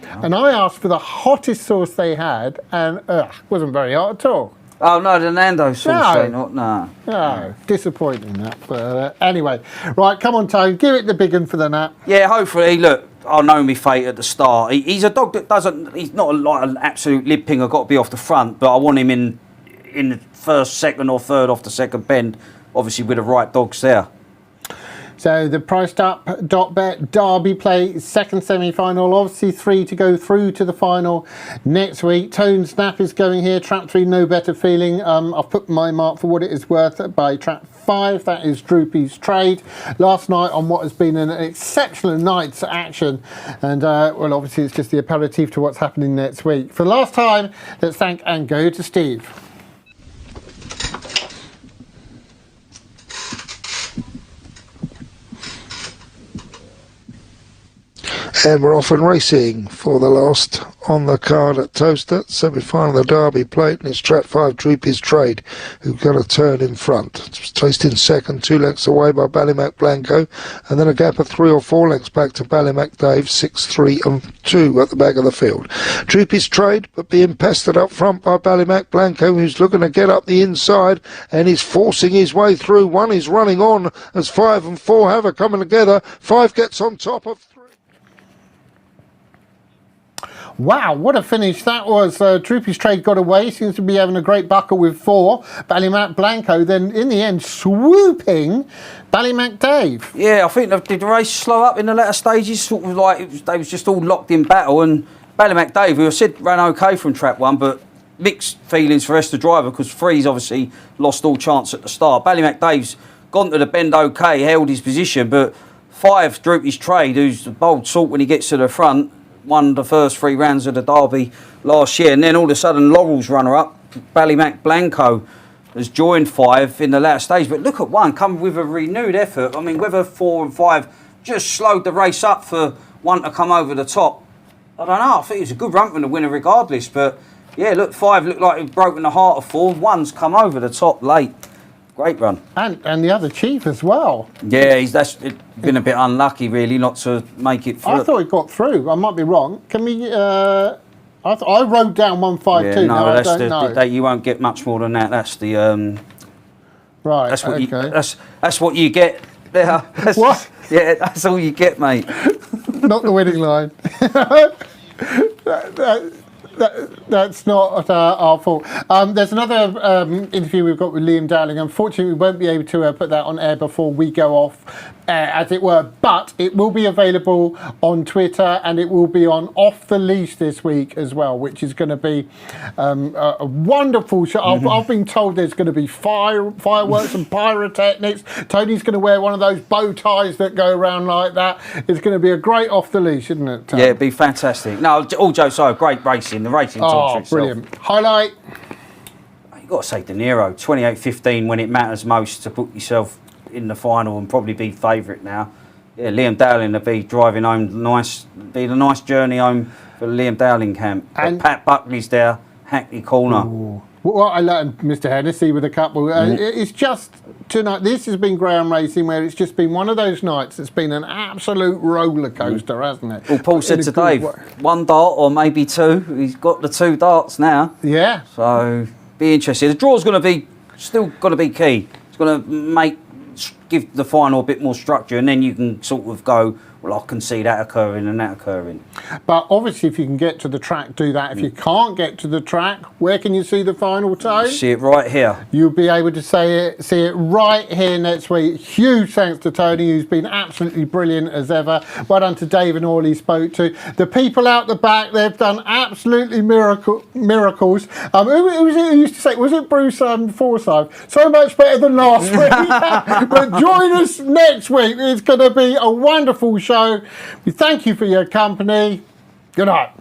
And I asked for the hottest sauce they had, and it wasn't very hot at all. Oh no, the Nando's sauce, No, disappointing that. But anyway, right, come on, Tone, give it the big one for the nap. Yeah, hopefully. Look, I know me fate at the start. He's a dog that doesn't. He's not like an absolute lip-pinger. Got to be off the front, but I want him in the first, second, or third off the second bend. Obviously, with the right dogs there. So the priced up dot bet Derby play second semi-final, obviously 3 to go through to the final next week. Tone Snap is going here, trap 3 no better feeling. I've put my mark for what it is worth by trap 5, that is Droopy's Trade. Last night on what has been an exceptional night's action, and well, obviously it's just the aperitif to what's happening next week. For the last time, let's thank and go to Steve. And we're off and racing for the last on the card at Towcester, semi-final of the Derby plate, and it's trap 5 Droopy's Trade, who've got a turn in front. It's placed in second, 2 lengths away by Ballymac Blanco, and then a gap of 3 or 4 lengths back to Ballymac Dave, 6, 3 and 2 at the back of the field. Droopy's Trade, but being pestered up front by Ballymac Blanco, who's looking to get up the inside, and he's forcing his way through. 1 is running on as 5 and 4 have a coming together. 5 gets on top of 3. Wow, what a finish that was. Droopy's Trade got away, seems to be having a great buckle with 4. Ballymac Blanco, then in the end swooping Ballymac Dave. Yeah, I think did the race slow up in the latter stages, sort of like they was just all locked in battle, and Ballymac Dave, who I said ran okay from trap 1, but mixed feelings for Esther Driver because 3's obviously lost all chance at the start. Ballymac Dave's gone to the bend okay, held his position, but 5, Droopy's Trade, who's the bold sort when he gets to the front, won the first 3 rounds of the Derby last year, and then all of a sudden Laurel's runner-up, Ballymac Blanco, has joined 5 in the latter stage. But look at 1, come with a renewed effort. I mean, whether 4 and 5 just slowed the race up for 1 to come over the top, I don't know. I think it was a good run from the winner regardless. But yeah, look, 5 looked like he'd broken the heart of 4. 1's come over the top late. Great run. And the other Chief as well. Yeah, that's been a bit unlucky really not to make it through. I thought it got through. I might be wrong. Can we... I wrote down 152. Yeah, no, I that's don't know. you won't get much more than that. That's the... right, that's what okay. That's what you get there. What? Yeah, that's all you get, mate. Not the winning line. That's not our fault. There's another interview we've got with Liam Dowling. Unfortunately, we won't be able to put that on air before we go off, as it were. But it will be available on Twitter, and it will be on Off the Leash this week as well, which is going to be a wonderful show. I've been told there's going to be fireworks and pyrotechnics. Tony's going to wear one of those bow ties that go around like that. It's going to be a great Off the Leash, isn't it, Tony? Yeah, it'd be fantastic. No, all jokes aside, great racing. The racing talks for itself. Brilliant. Highlight? You've got to say De Niro, 28.15 when it matters most to put yourself in the final and probably be favourite now. Yeah, Liam Dowling will be driving home be the nice journey home for the Liam Dowling camp. And Pat Buckley's there, Hackney Corner. Ooh. Well, I learned Mr. Hennessy with a couple. It's just tonight. This has been Greyhound Racing, where it's just been one of those nights. It's been an absolute roller coaster, hasn't it? Well, Paul said to Dave, 1 dart or maybe 2. He's got the 2 darts now. Yeah. So be interested. The draw's going to be still going to be key. It's going to give the final a bit more structure, and then you can sort of go, well, I can see that occurring and that occurring. But obviously, if you can get to the track, do that. If you can't get to the track, where can you see the final, Tone? See it right here. You'll be able to see it right here next week. Huge thanks to Tony, who's been absolutely brilliant as ever. Well done to Dave and all he spoke to. The people out the back, they've done absolutely miracles. Who was it who used to say, was it Bruce Forsyth? So much better than last week. But join us next week. It's going to be a wonderful show. We thank you for your company. Good night.